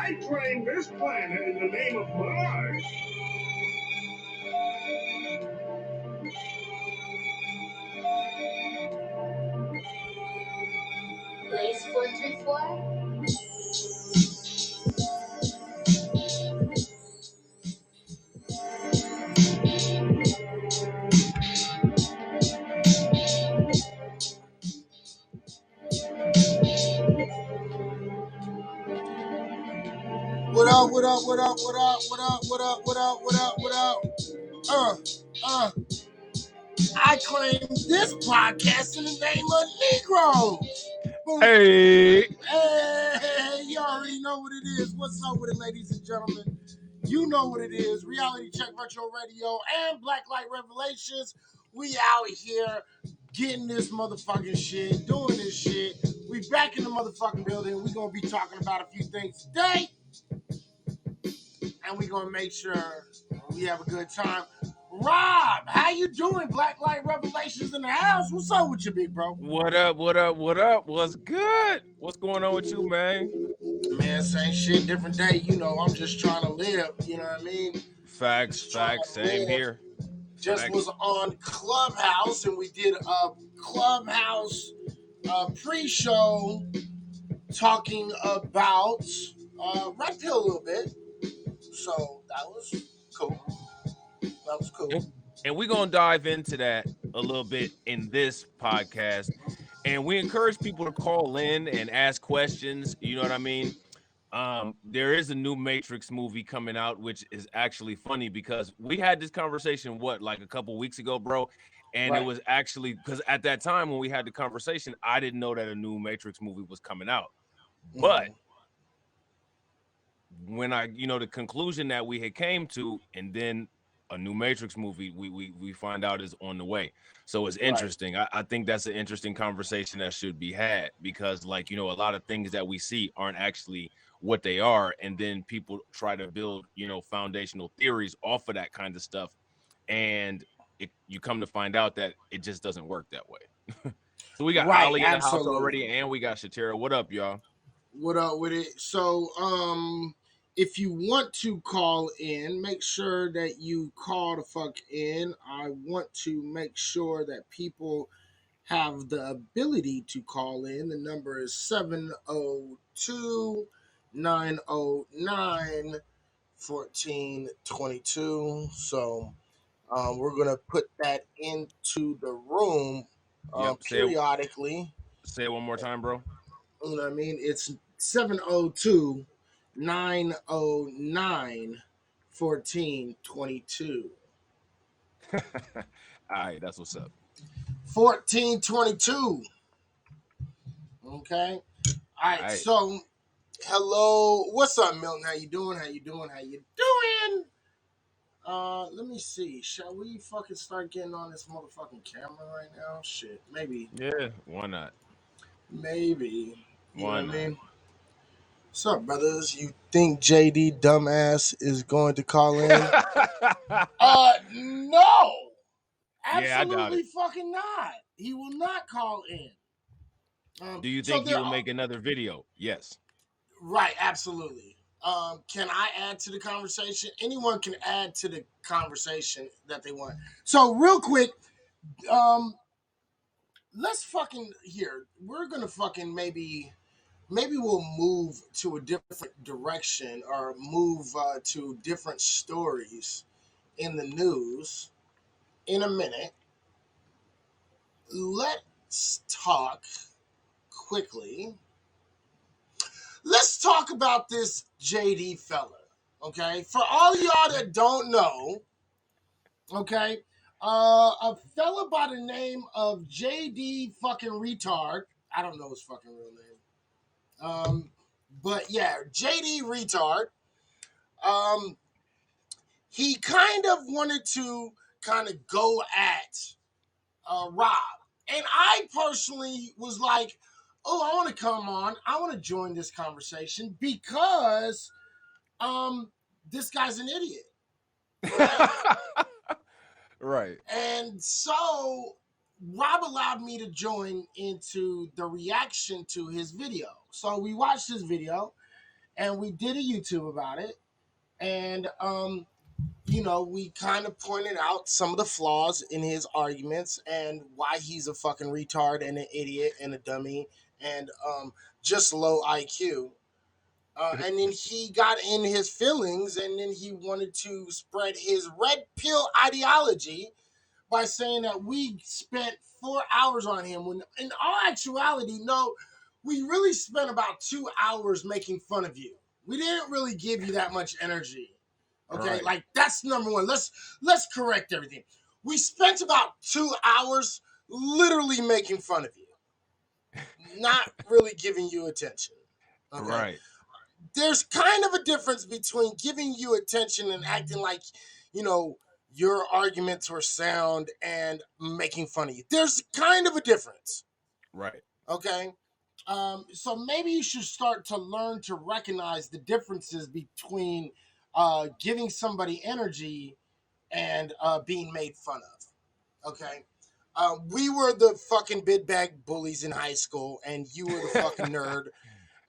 I claim this planet in the name of Mars. Blaze 434. What up, what up, what up, what up, what up, what up, what up, what up, what up? I claim this podcast in the name of Negroes. Boom. Hey, Hey, you already know what it is. What's up with it, ladies and gentlemen? You know what it is. Reality Check Retro Radio and Black Light Revelations. We out here getting this motherfucking shit, doing this shit. We back in the motherfucking building. We gonna be talking about a few things today. And we're gonna make sure we have a good time. Rob, how you doing? Black Light Revelations in the house. What's up with you, big bro? what up, what up, what up? What's good? What's going on with you, man? Man, same shit, different day. You know, I'm just trying to live. You know what I mean? Facts, Just trying facts, to same live. here. Just Facts. was on Clubhouse and we did a Clubhouse pre-show talking about Red Pill a little bit. So that was cool. That was cool. And we're gonna dive into that a little bit in this podcast. And we encourage people to call in and ask questions. You know what I mean? There is a new Matrix movie coming out, which is actually funny because we had this conversation, like a couple weeks ago, bro. And Right. it was actually because at that time when we had the conversation, I didn't know that a new Matrix movie was coming out. But when the conclusion that we had came to, and then a new Matrix movie, we find out is on the way. So it's interesting. Right. I think that's an interesting conversation that should be had because, a lot of things that we see aren't actually what they are, and then people try to build, foundational theories off of that kind of stuff, and you come to find out that it just doesn't work that way. So we got Ali in the house already, and we got Shatira. What up, y'all? What up with it? So, if you want to call in, make sure that you call the fuck in. I want to make sure that people have the ability to call in. The number is 702-909-1422. So, we're going to put that into the room periodically. Say it one more time, bro. You know what I mean? It's 702-909-1422. All right, that's what's up. 1422. Okay. All right. So, hello. What's up, Milton? How you doing? How you doing? How you doing? Let me see. Shall we fucking start getting on this motherfucking camera right now? Shit. Maybe. Yeah, why not? Maybe. Why not? I mean? What's up, brothers? You think JD dumbass is going to call in? No. Absolutely fucking not. He will not call in. Do you think he will make another video? Yes. Right, absolutely. Can I add to the conversation? Anyone can add to the conversation that they want. So real quick, let's fucking here. We're gonna fucking maybe we'll move to a different direction or move to different stories in the news in a minute. Let's talk quickly. Let's talk about this JD fella, okay? For all of y'all that don't know, okay, a fella by the name of JD fucking retard. I don't know his fucking real name. But yeah, JD retard. He kind of wanted to kind of go at Rob. And I personally was like, oh, I want to come on. I want to join this conversation because this guy's an idiot. Right. And so Rob allowed me to join into the reaction to his video. So we watched his video, and we did a YouTube about it, and you know, we kind of pointed out some of the flaws in his arguments and why he's a fucking retard and an idiot and a dummy and just low IQ. And then he got in his feelings, and then he wanted to spread his red pill ideology by saying that we spent 4 hours on him, when in all actuality, no, we really spent about 2 hours making fun of you. We didn't really give you that much energy. Okay, Right. like that's number one. Let's correct everything. We spent about 2 hours literally making fun of you, not really giving you attention. Okay. Right. There's kind of a difference between giving you attention and acting like, you know, your arguments were sound and making fun of you. There's kind of a difference. Right. Okay. So maybe you should start to learn to recognize the differences between giving somebody energy and being made fun of. Okay. We were the fucking bid bag bullies in high school, and you were the fucking nerd,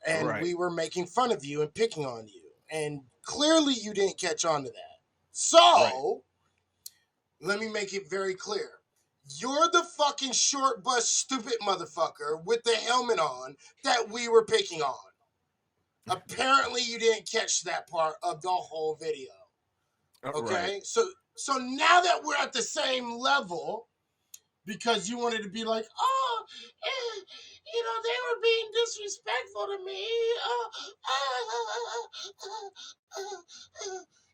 and Right. we were making fun of you and picking on you. And clearly you didn't catch on to that. So, let me make it very clear. You're the fucking short bus stupid motherfucker with the helmet on that we were picking on. Apparently you didn't catch that part of the whole video. Okay? Right. So now that we're at the same level, because you wanted to be like, oh, you know, they were being disrespectful to me.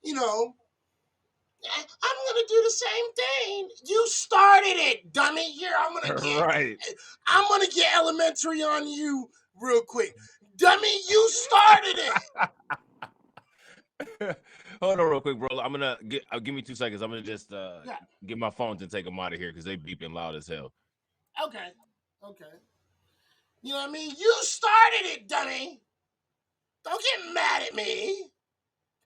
You know, I'm gonna do the same thing. You started it, dummy. Here, Right. I'm gonna get elementary on you real quick, dummy. You started it. Hold on real quick, bro. Give me 2 seconds. I'm gonna just Yeah. get my phones and take them out of here because they beeping loud as hell. Okay. You know what I mean? You started it, dummy. Don't get mad at me.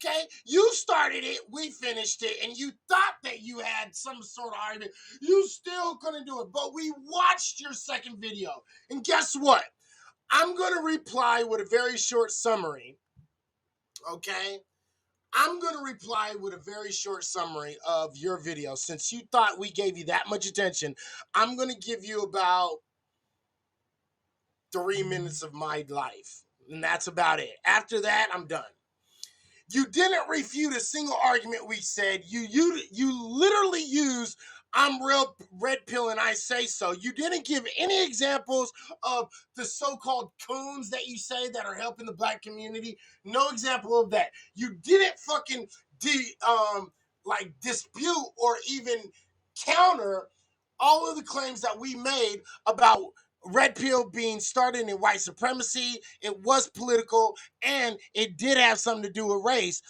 Okay? You started it, we finished it, and you thought that you had some sort of argument. You still couldn't do it, but we watched your second video. And guess what? I'm going to reply with a very short summary. Okay? I'm going to reply with a very short summary of your video. Since you thought we gave you that much attention, I'm going to give you about 3 minutes of my life. And that's about it. After that, I'm done. You didn't refute a single argument we said. You literally used I'm real red pill and I say so. You didn't give any examples of the so-called coons that you say that are helping the black community. No example of that. You didn't fucking dispute or even counter all of the claims that we made about red pill being started in white supremacy. It was political, and it did have something to do with race.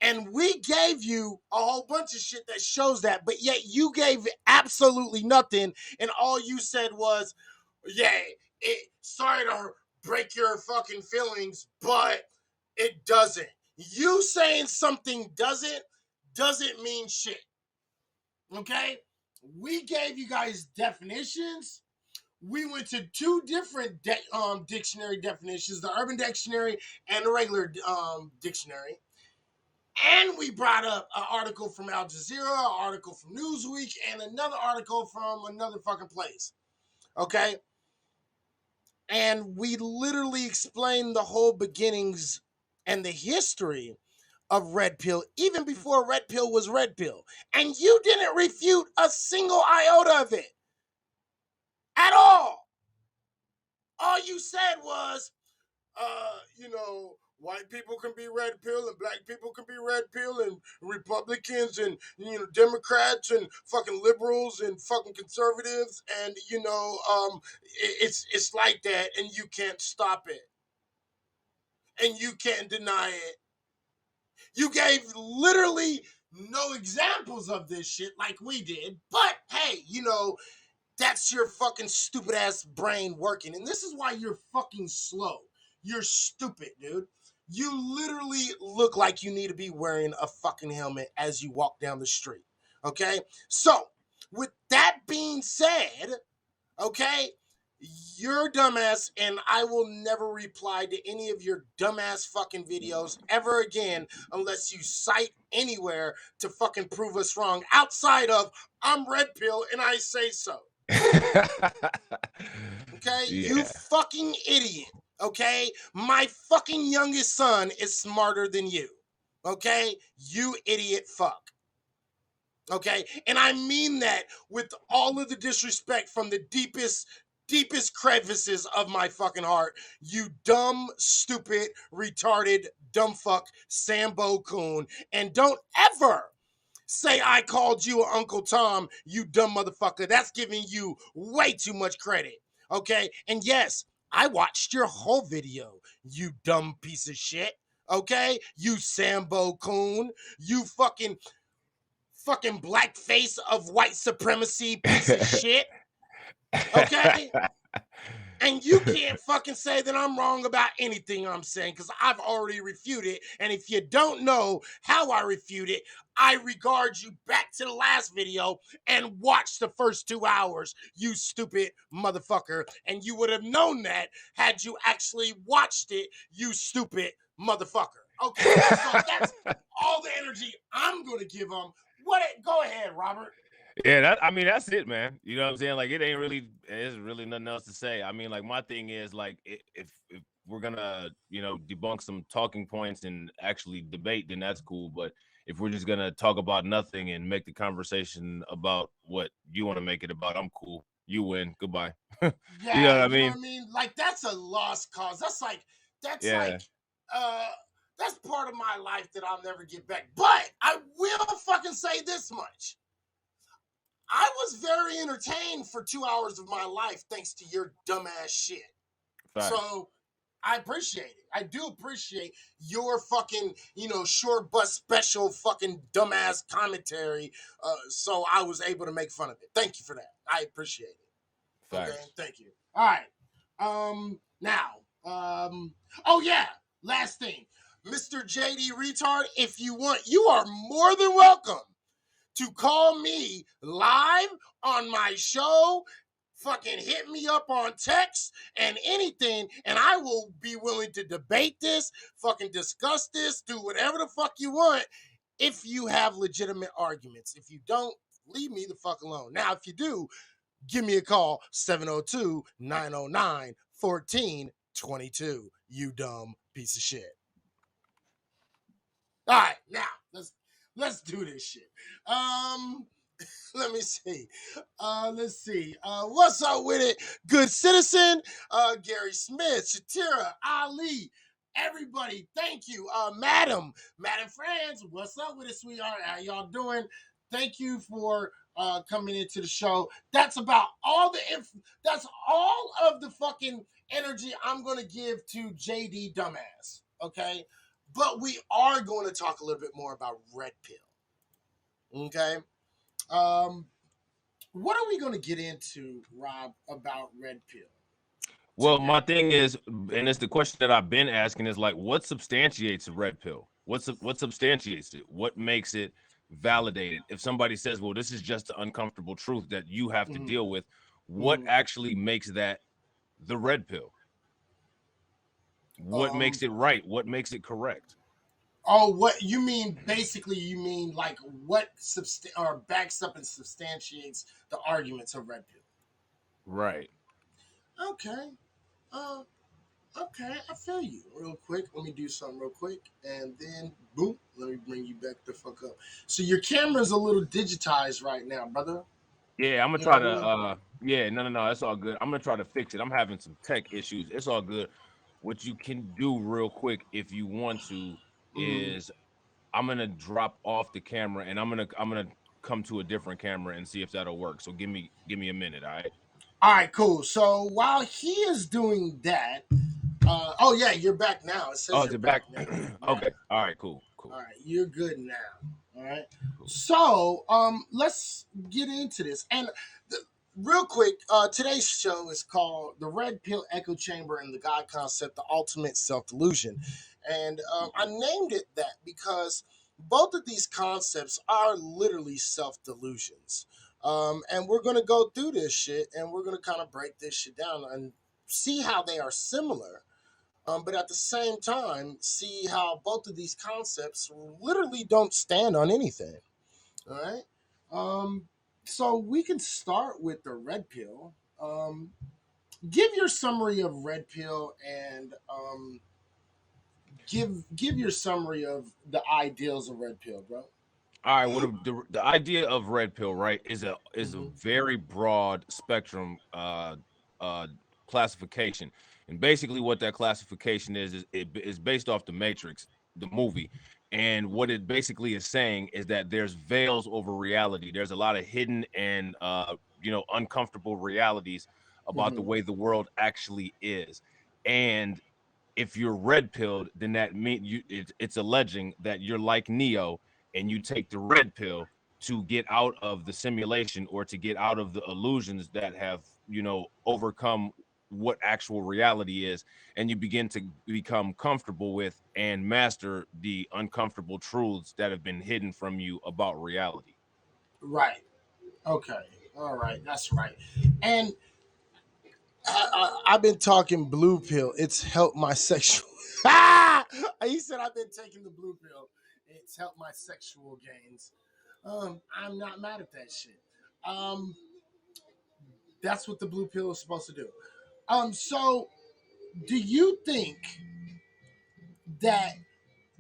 And we gave you a whole bunch of shit that shows that, but yet you gave absolutely nothing, and all you said was, yeah, sorry to break your fucking feelings, but it doesn't. You saying something doesn't mean shit. Okay? We gave you guys definitions. We went to 2 different dictionary definitions, the Urban Dictionary and the regular dictionary. And we brought up an article from Al Jazeera, an article from Newsweek, and another article from another fucking place. Okay? And we literally explained the whole beginnings and the history of Red Pill, even before Red Pill was Red Pill. And you didn't refute a single iota of it. At all. All you said was, you know, white people can be red pill and black people can be red pill and Republicans and, you know, Democrats and fucking liberals and fucking conservatives, and, you know, it's like that, and you can't stop it. And you can't deny it. You gave literally no examples of this shit like we did, but hey, you know, that's your fucking stupid ass brain working. And this is why you're fucking slow. You're stupid, dude. You literally look like you need to be wearing a fucking helmet as you walk down the street. Okay? So, with that being said, okay, You're dumbass, and I will never reply to any of your dumbass fucking videos ever again unless you cite anywhere to fucking prove us wrong outside of I'm Red Pill and I say so. Okay? You Yeah. fucking idiot. Okay? My fucking youngest son is smarter than you. Okay? You idiot fuck. Okay? And I mean that with all of the disrespect from the deepest crevices of my fucking heart. You dumb, stupid, retarded, dumb fuck, Sambo coon. And don't ever say I called you Uncle Tom, you dumb motherfucker. That's giving you way too much credit. Okay? And yes, I watched your whole video, you dumb piece of shit. Okay? You Sambo coon. You fucking black face of white supremacy piece of shit. Okay? And you can't fucking say that I'm wrong about anything I'm saying because I've already refuted. And if you don't know how I refute it, I regard you back to the last video and watch the first 2 hours, you stupid motherfucker. And you would have known that had you actually watched it, you stupid motherfucker. Okay, so that's all the energy I'm going to give them. Go ahead, Robert. Yeah, I mean, that's it, man. You know what I'm saying? Like, it's really nothing else to say. I mean, like, my thing is, like, if we're gonna, debunk some talking points and actually debate, then that's cool. But if we're just gonna talk about nothing and make the conversation about what you want to make it about, I'm cool. You win. Goodbye. Yeah, you know what I mean? Like, that's a lost cause. That's Yeah. that's part of my life that I'll never get back. But I will fucking say this much. I was very entertained for 2 hours of my life thanks to your dumbass shit. Facts. So I appreciate it. I do appreciate your fucking, short but special fucking dumbass commentary. So I was able to make fun of it. Thank you for that. I appreciate it. Facts. Okay, thank you. All right. Oh yeah, last thing. Mr. JD Retard, if you want, you are more than welcome to call me live on my show. Fucking hit me up on text and anything, and I will be willing to debate this, fucking discuss this, do whatever the fuck you want if you have legitimate arguments. If you don't, leave me the fuck alone. Now, if you do, give me a call, 702-909-1422, you dumb piece of shit. All right, now, let's do this shit. Let me see. Let's see. What's up with it? Good citizen, Gary Smith, Shatira, Ali, everybody, thank you. Madam Franz, what's up with it, sweetheart? How y'all doing? Thank you for coming into the show. That's about all that's all of the fucking energy I'm gonna give to JD Dumbass. Okay? But we are going to talk a little bit more about Red Pill. Okay? What are we going to get into, Rob, about Red Pill? Well, my thing is, and it's the question that I've been asking, is like, what substantiates a red pill? What substantiates it? What makes it validated? If somebody says, well, this is just the uncomfortable truth that you have to deal with, what actually makes that the red pill? What makes it right? What makes it correct? Oh, what you mean? Basically, you mean like what backs up and substantiates the arguments of Red Pill? Right. Okay. Okay, I feel you. Real quick, let me do something real quick, and then boom, let me bring you back the fuck up. So your camera's a little digitized right now, brother. Yeah, I'm gonna try to. Yeah, no, that's all good. I'm gonna try to fix it. I'm having some tech issues. It's all good. What you can do real quick, if you want to, is I'm gonna drop off the camera and I'm gonna come to a different camera and see if that'll work. So give me a minute, all right? All right, cool. So while he is doing that, oh yeah, you're back now. It says you're back now. Okay. All right. Cool. All right, you're good now. All right. Cool. So let's get into this. And real quick, today's show is called "The Red Pill Echo Chamber and the God Concept: The Ultimate Self Delusion," and I named it that because both of these concepts are literally self delusions. And we're gonna go through this shit, and we're gonna kind of break this shit down and see how they are similar, but at the same time, see how both of these concepts literally don't stand on anything. All right. Um, so we can start with the red pill. Give your summary of red pill and give your summary of the ideals of red pill, bro. All right, well, the idea of red pill, right, is a Mm-hmm. very broad spectrum uh classification. And basically what that classification is it is based off the Matrix, the movie. And what it basically is saying is that there's veils over reality. There's a lot of hidden and uncomfortable realities about the Mm-hmm. way the world actually is. And if you're red pilled, then that mean it's alleging that you're like Neo and you take the red pill to get out of the simulation or to get out of the illusions that have overcome what actual reality is, and you begin to become comfortable with and master the uncomfortable truths that have been hidden from you about reality. Right. Okay. All right. That's right. And I've been talking blue pill. It's helped my sexual. He said I've been taking the blue pill. It's helped my sexual gains. I'm not mad at that shit. Um, that's what the blue pill is supposed to do. So do you think that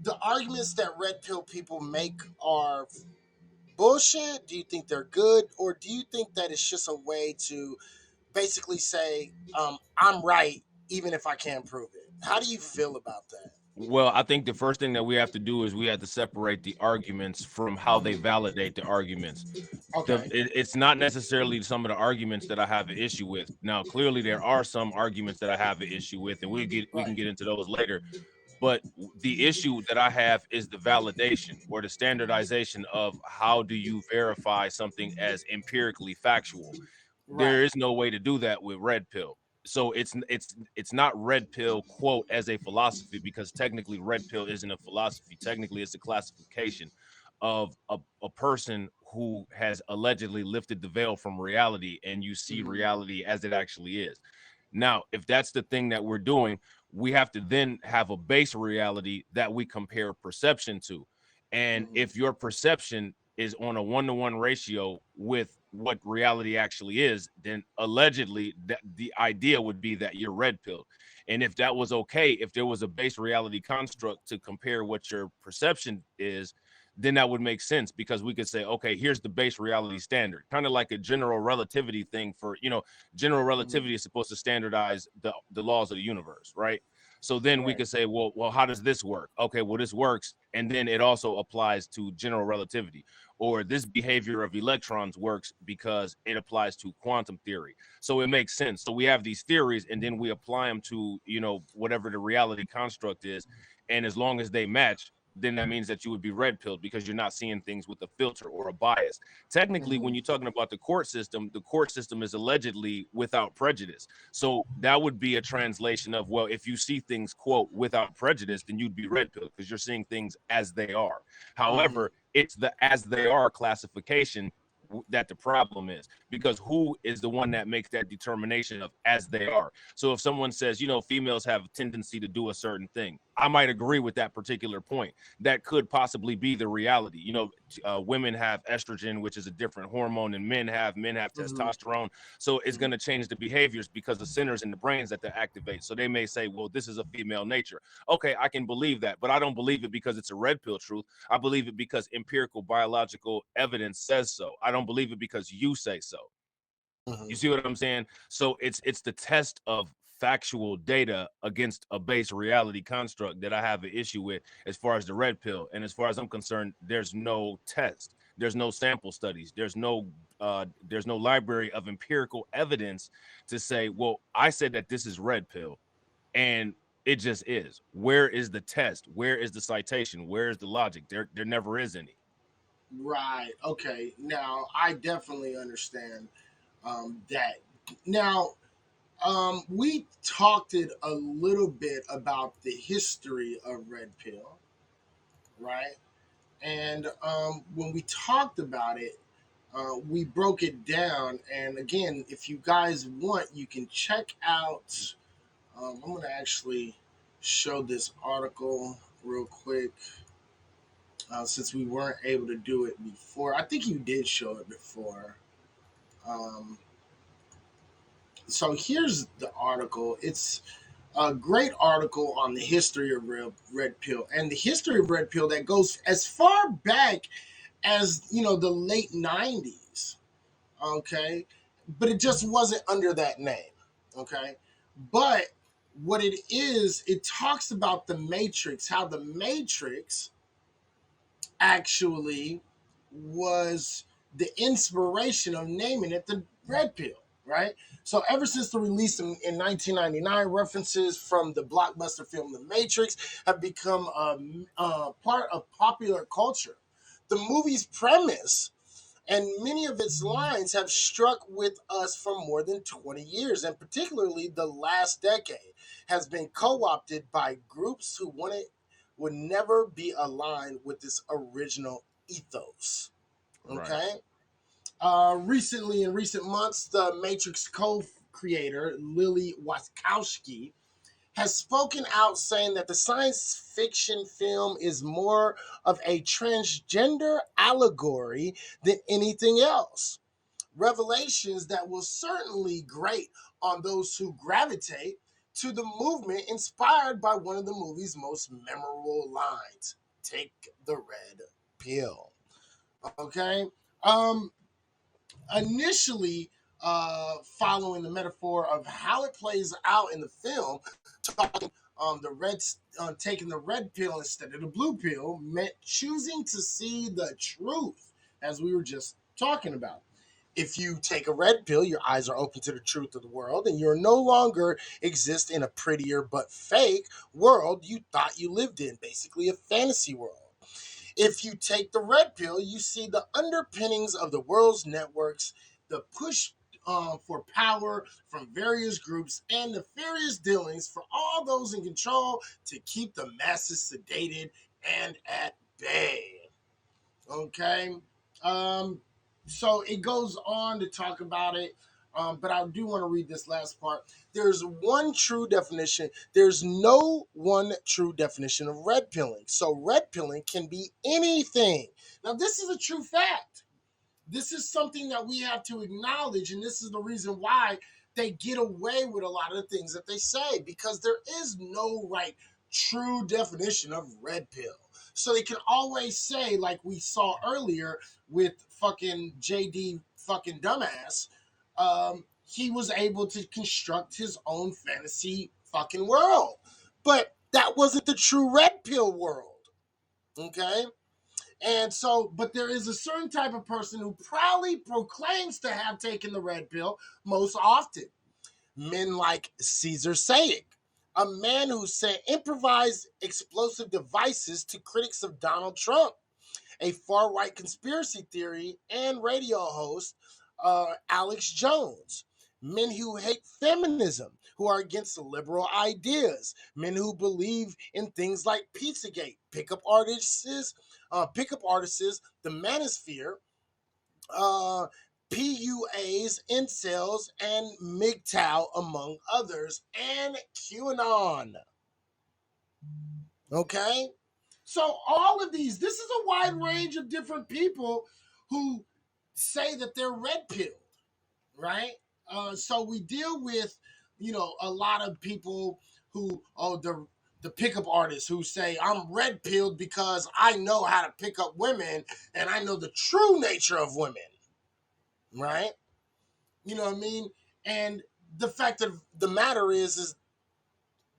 the arguments that red pill people make are bullshit? Do you think they're good, or do you think that it's just a way to basically say I'm right even if I can't prove it? How do you feel about that? Well, I think the first thing that we have to do is we have to separate the arguments from how they validate the arguments. Okay. It's not necessarily some of the arguments that I have an issue with. Now, clearly, there are some arguments that I have an issue with, and we can Right. get into those later. But the issue that I have is the validation or the standardization of how do you verify something as empirically factual. There Right. is no way to do that with red pill. So it's not red pill quote as a philosophy, because technically red pill isn't a philosophy. Technically, it's a classification of a person who has allegedly lifted the veil from reality, and you see Mm-hmm. reality as it actually is. Now, if that's the thing that we're doing, we have to then have a base reality that we compare perception to. And Mm-hmm. if your perception is on a 1-to-1 ratio with what reality actually is, then allegedly the idea would be that you're red pilled. And if that was okay, if there was a base reality construct to compare what your perception is, then that would make sense, because we could say, okay, here's the base reality standard, kind of like a general relativity thing. For general Mm-hmm. relativity is supposed to standardize the laws of the universe, right? So then we Right. could say, well, how does this work? Okay, well, this works, and then it also applies to general relativity. Or this behavior of electrons works because it applies to quantum theory. So it makes sense. So we have these theories, and then we apply them to whatever the reality construct is, and as long as they match, then that means that you would be red pilled, because you're not seeing things with a filter or a bias. Technically, Mm-hmm. when you're talking about the court system is allegedly without prejudice. So that would be a translation of, well, if you see things, quote, without prejudice, then you'd be red pilled because you're seeing things as they are. Mm-hmm. However, it's the as they are classification that the problem is, because who is the one that makes that determination of as they are? So if someone says, females have a tendency to do a certain thing, I might agree with that particular point. That could possibly be the reality. Women have estrogen, which is a different hormone than men have Mm-hmm. testosterone. So it's going to change the behaviors because of centers in the brains that they activate. So they may say, well, this is a female nature. Okay, I can believe that, but I don't believe it because it's a red pill truth. I believe it because empirical biological evidence says so. I don't believe it because you say so. You Mm-hmm. see what I'm saying? So it's the test of factual data against a base reality construct that I have an issue with as far as the red pill. And as far as I'm concerned, there's no test, there's no sample studies, there's no library of empirical evidence to say, well, I said that this is red pill, and it just is. Where is the test? Where is the citation? Where is the logic? There never is any. Right. Okay. Now I definitely understand that. Now we talked it a little bit about the history of red pill, right? And when we talked about it, we broke it down. And again, if you guys want, you can check out. I'm going to actually show this article real quick since we weren't able to do it before. I think you did show it before. Um, so here's the article. It's a great article on the history of red pill and the history of red pill that goes as far back as the late 90s. Okay, but it just wasn't under that name. Okay, but what it is, it talks about the Matrix, how the Matrix actually was the inspiration of naming it the red pill, right? So ever since the release in 1999, references from the blockbuster film The Matrix have become a part of popular culture. The movie's premise and many of its lines have struck with us for more than 20 years, and particularly the last decade has been co-opted by groups who would never be aligned with this original ethos. Right. Okay? Recently, in recent months, the Matrix co-creator Lily Wachowski has spoken out saying that the science fiction film is more of a transgender allegory than anything else. Revelations that will certainly grate on those who gravitate to the movement inspired by one of the movie's most memorable lines: "Take the red pill." Okay? Um, Initially, following the metaphor of how it plays out in the film, talking the red taking the red pill instead of the blue pill meant choosing to see the truth, as we were just talking about. If you take a red pill, your eyes are open to the truth of the world, and you're no longer exist in a prettier but fake world you thought you lived in, basically a fantasy world. If you take the red pill, you see the underpinnings of the world's networks, the push for power from various groups, and nefarious dealings for all those in control to keep the masses sedated and at bay. Okay. Um, so it goes on to talk about it. But I do want to read this last part. There's one true definition. There's no one true definition of red pilling. So red pilling can be anything. Now, this is a true fact. This is something that we have to acknowledge, and this is the reason why they get away with a lot of the things that they say, because there is no true definition of red pill. So they can always say, like we saw earlier with fucking JD fucking dumbass, he was able to construct his own fantasy fucking world. But that wasn't the true red pill world. Okay? And so, but there is a certain type of person who proudly proclaims to have taken the red pill most often. Men like Caesar Sayek, a man who sent improvised explosive devices to critics of Donald Trump, a far-right conspiracy theory and radio host, Alex Jones. Men who hate feminism, who are against liberal ideas, men who believe in things like Pizzagate, pickup artists, the manosphere, uh, PUAs, incels, and MGTOW, among others, and QAnon. Okay? So all of these, this is a wide range of different people who say that they're red pilled, right? So we deal with, a lot of people who, the pickup artists who say, I'm red pilled because I know how to pick up women and I know the true nature of women, right? You know what I mean? And the fact of the matter is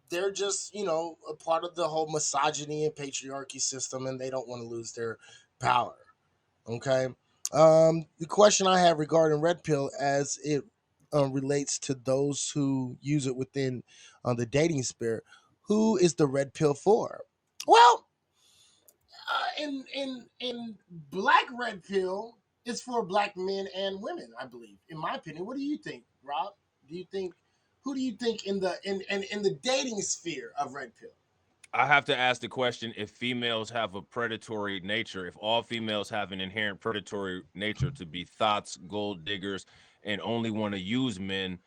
they're just, a part of the whole misogyny and patriarchy system, and they don't want to lose their power. Okay. The question I have regarding red pill, as it relates to those who use it within the dating sphere, who is the red pill for? Well, in black red pill, it's for black men and women, I believe. In my opinion, what do you think, Rob? Do you think Who do you think in the dating sphere of red pill? I have to ask the question, if females have a predatory nature, if all females have an inherent predatory nature to be thoughts, gold diggers, and only want to use men,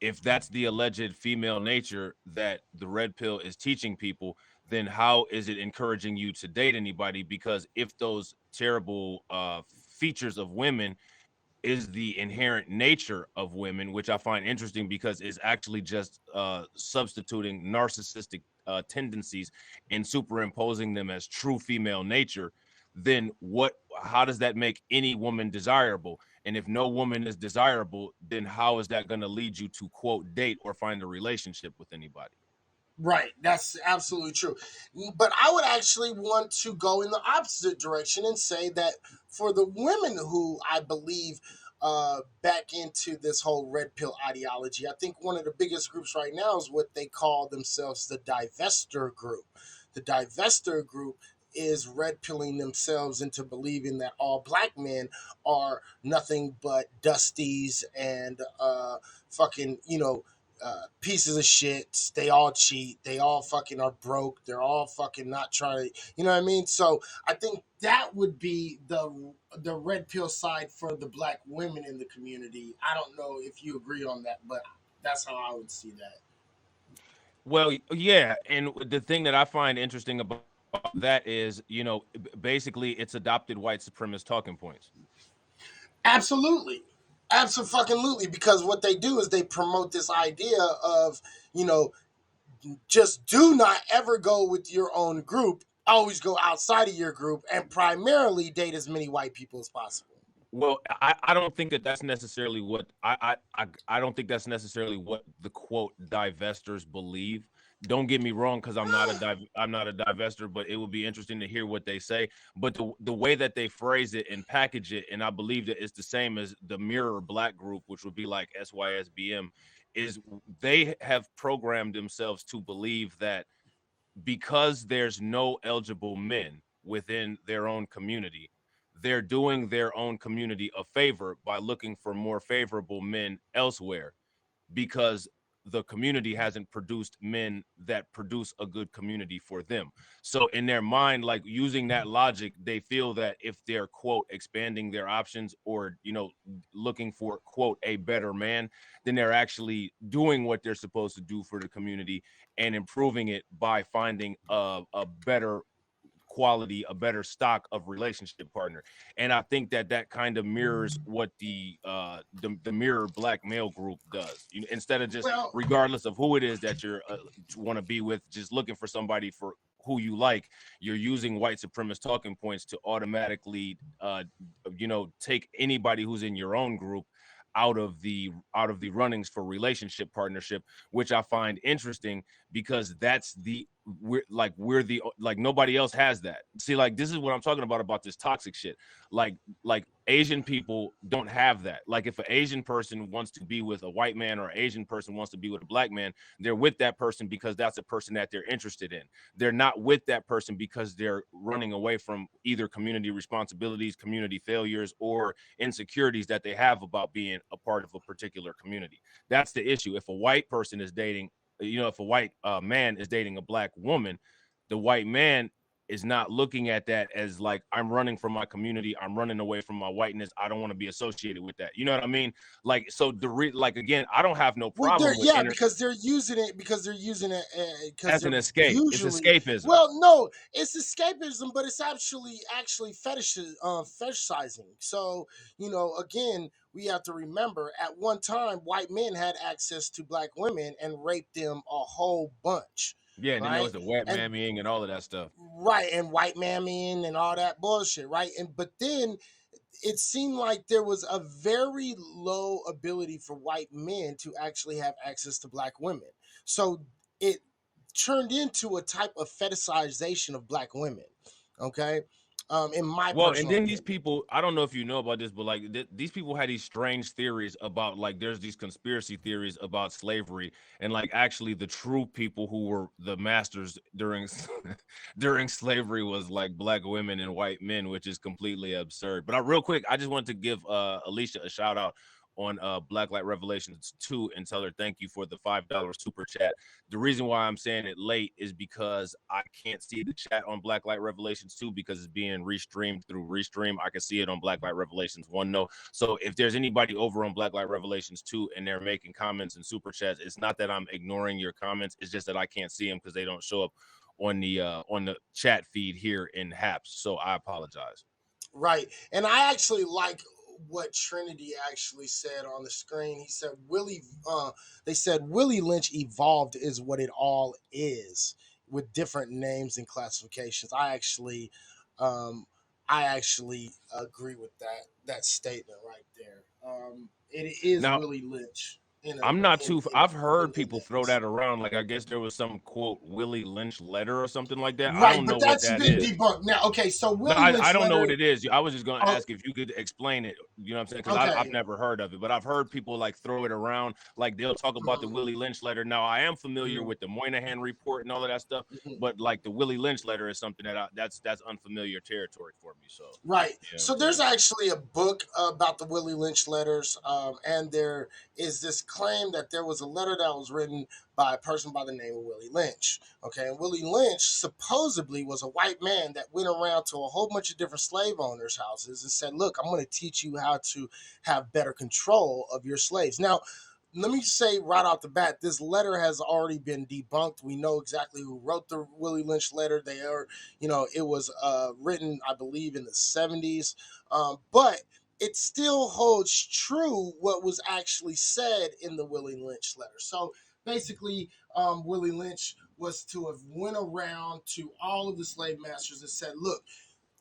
if that's the alleged female nature that the red pill is teaching people, then how is it encouraging you to date anybody? Because if those terrible features of women is the inherent nature of women, which I find interesting because it's actually just substituting narcissistic tendencies and superimposing them as true female nature. Then what? How does that make any woman desirable? And if no woman is desirable, then how is that going to lead you to quote date or find a relationship with anybody? Right, that's absolutely true. But I would actually want to go in the opposite direction and say that for the women who I believe back into this whole red pill ideology, I think one of the biggest groups right now is what they call themselves the divester group. The divester group is red pilling themselves into believing that all black men are nothing but dusties and fucking, pieces of shit. They all cheat. They all fucking are broke. They're all fucking not trying to, you know what I mean? So I think that would be the red pill side for the black women in the community. I don't know if you agree on that, but that's how I would see that. Well, yeah, and the thing that I find interesting about that is, basically it's adopted white supremacist talking points. Absolutely. Absolutely. Because what they do is they promote this idea of, you know, just do not ever go with your own group. Always go outside of your group and primarily date as many white people as possible. Well, I don't think that that's necessarily what I don't think that's necessarily what the quote divestors believe. Don't get me wrong, because I'm not a divester, but it would be interesting to hear what they say. But the way that they phrase it and package it, and I believe that it's the same as the Mirror Black group, which would be like SYSBM, is they have programmed themselves to believe that because there's no eligible men within their own community, they're doing their own community a favor by looking for more favorable men elsewhere, because the community hasn't produced men that produce a good community for them. So in their mind, like using that logic, they feel that if they're quote expanding their options, or looking for quote a better man, then they're actually doing what they're supposed to do for the community and improving it by finding a better quality, a better stock of relationship partner. And I think that that kind of mirrors what the mirror black male group does. Instead of just, Well, regardless of who it is that you're want to be with, just looking for somebody for who you like, you're using white supremacist talking points to automatically take anybody who's in your own group out of the runnings for relationship partnership, which I find interesting, because that's we're nobody else has that. See, like, this is what I'm talking about this toxic shit. Like Asian people don't have that. Like, if an Asian person wants to be with a white man, or an Asian person wants to be with a black man, they're with that person because that's a person that they're interested in. They're not with that person because they're running away from either community responsibilities, community failures, or insecurities that they have about being a part of a particular community. That's the issue. If a white person is dating, if a white man is dating a black woman, the white man is not looking at that as like, I'm running from my community, I'm running away from my whiteness, I don't want to be associated with that. You know what I mean? Like, so like, again, I don't have no well, they're problem with yeah, because they're using it because as an they're escape. It's usually escapism. well, no, it's escapism, but it's actually fetishizing. So again, we have to remember at one time white men had access to black women and raped them a whole bunch, Yeah, and then there right? was the wet And mammying and all of that stuff. right, and white mammying and all that bullshit, right? And but then it seemed like there was a very low ability for white men to actually have access to black women. So it turned into a type of fetishization of black women. Okay. In my Well, and personal then these opinion. people, I don't know if you know about this, but like these people had these strange theories about, like, there's these conspiracy theories about slavery, and like actually the true people who were the masters during during slavery was like black women and white men, which is completely absurd. But real quick, I just wanted to give Alicia a shout out on Blacklight Revelations 2 and tell her thank you for the $5 super chat. The reason why I'm saying it late is because I can't see the chat on Blacklight Revelations 2 because it's being restreamed through Restream. I can see it on Blacklight Revelations 1 though. So if there's anybody over on Blacklight Revelations 2 and they're making comments and super chats, it's not that I'm ignoring your comments. It's just that I can't see them because they don't show up on the chat feed here in Haps. So I apologize. Right. And I actually like what Trinity actually said on the screen. He said they said Willie Lynch evolved is what it all is, with different names and classifications. Um I actually agree with that statement right there. It is Now, Willie Lynch in a I'm not in too. in I've heard in people throw names. that around. Like I guess there was some quote Willie Lynch letter or something like that. I Right, don't but know what that's that been is. debunked. Now, okay, so No, Willie I Lynch don't know what letter. it is. I was just gonna Oh, ask if you could explain it. You know what I'm saying? Because I've okay. never heard of it, but I've heard people like throw it around. Like they'll talk about the Mhm, Willie Lynch letter. Now I am familiar mhm, with the Moynihan report and all of that stuff, mhm. but like the Willie Lynch letter is something that that's unfamiliar territory for me. So Right. you know what So I'm saying? there's actually a book about the Willie Lynch letters, and there is this claim that there was a letter that was written by a person by the name of Willie Lynch. Okay, and Willie Lynch supposedly was a white man that went around to a whole bunch of different slave owners' houses and said, "Look, I'm going to teach you how to have better control of your slaves." Now, let me say right off the bat, this letter has already been debunked. We know exactly who wrote the Willie Lynch letter. They are, it was written, I believe, in the 70s. But it still holds true what was actually said in the Willie Lynch letter. So basically, Willie Lynch was to have went around to all of the slave masters and said, look,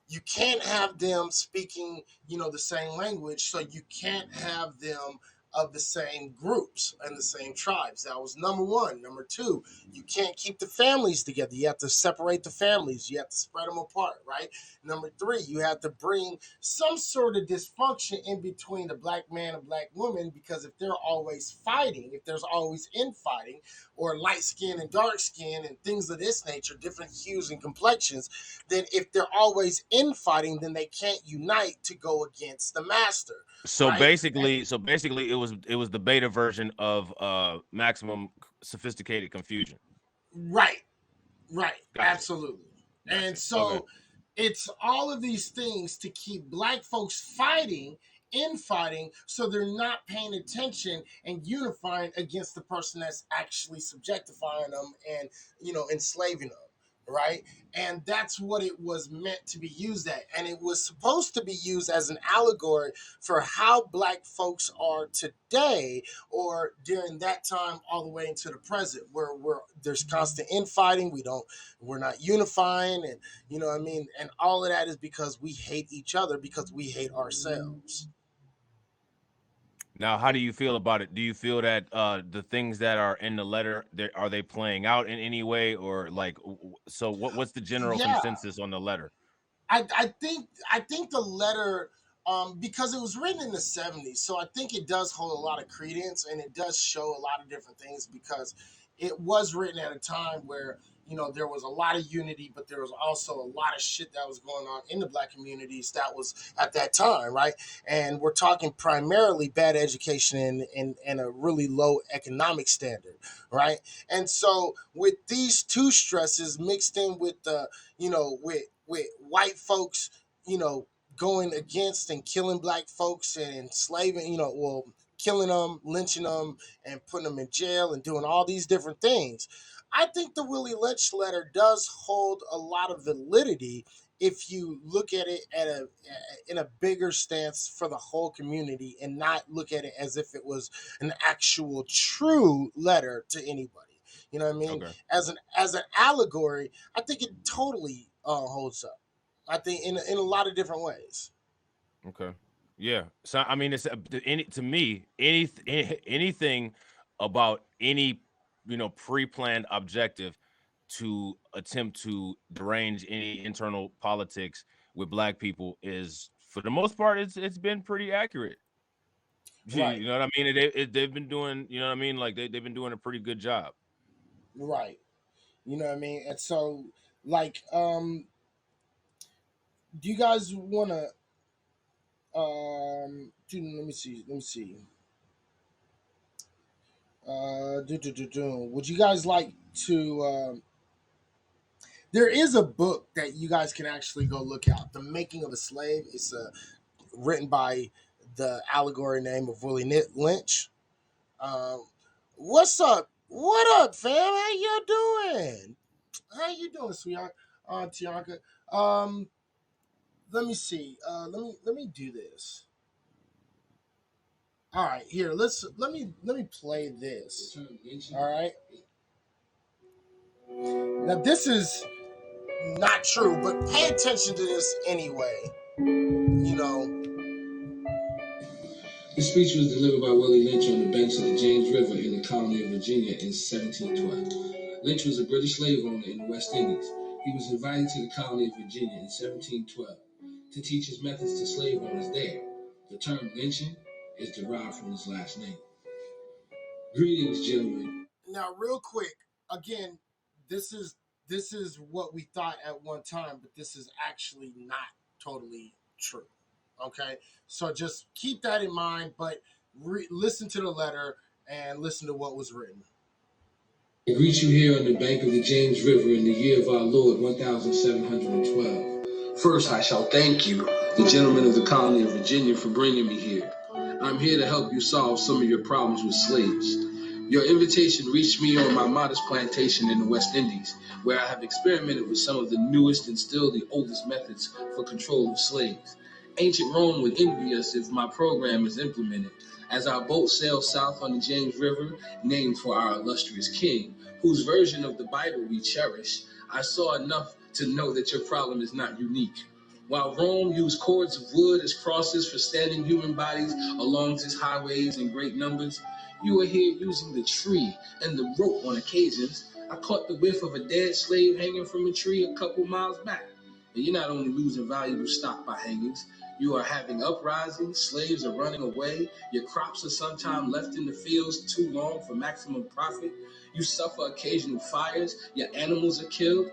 you can't have them speaking, the same language, so you can't have them of the same groups and the same tribes. That was number one. Number two, you can't keep the families together. You have to separate the families. You have to spread them apart, right? Number three, you have to bring some sort of dysfunction in between the black man and black woman, because if they're always fighting, if there's always infighting, or light skin and dark skin and things of this nature, different hues and complexions, then if they're always infighting, then they can't unite to go against the master, So right? basically, it was the beta version of maximum sophisticated confusion. Right, right, Gotcha. absolutely. And Gotcha. Okay. so it's all of these things to keep black folks fighting, infighting, so they're not paying attention and unifying against the person that's actually subjectifying them and, enslaving them, right? And that's what it was meant to be used at. And it was supposed to be used as an allegory for how black folks are today, or during that time all the way into the present, where there's constant infighting. We're not unifying, and you know what I mean? And all of that is because we hate each other, because we hate ourselves. Now, how do you feel about it? Do you feel that the things that are in the letter are they playing out in any way, or like so? What's the general Yeah, consensus on the letter? I think the letter, because it was written in the 70s, so I think it does hold a lot of credence, and it does show a lot of different things, because it was written at a time where, there was a lot of unity, but there was also a lot of shit that was going on in the black communities that was at that time, right? And we're talking primarily bad education and a really low economic standard, right? And so with these two stresses mixed in with the, with white folks, you know, going against and killing black folks and enslaving, killing them, lynching them, and putting them in jail and doing all these different things. I think the Willie Lynch letter does hold a lot of validity if you look at it in a bigger stance for the whole community, and not look at it as if it was an actual true letter to anybody. You know what I mean? Okay. As an allegory, I think it totally holds up. I think in a lot of different ways. Okay. Yeah. So I mean, it's to me anything about any pre-planned objective to attempt to derange any internal politics with black people is, for the most part, it's been pretty accurate. Right, You know what I mean? They've been doing, you know what I mean? Like they've been doing a pretty good job. right. You know what I mean? And so, like, do you guys want to? Let me see. Let me see. Would you guys like to? There is a book that you guys can actually go look at. The Making of a Slave. It's written by the allegory name of Willie Lynch. Um, what's up? What up, fam? How you doing? How you doing, sweetheart? Tianka. Um, let me see. Let me do this. All right, here. Let me play this. All right. Now this is not true, but pay attention to this anyway. You know, The speech was delivered by Willie Lynch on the banks of the James River in the colony of Virginia in 1712. Lynch was a British slave owner in the West Indies. He was invited to the colony of Virginia in 1712 to teach his methods to slave owners there. The term lynching is derived from his last name. Greetings, gentlemen. now real quick, again, this is what we thought at one time, but this is actually not totally true. Okay, so just keep that in mind, but listen to the letter and listen to what was written. I greet you here on the bank of the James River in the year of our Lord 1712. First, I shall thank you, the gentlemen of the colony of Virginia, for bringing me here. I'm here to help you solve some of your problems with slaves. Your invitation reached me on my modest plantation in the West Indies, where I have experimented with some of the newest and still the oldest methods for control of slaves. Ancient Rome would envy us if my program is implemented. As our boat sails south on the James River, named for our illustrious king, whose version of the Bible we cherish, I saw enough to know that your problem is not unique. While Rome used cords of wood as crosses for standing human bodies along its highways in great numbers, you are here using the tree and the rope on occasions. I caught the whiff of a dead slave hanging from a tree a couple miles back. And you're not only losing valuable stock by hangings, you are having uprisings, slaves are running away, your crops are sometimes left in the fields too long for maximum profit, you suffer occasional fires, your animals are killed.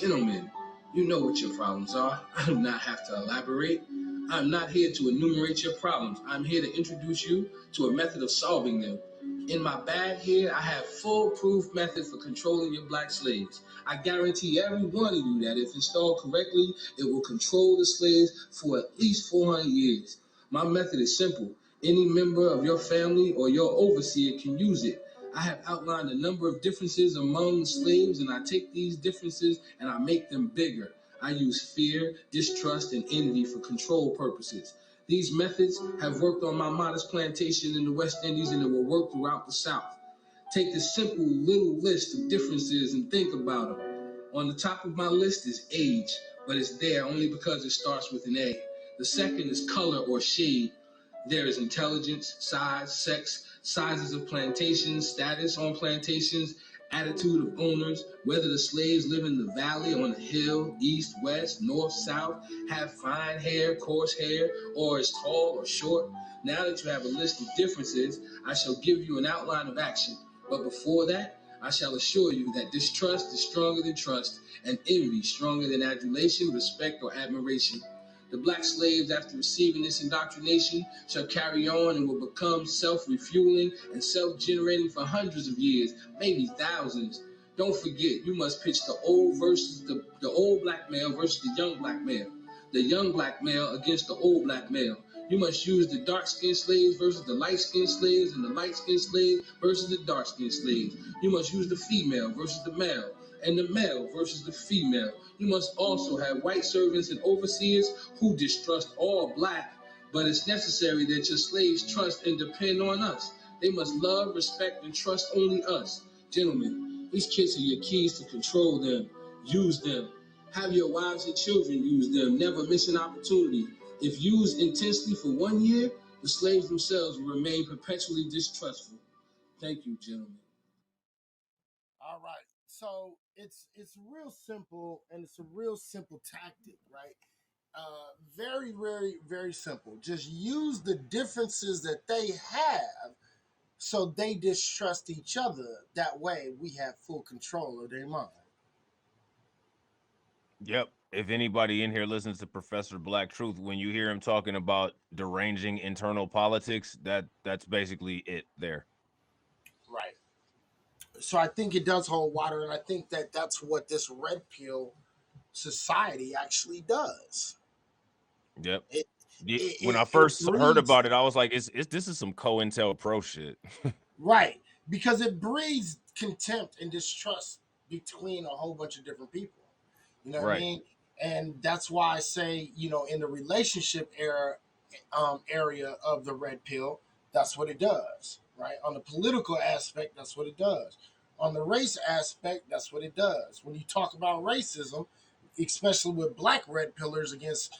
Gentlemen, you know what your problems are. I do not have to elaborate. I'm not here to enumerate your problems. I'm here to introduce you to a method of solving them. In my bag here, I have foolproof method for controlling your black slaves. I guarantee every one of you that if installed correctly, it will control the slaves for at least 400 years. My method is simple. Any member of your family or your overseer can use it. I have outlined a number of differences among the slaves, and I take these differences and I make them bigger. I use fear, distrust, and envy for control purposes. These methods have worked on my modest plantation in the West Indies, and it will work throughout the South. Take this simple little list of differences and think about them. On the top of my list is age, but it's there only because it starts with an A. The second is color or shade. There is intelligence, size, sex, sizes of plantations, status on plantations, attitude of owners, whether the slaves live in the valley, on a hill, east, west, north, south, have fine hair, coarse hair, or is tall or short. Now that you have a list of differences, I shall give you an outline of action. But before that, I shall assure you that distrust is stronger than trust, and envy stronger than adulation, respect, or admiration. The black slaves, after receiving this indoctrination, shall carry on and will become self-refueling and self-generating for hundreds of years, maybe thousands. Don't forget, you must pitch the old versus the old black male versus the young black male. The young black male against the old black male. You must use the dark-skinned slaves versus the light-skinned slaves, and the light-skinned slaves versus the dark-skinned slaves. You must use the female versus the male, and the male versus the female. You must also have white servants and overseers who distrust all black, but it's necessary that your slaves trust and depend on us. They must love, respect, and trust only us. Gentlemen, these kids are your keys to control them. Use them. Have your wives and children use them. Never miss an opportunity. If used intensely for 1 year, the slaves themselves will remain perpetually distrustful. Thank you, gentlemen. All right. So it's real simple, and it's a real simple tactic, right? Very, very, very simple. Just use the differences that they have, so they distrust each other. That way, we have full control of their mind. Yep. If anybody in here listens to Professor Black Truth, when you hear him talking about deranging internal politics, that's basically it there. Right. So I think it does hold water, and I think that that's what this red pill society actually does. Yep. It When I it first heard breeds about it, I was like, "It's this is some COINTELPRO shit." right because it breeds contempt and distrust between a whole bunch of different people. You know what I Right. mean? And that's why I say, in the relationship area of the red pill, that's what it does, right? On the political aspect, that's what it does. On the race aspect, that's what it does. When you talk about racism, especially with black red pillars against,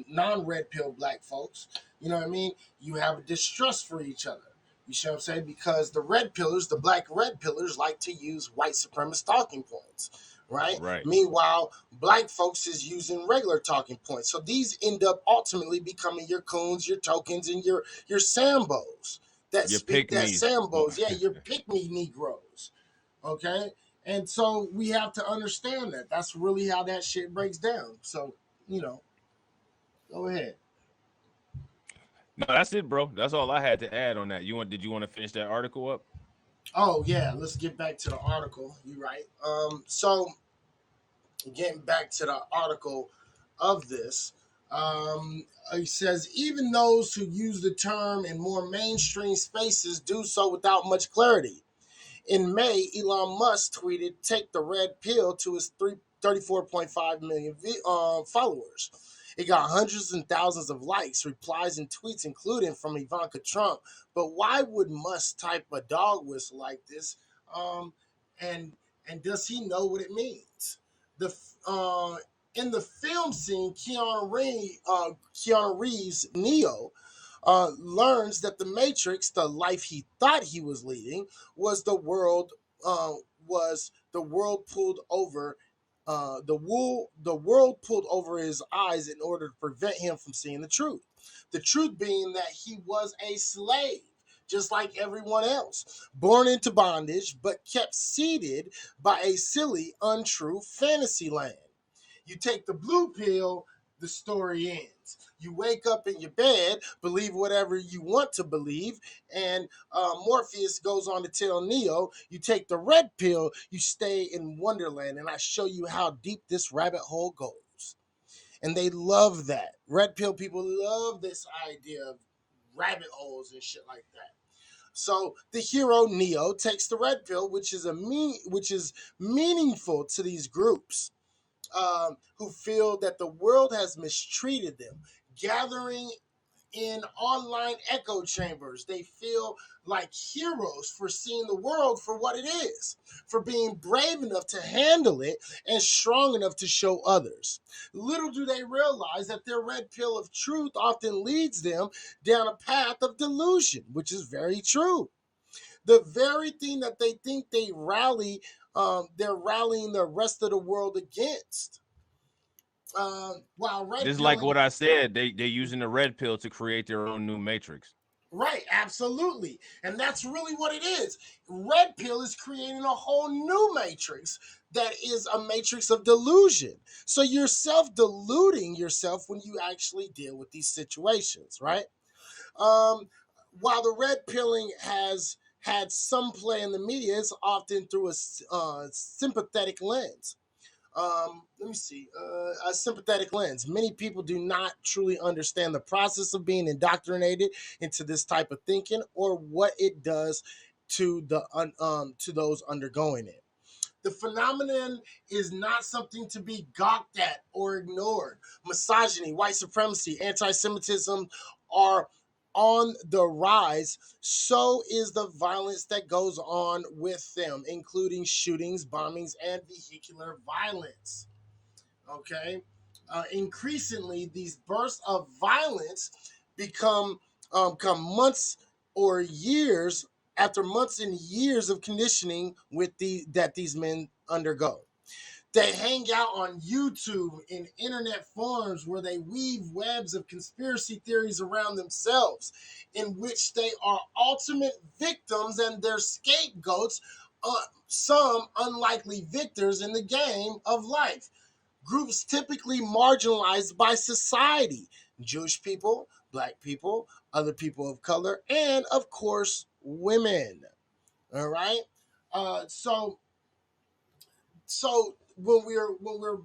non red pill black folks, you know what I mean? You have a distrust for each other. You see what I'm saying? Because the red pillars, the black red pillars, like to use white supremacist talking points, right? Right. Meanwhile, black folks is using regular talking points. So these end up ultimately becoming your coons, your tokens, and your sambos that You speak pick that me's. sambos. Yeah, your pick me Negroes. Okay. And so we have to understand that. That's really how that shit breaks down. So, go ahead. No, that's it, bro. That's all I had to add on that. Did you want to finish that article up? Oh yeah, let's get back to the article. You're right. So getting back to the article of this, he says even those who use the term in more mainstream spaces do so without much clarity. In May, Elon Musk tweeted, "Take the red pill" to his 34.5 million followers. It got hundreds and thousands of likes, replies, and tweets, including from Ivanka Trump. But why would Musk type a dog whistle like this? Um, and and does he know what it means? The In the film scene, Keanu Reeves Neo learns that the Matrix, the life he thought he was leading, was the world uh, was the world pulled over the world pulled over his eyes in order to prevent him from seeing the truth. The truth being that he was a slave, just like everyone else, born into bondage, but kept seated by a silly, untrue fantasy land. You take the blue pill, the story ends. You wake up in your bed, believe whatever you want to believe, and Morpheus goes on to tell Neo, you take the red pill, you stay in Wonderland, and I show you how deep this rabbit hole goes. And they love that. Red pill people love this idea of rabbit holes and shit like that. So the hero Neo takes the red pill, which is meaningful to these groups who feel that the world has mistreated them, gathering in online echo chambers. They feel like heroes for seeing the world for what it is, for being brave enough to handle it and strong enough to show others. Little do they realize that their red pill of truth often leads them down a path of delusion, which is very true. The very thing that they think they're rallying the rest of the world against. While red Just like pilling, what I said, they're using the red pill to create their own new matrix. right, absolutely. And that's really what it is. Red pill is creating a whole new matrix that is a matrix of delusion. So you're self deluding yourself when you actually deal with these situations, right? Um, while the red pilling has had some play in the media, it's often through a sympathetic lens. Let me see, a sympathetic lens. Many people do not truly understand the process of being indoctrinated into this type of thinking or what it does to those undergoing it. The phenomenon is not something to be gawked at or ignored. Misogyny, white supremacy, anti-Semitism are on the rise. So is the violence that goes on with them, including shootings, bombings, and vehicular violence. Okay, increasingly, these bursts of violence become come months or years after months and years of conditioning with these men undergo. They hang out on YouTube in internet forums where they weave webs of conspiracy theories around themselves, in which they are ultimate victims and their scapegoats, some unlikely victors in the game of life. Groups typically marginalized by society: Jewish people, black people, other people of color, and of course, women. All right. So when we're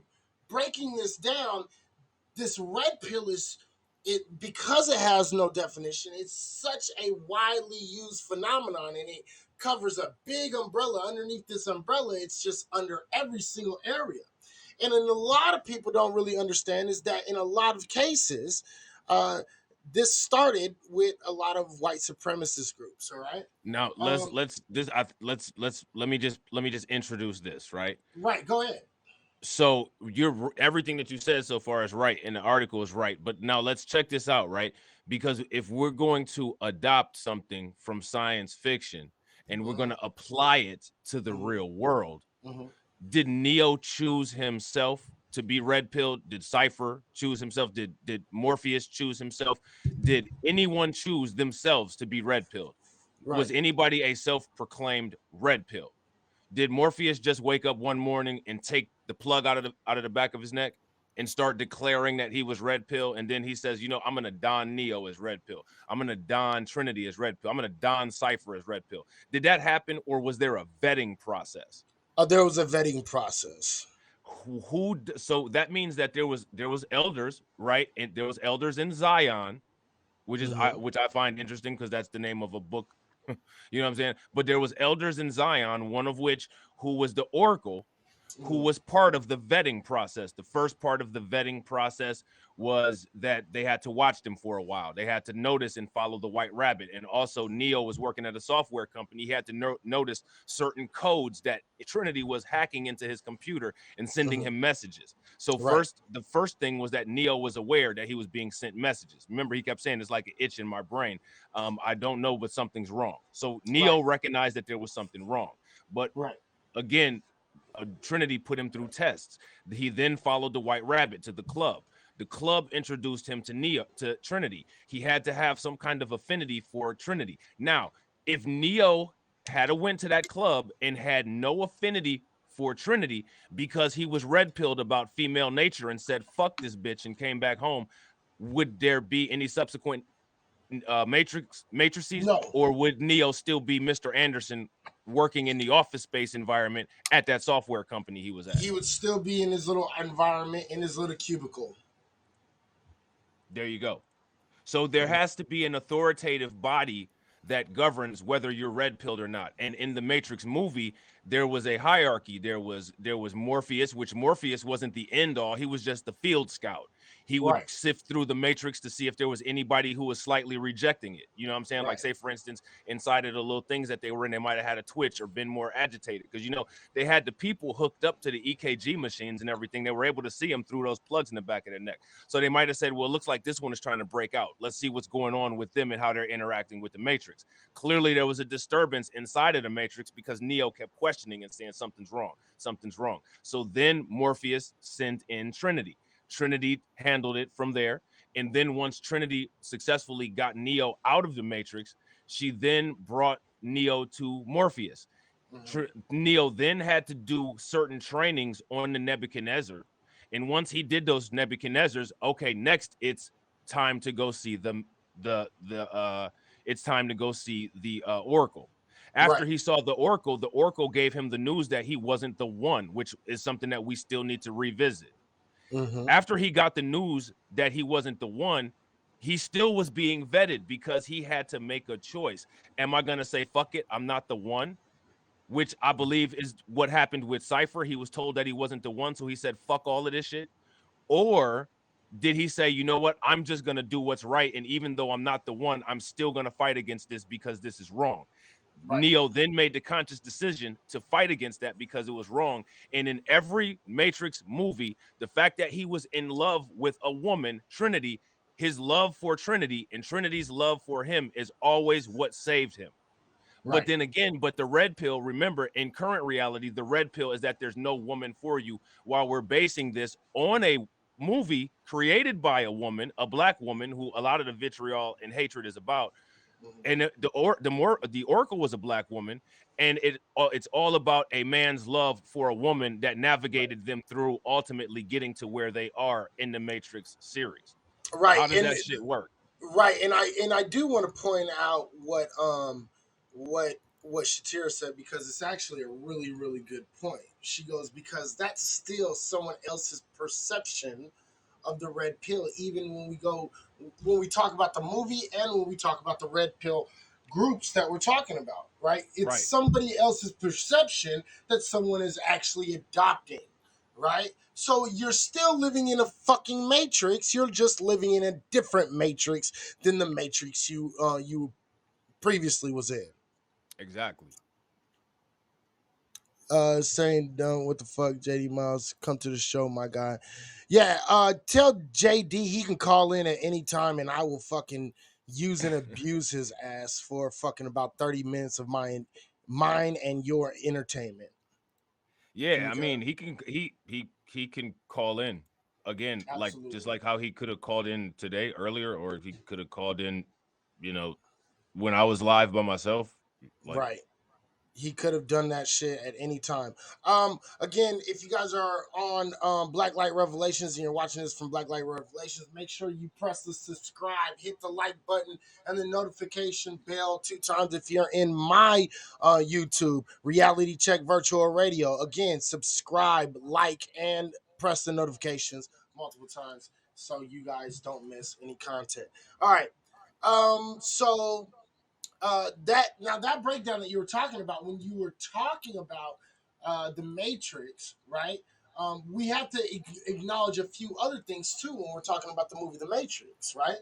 breaking this down, this red pill is it because it has no definition. It's such a widely used phenomenon, and it covers a big umbrella. Underneath this umbrella, it's just under every single area. And then a lot of people don't really understand is that in a lot of cases, uh, this started with a lot of white supremacist groups. All right. Now Um, let me just introduce this, right? right. Go ahead. So you're everything that you said so far is right and the article is right, but now let's check this out, right? Because if we're going to adopt something from science fiction and we're going Mm-hmm, to apply it to the mm-hmm, real world, mm-hmm. did Neo choose himself to be red pill? Did Cypher choose himself? Did Morpheus choose himself? Did anyone choose themselves to be red pilled? Was Right. anybody a self-proclaimed red pill? Did Morpheus just wake up one morning and take the plug out of the back of his neck and start declaring that he was red pill? And then he says, you know, I'm gonna don Neo as red pill. I'm gonna don Trinity as red pill. I'm gonna don Cypher as red pill. Did that happen, or was there a vetting process? There was a vetting process. So that means that there was elders, right? And there was elders in Zion, Mm-hmm, which I find interesting because that's the name of a book. You know what I'm saying? But there was elders in Zion, one of which who was the oracle, who mm-hmm, was part of the vetting process. The first part of the vetting process was that they had to watch them for a while. They had to notice and follow the white rabbit. And also, Neo was working at a software company. He had to notice certain codes that Trinity was hacking into his computer and sending mm-hmm. him messages. So Right. the first thing was that Neo was aware that he was being sent messages. Remember, he kept saying it's like an itch in my brain. I don't know, but something's wrong. So Right. Neo recognized that there was something wrong. But Right. again, Trinity put him through tests. He then followed the White Rabbit to the club. The club introduced him to Trinity. He had to have some kind of affinity for Trinity. Now, if Neo had went to that club and had no affinity for Trinity because he was red pilled about female nature and said "fuck this bitch" and came back home, would there be any subsequent matrices, No, or would Neo still be Mr. Anderson working in the office space environment at that software company he was at? he would still be in his little environment, in his little cubicle. There you go. So there Mhm. has to be an authoritative body that governs whether you're red pilled or not. And in the Matrix movie, there was a hierarchy. There was Morpheus, which Morpheus wasn't the end all. He was just the field scout. He would Right. sift through the Matrix to see if there was anybody who was slightly rejecting it. You know what I'm saying? Like, Right. say, for instance, inside of the little things that they were in, they might have had a twitch or been more agitated. Because, you know, they had the people hooked up to the EKG machines and everything. They were able to see them through those plugs in the back of their neck. So they might have said, well, it looks like this one is trying to break out. Let's see what's going on with them and how they're interacting with the Matrix. Clearly, there was a disturbance inside of the Matrix because Neo kept questioning and saying something's wrong, something's wrong. So then Morpheus sent in Trinity. Trinity handled it from there. And then once Trinity successfully got Neo out of the Matrix, she then brought Neo to Morpheus. Hmm. Neo then had to do certain trainings on the Nebuchadnezzar. And once he did those Nebuchadnezzars, okay, next it's time to go see the it's time to go see the Oracle. Right. After he saw the Oracle gave him the news that he wasn't the one, which is something that we still need to revisit. Hmm. After he got the news that he wasn't the one, he still was being vetted because he had to make a choice. Am I going to say, fuck it, I'm not the one? Which I believe is what happened with Cypher. He was told that he wasn't the one, so he said, fuck all of this shit. Or did he say, you know what, I'm just going to do what's right. And even though I'm not the one, I'm still going to fight against this because this is wrong. Right. Neo then made the conscious decision to fight against that because it was wrong. And in every Matrix movie, the fact that he was in love with a woman, Trinity, his love for Trinity and Trinity's love for him is always what saved him. But Right. then again, but the red pill, remember, in current reality, the red pill is that there's no woman for you. While we're basing this on a movie created by a woman, a black woman, who a lot of the vitriol and hatred is about. Hmm. And the Oracle was a black woman, and it's all about a man's love for a woman that Right. navigated them through ultimately getting to where they are in the Matrix series. So Right. how does And that shit work? right. And I do want to point out what Shatira said, because it's actually a really really good point. She goes, because that's still someone else's perception of the red pill, even when we talk about the movie and when we talk about the red pill groups that we're talking about, right? It's Right. somebody else's perception that someone is actually adopting, right? So you're still living in a fucking matrix. You're just living in a different matrix than the matrix you previously was in. Exactly. Saying done, what the fuck, JD Miles, come to the show, my guy. Yeah, tell JD he can call in at any time and I will fucking use and abuse his ass for fucking about 30 minutes of mine and your entertainment. Yeah, I Okay. mean, he can call in again, like just Absolutely. like how he could have called in today earlier, or if he could have called in, you know, when I was live by myself. Like, Right. He could have done that shit at any time. Again, if you guys are on Blacklight Revelations and you're watching this from Blacklight Revelations, make sure you press the subscribe, hit the like button, and the notification bell 2 times if you're in my YouTube Reality Check Virtual Radio. Again, subscribe, like, and press the notifications multiple times so you guys don't miss any content. All right. So that breakdown that you were talking about when you were talking about the Matrix, right? We have to acknowledge a few other things too when we're talking about the movie The Matrix, right?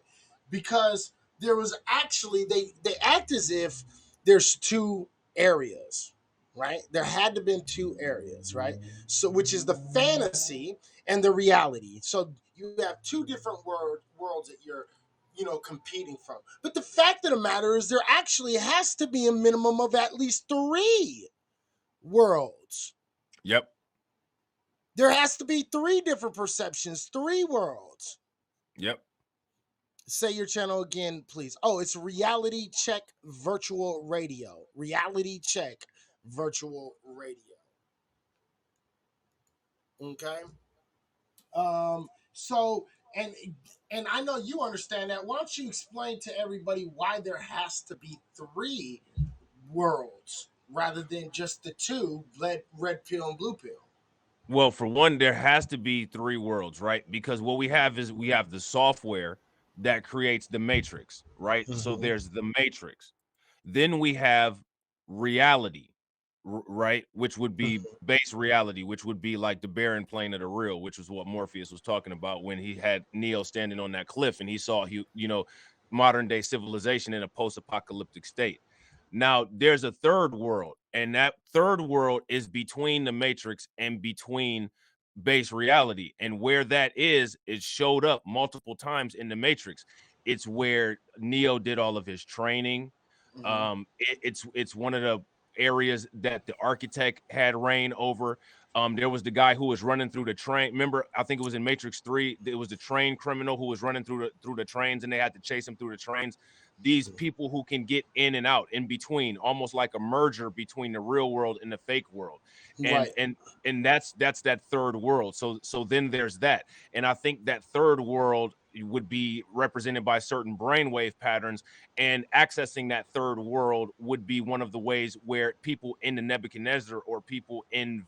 Because there was actually they act as if there's two areas, right? There had to been two areas, right? So which is the fantasy and the reality. So you have two different worlds that you're competing from. But the fact of the matter is there actually has to be a minimum of at least three worlds. yep, There has to be three different perceptions, three worlds. yep. Say your channel again, please. Oh, it's Reality Check Virtual Radio. Reality Check Virtual Radio. Okay. So and I know you understand that. Why don't you explain to everybody why there has to be three worlds rather than just the two, red pill and blue pill? Well, for one, there has to be three worlds, right? Because what we have is we have the software that creates the matrix, right? So Mm-hmm. there's the matrix. Then we have reality, right? Which would be base reality, which would be like the barren plane of the real, which was what Morpheus was talking about when he had Neo standing on that cliff and he saw, modern day civilization in a post apocalyptic state. Now, there's a third world, and that third world is between the matrix and between base reality. And where that is, it showed up multiple times in the matrix. It's where Neo did all of his training. Mm-hmm. It's one of the areas that the architect had reign over. There was the guy who was running through the train. Remember, I think it was in Matrix 3. It was the train criminal who was running through the trains, and they had to chase him through the trains. These people who can get in and out in between, almost like a merger between the real world and the fake world, and Right. and and that's that third world. So then there's that, and I think that third world would be represented by certain brainwave patterns, and accessing that third world would be one of the ways where people in the Nebuchadnezzar or people in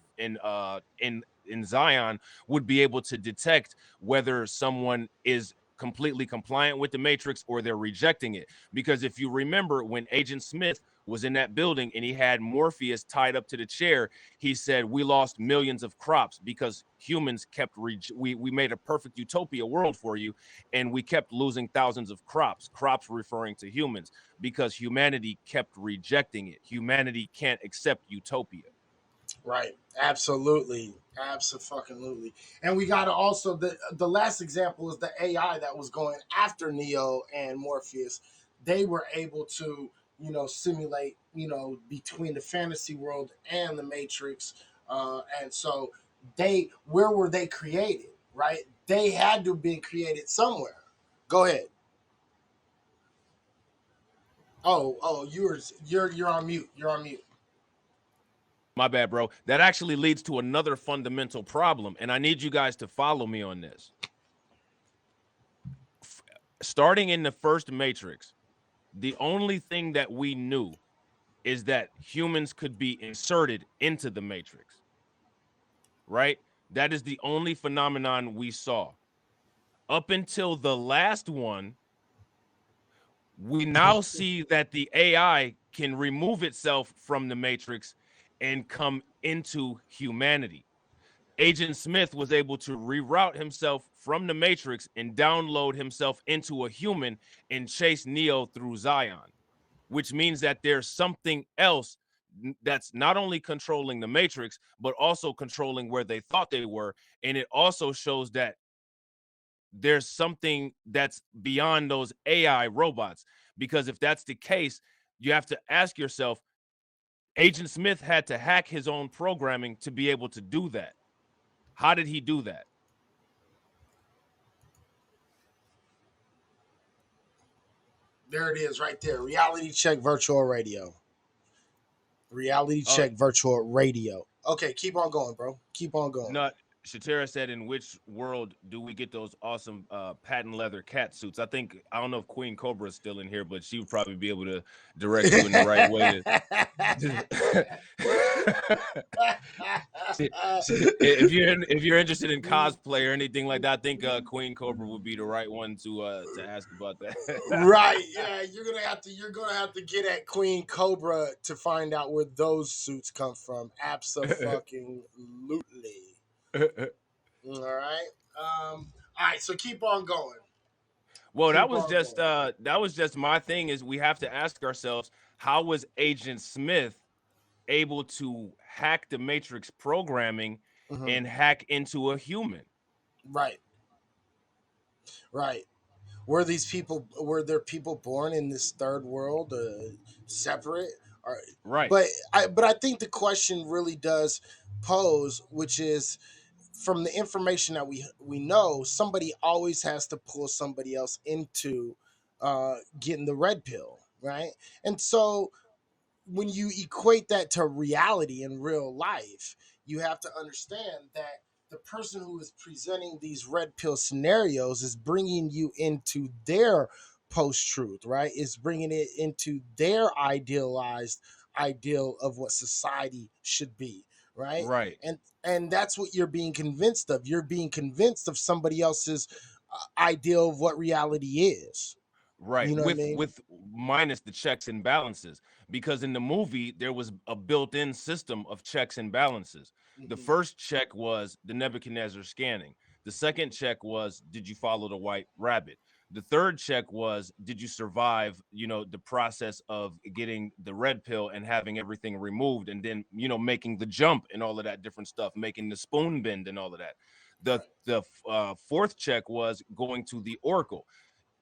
Zion would be able to detect whether someone is completely compliant with the matrix or they're rejecting it. Because if you remember when Agent Smith was in that building and he had Morpheus tied up to the chair, he said, we lost millions of crops because humans kept we made a perfect utopia world for you, and we kept losing thousands of crops referring to humans, because humanity kept rejecting it. Humanity can't accept utopia. Right. Absolutely. Absolutely. And we got to also the last example is the AI that was going after Neo and Morpheus. They were able to, simulate, between the fantasy world and the Matrix. And so where were they created? Right? They had to have been created somewhere. Go ahead. Oh, you're on mute. You're on mute. My bad, bro. That actually leads to another fundamental problem, and I need you guys to follow me on this. Starting in the first Matrix, the only thing that we knew is that humans could be inserted into the matrix, right? That is the only phenomenon we saw. Up until the last one, we now see that the AI can remove itself from the matrix and come into humanity. Agent Smith was able to reroute himself from the matrix and download himself into a human and chase Neo through Zion, which means that there's something else that's not only controlling the matrix but also controlling where they thought they were. And it also shows that there's something that's beyond those AI robots, because if that's the case, you have to ask yourself, Agent Smith had to hack his own programming to be able to do that. How did he do that? There it is right there. Reality Check Virtual Radio. Reality Check Virtual Radio. Okay, keep on going, bro. Keep on going. No, Shatera said, in which world do we get those awesome patent leather cat suits? I don't know if Queen Cobra is still in here, but she would probably be able to direct you in the right way. If you're interested in cosplay or anything like that, I think Queen Cobra would be the right one to ask about that. Right? Yeah, you're gonna have to get at Queen Cobra to find out where those suits come from. Absolutely. All right. All right. So keep on going. Well, that was just my thing. Is we have to ask ourselves, how was Agent Smith able to hack the Matrix programming and hack into a human? Right. Right. Were there people born in this third world, separate? Or, Right. But I think the question really does pose, which is, from the information that we know, somebody always has to pull somebody else into getting the red pill, right? And so when you equate that to reality in real life, you have to understand that the person who is presenting these red pill scenarios is bringing you into their post truth, right? Is bringing it into their idealized ideal of what society should be, right? Right. And that's what you're being convinced of. You're being convinced of somebody else's ideal of what reality is. Right. You know what I mean? With minus the checks and balances, because in the movie there was a built-in system of checks and balances. The first check was the Nebuchadnezzar scanning. The second check was, did you follow the white rabbit? The third check was, did you survive, the process of getting the red pill and having everything removed, and then, making the jump and all of that different stuff, making the spoon bend and all of that. The fourth check was going to the Oracle.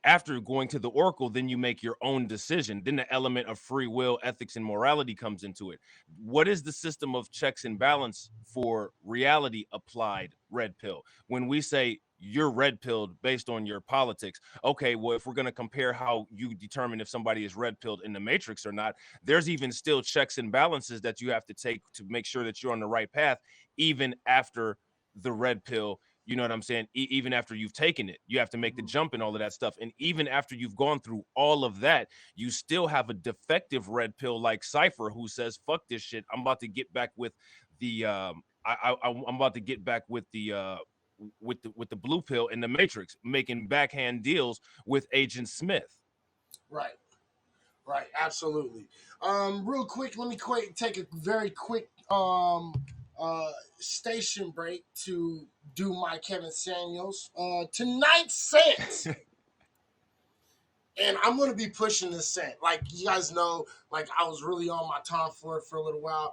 After going to the Oracle, then you make your own decision. Then the element of free will, ethics, and morality comes into it. What is the system of checks and balance for reality applied red pill? When we say you're red pilled based on your politics, okay, well, if we're going to compare how you determine if somebody is red pilled in the Matrix or not, there's even still checks and balances that you have to take to make sure that you're on the right path, even after the red pill. You know what I'm saying? Even after you've taken it, you have to make the jump and all of that stuff. And even after you've gone through all of that, you still have a defective red pill like Cypher who says, "Fuck this shit. I'm about to get back with the I'm about to get back with the with the blue pill in the Matrix, making backhand deals with Agent Smith." Right. Right, absolutely. Real quick, let me take a very quick station break to do my Kevin Samuels. Tonight's scent. And I'm gonna be pushing this scent. Like you guys know, like I was really on my Tom Ford for a little while.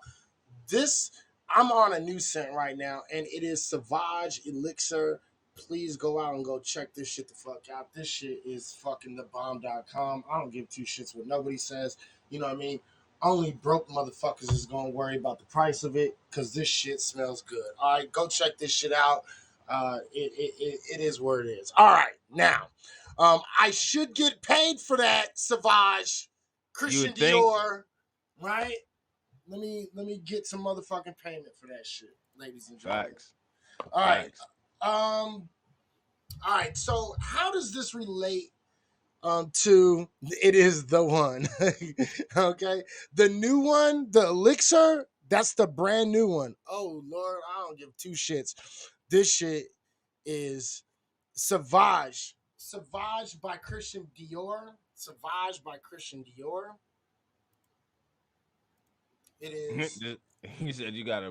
I'm on a new scent right now, and it is Sauvage Elixir. Please go out and go check this shit the fuck out. This shit is fucking thebomb.com. I don't give two shits what nobody says. You know what I mean? Only broke motherfuckers is gonna worry about the price of it because this shit smells good. All right, go check this shit out. It is where it is. All right, now I should get paid for that, Sauvage, Christian Dior, right? Let me get some motherfucking payment for that shit, ladies and gentlemen. Facts. All right. All right. So how does this relate to it is the one. Okay, the new one, the elixir, that's the brand new one. Oh Lord, I don't give two shits. This shit is Savage by Christian Dior. Savage by Christian Dior. It is. You said you got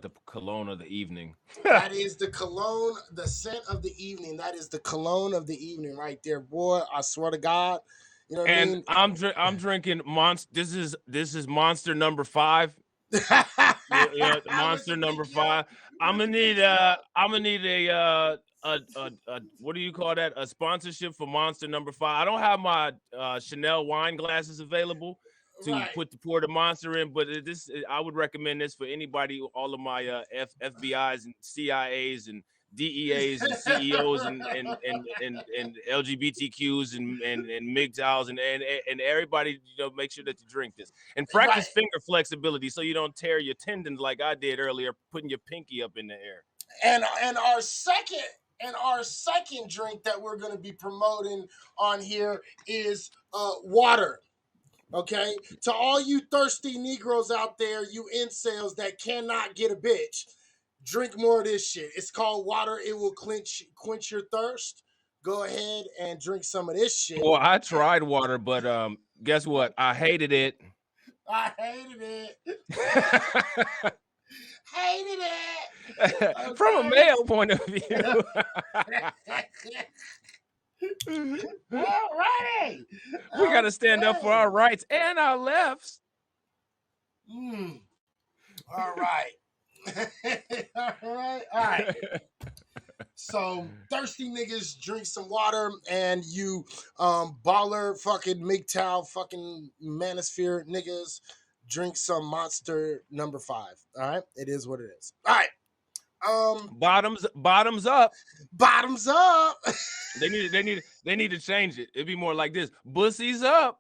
the cologne of the evening. That is the cologne, the scent of the evening. That is the cologne of the evening right there, boy. I swear to God. You know what I And mean? I'm drinking Monster. This is Monster number 5. Yeah, Monster number 5. I'm gonna need a what do you call that? A sponsorship for Monster number 5. I don't have my Chanel wine glasses available to Right. pour the Monster in, but I would recommend this for anybody, all of my FBI's and CIAs and DEAs and CEOs and LGBTQs and MGTOWs and everybody, make sure that you drink this and Right. practice finger flexibility so you don't tear your tendons like I did earlier, putting your pinky up in the air. And our second drink that we're going to be promoting on here is water. Okay, to all you thirsty Negroes out there, you incels that cannot get a bitch, drink more of this shit. It's called water. It will quench your thirst. Go ahead and drink some of this shit. Well, I tried water, but guess what? I hated it. I hated it. Hated it. Okay. From a male point of view. Alrighty. We got to stand up for our rights and our lefts. All right. All right. So thirsty niggas drink some water, and you baller fucking MGTOW fucking manosphere niggas drink some Monster number 5. All right, it is what it is. All right. Bottoms up. Bottoms up. They need to change it. It'd be more like this: bussies up.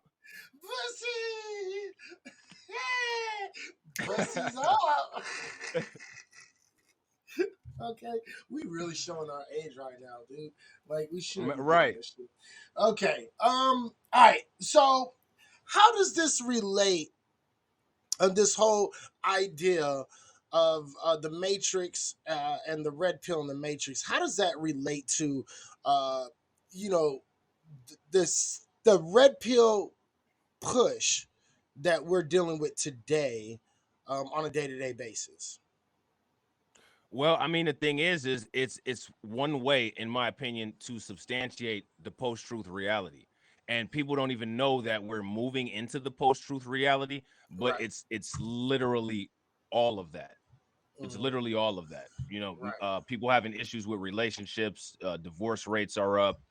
Bussies up. Okay, we really showing our age right now, dude. Like we should. Right. Okay. All right. So, how does this relate? This whole idea of the Matrix and the red pill in the Matrix. How does that relate to, the red pill push that we're dealing with today on a day-to-day basis? Well, I mean, the thing is it's one way, in my opinion, to substantiate the post-truth reality. And people don't even know that we're moving into the post-truth reality, but Right. it's literally all of that. It's literally all of that. Right. People having issues with relationships, divorce rates are up.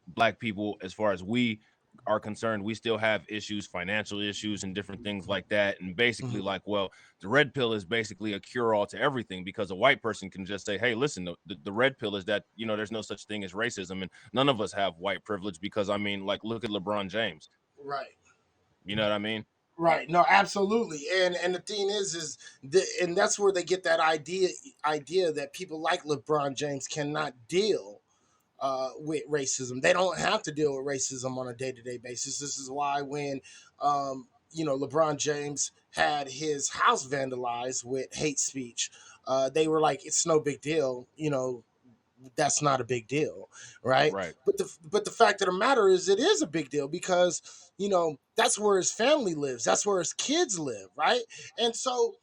Black people, as far as we are concerned, we still have issues, financial issues and different things like that. And basically the red pill is basically a cure-all to everything, because a white person can just say, hey, listen, the red pill is that, there's no such thing as racism, and none of us have white privilege, because I mean, like, look at LeBron James. Right. You know what I mean? Right. No, absolutely. And the thing is and that's where they get that idea that people like LeBron James cannot deal with racism. They don't have to deal with racism on a day-to-day basis. This is why when LeBron James had his house vandalized with hate speech, they were like, it's no big deal. That's not a big deal, right? Right. But the fact of the matter is, it is a big deal, because that's where his family lives, that's where his kids live, right? And so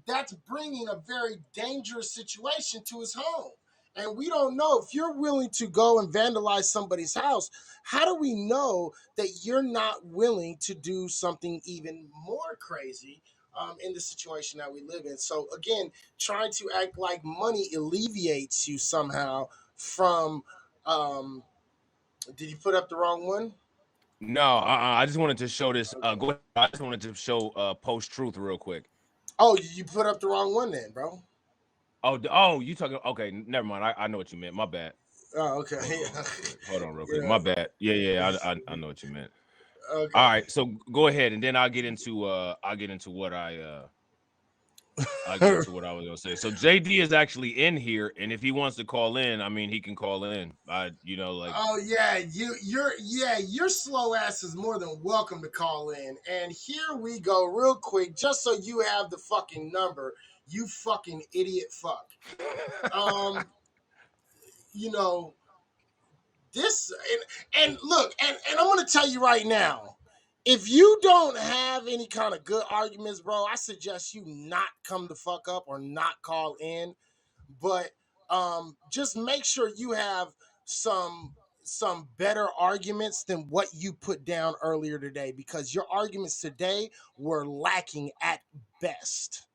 that's bringing a very dangerous situation to his home. And we don't know, if you're willing to go and vandalize somebody's house, how do we know that you're not willing to do something even more crazy in the situation that we live in? So again, trying to act like money alleviates you somehow from. Did you put up the wrong one? No, I just wanted to show this. Go ahead. I just wanted to show post-truth real quick. Oh, you put up the wrong one then, bro. Oh, you talking? Okay, never mind. I know what you meant. My bad. Oh, okay. Hold on real quick. My bad. Yeah. I know what you meant. Okay. All right, so go ahead, and then I'll get into what I I get to what I was gonna say. So JD is actually in here, and if he wants to call in, I mean, he can call in. Like. Oh yeah, your slow ass is more than welcome to call in. And here we go, real quick, just so you have the fucking number. You fucking idiot fuck. Um, you know this, and look, and I'm gonna tell you right now. If you don't have any kind of good arguments, bro, I suggest you not come the fuck up or not call in. But just make sure you have some better arguments than what you put down earlier today, because your arguments today were lacking at best.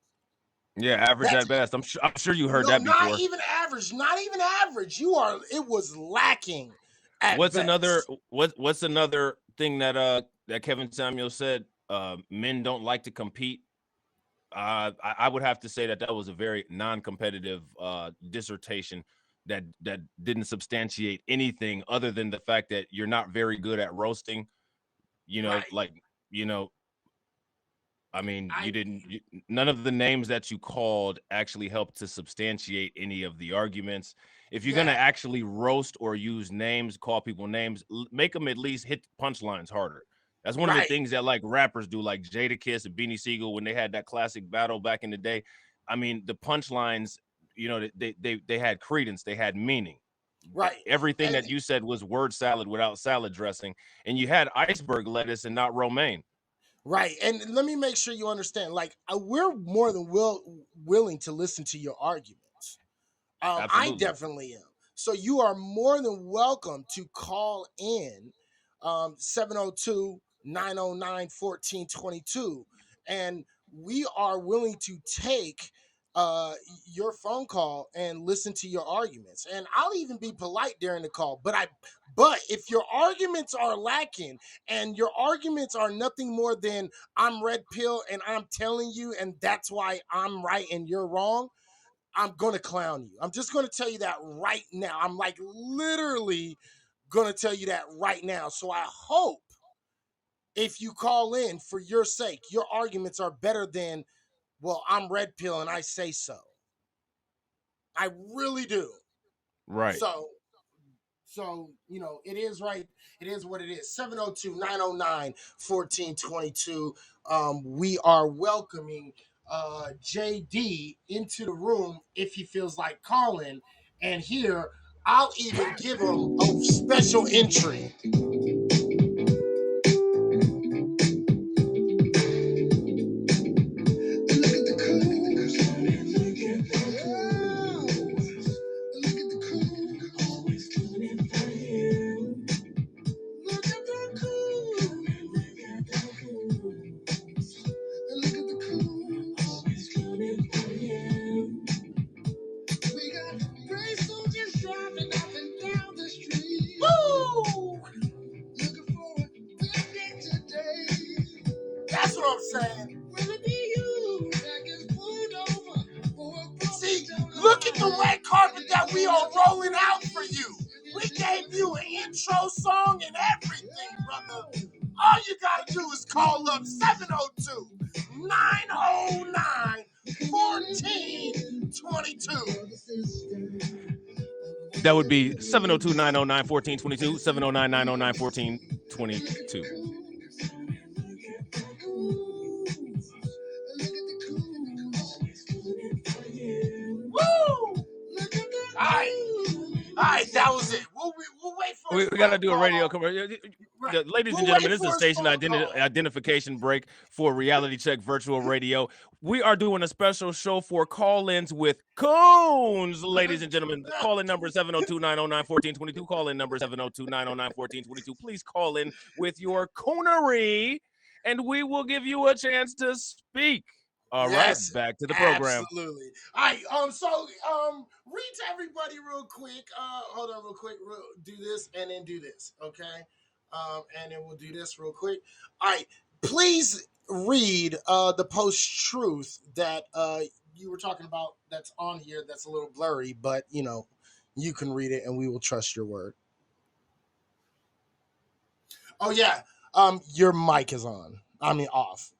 Yeah, average That's at best. I'm sure you heard no, that not before. even average, not even average. It was lacking at What's another best. what's another thing that Kevin Samuel said? Men don't like to compete. I would have to say that was a very non-competitive dissertation that didn't substantiate anything other than the fact that you're not very good at roasting. Right. Like you know, I mean, none of the names that you called actually helped to substantiate any of the arguments. If you're going to actually roast or use names, call people names, make them at least hit punchlines harder. That's one of the things that like rappers do, like Jadakiss and Beanie Siegel when they had that classic battle back in the day. I mean, the punchlines, they had credence, they had meaning. Right. Everything that you said was word salad without salad dressing, and you had iceberg lettuce and not romaine. Right. And let me make sure you understand, like, we're more than willing to listen to your arguments. I Absolutely. definitely am. So you are more than welcome to call in 702-909-1422. And we are willing to take your phone call and listen to your arguments. And I'll even be polite during the call. But if your arguments are lacking and your arguments are nothing more than I'm red pill and I'm telling you and that's why I'm right and you're wrong, I'm going to clown you. I'm just going to tell you that right now. I'm like literally going to tell you that right now. So I hope if you call in, for your sake, your arguments are better than, well, I'm red pill and I say so. I really do. Right. So, it is right. It is what it is. 702-909-1422. We are welcoming JD into the room if he feels like calling. And here, I'll even give him a special entry. That's what I'm saying. See, look at the red carpet that we are rolling out for you. We gave you an intro song and everything, brother. All you gotta do is call up 702-909-1422. That would be 702-909-1422, 709-909-1422. Woo! All right, that was it. We'll wait for We got to do a radio commercial. Right. Ladies and gentlemen, this is a station identification break for Reality Check Virtual Radio. We are doing a special show for call-ins with Coons, ladies and gentlemen. Call-in number 702-909-1422. Call-in number 702-909-1422. Please call in with your coonery, and we will give you a chance to speak. All right, back to the program. Absolutely. All right. So read to everybody real quick. Hold on, real quick. Do this and then do this. Okay. And then we'll do this real quick. All right. Please read the post-truth that you were talking about. That's on here. That's a little blurry, but you can read it, and we will trust your word. Oh yeah. Your mic is on. I mean off.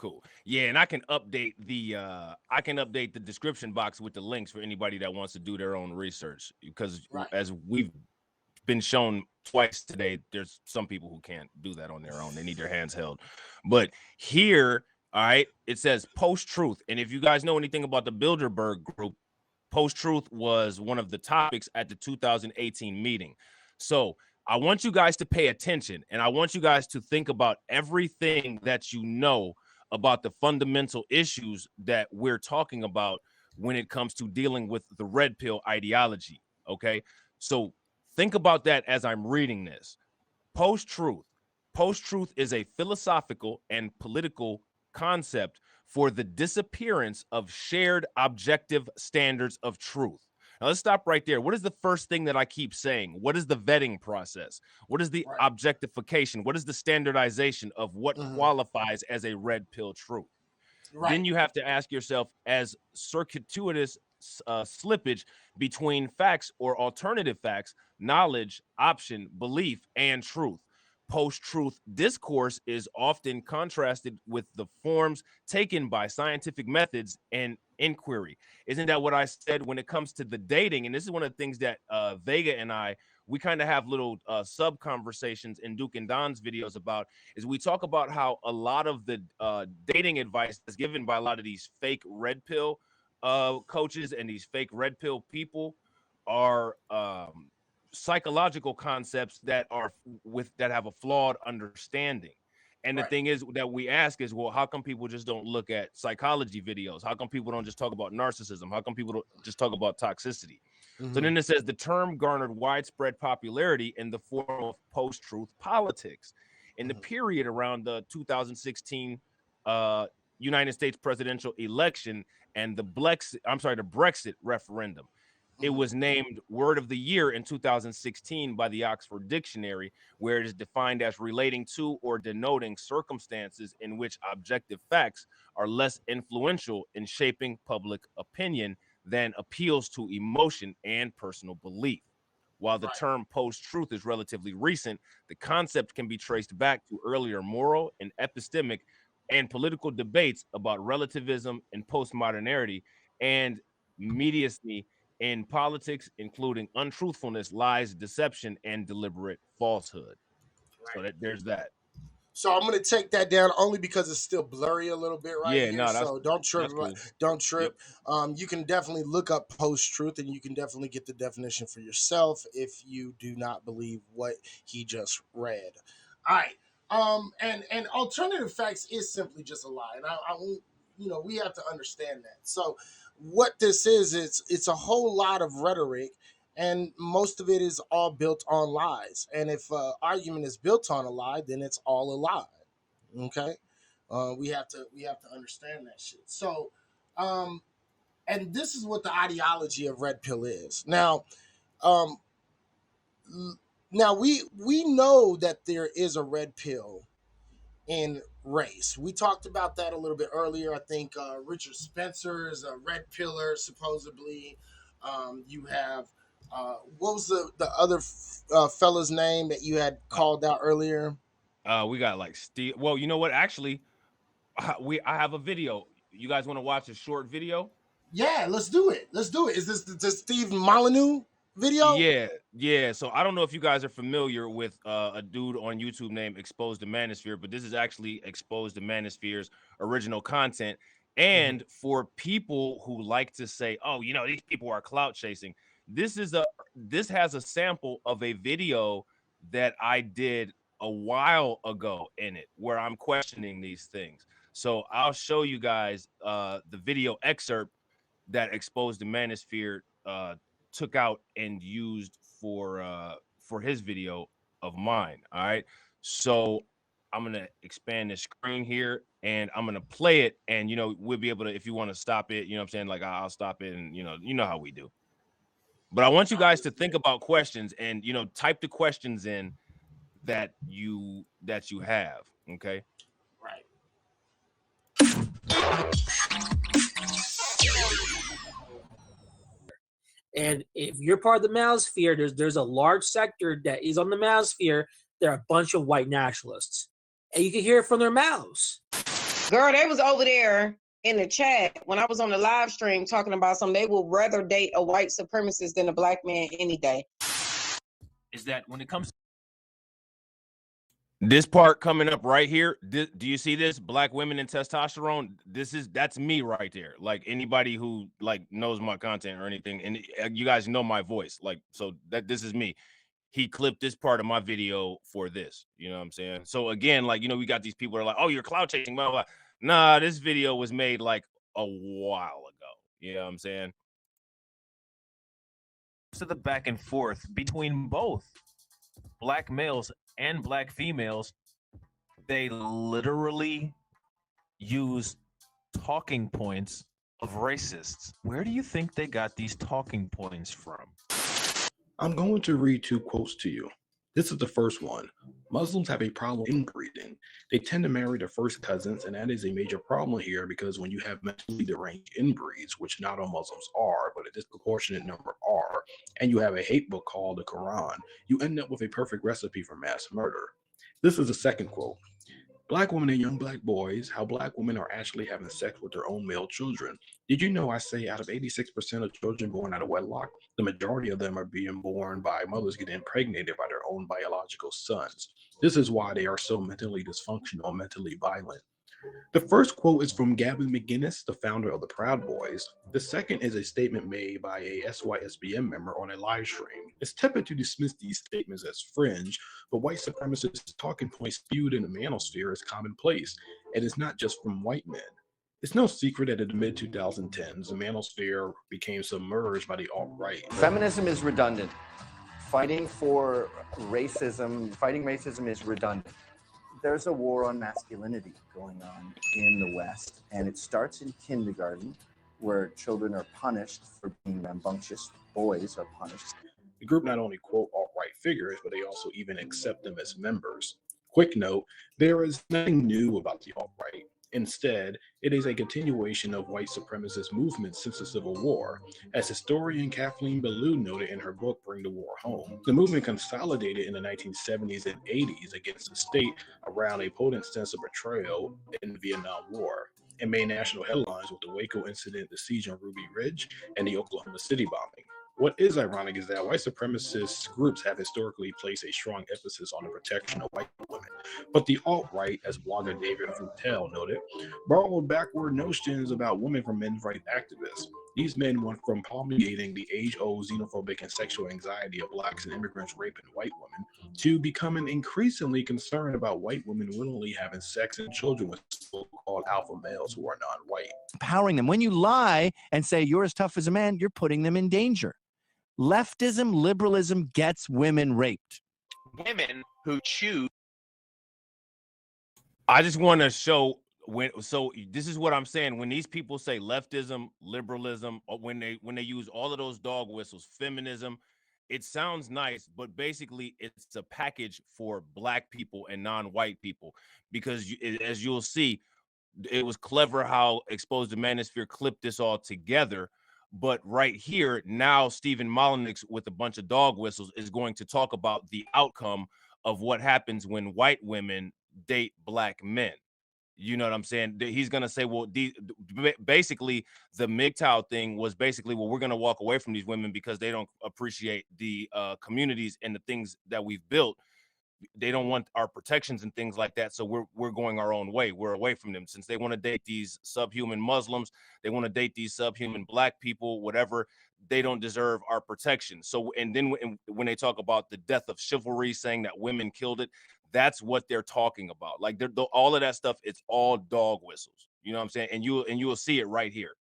Cool. Yeah, and I can update the description box with the links for anybody that wants to do their own research, because as we've been shown twice today, there's some people who can't do that on their own. They need their hands held. But here, all right, it says post-truth. And if you guys know anything about the Bilderberg group, post-truth was one of the topics at the 2018 meeting. So I want you guys to pay attention, and I want you guys to think about everything that you know about the fundamental issues that we're talking about when it comes to dealing with the red pill ideology. Okay, so think about that as I'm reading this. Post-truth. Post-truth is a philosophical and political concept for the disappearance of shared objective standards of truth. Now, let's stop right there. What is the first thing that I keep saying? What is the vetting process? What is the objectification? What is the standardization of what qualifies as a red pill truth? Then you have to ask yourself, as circuitous slippage between facts or alternative facts, knowledge, option, belief, and truth. Post-truth discourse is often contrasted with the forms taken by scientific methods and inquiry. Isn't that what I said when it comes to the dating? And this is one of the things that Vega and we kind of have little sub conversations in Duke and Don's videos about, is we talk about how a lot of the dating advice is given by a lot of these fake red pill coaches and these fake red pill people are psychological concepts that have a flawed understanding. And the thing is that we ask is, well, how come people just don't look at psychology videos? How come people don't just talk about narcissism? How come people don't just talk about toxicity? So then it says the term garnered widespread popularity in the form of post-truth politics in the period around the 2016 United States presidential election and the Brexit referendum. It was named Word of the Year in 2016 by the Oxford Dictionary, where it is defined as relating to or denoting circumstances in which objective facts are less influential in shaping public opinion than appeals to emotion and personal belief. While the term post-truth is relatively recent, the concept can be traced back to earlier moral and epistemic and political debates about relativism and postmodernity and mediacy in politics, including untruthfulness, lies, deception, and deliberate falsehood. So there's that. So I'm gonna take that down only because it's still blurry a little bit here. No, so don't trip. Cool. Don't trip. Yep. You can definitely look up post-truth, and you can definitely get the definition for yourself if you do not believe what he just read. All right. And alternative facts is simply just a lie, and I we have to understand that. So what this is, it's a whole lot of rhetoric, and most of it is all built on lies. And if an argument is built on a lie, then it's all a lie. Okay, we have to understand that shit. So, and this is what the ideology of red pill is. Now, we know that there is a red pill in race. We talked about that a little bit earlier. I think Richard Spencer is a red pillar, supposedly. You have what was the other fella's name that you had called out earlier? We got like Steve. Well, you know what? Actually, I have a video. You guys want to watch a short video? Yeah, let's do it. Is this the Steve Molyneux video? Yeah. So I don't know if you guys are familiar with a dude on YouTube named Exposed to Manosphere, but this is actually Exposed to Manosphere's original content. And for people who like to say, oh, these people are clout chasing, this has a sample of a video that I did a while ago in it where I'm questioning these things. So I'll show you guys the video excerpt that Exposed to Manosphere took out and used for his video of mine. All right, so I'm gonna expand the screen here and I'm gonna play it, and we'll be able to, if you want to stop it, what I'm saying, like I'll stop it, and you know how we do. But I want you guys to think about questions and type the questions in that you have. Okay. Right. And if you're part of the manosphere, there's a large sector that is on the manosphere. There are a bunch of white nationalists, and you can hear it from their mouths. Girl, they was over there in the chat when I was on the live stream talking about something. They will rather date a white supremacist than a black man any day. Is that when it comes to this part coming up right here, do you see this? Black women and testosterone. That's me right there. Like anybody who like knows my content or anything, and you guys know my voice. Like, so that this is me. He clipped this part of my video for this. You know what I'm saying? So again, like, you know, we got these people that are like, oh, you're cloud chasing, blah, blah, blah. Nah, this video was made like a while ago. You know what I'm saying? So the back and forth between both black males and black females, they literally use talking points of racists. Where do you think they got these talking points from? I'm going to read 2 quotes to you. This is the first one. Muslims have a problem inbreeding. They tend to marry their first cousins, and that is a major problem here because when you have mentally deranged inbreeds, which not all Muslims are, but a disproportionate number are, and you have a hate book called the Quran, you end up with a perfect recipe for mass murder. This is the second quote. Black women and young black boys, how black women are actually having sex with their own male children. Did you know I say out of 86% of children born out of wedlock, the majority of them are being born by mothers getting impregnated by their own biological sons. This is why they are so mentally dysfunctional, mentally violent. The first quote is from Gavin McGinnis, the founder of the Proud Boys. The second is a statement made by a SYSBM member on a live stream. It's tepid to dismiss these statements as fringe, but white supremacist talking points spewed in the manosphere is commonplace, and it's not just from white men. It's no secret that in the mid-2010s, the manosphere became submerged by the alt-right. Feminism is redundant. Fighting racism is redundant. There's a war on masculinity going on in the West, and it starts in kindergarten, where children are punished for being rambunctious. Boys are punished. The group not only quote alt-right figures, but they also even accept them as members. Quick note, there is nothing new about the alt-right. Instead, it is a continuation of white supremacist movements since the Civil War. As historian Kathleen Belew noted in her book, Bring the War Home, the movement consolidated in the 1970s and 80s against the state around a potent sense of betrayal in the Vietnam War, and made national headlines with the Waco incident, the siege on Ruby Ridge, and the Oklahoma City bombing. What is ironic is that white supremacist groups have historically placed a strong emphasis on the protection of white women. But the alt-right, as blogger David Frutel noted, borrowed backward notions about women from men's rights activists. These men went from promulgating the age-old xenophobic and sexual anxiety of blacks and immigrants raping white women to becoming increasingly concerned about white women willingly having sex and children with so-called alpha males who are non-white. Empowering them. When you lie and say you're as tough as a man, you're putting them in danger. Leftism, liberalism gets women raped. Women who choose. I just want to show so this is what I'm saying. When these people say leftism, liberalism, or when they use all of those dog whistles, feminism, it sounds nice, but basically it's a package for black people and non-white people, because as you'll see, it was clever how Exposed to Manosphere clipped this all together. But right here, now Stephen Molyneux with a bunch of dog whistles is going to talk about the outcome of what happens when white women date black men. You know what I'm saying? He's going to say, well, basically the MGTOW thing was basically, well, we're going to walk away from these women because they don't appreciate the communities and the things that we've built. They don't want our protections and things like that. So we're going our own way. We're away from them since they want to date these subhuman Muslims. They want to date these subhuman black people, whatever. They don't deserve our protection. So, and then when they talk about the death of chivalry, saying that women killed it, that's what they're talking about. Like all of that stuff, it's all dog whistles. You know what I'm saying? And you will see it right here.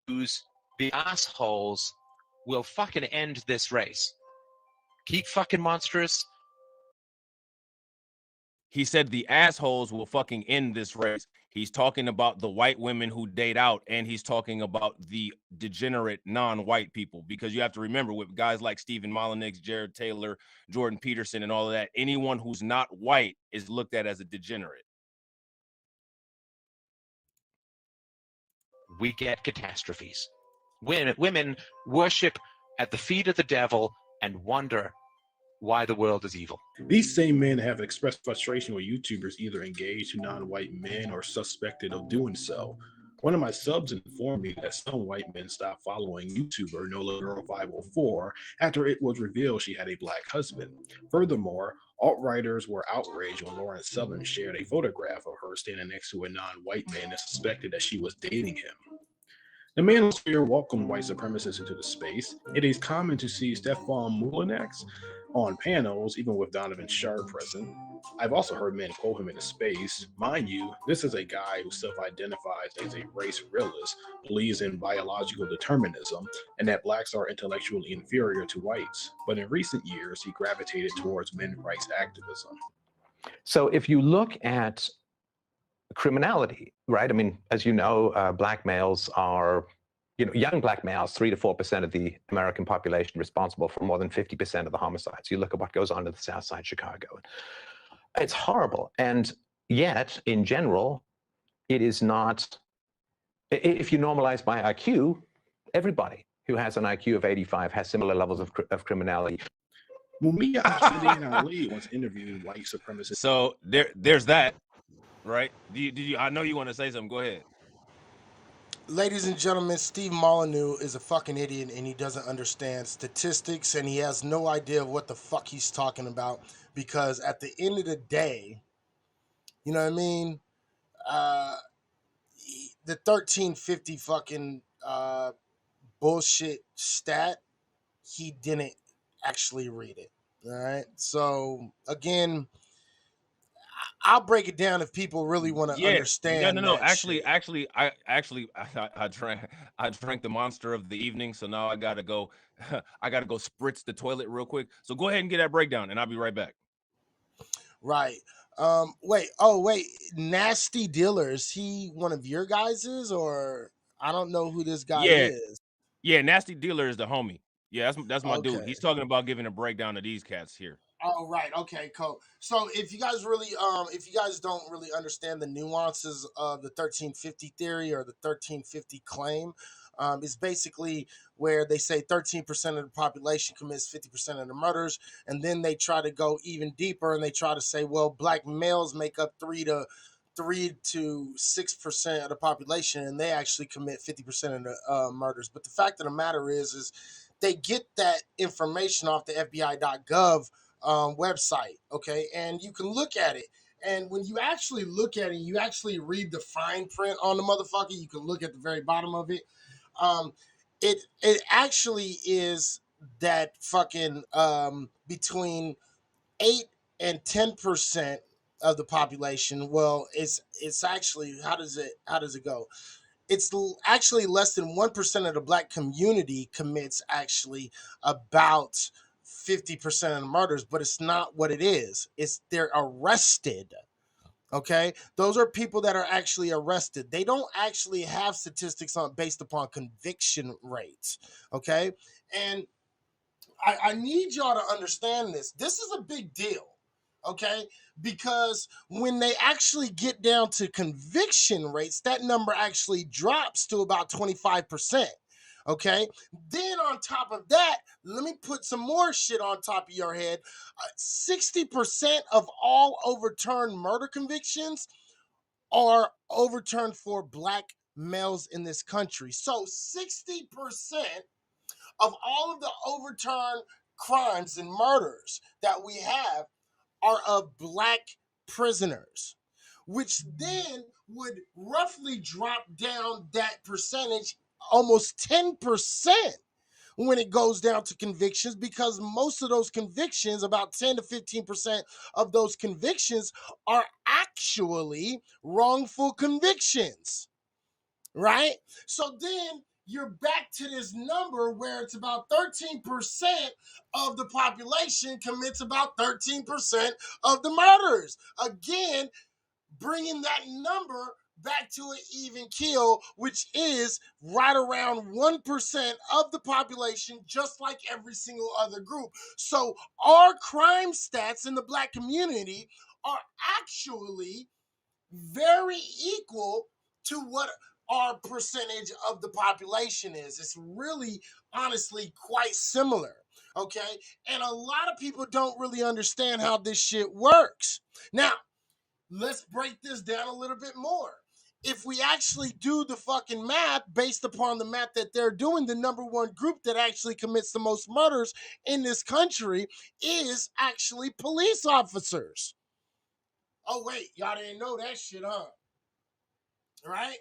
The assholes will fucking end this race. Keep fucking monstrous. He said the assholes will fucking end this race. He's talking about the white women who date out, and he's talking about the degenerate non-white people, because you have to remember, with guys like Stephen Molyneux, Jared Taylor, Jordan Peterson, and all of that, anyone who's not white is looked at as a degenerate. We get catastrophes. Women worship at the feet of the devil and wonder why the world is evil. These same men have expressed frustration with YouTubers either engaged to non-white men or suspected of doing so. One of my subs informed me that some white men stopped following YouTuber Nola Girl 504 after it was revealed she had a black husband. Furthermore, alt-writers were outraged when Lauren Southern shared a photograph of her standing next to a non-white man and suspected that she was dating him. The manosphere welcomed white supremacists into the space. It is common to see Stefan Mulinax on panels, even with Donovan Sharp present. I've also heard men quote him in the space. Mind you, this is a guy who self-identifies as a race realist, believes in biological determinism, and that blacks are intellectually inferior to whites. But in recent years, he gravitated towards men's rights activism. So if you look at criminality, right? I mean, as you know, black males are, young black males, 3 to 4% of the American population responsible for more than 50% of the homicides. You look at what goes on to the South Side Chicago. It's horrible. And yet, in general, it is not, if you normalize by IQ, everybody who has an IQ of 85 has similar levels of criminality. Mumia Abedin Ali once interviewed white supremacists. So there's that. Right? I know you want to say something. Go ahead. Ladies and gentlemen, Steve Molyneux is a fucking idiot and he doesn't understand statistics and he has no idea what the fuck he's talking about, because at the end of the day, you know what I mean? The 1350 fucking bullshit stat, he didn't actually read it. All right. So again, I'll break it down if people really want to understand. No. That Actually, shit. I drank the monster of the evening, so now I gotta go. I gotta go spritz the toilet real quick. So go ahead and get that breakdown, and I'll be right back. Right. Wait. Nasty Dealers. He one of your guys's, or I don't know who this guy is. Yeah. Nasty Dealer is the homie. Yeah, that's my dude. Okay. He's talking about giving a breakdown of these cats here. Oh, right. Okay, cool. So if you guys don't really understand the nuances of the 1350 theory or the 1350 claim, it's basically where they say 13% of the population commits 50% of the murders, and then they try to go even deeper and they try to say, well, black males make up 3 to 6% of the population, and they actually commit 50% of the murders. But the fact of the matter is they get that information off the FBI.gov website, okay, and you can look at it. And when you actually look at it, you actually read the fine print on the motherfucker. You can look at the very bottom of it. It actually is that fucking between 8 and 10% of the population. Well, it's actually how does it go? It's actually less than 1% of the black community commits actually about 50% of the murders, but it's not what it is. It's they're arrested. Okay, those are people that are actually arrested. They don't actually have statistics on based upon conviction rates. Okay, and I need y'all to understand this. This is a big deal. Okay, because when they actually get down to conviction rates, that number actually drops to about 25%. Okay, then on top of that, let me put some more shit on top of your head. 60% of all overturned murder convictions are overturned for black males in this country. So 60% of all of the overturned crimes and murders that we have are of black prisoners, which then would roughly drop down that percentage almost 10% when it goes down to convictions, because most of those convictions, about 10 to 15% of those convictions, are actually wrongful convictions, right? So then you're back to this number where it's about 13% of the population commits about 13% of the murders. Again, bringing that number back to an even kill, which is right around 1% of the population, just like every single other group. So our crime stats in the black community are actually very equal to what our percentage of the population is. It's really, honestly, quite similar. Okay? And a lot of people don't really understand how this shit works. Now, let's break this down a little bit more. If we actually do the fucking math based upon the math that they're doing, the number one group that actually commits the most murders in this country is actually police officers. Oh, wait, y'all didn't know that shit, huh? Right?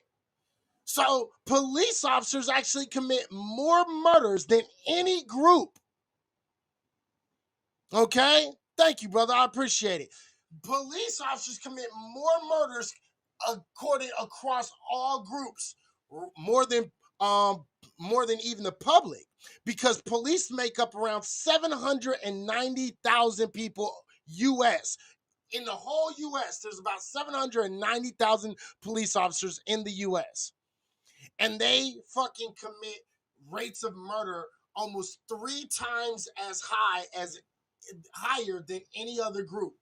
So police officers actually commit more murders than any group. Okay? Thank you, brother. I appreciate it. Police officers commit more murders across all groups, more than even the public, because police make up around 790,000 people US. In the whole US, there's about 790,000 police officers in the US. And they fucking commit rates of murder almost 3 times as higher than any other group.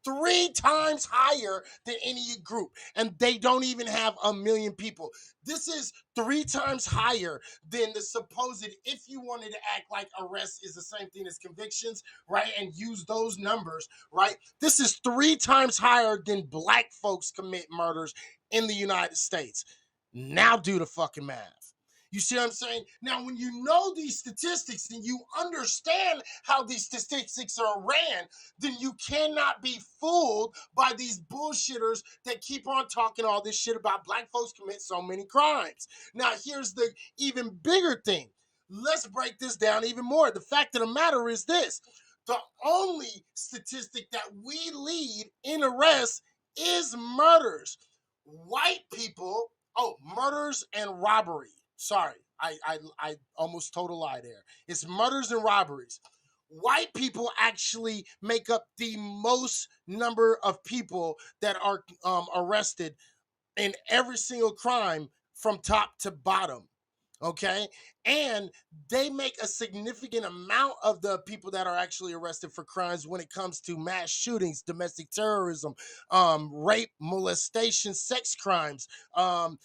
3 times higher than any group, and they don't even have 1 million people. This is 3 times higher than the supposed, if you wanted to act like arrest is the same thing as convictions, right, and use those numbers, right? This is 3 times higher than black folks commit murders in the United States. Now do the fucking math. You see what I'm saying? Now, when you know these statistics and you understand how these statistics are ran, then you cannot be fooled by these bullshitters that keep on talking all this shit about black folks commit so many crimes. Now, here's the even bigger thing. Let's break this down even more. The fact of the matter is this. The only statistic that we lead in arrests is murders. White people, murders and robbery. Sorry, I almost told a lie there. It's murders and robberies. White people actually make up the most number of people that are arrested in every single crime from top to bottom. Okay, and they make a significant amount of the people that are actually arrested for crimes when it comes to mass shootings, domestic terrorism, rape, molestation, sex crimes, and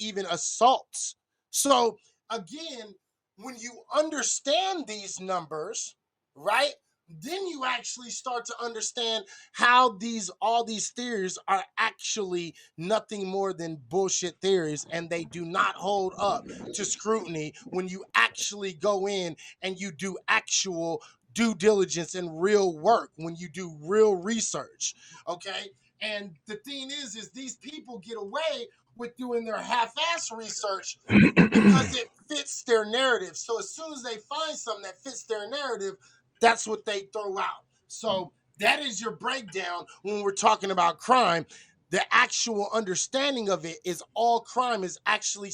even assaults. So again, when you understand these numbers, right, then you actually start to understand how all these theories are actually nothing more than bullshit theories, and they do not hold up to scrutiny when you actually go in and you do actual due diligence and real work, when you do real research. Okay, and the thing is these people get away with doing their half-ass research because it fits their narrative. So as soon as they find something that fits their narrative, that's what they throw out. So that is your breakdown when we're talking about crime. The actual understanding of it is all crime is actually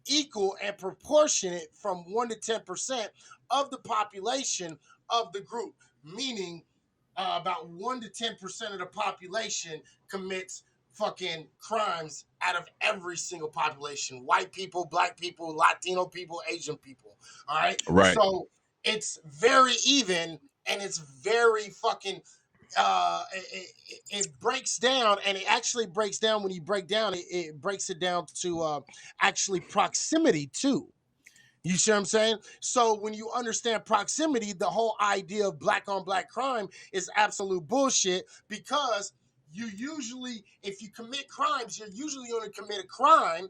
equal and proportionate from 1 to 10% of the population of the group, meaning about 1 to 10% of the population commits fucking crimes out of every single population: white people, black people, Latino people, Asian people. All right. Right. So it's very even, and it's very fucking it breaks down, and it actually breaks down. When you break down it breaks it down to actually proximity too. You see what I'm saying? So when you understand proximity, the whole idea of black on black crime is absolute bullshit, because you usually, if you commit crimes, you're usually going to commit a crime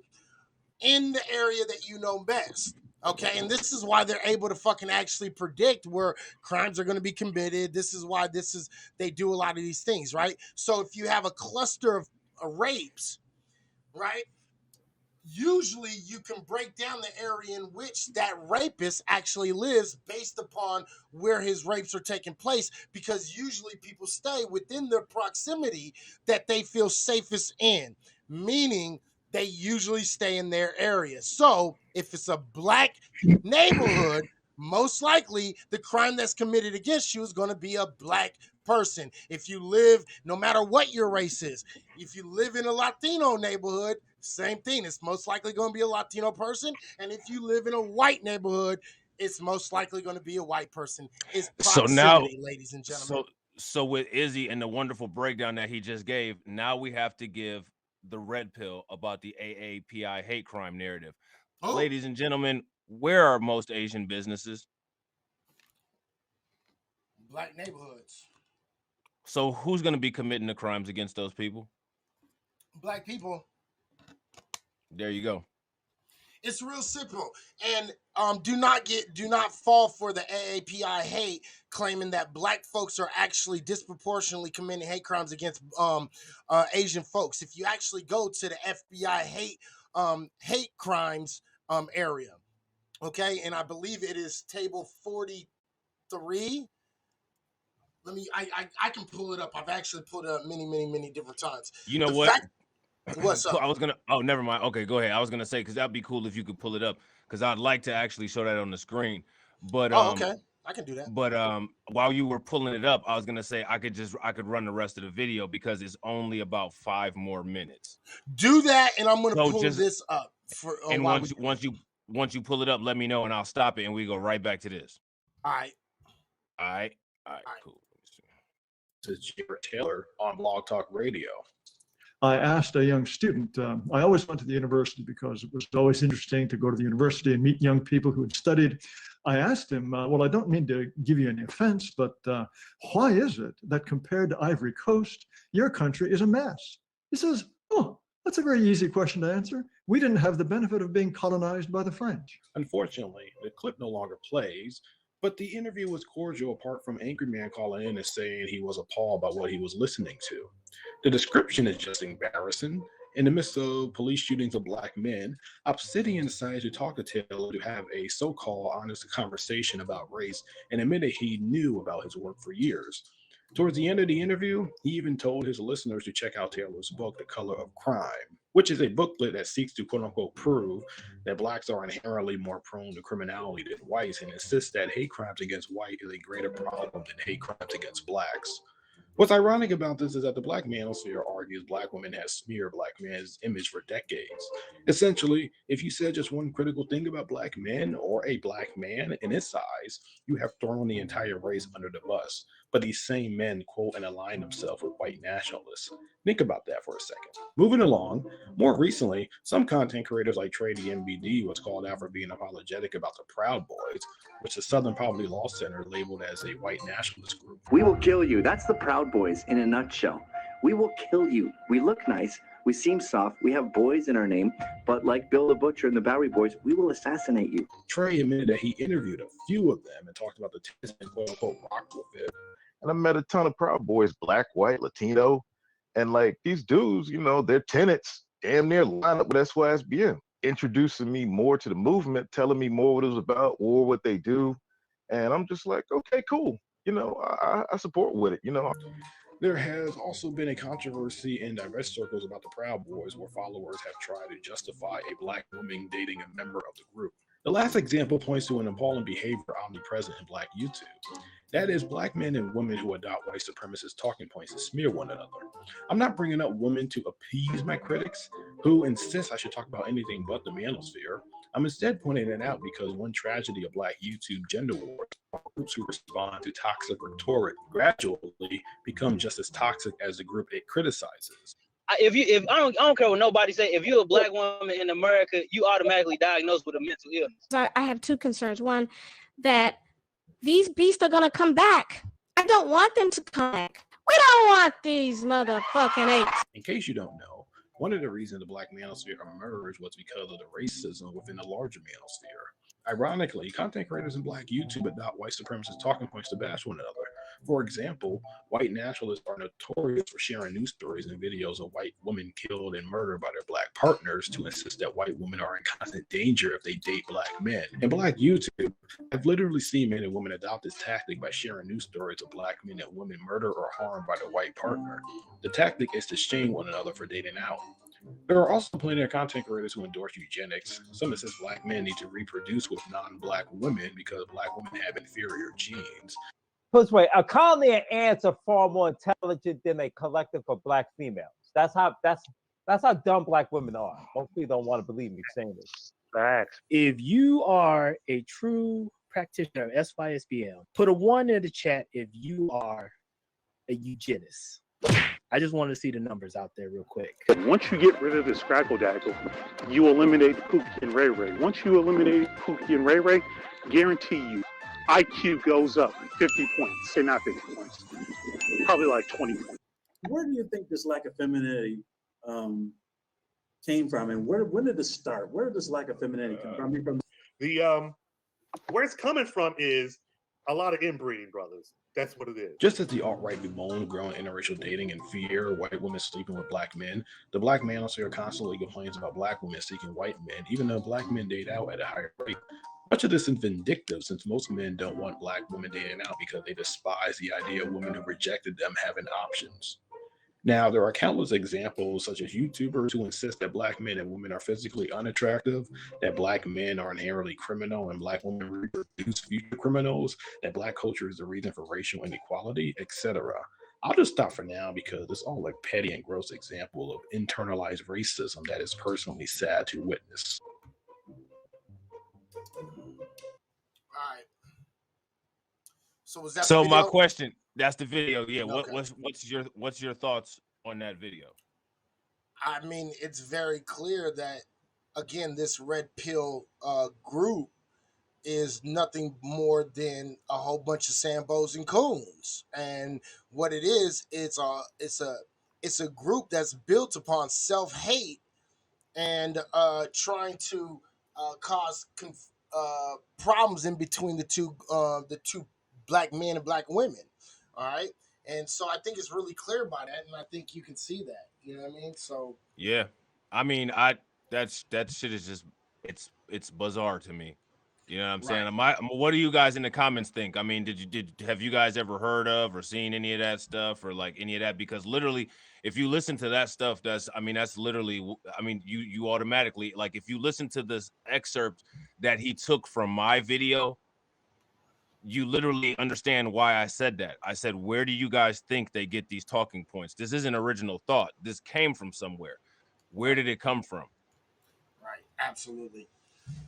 in the area that you know best. Okay, and this is why they're able to fucking actually predict where crimes are going to be committed. This is why they do a lot of these things, right? So if you have a cluster of rapes, right? Usually you can break down the area in which that rapist actually lives based upon where his rapes are taking place, because usually people stay within the proximity that they feel safest in, meaning they usually stay in their area. So if it's a black neighborhood, most likely the crime that's committed against you is going to be a black person. If you live, no matter what your race is, if you live in a Latino neighborhood, same thing. It's most likely going to be a Latino person. And if you live in a white neighborhood, it's most likely going to be a white person. It's So now, proximity, ladies and gentlemen. so with Izzy and the wonderful breakdown that he just gave, now we have to give the red pill about the AAPI hate crime narrative. Oh. Ladies and gentlemen, where are most Asian businesses? Black neighborhoods. So who's going to be committing the crimes against those people? Black people. There you go. It's real simple. And do not fall for the AAPI hate claiming that black folks are actually disproportionately committing hate crimes against Asian folks. If you actually go to the FBI hate crimes area, okay, and I believe it is table 43. I can pull it up. I've actually pulled it up many different times. You know what? What's up? I was gonna. Oh, never mind. Okay, go ahead. I was gonna say because that'd be cool if you could pull it up because I'd like to actually show that on the screen. But okay, I can do that. But while you were pulling it up, I was gonna say I could run the rest of the video because it's only about 5 more minutes. Do that, and I'm gonna pull this up for. And once you pull it up, let me know and I'll stop it and we go right back to this. All right, cool. This is Jared Taylor on Blog Talk Radio. I asked a young student, I always went to the university because it was always interesting to go to the university and meet young people who had studied. I asked him, well, I don't mean to give you any offense, but why is it that compared to Ivory Coast, your country is a mess? He says, oh, that's a very easy question to answer. We didn't have the benefit of being colonized by the French. Unfortunately, the clip no longer plays, but the interview was cordial apart from Angry Man calling in and saying he was appalled by what he was listening to. The description is just embarrassing. In the midst of police shootings of black men, Obsidian decided to talk to Taylor to have a so-called honest conversation about race and admitted he knew about his work for years. Towards the end of the interview, he even told his listeners to check out Taylor's book, The Color of Crime, which is a booklet that seeks to quote-unquote prove that blacks are inherently more prone to criminality than whites and insists that hate crimes against white is a greater problem than hate crimes against blacks. What's ironic about this is that the black manosphere argues black women have smeared black men's image for decades. Essentially, if you said just one critical thing about black men or a black man in his size, you have thrown the entire race under the bus. But these same men quote and align themselves with white nationalists. Think about that for a second. Moving along, more recently, some content creators like Trady MBD was called out for being apologetic about the Proud Boys, which the Southern Poverty Law Center labeled as a white nationalist group. We will kill you. That's the Proud Boys in a nutshell. We will kill you. We look nice. We seem soft. We have boys in our name. But like Bill the Butcher and the Bowery Boys, we will assassinate you. Trey admitted that he interviewed a few of them and talked about the tenants and quote-unquote rock with it. And I met a ton of Proud Boys, black, white, Latino. And like these dudes, you know, their tenants damn near line up with SYSBM, introducing me more to the movement, telling me more what it was about or what they do. And I'm just like, okay, cool. You know, I support with it, you know. There has also been a controversy in diverse circles about the Proud Boys where followers have tried to justify a black woman dating a member of the group. The last example points to an appalling behavior omnipresent in black YouTube. That is, black men and women who adopt white supremacist talking points to smear one another. I'm not bringing up women to appease my critics, who insist I should talk about anything but the manosphere. I'm instead pointing it out because one tragedy of black YouTube gender wars, groups who respond to toxic rhetoric gradually become just as toxic as the group it criticizes. If I don't care what nobody say, if you're a black woman in America, you automatically diagnosed with a mental illness. So I have two concerns. One, that these beasts are gonna come back. I don't want them to come back. We don't want these motherfucking apes. In case you don't know, one of the reasons the black manosphere emerged was because of the racism within the larger manosphere. Ironically, content creators in black YouTube adopt white supremacist talking points to bash one another. For example, white nationalists are notorious for sharing news stories and videos of white women killed and murdered by their black partners to insist that white women are in constant danger if they date black men. In black YouTube, I've literally seen men and women adopt this tactic by sharing news stories of black men and women murdered or harmed by their white partner. The tactic is to shame one another for dating out. There are also plenty of content creators who endorse eugenics. Some insist black men need to reproduce with non-black women because black women have inferior genes. Put this way, a colony of ants are far more intelligent than a collective of black females. That's how dumb black women are. Most people don't want to believe me saying this. Facts. If you are a true practitioner of SYSBM, put a 1 in the chat if you are a eugenist. I just want to see the numbers out there real quick. Once you get rid of the scraggle daggle, you eliminate Pookie and Ray Ray. Once you eliminate Pookie and Ray Ray, guarantee you, IQ goes up 50 points. Say not 50 points, probably like 20 points. Where do you think this lack of femininity came from, and when did this start? Where did this lack of femininity come from? The where it's coming from is a lot of inbreeding, brothers. That's what it is. Just as the alt-right bemoan growing interracial dating and fear white women sleeping with black men, the black manosphere constantly complains about black women seeking white men, even though black men date out at a higher rate. Much of this is vindictive, since most men don't want black women dating out because they despise the idea of women who rejected them having options. Now, there are countless examples, such as YouTubers who insist that black men and women are physically unattractive, that black men are inherently criminal and black women reproduce future criminals, that black culture is the reason for racial inequality, etc. I'll just stop for now because it's all a petty and gross example of internalized racism that is personally sad to witness. All right. So was that So the my video? question, that's the video. Yeah. Okay. What's your thoughts on that video? I mean, it's very clear that, again, this red pill group is nothing more than a whole bunch of Sambos and coons. And what it is, it's a group that's built upon self-hate and trying to cause problems in between the two black men and black women. All right. And so I think it's really clear by that, and I think you can see that. You know what I mean? So Yeah. I mean, that shit is just it's bizarre to me. You know what I'm saying? What do you guys in the comments think? I mean, have you guys ever heard of or seen any of that stuff or like any of that? Because literally, if you listen to that stuff, that's literally, you automatically, like, if you listen to this excerpt that he took from my video, you literally understand why I said that. I said, where do you guys think they get these talking points? This isn't original thought. This came from somewhere. Where did it come from? right, absolutely.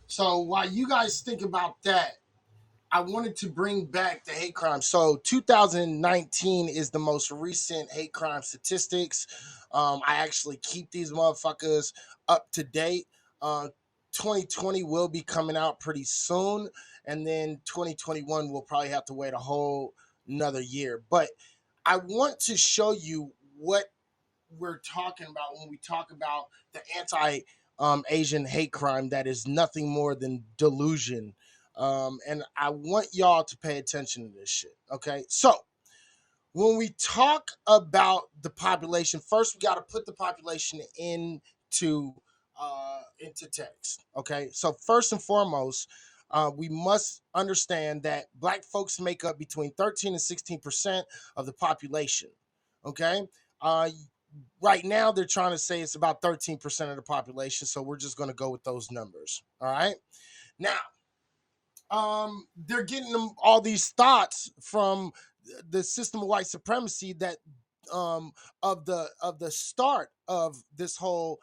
So while you guys think about that, I wanted to bring back the hate crime. So 2019 is the most recent hate crime statistics. I actually keep these motherfuckers up to date. 2020 will be coming out pretty soon, and then 2021 will probably have to wait a whole another year. But I want to show you what we're talking about when we talk about the anti Asian hate crime that is nothing more than delusion. And I want y'all to pay attention to this shit. Okay. So when we talk about the population, first we got to put the population into text. Okay. So first and foremost, we must understand that black folks make up between 13 and 16% of the population. Okay. Right now they're trying to say it's about 13% of the population, so we're just going to go with those numbers. All right. Now, they're getting them all these thoughts from the system of white supremacy that of the start of this whole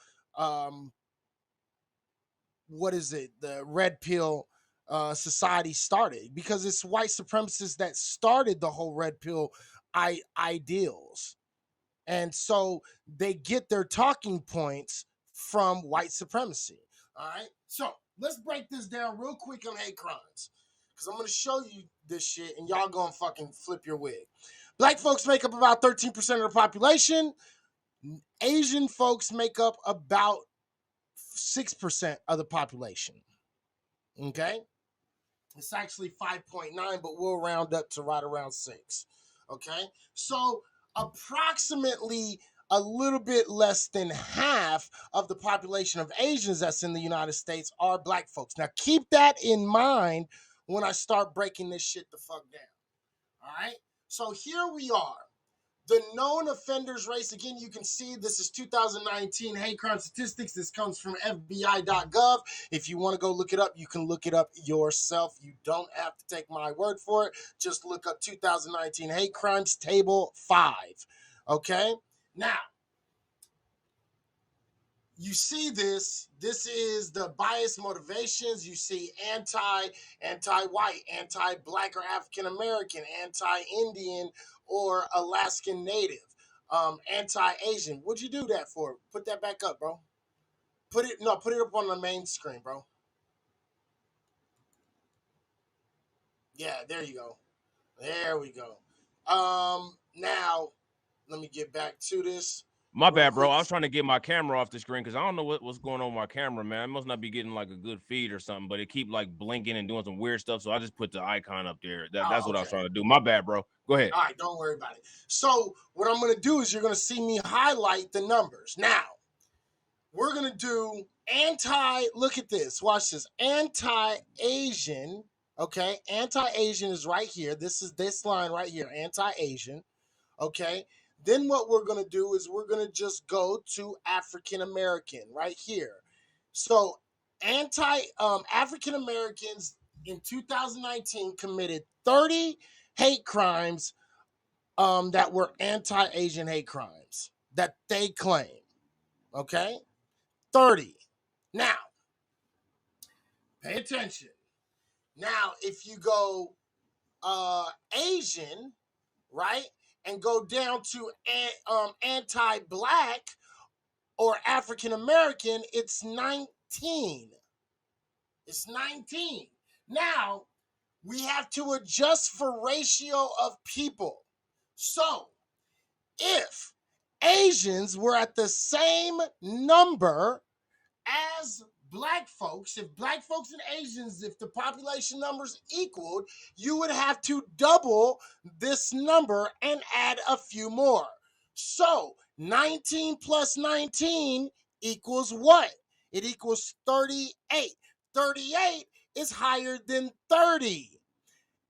what is it, the red pill society started, because it's white supremacists that started the whole red pill ideals. And so they get their talking points from white supremacy. All right. So let's break this down real quick on hate crimes, because I'm going to show you this shit and y'all going to fucking flip your wig. Black folks make up about 13% of the population. Asian folks make up about 6% of the population. Okay. It's actually 5.9, but we'll round up to right around 6. Okay. So approximately a little bit less than half of the population of Asians that's in the United States are black folks. Now, keep that in mind when I start breaking this shit the fuck down. All right. So here we are. The known offenders race, again, you can see this is 2019 hate crime statistics. This comes from FBI.gov. If you want to go look it up, you can look it up yourself. You don't have to take my word for it. Just look up 2019 hate crimes, table 5. Okay? Now, you see this. This is the biased motivations. You see anti-white, anti-black or African-American, anti-Indian or Alaskan Native, anti-Asian. What'd you do that for? Put that back up, bro. Put it up on the main screen, bro. Yeah, there you go. There we go. Now let me get back to this. My real bad, bro. quick. I was trying to get my camera off the screen because I don't know what's going on with my camera, man. I must not be getting like a good feed or something, but it keep like blinking and doing some weird stuff. So I just put the icon up there. That's Oh, what I was okay. trying to do. My bad, bro. Go ahead. All right, don't worry about it. So what I'm going to do is you're going to see me highlight the numbers. Now, we're going to do look at this. Watch this. Anti-Asian, okay? Anti-Asian is right here. This is this line right here, anti-Asian, okay? Then what we're going to do is we're going to just go to African American right here. So, African Americans in 2019 committed 30 hate crimes that were anti-Asian hate crimes that they claim. Okay? 30. Now, pay attention. Now, if you go Asian, right, and go down to anti-black or African American, it's 19. It's 19. Now, we have to adjust for ratio of people. So, if Asians were at the same number as black folks, if black folks and Asians, if the population numbers equaled, you would have to double this number and add a few more. So 19 plus 19 equals what? It equals 38. 38 is higher than 30.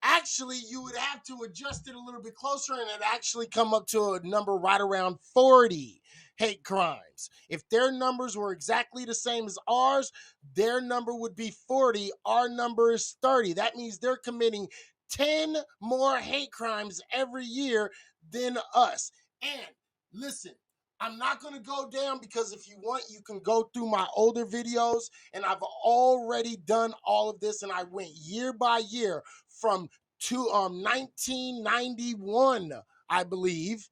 Actually, you would have to adjust it a little bit closer and it actually come up to a number right around 40 hate crimes. If their numbers were exactly the same as ours, their number would be 40. Our number is 30. That means they're committing 10 more hate crimes every year than us. And listen, I'm not going to go down because if you want, you can go through my older videos and I've already done all of this and I went year by year from 1991, I believe,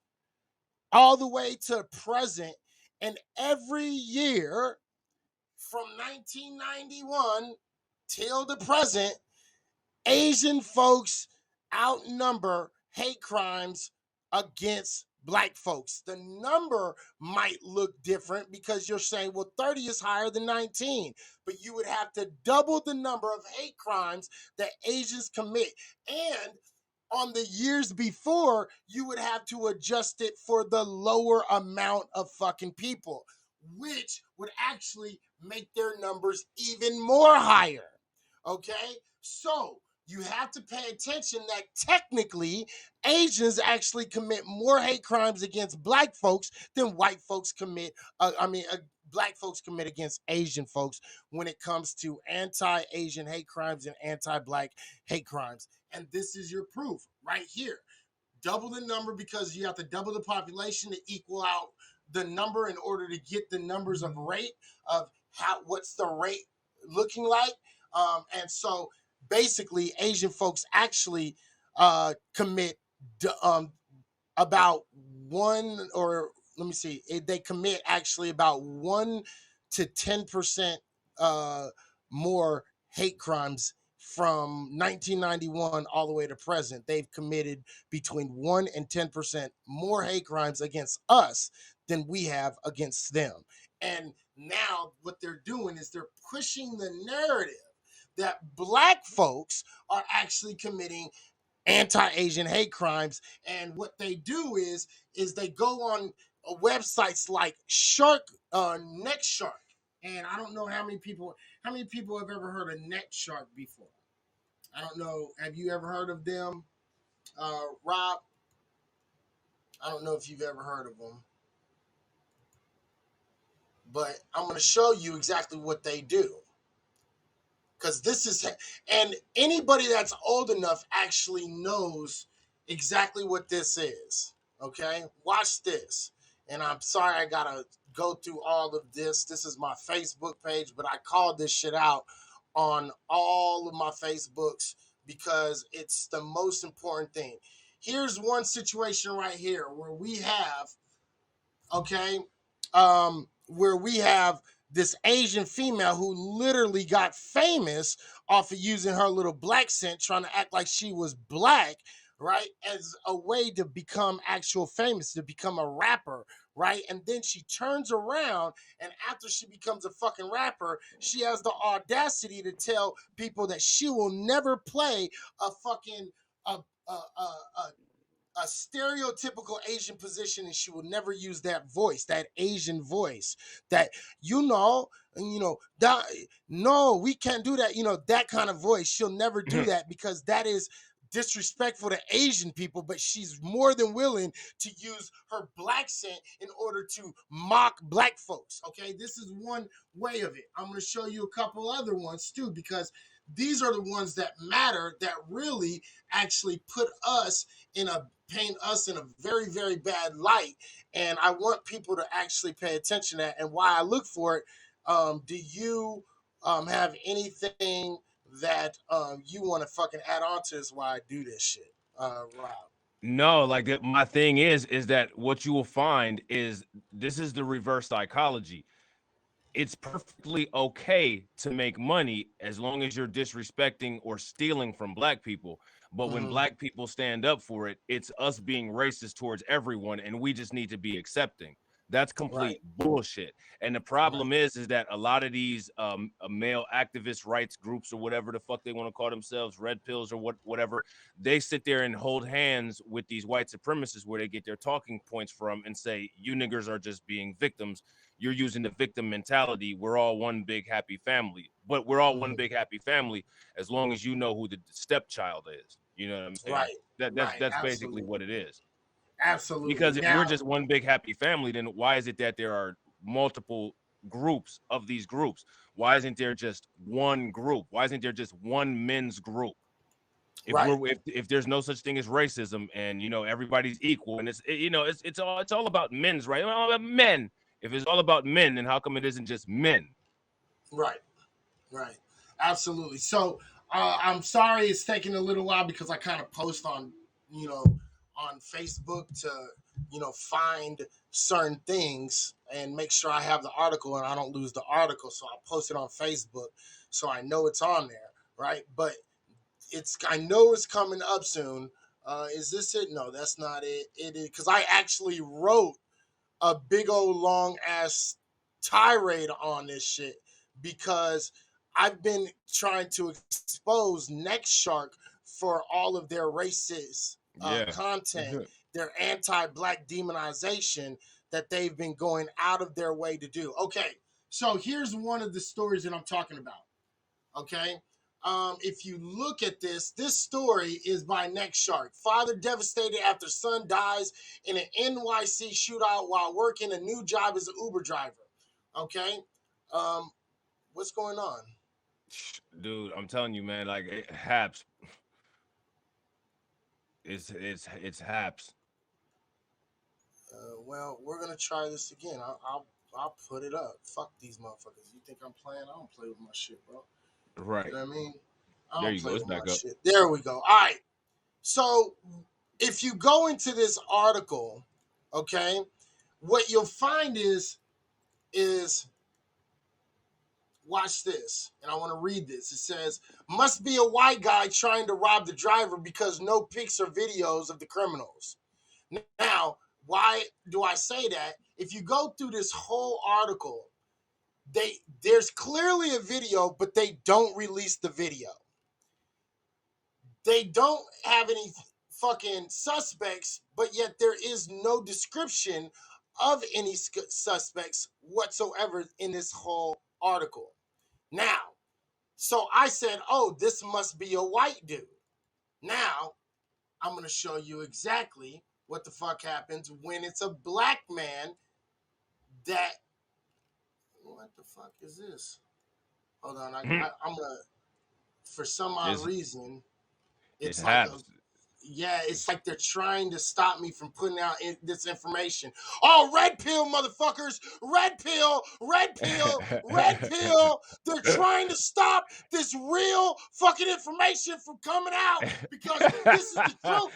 all the way to present. And every year from 1991 till the present, Asian folks outnumber hate crimes against black folks. The number might look different because you're saying, well, 30 is higher than 19, but you would have to double the number of hate crimes that Asians commit. And on the years before, you would have to adjust it for the lower amount of fucking people, which would actually make their numbers even more higher. Okay? So you have to pay attention that technically Asians actually commit more hate crimes against black folks than white folks commit. Black folks commit against Asian folks when it comes to anti-Asian hate crimes and anti-black hate crimes. And this is your proof right here. Double the number because you have to double the population to equal out the number in order to get the numbers of rate of what's the rate looking like. And so basically Asian folks actually commit about one, or let me see, they commit actually about 1 to 10% more hate crimes from 1991 all the way to present. They've committed between 1 and 10% more hate crimes against us than we have against them. And now what they're doing is they're pushing the narrative that black folks are actually committing anti-Asian hate crimes. And what they do is they go on websites like Neck Shark. And I don't know how many people have ever heard of Neck Shark before. I don't know. Have you ever heard of them, Rob? I don't know if you've ever heard of them. But I'm going to show you exactly what they do. Because this is, and anybody that's old enough actually knows exactly what this is. Okay, watch this. And I'm sorry I gotta go through all of this. This is my Facebook page, but I called this shit out on all of my Facebooks because it's the most important thing. Here's one situation right here where we have, okay, where we have this Asian female who literally got famous off of using her little black scent, trying to act like she was black, right? As a way to become actual famous, to become a rapper, right? And then she turns around, and after she becomes a fucking rapper, she has the audacity to tell people that she will never play a fucking a stereotypical Asian position, and she will never use that voice, that Asian voice, that that no, we can't do that, that kind of voice. She'll never do that because that is disrespectful to Asian people, but she's more than willing to use her black scent in order to mock black folks. Okay, this is one way of it. I'm going to show you a couple other ones too, because these are the ones that matter, that really actually paint us in a very, very bad light. And I want people to actually pay attention to that and why I look for it. Do you have anything that you want to fucking add on to this why I do this shit, Rob? No, like my thing is that what you will find is this is the reverse psychology. It's perfectly okay to make money as long as you're disrespecting or stealing from black people. But when black people stand up for it, it's us being racist towards everyone, and we just need to be accepting. That's complete bullshit. And the problem is that a lot of these male activist rights groups or whatever the fuck they want to call themselves, red pills or whatever, they sit there and hold hands with these white supremacists where they get their talking points from and say, you niggers are just being victims. You're using the victim mentality. We're all one big happy family. But we're all one big happy family as long as you know who the stepchild is. You know what I'm saying? That's basically what it is. Absolutely. Because if we're just one big happy family, then why is it that there are multiple groups of these groups? Why isn't there just one group? Why isn't there just one men's group? If there's no such thing as racism and everybody's equal and it's all about men's right, all about men. If it's all about men, then how come it isn't just men? Right. Absolutely. So I'm sorry it's taking a little while because I kind of post on Facebook to find certain things and make sure I have the article and I don't lose the article. So I post it on Facebook so I know it's on there, right? But I know it's coming up soon. Is this it? No, that's not it. It is because I actually wrote a big old long ass tirade on this shit because I've been trying to expose Next Shark for all of their racist content, their anti-black demonization that they've been going out of their way to do. Okay, so here's one of the stories that I'm talking about. Okay. If you look at this story is by Next Shark. Father devastated after son dies in an NYC shootout while working a new job as an Uber driver. Okay. What's going on? Dude, I'm telling you, man, like Haps. It's Haps. Well, we're gonna try this again. I'll put it up. Fuck these motherfuckers. You think I'm playing? I don't play with my shit, bro. Right. You know what I mean? There you go. It's back up. Shit. There we go. All right. So if you go into this article, okay, what you'll find is watch this. And I want to read this. It says, must be a white guy trying to rob the driver because no pics or videos of the criminals. Now, why do I say that? If you go through this whole article, there's clearly a video, but they don't release the video. They don't have any fucking suspects, but yet there is no description of any suspects whatsoever in this whole article. Now, so I said, oh, this must be a white dude. Now, I'm going to show you exactly what the fuck happens when it's a black man that... What the fuck is this? Hold on, I'm going to... For some odd reason... It's like it's like they're trying to stop me from putting out this information. Oh, red pill, motherfuckers! Red pill, red pill, red pill! They're trying to stop this real fucking information from coming out because this is the truth.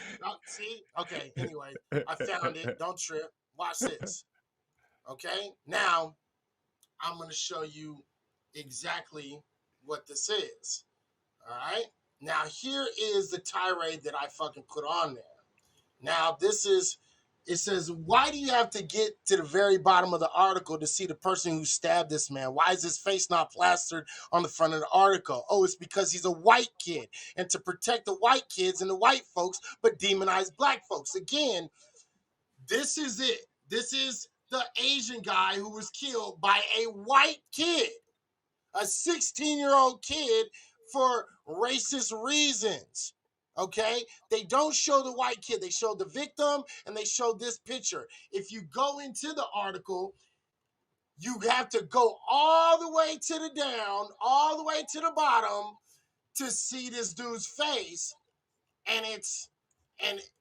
See? Okay, anyway, I found it. Don't trip. Watch this. Okay? Now, I'm going to show you exactly what this is. All right. Now, here is the tirade that I fucking put on there. Now, it says, why do you have to get to the very bottom of the article to see the person who stabbed this man? Why is his face not plastered on the front of the article? Oh, it's because he's a white kid. And to protect the white kids and the white folks, but demonize black folks. Again, this is it. This is the Asian guy who was killed by a white kid, a 16-year-old kid, for racist reasons. Okay? They don't show the white kid. They show the victim and they show this picture. If you go into the article, you have to go all the way to the down, all the way to the bottom to see this dude's face. And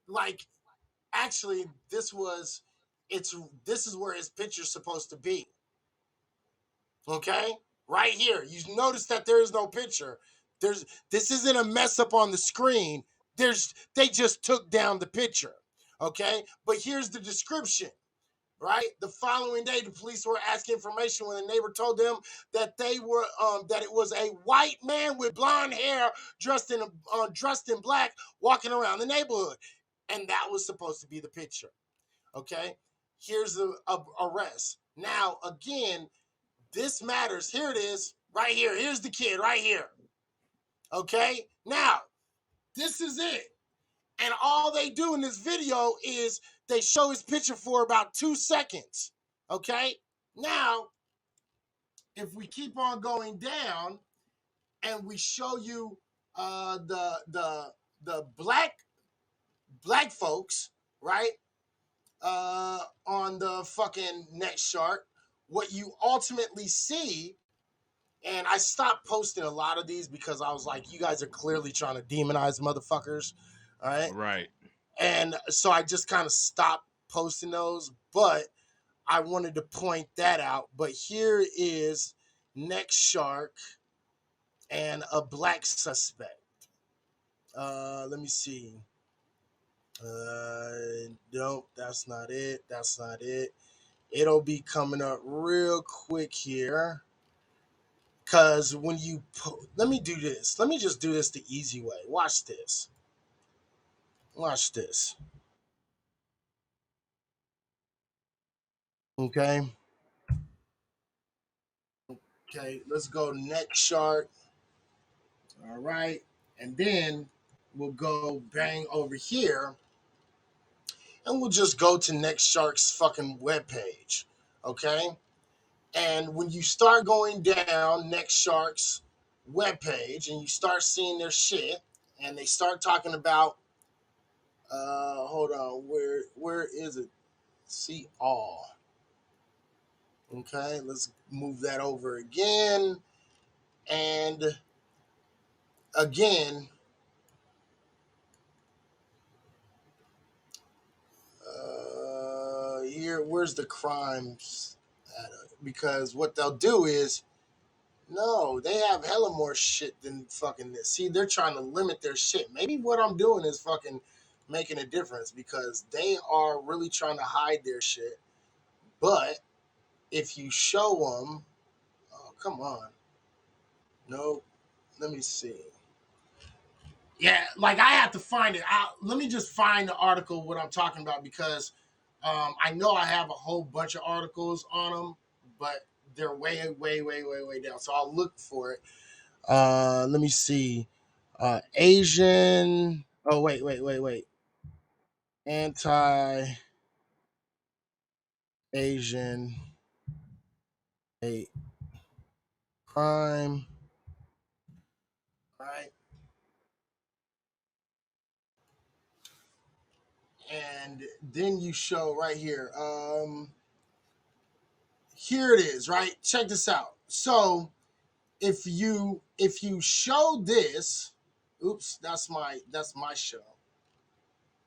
like, actually, this is where his picture's supposed to be. Okay? Right here. You notice that there is no picture. This isn't a mess up on the screen. They just took down the picture. Okay? But here's the description. Right? The following day, the police were asking information when a neighbor told them that they were that it was a white man with blonde hair dressed in black walking around the neighborhood. And that was supposed to be the picture. Okay? Here's the arrest. Now, again, this matters. Here it is, right here. Here's the kid, right here. Okay? Now, this is it. And all they do in this video is they show his picture for about 2 seconds. Okay? Now, if we keep on going down and we show you the black folks, right? On the fucking next chart, what you ultimately see. And I stopped posting a lot of these because I was like, you guys are clearly trying to demonize motherfuckers. All right. Right. And so I just kind of stopped posting those. But I wanted to point that out. But here is next shark and a black suspect. Let me see. Nope, that's not it. That's not it. It'll be coming up real quick here. Because when you let me do this. Let me just do this the easy way. Watch this. Watch this. Okay. Okay, let's go next shark. All right. And then we'll go bang over here. And we'll just go to next shark's fucking webpage. Okay. And when you start going down next shark's webpage and you start seeing their shit, and they start talking about hold on, where is it? See all. Okay, let's move that over again. And again, here, where's the crimes at? Because what they'll do is, no, they have hella more shit than fucking this. See, they're trying to limit their shit. Maybe what I'm doing is fucking making a difference because they are really trying to hide their shit. But if you show them, oh, come on. No, let me see. Yeah, like I have to find it out. Let me just find the article what I'm talking about because I know I have a whole bunch of articles on them, but they're way down. So I'll look for it. Let me see. Asian. Oh wait. Anti-Asian hate crime. Right. And then you show right here. Here it is, right? Check this out. So if you show this, oops, that's my show.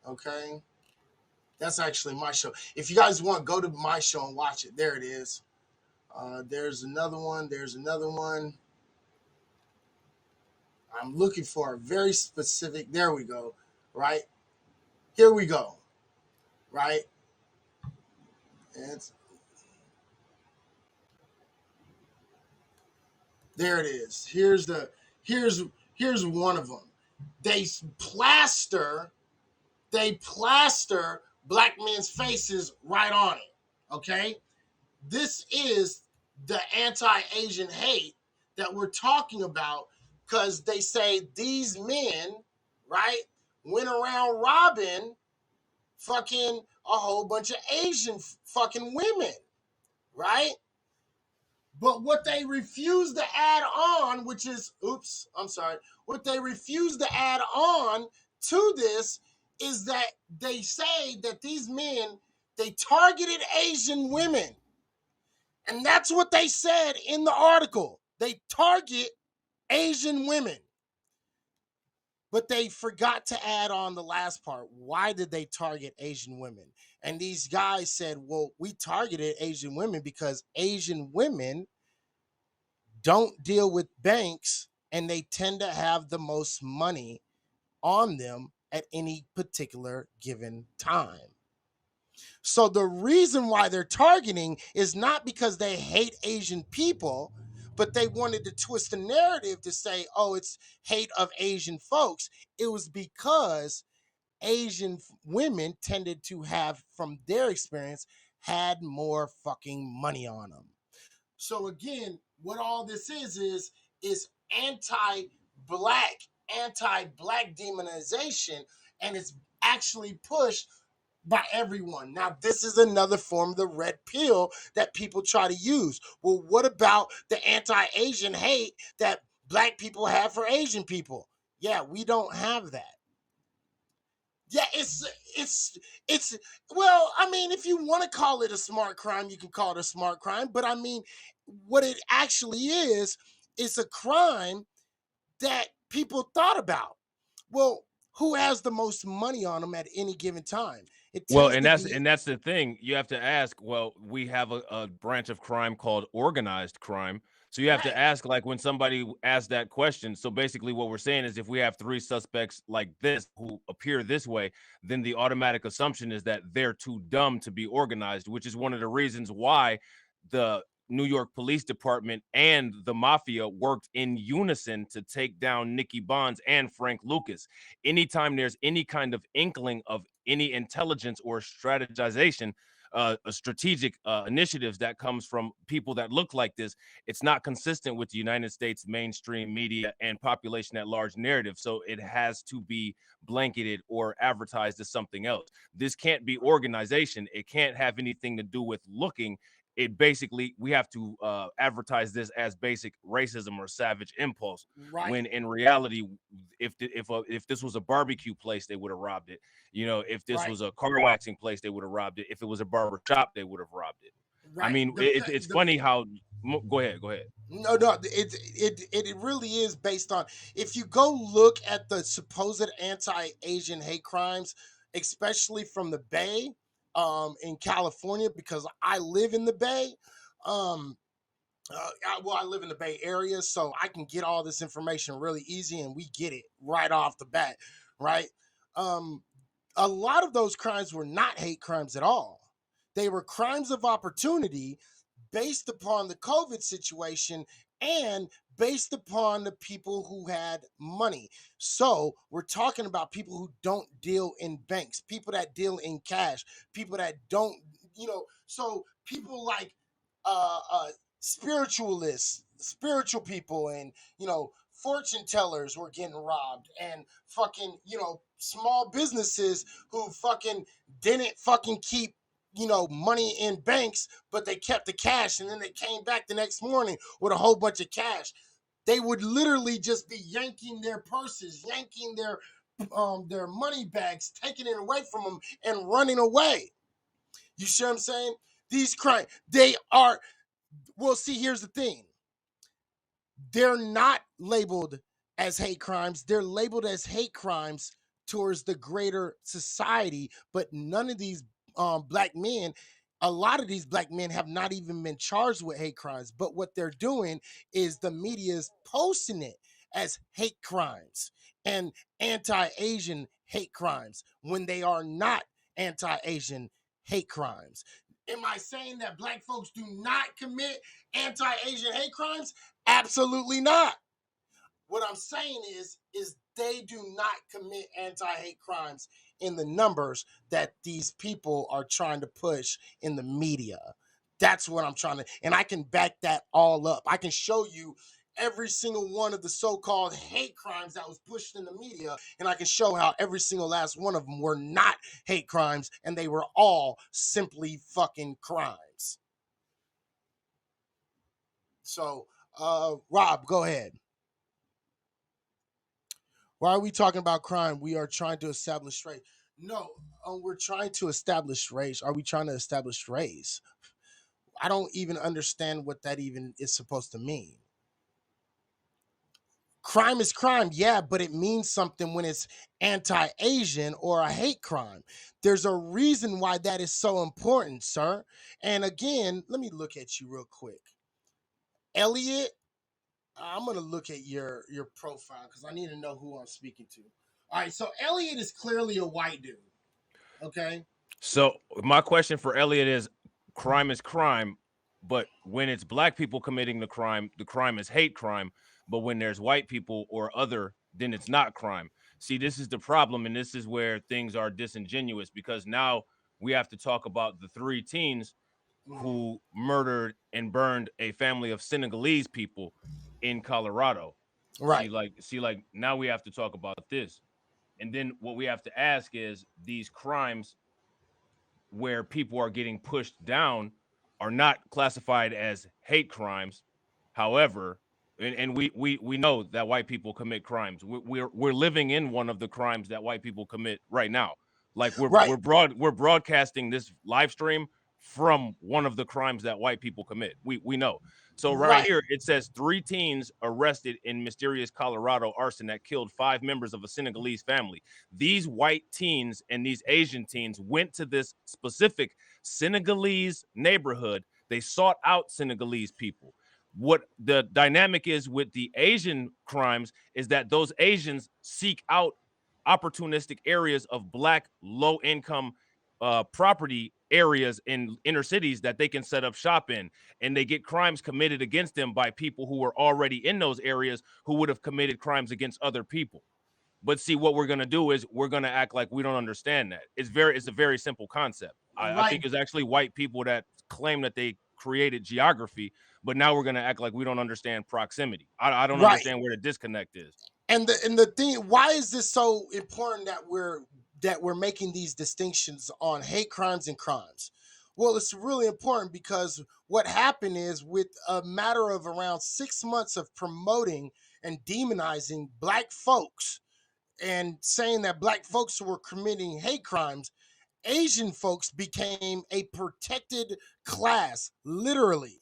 Okay. That's actually my show. If you guys want, go to my show and watch it. There it is. There's another one. There's another one. I'm looking for a very specific. There we go. Right. Here we go. Right. And There it is. Here's one of them. They plaster black men's faces right on it. Okay? This is the anti-Asian hate that we're talking about, because they say these men, right, went around robbing fucking a whole bunch of Asian fucking women, right? But what they refuse to add on, which is, what they refuse to add on to this is that they say that these men, they targeted Asian women. And that's what they said in the article. They target Asian women. But they forgot to add on the last part. Why did they target Asian women? And these guys said, well, we targeted Asian women because Asian women don't deal with banks and they tend to have the most money on them at any particular given time. So the reason why they're targeting is not because they hate Asian people, but they wanted to twist the narrative to say, oh, it's hate of Asian folks. It was because Asian women tended to have, from their experience, had more fucking money on them. So again, what all this is anti-black demonization, and it's actually pushed by everyone. Now, this is another form of the red pill that people try to use. Well, what about the anti-Asian hate that black people have for Asian people? Yeah, we don't have that. Yeah, it's well, I mean, if you want to call it a smart crime, you can call it a smart crime, but I mean, what it actually is a crime that people thought about. Well, who has the most money on them at any given time? It Well, tends and to that's be the thing. You have to ask, well, we have a branch of crime called organized crime. So you have to ask, like, when somebody asks that question. So basically what we're saying is if we have 3 suspects like this who appear this way, then the automatic assumption is that they're too dumb to be organized, which is one of the reasons why the New York Police Department and the mafia worked in unison to take down Nicky Bonds and Frank Lucas. Anytime there's any kind of inkling of any intelligence or strategization, strategic initiatives that comes from people that look like this, it's not consistent with the United States mainstream media and population at large narrative. So it has to be blanketed or advertised as something else. This can't be organization. It can't have anything to do with looking. It basically, we have to advertise this as basic racism or savage impulse, right. when in reality, if this was a barbecue place, they would have robbed it. You know, if this was a car waxing place, they would have robbed it. If it was a barber shop, they would have robbed it. Right. I mean, it's funny how. Go ahead. No, it really is based on, if you go look at the supposed anti-Asian hate crimes, especially from the Bay, in California, because I live in the Bay. I live in the Bay Area, so I can get all this information really easy, and we get it right off the bat, right? A lot of those crimes were not hate crimes at all. They were crimes of opportunity based upon the COVID situation and based upon the people who had money. So we're talking about people who don't deal in banks, people that deal in cash, people that don't, so people like spiritualists, spiritual people, and fortune tellers were getting robbed, and fucking small businesses who fucking didn't fucking keep money in banks, but they kept the cash, and then they came back the next morning with a whole bunch of cash. They would literally just be yanking their purses, yanking their money bags, taking it away from them and running away. You see what I'm saying? These crimes, they are, well, see, here's the thing. They're not labeled as hate crimes. They're labeled as hate crimes towards the greater society, but none of these black men, a lot of these black men have not even been charged with hate crimes. But what they're doing is the media is posting it as hate crimes and anti-Asian hate crimes when they are not anti-Asian hate crimes. Am I saying that black folks do not commit anti-Asian hate crimes? Absolutely not. What I'm saying is they do not commit anti-hate crimes in the numbers that these people are trying to push in the media. That's what I'm trying to, and I can back that all up. I can show you every single one of the so-called hate crimes that was pushed in the media, and I can show how every single last one of them were not hate crimes, and they were all simply fucking crimes. So, Rob, go ahead. Why are we talking about crime? We are trying to establish race. No, we're trying to establish race. Are we trying to establish race? I don't even understand what that even is supposed to mean. Crime is crime, yeah, but it means something when it's anti-Asian or a hate crime. There's a reason why that is so important, sir. And again, let me look at you real quick. Elliot, I'm gonna look at your profile because I need to know who I'm speaking to. All right, so Elliot is clearly a white dude. Okay. So my question for Elliot is, crime is crime, but when it's black people committing the crime is hate crime. But when there's white people or other, then it's not crime. See, this is the problem, and this is where things are disingenuous, because now we have to talk about the 3 teens who murdered and burned a family of Senegalese people in Colorado. Right. See, like now we have to talk about this. And then what we have to ask is, these crimes where people are getting pushed down are not classified as hate crimes. However, and we know that white people commit crimes. We're living in one of the crimes that white people commit right now. Like we're broadcasting this live stream from one of the crimes that white people commit. We know. So right here it says 3 teens arrested in mysterious Colorado arson that killed 5 members of a Senegalese family. These white teens and these Asian teens went to this specific Senegalese neighborhood. They sought out Senegalese people. What the dynamic is with the Asian crimes is that those Asians seek out opportunistic areas of black low income property areas in inner cities that they can set up shop in, and they get crimes committed against them by people who were already in those areas who would have committed crimes against other people. But see, what we're gonna do is we're gonna act like we don't understand that. It's a very simple concept. I think it's actually white people that claim that they created geography, but now we're gonna act like we don't understand proximity. I don't understand where the disconnect is. And the thing, why is this so important that we're making these distinctions on hate crimes and crimes? Well, it's really important because what happened is, with a matter of around 6 months of promoting and demonizing black folks and saying that black folks were committing hate crimes, Asian folks became a protected class, literally.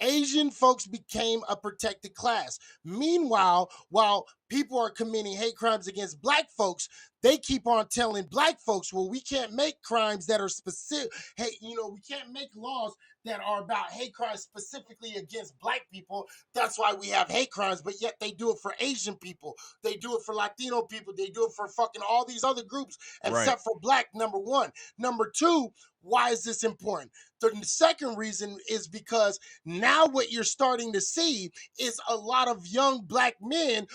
Asian folks became a protected class. Meanwhile, while people are committing hate crimes against black folks, they keep on telling black folks, well, we can't make crimes that are specific. Hey, we can't make laws that are about hate crimes specifically against black people. That's why we have hate crimes, but yet they do it for Asian people. They do it for Latino people. They do it for fucking all these other groups, except for black, number one. Number two, why is this important? The second reason is because now what you're starting to see is a lot of young black men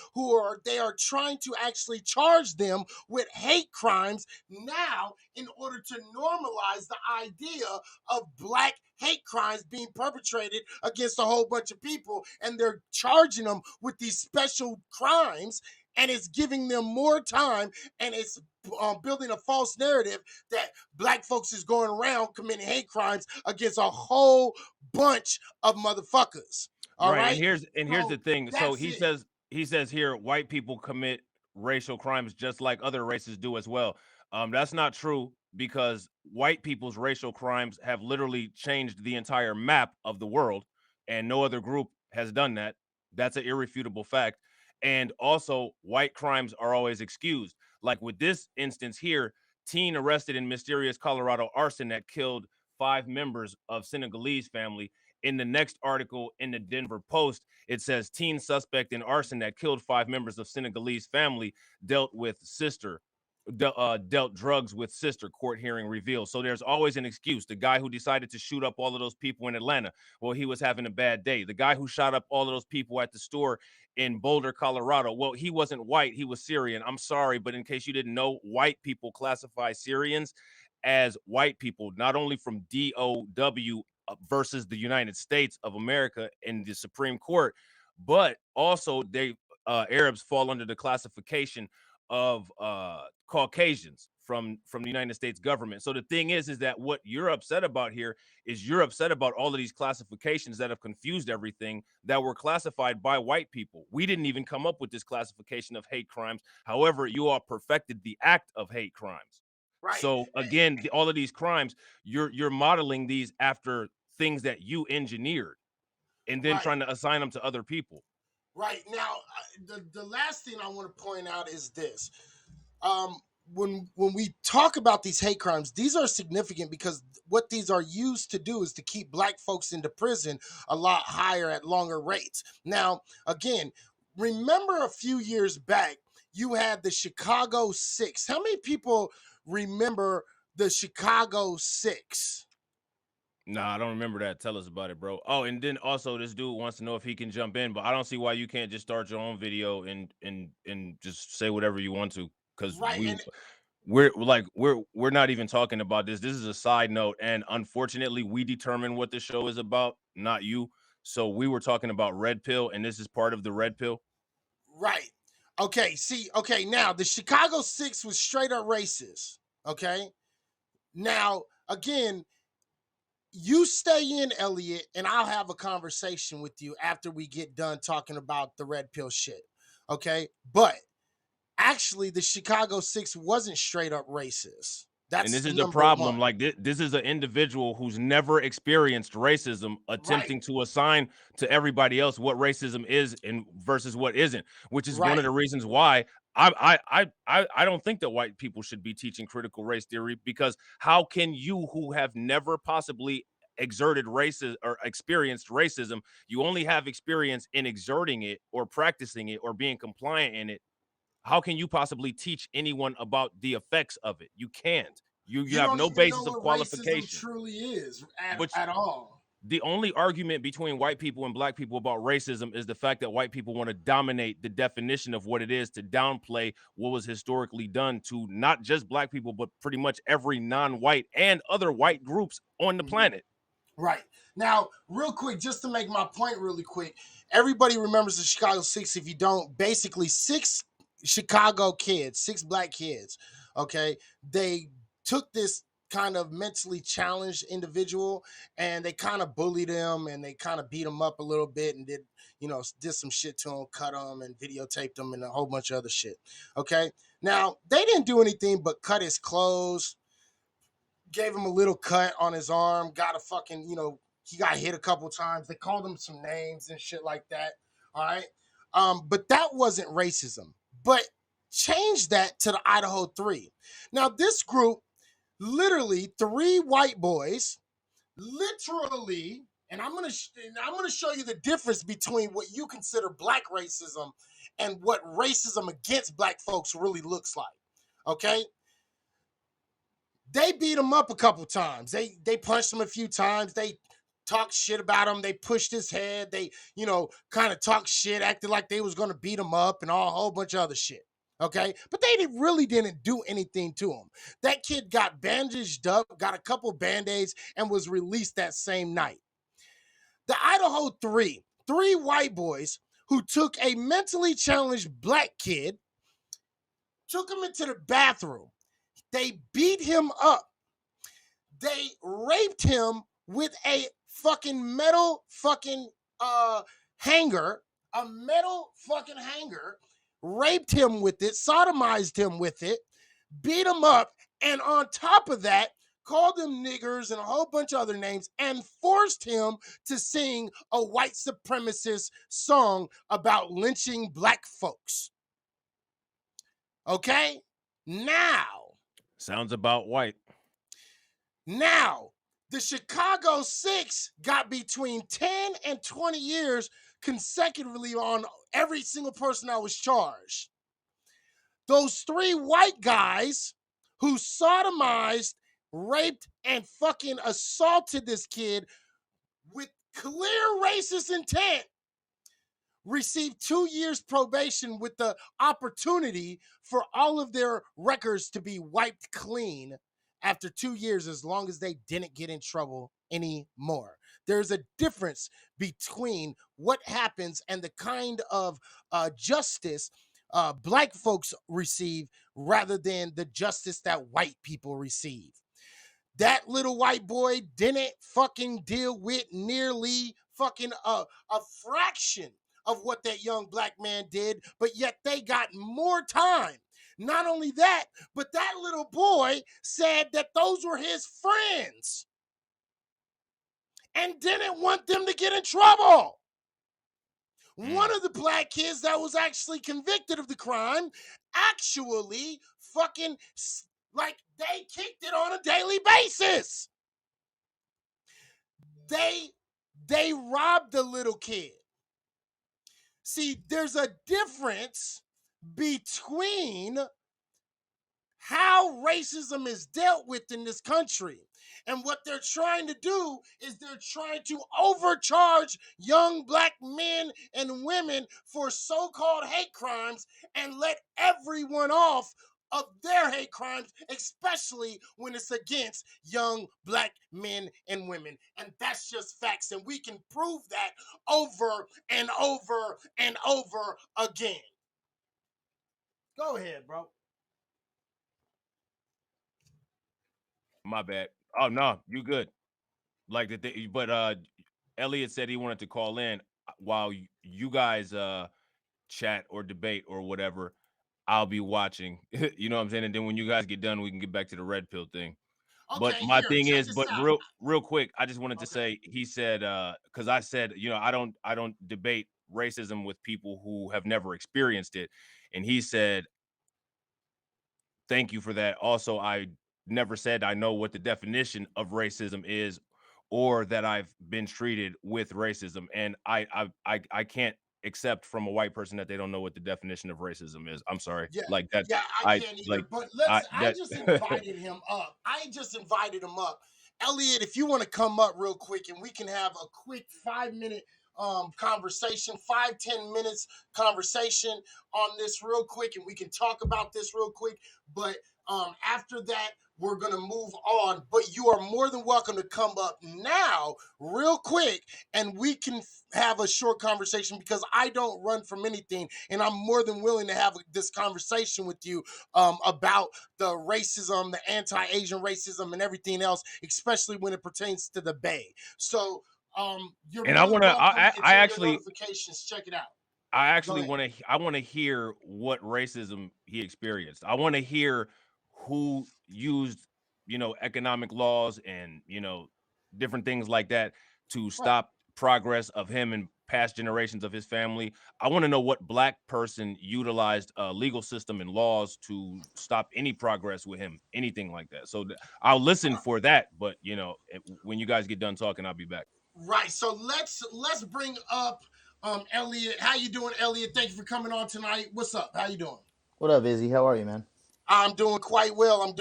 they are trying to actually charge them with hate crimes now, in order to normalize the idea of black hate crimes being perpetrated against a whole bunch of people, and they're charging them with these special crimes, and it's giving them more time, and it's building a false narrative that black folks is going around committing hate crimes against a whole bunch of motherfuckers. All right. And here's the thing. So he says here, white people commit racial crimes just like other races do as well. That's not true, because white people's racial crimes have literally changed the entire map of the world, and no other group has done that. That's an irrefutable fact. And also, white crimes are always excused. Like with this instance here, teen arrested in mysterious Colorado arson that killed 5 members of Senegalese family. In the next article in the Denver Post, it says teen suspect in arson that killed 5 members of Senegalese family dealt with sister. dealt drugs with sister, court hearing reveals. So there's always an excuse. The guy who decided to shoot up all of those people in Atlanta, well, he was having a bad day. The guy who shot up all of those people at the store in Boulder, Colorado, well, he wasn't white, he was Syrian. I'm sorry, but in case you didn't know, white people classify Syrians as white people, not only from DOW versus the United States of America in the Supreme Court, but also they Arabs fall under the classification of Caucasians from the United States government. So the thing is that what you're upset about here is you're upset about all of these classifications that have confused everything that were classified by white people. We didn't even come up with this classification of hate crimes. However, you all perfected the act of hate crimes. Right. So again, all of these crimes, you're modeling these after things that you engineered and then trying to assign them to other people. Right. Now, the last thing I want to point out is this. When we talk about these hate crimes, these are significant because what these are used to do is to keep black folks into prison a lot higher at longer rates. Now, again, remember a few years back, you had the Chicago 6. How many people remember the Chicago 6? Nah, I don't remember that. Tell us about it, bro. Oh, and then also this dude wants to know if he can jump in, but I don't see why you can't just start your own video and just say whatever you want to, because we're not even talking about this. This is a side note, and unfortunately, we determine what the show is about, not you. So we were talking about Red Pill, and this is part of the Red Pill. Right. Okay. See. Okay. Now the Chicago 6 was straight up racist. Okay. Now again, you stay in, Elliot, and I'll have a conversation with you after we get done talking about the Red Pill shit. Okay. But actually, the Chicago 6 wasn't straight up racist. That's and this is the number problem. one. Like this is an individual who's never experienced racism, attempting to assign to everybody else what racism is and versus what isn't, which is one of the reasons why I don't think that white people should be teaching critical race theory, because how can you, who have never possibly exerted racism or experienced racism, you only have experience in exerting it or practicing it or being compliant in it, how can you possibly teach anyone about the effects of it? You can't. You have no basis of qualification. Racism truly is at all. The only argument between white people and black people about racism is the fact that white people want to dominate the definition of what it is, to downplay what was historically done to not just black people, but pretty much every non-white and other white groups on the planet. Right. Now, real quick, just to make my point really quick, everybody remembers the Chicago 6. If you don't, basically 6 Chicago kids, 6 black kids, okay, they took this kind of mentally challenged individual and they kind of bullied him and they kind of beat him up a little bit and did some shit to him, cut him and videotaped him and a whole bunch of other shit. Okay. Now, they didn't do anything but cut his clothes, gave him a little cut on his arm, got a fucking, he got hit a couple times. They called him some names and shit like that. All right. But that wasn't racism. But change that to the Idaho 3. Now, this group, literally 3 white boys, literally, and I'm gonna show you the difference between what you consider black racism and what racism against black folks really looks like. Okay. They beat him up a couple times. They punched him a few times. They talked shit about him. They pushed his head. They, kind of talked shit, acted like they was going to beat him up and a whole bunch of other shit. Okay. But they really didn't do anything to him. That kid got bandaged up, got a couple Band-Aids, and was released that same night. The Idaho 3 white boys who took a mentally challenged black kid, took him into the bathroom. They beat him up. They raped him with a fucking metal fucking hanger, a metal fucking hanger, raped him with it, sodomized him with it, beat him up, and on top of that, called him niggers and a whole bunch of other names, and forced him to sing a white supremacist song about lynching black folks. Okay? Now. Sounds about white. Now, the Chicago 6 got between 10 and 20 years consecutively on every single person that was charged. those 3 white guys who sodomized, raped, and fucking assaulted this kid with clear racist intent received 2 years probation with the opportunity for all of their records to be wiped clean after 2 years, as long as they didn't get in trouble anymore. There's a difference between what happens and the kind of justice black folks receive rather than the justice that white people receive. That little white boy didn't fucking deal with nearly fucking a fraction of what that young black man did, but yet they got more time. Not only that, but that little boy said that those were his friends and didn't want them to get in trouble. One of the black kids that was actually convicted of the crime actually fucking, like, they kicked it on a daily basis. They robbed the little kid. See, there's a difference between how racism is dealt with in this country. And what they're trying to do is they're trying to overcharge young black men and women for so-called hate crimes and let everyone off of their hate crimes, especially when it's against young black men and women. And that's just facts. And we can prove that over and over and over again. Go ahead, bro. My bad. Oh no, you good. Like but Elliot said he wanted to call in while you guys chat or debate or whatever. I'll be watching. You know what I'm saying? And then when you guys get done, we can get back to the red pill thing. But Okay, my here, thing check is, this but out. real quick, I just wanted to say, he said, because I said, I don't debate racism with people who have never experienced it. And he said, thank you for that. Also, I never said I know what the definition of racism is or that I've been treated with racism. And I can't accept from a white person that they don't know what the definition of racism is. I'm sorry. Yeah, Like that yeah, I I can't either. like But I I that just invited him up. Elliot, if you want to come up real quick and we can have a quick 5-minute conversation, 5-10 minutes conversation on this real quick, and we can talk about this real quick. But after that, we're gonna move on. But you are more than welcome to come up now, real quick, and we can have a short conversation because I don't run from anything, and I'm more than willing to have this conversation with you about the racism, the anti-Asian racism, and everything else, especially when it pertains to the Bay. So you're and I more than want to welcome. It's I in your actually notifications. Check it out. I Go actually ahead. want to hear what racism he experienced. I want to hear who used, economic laws and, different things like that to Right. stop progress of him and past generations of his family. I want to know what black person utilized a legal system and laws to stop any progress with him, anything like that. So I'll listen for that, but when you guys get done talking, I'll be back. Right. So let's bring up Elliot. How you doing, Elliot? Thank you for coming on tonight. What's up? How you doing? What up, Izzy? How are you, man? I'm doing quite well.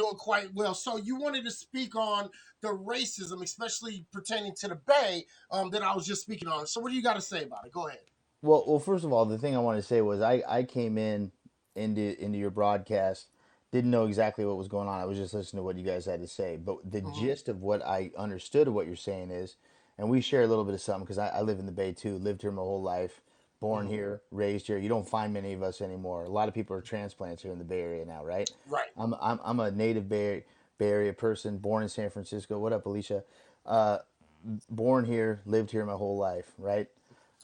So you wanted to speak on the racism, especially pertaining to the Bay, that I was just speaking on. So what do you got to say about it? Go ahead. Well, first of all, the thing I wanted to say was I came into your broadcast, didn't know exactly what was going on. I was just listening to what you guys had to say. But the Mm-hmm. gist of what I understood of what you're saying is, and we share a little bit of something because I live in the Bay too, lived here my whole life, born Mm-hmm. here, raised here. You don't find many of us anymore. A lot of people are transplants here in the Bay Area now, right? Right. I'm a native Bay Area person, born in San Francisco. What up, Alicia? Uh, Born here, lived here my whole life, right?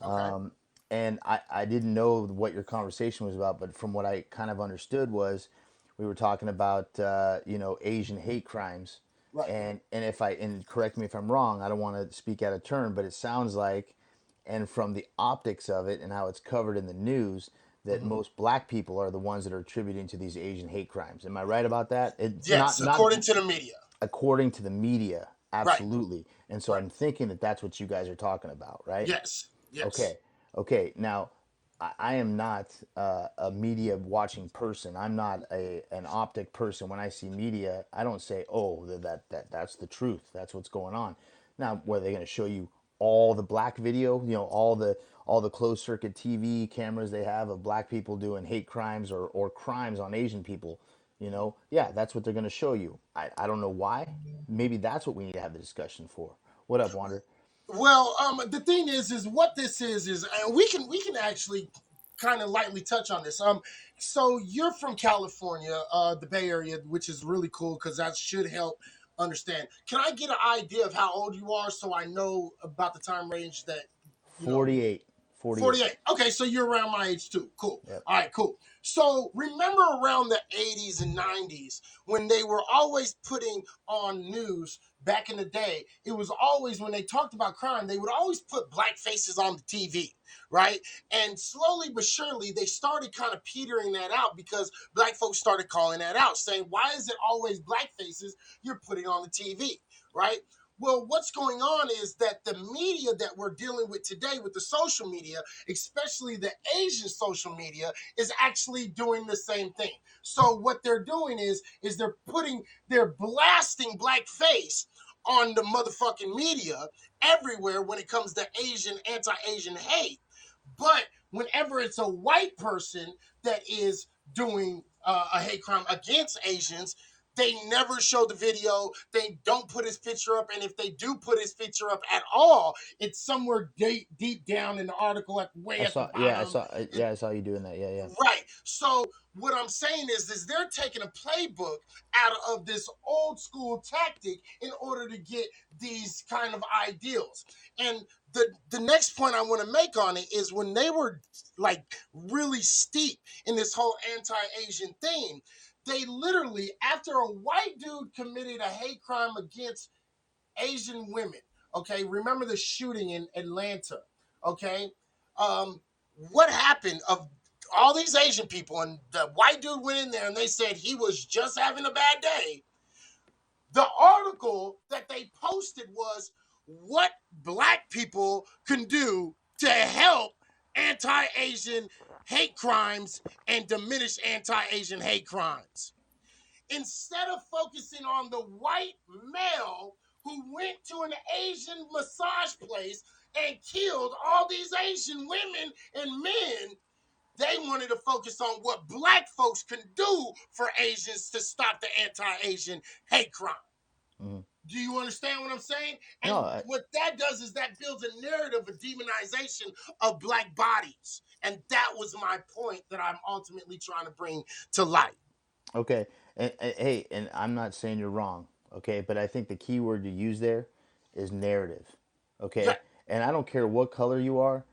Okay. And I didn't know what your conversation was about, but from what I kind of understood was we were talking about Asian hate crimes, Right. and if and correct me if I'm wrong, I don't want to speak out of turn, but it sounds like, and from the optics of it and how it's covered in the news, that Mm-hmm. most black people are the ones that are attributing to these Asian hate crimes. Am I right about that? It's Yes, not according to the media. according to the media, Right. absolutely. And so Right. I'm thinking that that's what you guys are talking about, right? Yes. Yes. Okay. Okay. Now, I am not a media watching person. I'm not an optic person. When I see media, I don't say, "Oh, that's the truth. That's what's going on." Now, whether they're going to show you all the black video, all the closed circuit TV cameras they have of black people doing hate crimes or crimes on Asian people, yeah, that's what they're going to show you. I don't know why. Maybe that's what we need to have the discussion for. What up, Wander? Well, the thing is what this is, and we can actually kind of lightly touch on this. So you're from California, the Bay Area, which is really cool because that should help understand. Can I get an idea of how old you are so I know about the time range that you know? 48. 48. Okay, so you're around my age too. Cool. Yep. All right, cool. So remember around the 80s and 90s when they were always putting on news back in the day, it was always when they talked about crime, they would always put black faces on the TV, right? And slowly but surely, they started kind of petering that out because black folks started calling that out, saying, why is it always black faces you're putting on the TV, right? Well, what's going on is that the media that we're dealing with today with the social media, especially the Asian social media, is actually doing the same thing. So what they're doing is they're blasting blackface on the motherfucking media everywhere when it comes to Asian, anti-Asian hate. But whenever it's a white person that is doing a hate crime against Asians, they never show the video. They don't put his picture up. And if they do put his picture up at all, it's somewhere deep down in the article, way I at the saw. Yeah, I bottom. saw. Yeah, I saw you doing that. Yeah, yeah. Right. So what I'm saying is they're taking a playbook out of this old school tactic in order to get these kind of ideals. And the next point I want to make on it is when they were like really steep in this whole anti-Asian thing, they literally, after a white dude committed a hate crime against Asian women, okay, remember the shooting in Atlanta, okay? What happened of all these Asian people, and the white dude went in there and they said he was just having a bad day. The article that they posted was what black people can do to help anti-Asian hate crimes and diminish anti-Asian hate crimes. Instead of focusing on the white male who went to an Asian massage place and killed all these Asian women and men, they wanted to focus on what black folks can do for Asians to stop the anti-Asian hate crime. Mm-hmm. Do you understand what I'm saying? And No, what that does is that builds a narrative of demonization of black bodies. And that was my point that I'm ultimately trying to bring to light. okay. And hey, and I'm not saying you're wrong. Okay, but I think the key word you use there is narrative. Yeah. Okay, and I don't care what color you are.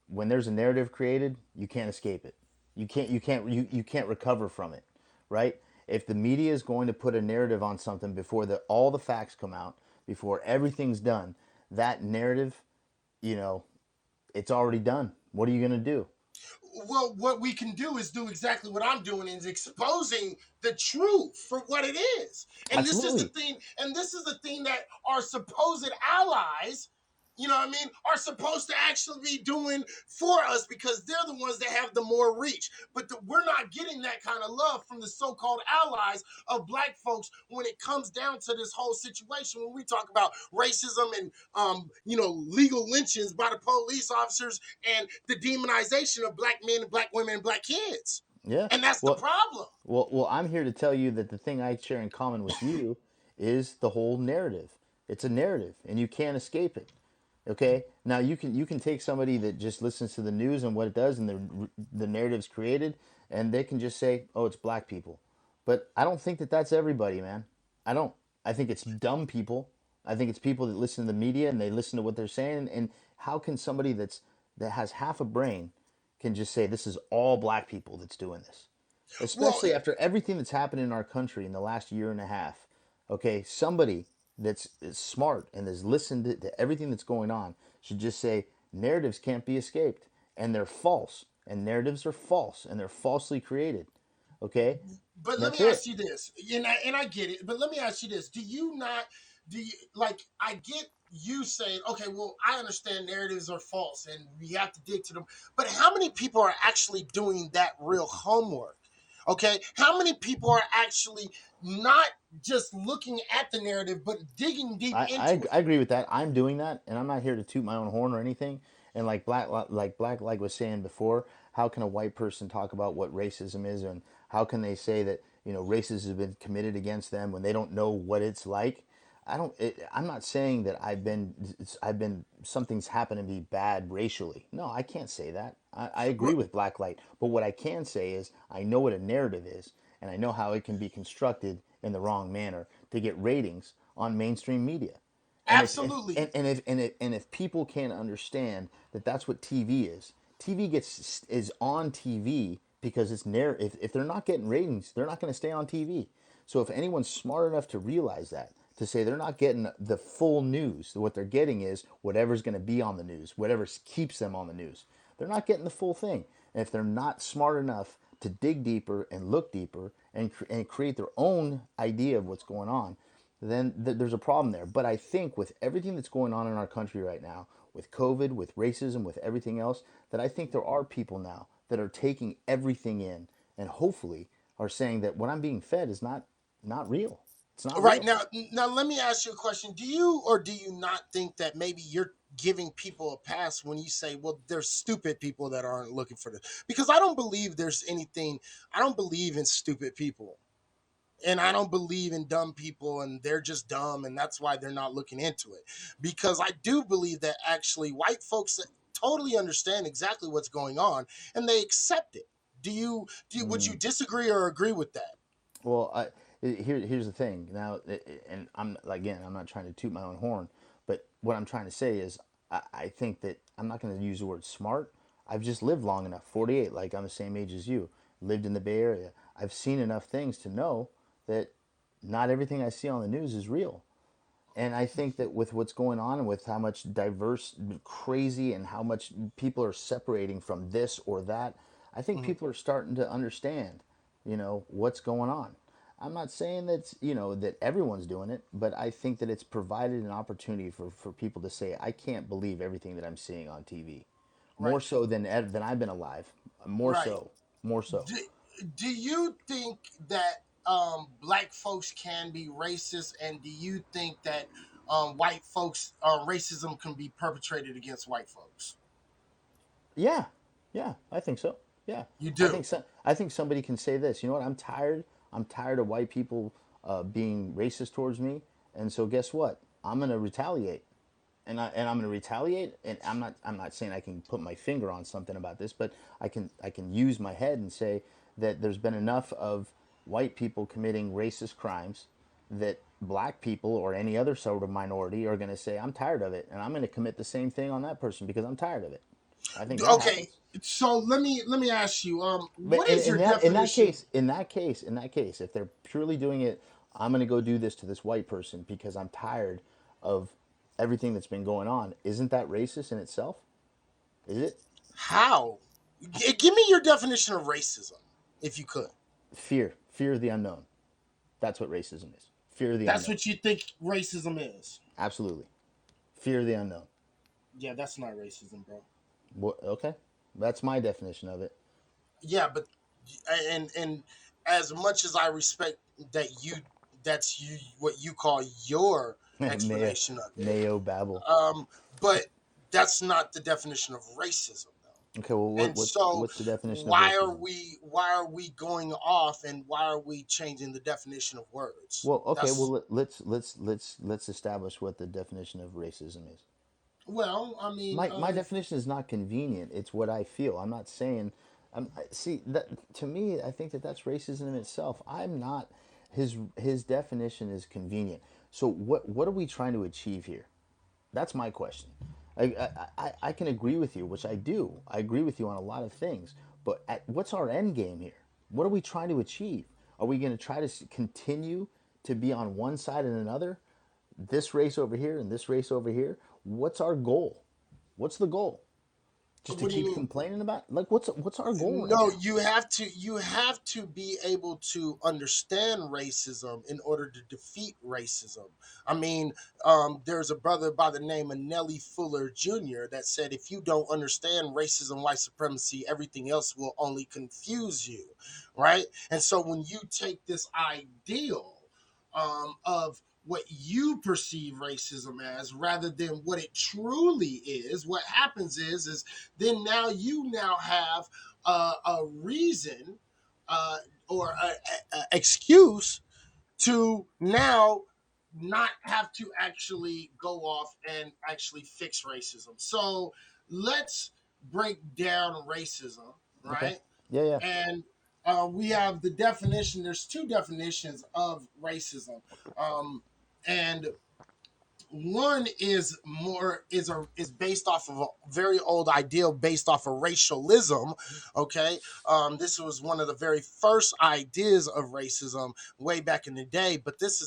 When there's a narrative created, you can't escape it. You can't recover from it, right? If the media is going to put a narrative on something before all the facts come out, before everything's done, that narrative, you know, it's already done. What are you going to do? Well, what we can do is do exactly what I'm doing, is exposing the truth for what it is. And this is the Absolutely. thing, that our supposed allies, you know what I mean, are supposed to actually be doing for us because they're the ones that have the more reach. But we're not getting that kind of love from the so-called allies of black folks when it comes down to this whole situation. When we talk about racism and legal lynchings by the police officers and the demonization of black men and black women and black kids. Yeah. And that's the Well, problem. well, I'm here to tell you that the thing I share in common with you is the whole narrative. It's a narrative, and you can't escape it. Okay. Now you can take somebody that just listens to the news and what it does, and the narrative's created, and they can just say, "Oh, it's black people," but I don't think that that's everybody, man. I don't. I think it's dumb people. I think it's people that listen to the media and they listen to what they're saying. And how can somebody that has half a brain can just say this is all black people that's doing this? Well, Especially after everything that's happened in our country in the last year and a half. Okay, somebody that's is smart and has listened to everything that's going on should just say narratives can't be escaped and they're false and narratives are false and they're falsely created. Okay, but let that's me ask it. you this, and I get it, but let me ask you this. Do you not do you like? I get you saying, okay, well, I understand narratives are false and we have to dig to them, but how many people are actually doing that real homework? Okay, how many people are actually not just looking at the narrative but digging deep into it? I agree with that. I'm doing that, and I'm not here to toot my own horn or anything. And like was saying before, how can a white person talk about what racism is, and how can they say that racism has been committed against them when they don't know what it's like? I'm not saying that I've been something's happened to me bad racially. No, I can't say that. I agree with black light, but what I can say is I know what a narrative is, and I know how it can be constructed in the wrong manner to get ratings on mainstream media. And if Absolutely. and if people can't understand that that's what TV is, TV is on TV because it's if they're not getting ratings, they're not going to stay on TV. So if anyone's smart enough to realize that, to say they're not getting the full news, what they're getting is whatever's going to be on the news, whatever keeps them on the news. They're not getting the full thing. And if they're not smart enough to dig deeper and look deeper and create their own idea of what's going on, then there's a problem there. But I think with everything that's going on in our country right now, with COVID, with racism, with everything else, that I think there are people now that are taking everything in and hopefully are saying that what I'm being fed is not real. It's not Right real. now, let me ask you a question. Do you or do you not think that maybe you're giving people a pass when you say, well, there's stupid people that aren't looking for this? Because I don't believe there's anything, I don't believe in stupid people. And I don't believe in dumb people and they're just dumb and that's why they're not looking into it. Because I do believe that actually white folks totally understand exactly what's going on and they accept it. Would you disagree or agree with that? Well, here's the thing. Now, and I'm not trying to toot my own horn, but what I'm trying to say is, I think that I'm not going to use the word smart. I've just lived long enough, 48, like I'm the same age as you, lived in the Bay Area. I've seen enough things to know that not everything I see on the news is real. And I think that with what's going on and with how much diverse, crazy, and how much people are separating from this or that, I think Mhm. people are starting to understand, what's going on. I'm not saying that everyone's doing it, but I think that it's provided an opportunity for people to say, I can't believe everything that I'm seeing on TV. Right. More so than I've been alive. More Right. so. More so. do, do you think that black folks can be racist and do you think that white folks racism can be perpetrated against white folks? Yeah, yeah, I think so. Yeah, You I do. think so. I think somebody can say this. You know what? I'm tired. I'm tired of white people being racist towards me, and so guess what? I'm gonna retaliate, and I'm gonna retaliate. And I'm not saying I can put my finger on something about this, but I can use my head and say that there's been enough of white people committing racist crimes that black people or any other sort of minority are going to say I'm tired of it, and I'm going to commit the same thing on that person because I'm tired of it. I think that Okay, happens. so let me ask you But what is your in that definition? case, if they're purely doing it, I'm going to go do this to this white person because I'm tired of everything that's been going on. Isn't that racist in itself? Is it? How? Give me your definition of racism if you could. Fear of the unknown. That's what racism is. Fear of the That's unknown. what you think racism is? Absolutely. Fear of the unknown. Yeah, that's not racism, bro. What? Okay, that's my definition of it. Yeah, but and as much as I respect that that's you what you call your Mayo, explanation of it, Mayo babble. but that's not the definition of racism though. Okay, well, And so what's the definition of why are racism? we going off and why are we changing the definition of words? Well, okay, well That's let's establish what the definition of racism is. well, I mean, My definition is not convenient. It's what I feel. I'm not saying. See that to me. I think that that's racism in itself. I'm not. His definition is convenient. So what are we trying to achieve here? That's my question. I can agree with you, which I do. I agree with you on a lot of things. But what's our end game here? What are we trying to achieve? Are we going to try to continue to be on one side and another? This race over here and this race over here? What's our goal? What's the goal? Just to What do you keep mean? complaining about? Like, what's our goal right No, now? you have to be able to understand racism in order to defeat racism. I mean, there's a brother by the name of Nellie Fuller Jr. that said, if you don't understand racism, white supremacy, everything else will only confuse you, right? And so when you take this ideal of what you perceive racism as rather than what it truly is, what happens is then now you now have a reason uh, or a excuse to now not have to actually go off and actually fix racism. So let's break down racism, Okay. right? Yeah, yeah. And we have the definition. There's two definitions of racism, and one is based off of a very old ideal based off of racialism. Okay, this was one of the very first ideas of racism way back in the day, but this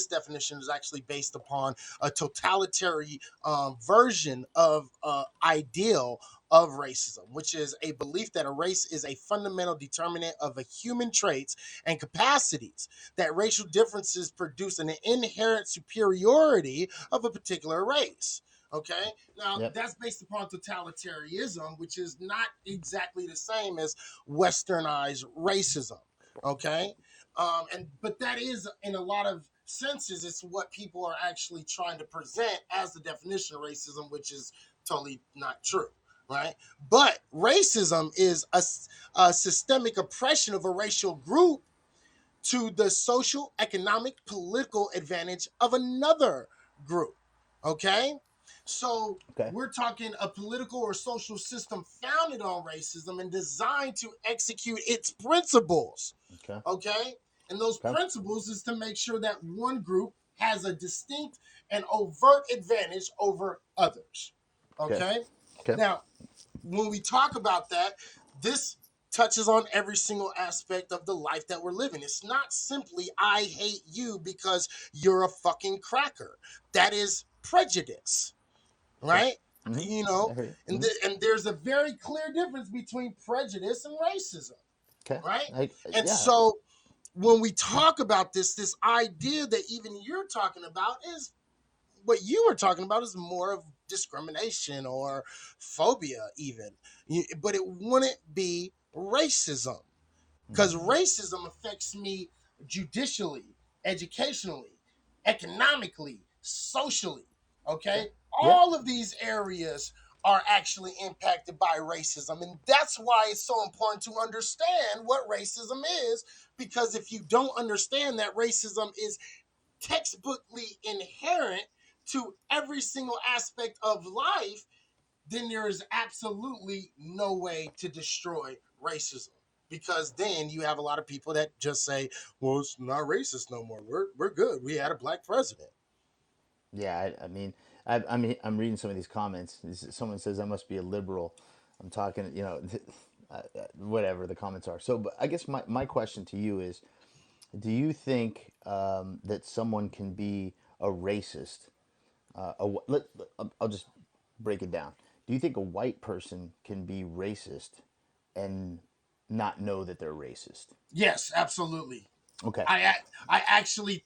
definition is actually based upon a totalitarian version of ideal of racism, which is a belief that a race is a fundamental determinant of a human traits and capacities, that racial differences produce an inherent superiority of a particular race. Okay, now Yep. that's based upon totalitarianism, which is not exactly the same as westernized racism. Okay, and but that is in a lot of senses, it's what people are actually trying to present as the definition of racism, which is totally not true, right? But racism is a systemic oppression of a racial group to the social, economic, political advantage of another group. Okay? So Okay. we're talking a political or social system founded on racism and designed to execute its principles. Okay. Okay? And those Okay. principles is to make sure that one group has a distinct and overt advantage over others. Okay. Okay? Okay. Now, when we talk about that, this touches on every single aspect of the life that we're living. It's not simply I hate you because you're a fucking cracker. That is prejudice, Okay. right? Mm-hmm. You know, I hear you. and Mm-hmm. and there's a very clear difference between prejudice and racism, Okay. right? I, And yeah. so when we talk about this idea that even you're talking about is what you were talking about is more of discrimination or phobia even, but it wouldn't be racism, because racism affects me judicially, educationally, economically, socially. Okay, Yeah. all of these areas are actually impacted by racism, and that's why it's so important to understand what racism is, because if you don't understand that racism is textbookly inherent to every single aspect of life, then there is absolutely no way to destroy racism. Because then you have a lot of people that just say, "Well, it's not racist no more. We're good. We had a black president." Yeah. I mean, I'm reading some of these comments. Someone says I must be a liberal. I'm talking, whatever the comments are. So, but I guess my question to you is, do you think that someone can be a racist? I'll just break it down. Do you think a white person can be racist and not know that they're racist? Yes, absolutely. Okay. I actually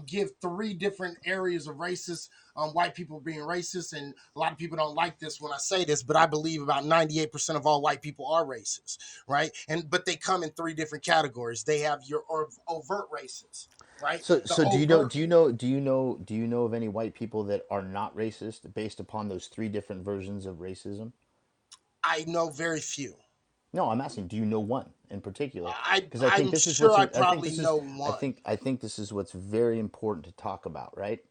give three different areas of racist, white people being racist, and a lot of people don't like this when I say this, but I believe about 98% of all white people are racist, right? And but they come in three different categories. They have your overt racist, right? The So do you know overt. do you know do you know do you know of any white people that are not racist based upon those three different versions of racism? I know very few. No, I'm asking, do you know one in particular? Because I think I'm this is sure what's I I think probably this is know one. I think this is what's very important to talk about, right?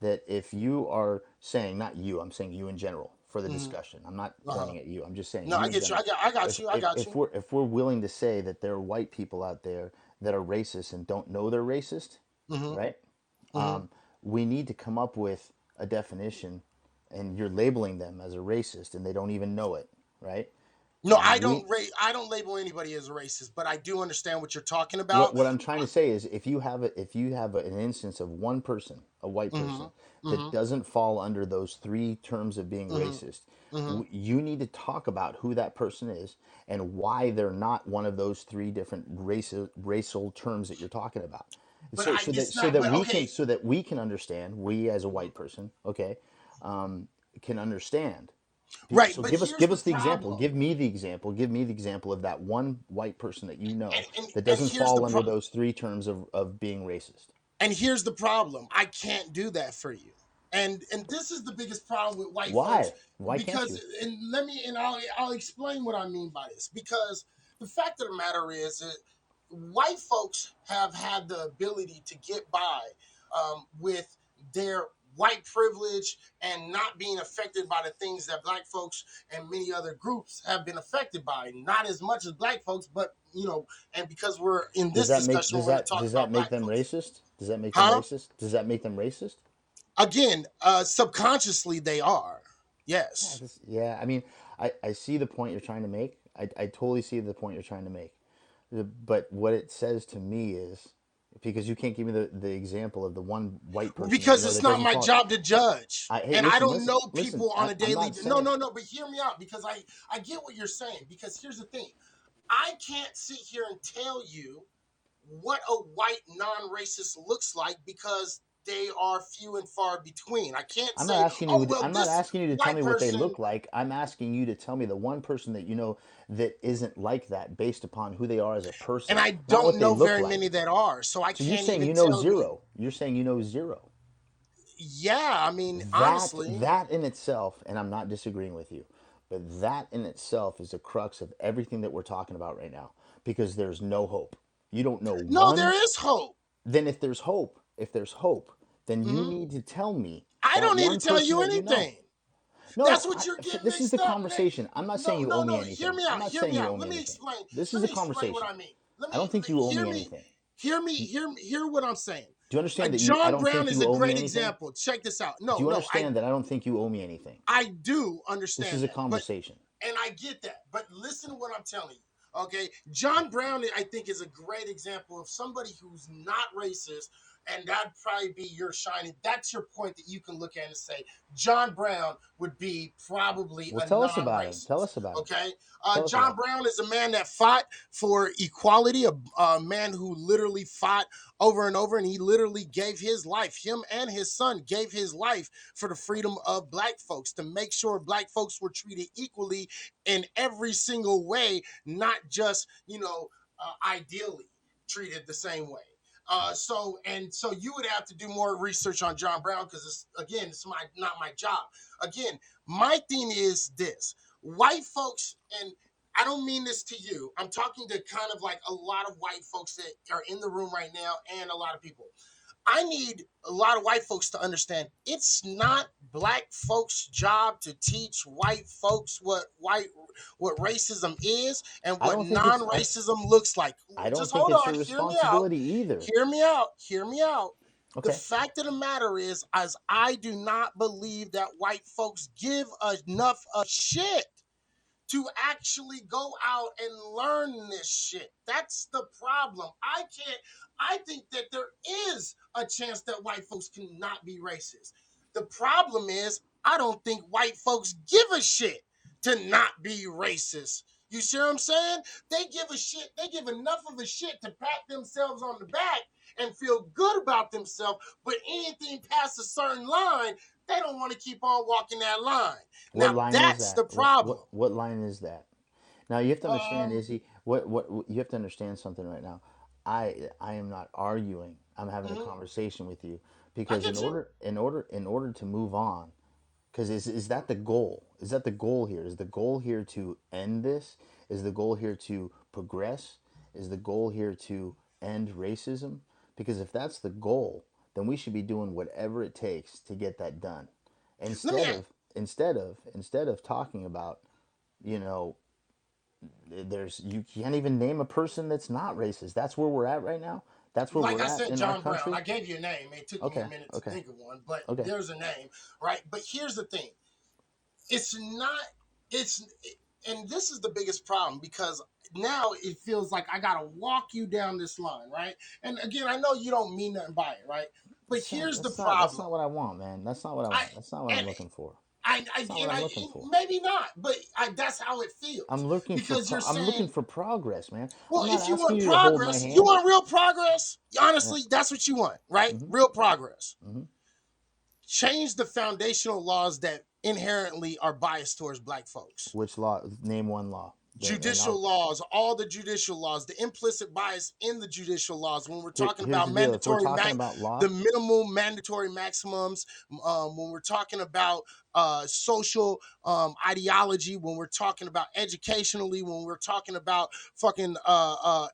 That if you are saying, not you, I'm saying you in general for the Mhm. discussion. I'm not Uh-huh. pointing at you. I'm just saying No, you I in get you. general. I got If you. I if got if you. we're willing to say that there are white people out there that are racist and don't know they're racist, Mm-hmm. right? Mm-hmm. We need to come up with a definition, and you're labeling them as a racist and they don't even know it, right? No, I don't label anybody as a racist, but I do understand what you're talking about. What I'm trying to say is, if you have an instance of one person, a white person, that doesn't fall under those three terms of being racist, you need to talk about who that person is and why they're not one of those three different racial terms that you're talking about. But So that we can understand, we as a white person, okay, can understand. Right, So but give here's us the the example. problem. Give me the example. Give me the example of that one white person that you know that And doesn't here's the fall under problem. those three terms of being racist. And here's the problem. I can't do that for you. And this is the biggest problem with white folks, Why? Why can't because you? I'll explain what I mean by this. Because the fact of the matter is that white folks have had the ability to get by with their white privilege and not being affected by the things that black folks and many other groups have been affected by. Not as much as black folks, but and because we're in this discussion, we're going to talk Does that about make black them folks. racist? Does that make them Huh? racist? Does that make them racist? Again, subconsciously they are. Yeah, Yes. yeah. I mean, I see the point you're trying to make. I totally see the point you're trying to make. But what it says to me is, because you can't give me the example of the one white person that you Because know it's that not doesn't my fall. job to judge. Hey, And I listen, don't listen, know listen. people on a I'm daily not no, saying. no, no, but hear me out, because I get what you're saying. Because here's the thing. I can't sit here and tell you what a white non-racist looks like, because they are few and far between. I can't I'm not say, asking oh you. well, I'm not this asking you to tell white me what they person. look like. I'm asking you to tell me the one person that you know that isn't like that, based upon who they are as a And person, I not don't what they know look very like. many that are, so I So you're can't saying even you know tell you. zero. You're saying you know zero. Yeah, I mean, That honestly. that in itself, and I'm not disagreeing with you, but that in itself is the crux of everything that we're talking about right now. Because there's no hope. You don't know No, there one. is hope. Then if there's hope, then you Hmm. need to tell me I that don't need to one tell person you that you know. anything. No, That's what you're getting this is the mixed up, man. conversation. I'm not saying you owe me Hear anything. me I'm out. not Hear saying me you owe out. me anything. This is Let a me explain what conversation. I mean. I don't think you owe Hear me me. anything. Hear what I'm saying. Do you understand that I John don't Brown think is you a owe me great anything? example. Check this out. Do you I understand that I don't think you owe me anything? I do This understand is a that, but conversation. and I get that. But listen to what I'm telling you. Okay, John Brown, I think, is a great example of somebody who's not racist, and that'd probably be your shining. That's your point that you can look at and say John Brown would be probably Well, a tell us about him. Tell non-racist. us about him. Okay, Tell us John about him. Brown is a man that fought for equality, a man who literally fought over and over, and he literally gave his life. Him and his son gave his life for the freedom of black folks, to make sure black folks were treated equally in every single way, not just ideally treated the same way. So you would have to do more research on John Brown, because it's not my job. Again, my thing is this: white folks, and I don't mean this to you. I'm talking to kind of like a lot of white folks that are in the room right now, and a lot of people. I need a lot of white folks to understand it's not black folks' job to teach white folks what racism is and I what don't think it's non-racism looks like. I don't Just think hold it's your on, hear me out. responsibility either. Hear me out. Hear me out. The Okay. fact of the matter is, as I do not believe that white folks give enough a shit to actually go out and learn this shit. That's the problem. I think that there is a chance that white folks cannot be racist. The problem is, I don't think white folks give a shit to not be racist. You see what I'm saying? They give a shit. They give enough of a shit to pat themselves on the back and feel good about themselves, but anything past a certain line, they don't want to keep on walking that line. What Now line is that's that? the problem. What line is that? Now you have to understand, Um, Izzy. What you have to understand something right now. I am not arguing. I'm having a mhm. conversation with you, I because get you. in order to move on, because is that the goal? Is that the goal here? Is the goal here to end this? Is the goal here to progress? Is the goal here to end racism? Because if that's the goal, then we should be doing whatever it takes to get that done. Let me. Instead of talking about, you know, you can't even name a person that's not racist. That's where we're at right now. That's where Like we're I at said, in our John Brown. country. I gave you a name. It took me a Okay, minute to okay, think of one, but okay. there's a name, right? But here's the thing: it's not. It's and this is the biggest problem, because now it feels like I gotta walk you down this line, right? And again, I know you don't mean nothing by it, right? But here's the That's problem. not what I want, man. That's not what I want. That's not what I'm And looking for. I That's not what and I'm I looking for. maybe not, but that's how it feels, because you're I'm looking saying, for progress, man. well, I'm not if you asking want you to hold my progress, you hand. want real progress. Yeah. Honestly, that's what you want, right? Real progress. Mm-hmm. Change the foundational laws that inherently are biased towards black folks. Which law? Name one law. Judicial laws, all the judicial laws, the implicit bias in the judicial laws. When we're talking Here's about the deal. If we're talking about the law, minimal mandatory maximums, when we're talking about social ideology, when we're talking about educationally, when we're talking about fucking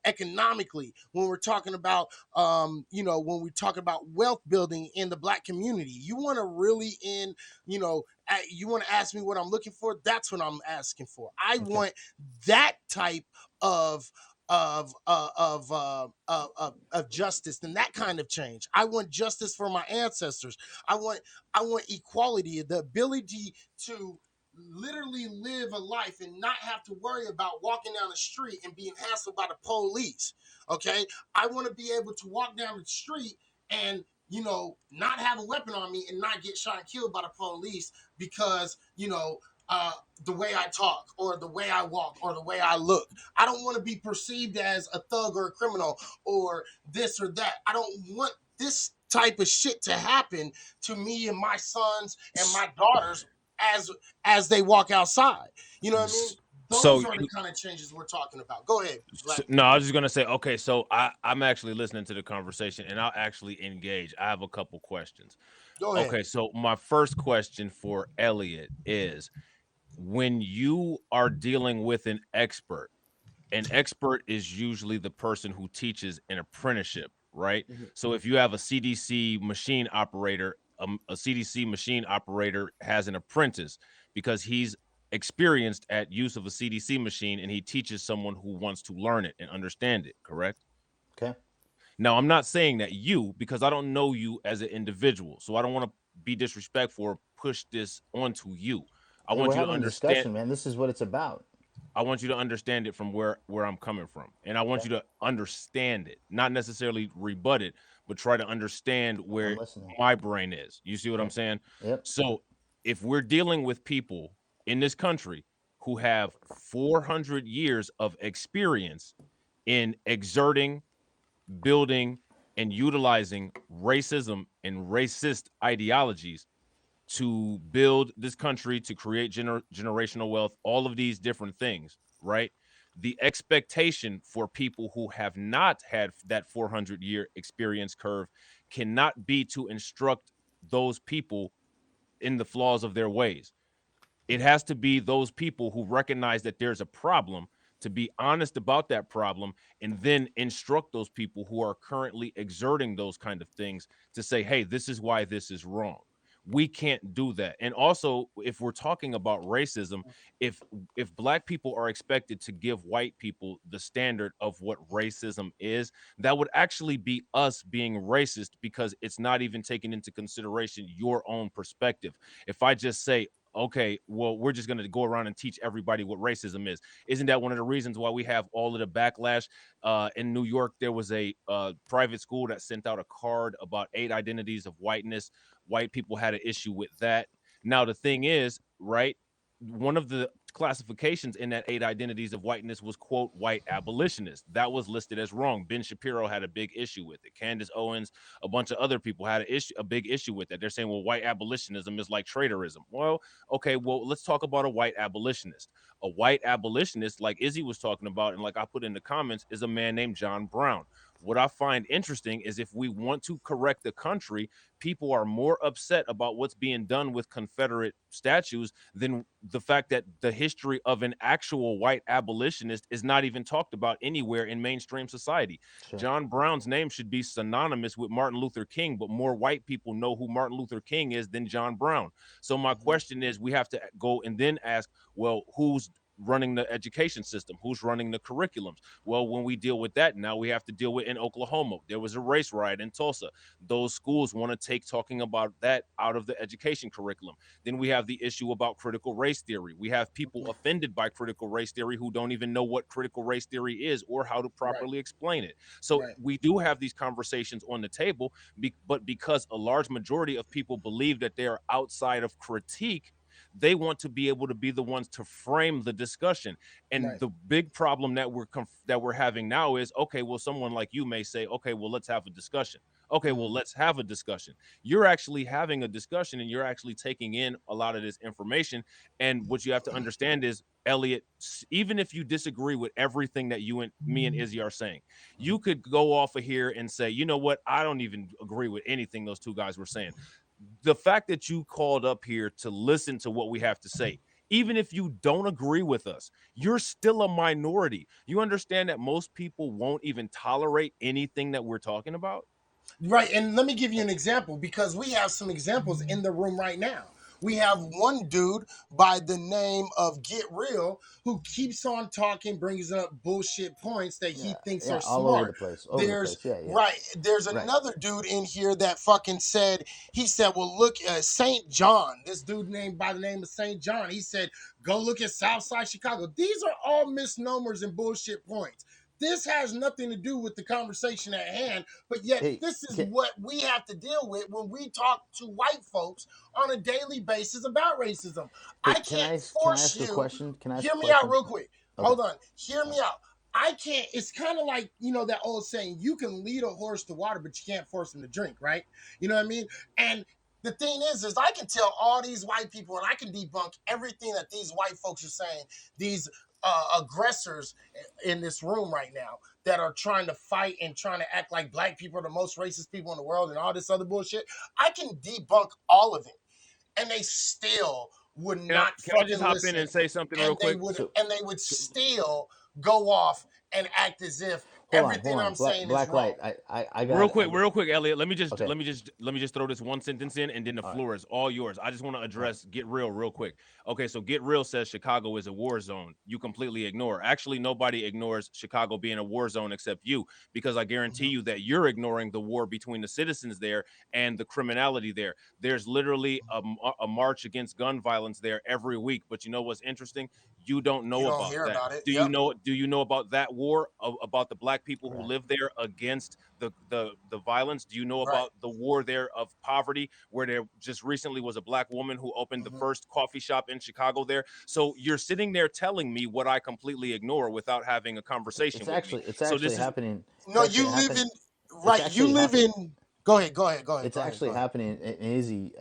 economically, when we're talking about when we talk about wealth building in the black community, you want to really you want to ask me what I'm looking for. That's what I'm asking for. I want that type of justice and that kind of change. I want justice for my ancestors. I want equality, the ability to literally live a life and not have to worry about walking down the street and being hassled by the police. Okay, I want to be able to walk down the street and not have a weapon on me and not get shot and killed by the police because the way I talk or the way I walk or the way I look. I don't want to be perceived as a thug or a criminal or this or that. I don't want this type of shit to happen to me and my sons and my daughters as they walk outside. You know what I mean? Those are the kind of changes we're talking about. Go ahead, Black. No, I was just gonna say, okay, so I'm actually listening to the conversation and I'll actually engage. I have a couple questions. Go ahead. Okay, so my first question for Elliot is, when you are dealing with an expert is usually the person who teaches an apprenticeship, right? So if you have a CDC machine operator, a CDC machine operator has an apprentice because he's experienced at use of a CDC machine and he teaches someone who wants to learn it and understand it, correct? Okay. Now, I'm not saying that you, because I don't know you as an individual, so I don't want to be disrespectful or push this onto you. I Hey, want we're you to having a understand. discussion, man. This is what it's about. I want you to understand it from where I'm coming from. And I want you to understand it, not necessarily rebut it, but try to understand where my brain is. You see what I'm saying? Yep. So if we're dealing with people in this country who have 400 years of experience in exerting, building, and utilizing racism and racist ideologies to build this country, to create generational wealth, all of these different things, right? The expectation for people who have not had that 400-year experience curve cannot be to instruct those people in the flaws of their ways. It has to be those people who recognize that there's a problem, to be honest about that problem, and then instruct those people who are currently exerting those kind of things to say, hey, this is why this is wrong. We can't do that. And also, if we're talking about racism, if black people are expected to give white people the standard of what racism is, that would actually be us being racist, because it's not even taking into consideration your own perspective. If I just say, okay, well, we're just going to go around and teach everybody what racism is. Isn't that one of the reasons why we have all of the backlash? In New York, there was a private school that sent out a card about 8 identities of whiteness. White people had an issue with that. Now, the thing is, right, one of the classifications in that 8 identities of whiteness was, quote, white abolitionist. That was listed as wrong. Ben Shapiro had a big issue with it. Candace Owens, a bunch of other people had a big issue with that. They're saying, well, white abolitionism is like traitorism. Well, okay, well, let's talk about a white abolitionist. A white abolitionist, like Izzy was talking about, and like I put in the comments, is a man named John Brown. What I find interesting is, if we want to correct the country, people are more upset about what's being done with Confederate statues than the fact that the history of an actual white abolitionist is not even talked about anywhere in mainstream society. Sure. John Brown's name should be synonymous with Martin Luther King, but more white people know who Martin Luther King is than John Brown. So my question is, we have to go and then ask, well, who's running the education system? Who's running the curriculums? Well, when we deal with that, now we have to deal with in Oklahoma. There was a race riot in Tulsa. Those schools want to take talking about that out of the education curriculum. Then we have the issue about critical race theory. We have people offended by critical race theory who don't even know what critical race theory is or how to properly explain it. So we do have these conversations on the table, but because a large majority of people believe that they are outside of critique, they want to be able to be the ones to frame the discussion. And the big problem that we're having now is, okay, well, someone like you may say, okay, well, let's have a discussion. Okay, well, let's have a discussion. You're actually having a discussion and you're actually taking in a lot of this information. And what you have to understand is, Elliot, even if you disagree with everything that you and me and Izzy are saying, you could go off of here and say, you know what, I don't even agree with anything those two guys were saying. The fact that you called up here to listen to what we have to say, even if you don't agree with us, you're still a minority. You understand that most people won't even tolerate anything that we're talking about? Right, and let me give you an example because we have some examples in the room right now. We have one dude by the name of Get Real who keeps on talking, brings up bullshit points that he thinks Yeah, are all over the smart. place. Over the There's place. Yeah, yeah. right. There's Right. another dude in here that fucking said, he said, well, look, St. John, this dude named by the name of St. John, he said, go look at Southside Chicago. These are all misnomers and bullshit points. This has nothing to do with the conversation at hand, but yet Hey, this is what we have to deal with when we talk to white folks on a daily basis about racism. hey, I can't can I force ask a you. question? Can I ask Hear a me out question? real quick. Okay. Hold on. Hear me out. I can't. It's kind of like, that old saying, you can lead a horse to water, but you can't force him to drink, right? You know what I mean? And the thing is I can tell all these white people and I can debunk everything that these white folks are saying, these aggressors in this room right now that are trying to fight and trying to act like black people are the most racist people in the world and all this other bullshit. I can debunk all of it, and they still would not Can I just fucking hop in listen, and say something real and they quick? would So, and they would still go off and act as if hold everything on. I'm saying is Black wrong. light. I got. Real quick, Elliot. Okay. Let me just throw this one sentence in, and then the All right. floor is all yours. I just want to All right. address Get Real quick. Okay, so Get Real says Chicago is a war zone. You completely ignore. Actually, nobody ignores Chicago being a war zone except you, because I guarantee you that you're ignoring the war between the citizens there and the criminality there. There's literally a march against gun violence there every week. But you know what's interesting? You don't You know don't about hear that. about it. Do you Yep. know? Do you know about that war about the black people who Correct. live there against the violence? Do you know Right. about the war there of poverty, where there just recently was a black woman who opened the first coffee shop in Chicago there? So you're sitting there telling me what I completely ignore without having a conversation with me. It's So actually this is happening. It's No, actually you live happen. in It's right. You actually live happen. in. Go ahead. It's Go actually ahead. happening in Izzy.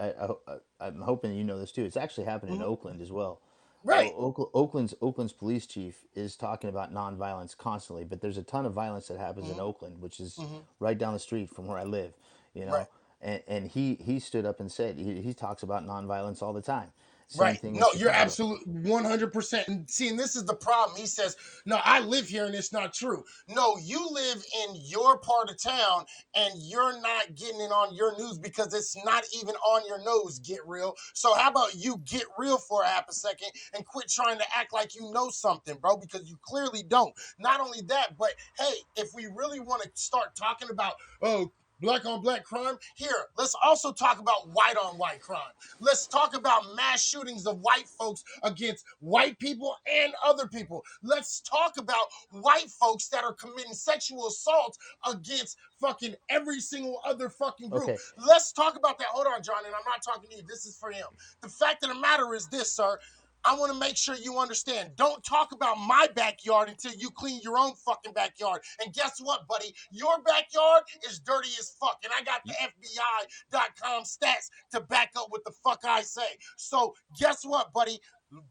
I'm hoping you know this too. It's actually happening in Oakland as well. Right. Oakland's police chief is talking about nonviolence constantly, but there's a ton of violence that happens in Oakland, which is right down the street from where I live. You Right. know, and he stood up and said he talks about nonviolence all the time. Same Right. thing in No, you're Chicago. absolutely 100%. And see, and this is the problem. He says, no, I live here and it's not true. No, you live in your part of town and you're not getting it on your news because it's not even on your nose, Get Real. So how about you get real for a half a second and quit trying to act like you know something, bro, because you clearly don't. Not only that, but hey, if we really want to start talking about, oh, black on black crime, here, let's also talk about white on white crime. Let's talk about mass shootings of white folks against white people and other people. Let's talk about white folks that are committing sexual assault against fucking every single other fucking group. Okay. Let's talk about that. Hold on, John, and I'm not talking to you. This is for him. The fact of the matter is this, sir. I want to make sure you understand. Don't talk about my backyard until you clean your own fucking backyard. And guess what, buddy? Your backyard is dirty as fuck. And I got the FBI.com stats to back up what the fuck I say. So guess what, buddy?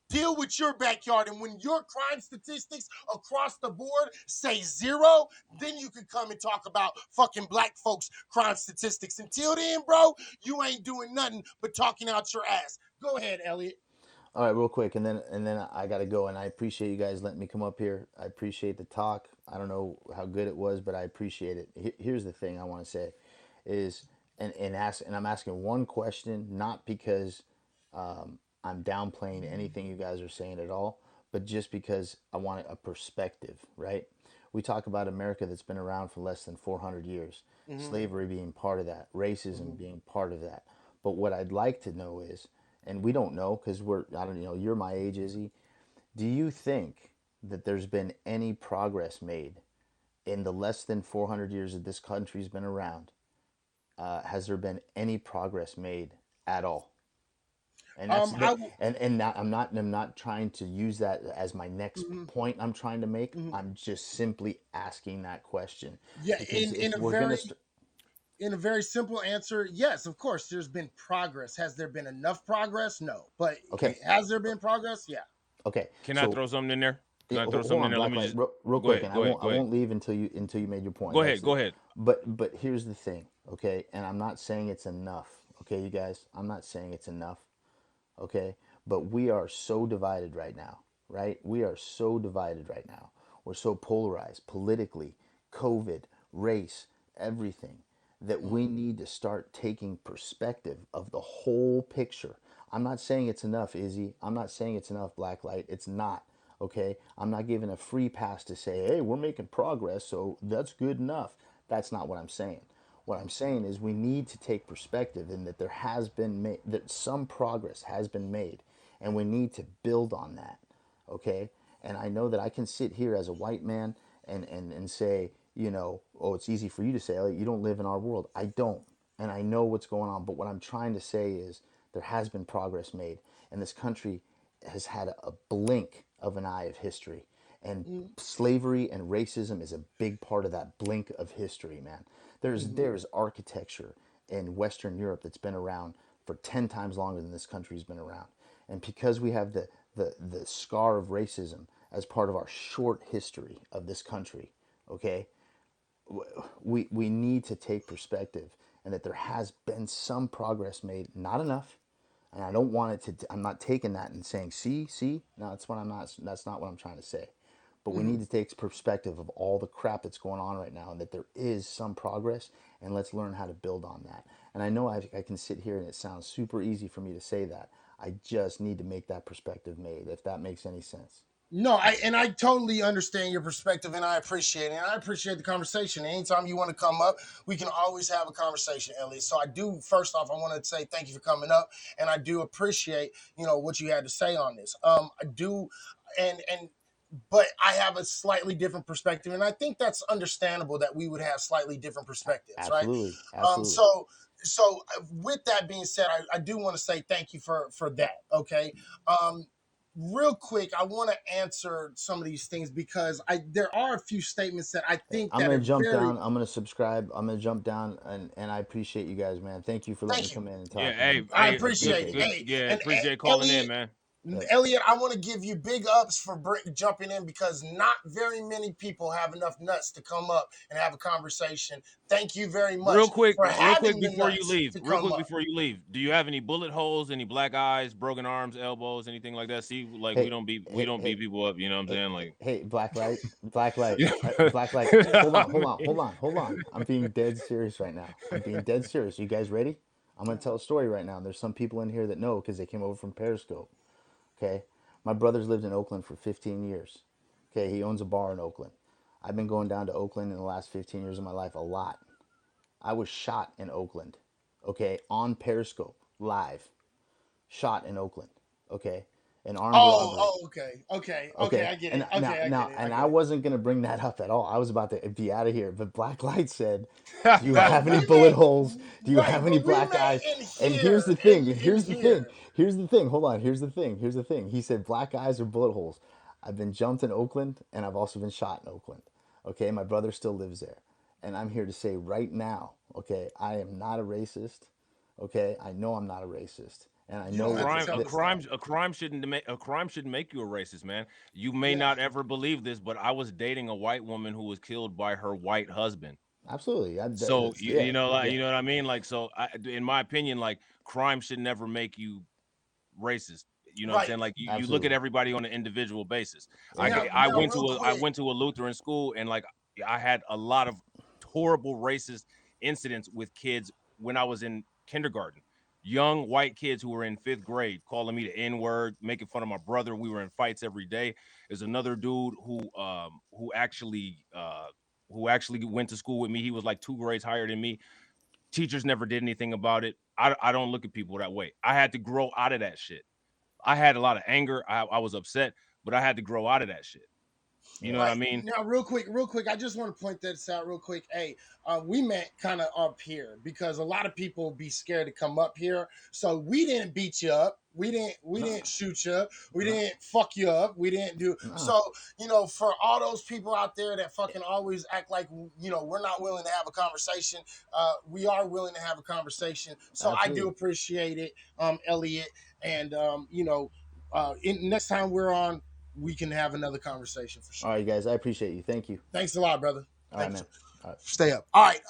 Deal with your backyard. And when your crime statistics across the board say 0, then you can come and talk about fucking black folks' crime statistics. Until then, bro, you ain't doing nothing but talking out your ass. Go ahead, Elliot. All right, real quick, and then I gotta go. And I appreciate you guys letting me come up here. I appreciate the talk. I don't know how good it was, but I appreciate it. Here's the thing I want to say, is and I'm asking one question, not because I'm downplaying anything you guys are saying at all, but just because I want a perspective, right? We talk about America that's been around for less than 400 years, slavery being part of that, racism being part of that. But what I'd like to know is, and we don't know because I don't know, you're my age, Izzy. Do you think that there's been any progress made in the less than 400 years that this country's been around? Has there been any progress made at all? And that's I that, and now I'm not trying to use that as my next point I'm trying to make. I'm just simply asking that question yeah, because in if a we're very gonna in a very simple answer, yes, of course, there's been progress. Has there been enough progress? No, but okay, has there been progress? Yeah. okay, Can I so throw something in there? Can I throw hold something in on, there? Let me Blacklight, just real go quick, ahead. and Go ahead. I Go ahead. won't leave until you made your point. Go ahead. Go ahead. But here's the thing, okay, and I'm not saying it's enough, okay, you guys, I'm not saying it's enough, okay? But we are so divided right now, right? We are so divided right now. We're so polarized politically, COVID, race, everything, that we need to start taking perspective of the whole picture. I'm not saying it's enough, Izzy. I'm not saying it's enough, Blacklight. It's not, okay? I'm not giving a free pass to say, hey, we're making progress, so that's good enough. That's not what I'm saying. What I'm saying is we need to take perspective in that there has been that some progress has been made, and we need to build on that, okay? And I know that I can sit here as a white man and say, you know, oh, it's easy for you to say, oh, you don't live in our world. I don't, and I know what's going on. But what I'm trying to say is there has been progress made, and this country has had a blink of an eye of history. And slavery and racism is a big part of that blink of history, man. There's architecture in Western Europe that's been around for 10 times longer than this country's been around. And because we have the scar of racism as part of our short history of this country, okay, we need to take perspective and that there has been some progress made, not enough. And I don't want it to, I'm not taking that and saying, see, no, that's not what I'm trying to say. But we need to take perspective of all the crap that's going on right now and that there is some progress, and let's learn how to build on that. And I know I can sit here and it sounds super easy for me to say that. I just need to make that perspective made, if that makes any sense. No, I totally understand your perspective, and I appreciate it. And I appreciate the conversation. Anytime you want to come up, we can always have a conversation, Elliot. So I do. First off, I want to say thank you for coming up, and I do appreciate what you had to say on this. I do, and but I have a slightly different perspective, and I think that's understandable that we would have slightly different perspectives, right? Absolutely, Um, absolutely. so with that being said, I do want to say thank you for that. Okay. Real quick, I want to answer some of these things because there are a few statements that I think I'm that gonna are jump very. down. I'm gonna subscribe. I'm gonna jump down, and I appreciate you guys, man. Thank you for letting me Thank you. come in and Yeah. talk, man. I Good. appreciate it. Appreciate it. Good. Hey, Yeah. and Appreciate calling in, Elliot, man. Yep. Elliot, I want to give you big ups for jumping in because not very many people have enough nuts to come up and have a conversation. Thank you very much for Real quick having the before you nuts leave. to Real come quick up. before you leave. Do you have any bullet holes, any black eyes, broken arms, elbows, anything like that? See, like we Hey, don't beat hey, beat hey, people up. You know what I'm hey, saying? Like, hey, Black light, you black light. know Hold what on, I hold on, mean? hold on, hold on. I'm being dead serious right now. I'm being dead serious. You guys ready? I'm gonna tell a story right now. There's some people in here that know because they came over from Periscope. Okay, my brother's lived in Oakland for 15 years. Okay, he owns a bar in Oakland. I've been going down to Oakland in the last 15 years of my life a lot. I was shot in Oakland. Okay, on Periscope, live. Shot in Oakland. Okay, an armed robbery. Okay. Okay, I get and it. Okay, I get it. I and get I it. wasn't gonna bring that up at all. I was about to be out of here, but Blacklight said, "Do you No, have any bullet holes? Do you right, have any but we black met eyes?" in And here's here, the thing. in Here's the thing. here. Here's the thing. Hold on. Here's the thing. Here's the thing. He said black eyes or bullet holes. I've been jumped in Oakland, and I've also been shot in Oakland. Okay, my brother still lives there, and I'm here to say right now. Okay, I am not a racist. Okay, I know I'm not a racist, and I You know don't have to that, tell us that. A crime shouldn't make you a racist, man. You may Yeah. not ever believe this, but I was dating a white woman who was killed by her white husband. absolutely. So That's yeah, you yeah, know what I mean? Like, so in my opinion, like crime should never make you racist. You know what I'm Right. saying? Like you look at absolutely. everybody on an individual basis. Yeah. Now, real I quick. went to a Lutheran school, and like I had a lot of horrible racist incidents with kids when I was in kindergarten. young white kids who were in 5th grade calling me the N-word, making fun of my brother. We were in fights every day. There's another dude who actually went to school with me. He was like 2 grades higher than me. Teachers never did anything about it. I don't look at people that way. I had to grow out of that shit. I had a lot of anger. I was upset, but I had to grow out of that shit. You know what I Right mean? now, real quick, I just want to point this out real quick. Hey, we met kind of up here because a lot of people be scared to come up here. So we didn't beat you up. We didn't shoot you. We didn't fuck you up. We didn't do so. You know, for all those people out there that fucking always act like we're not willing to have a conversation. We are willing to have a conversation. So I do Absolutely. appreciate it, Elliot. And next time we're on, we can have another conversation for sure. All right, guys. I appreciate you. Thank you. Thanks a lot, brother. All Thank right, you. man. All right. Stay up. All right.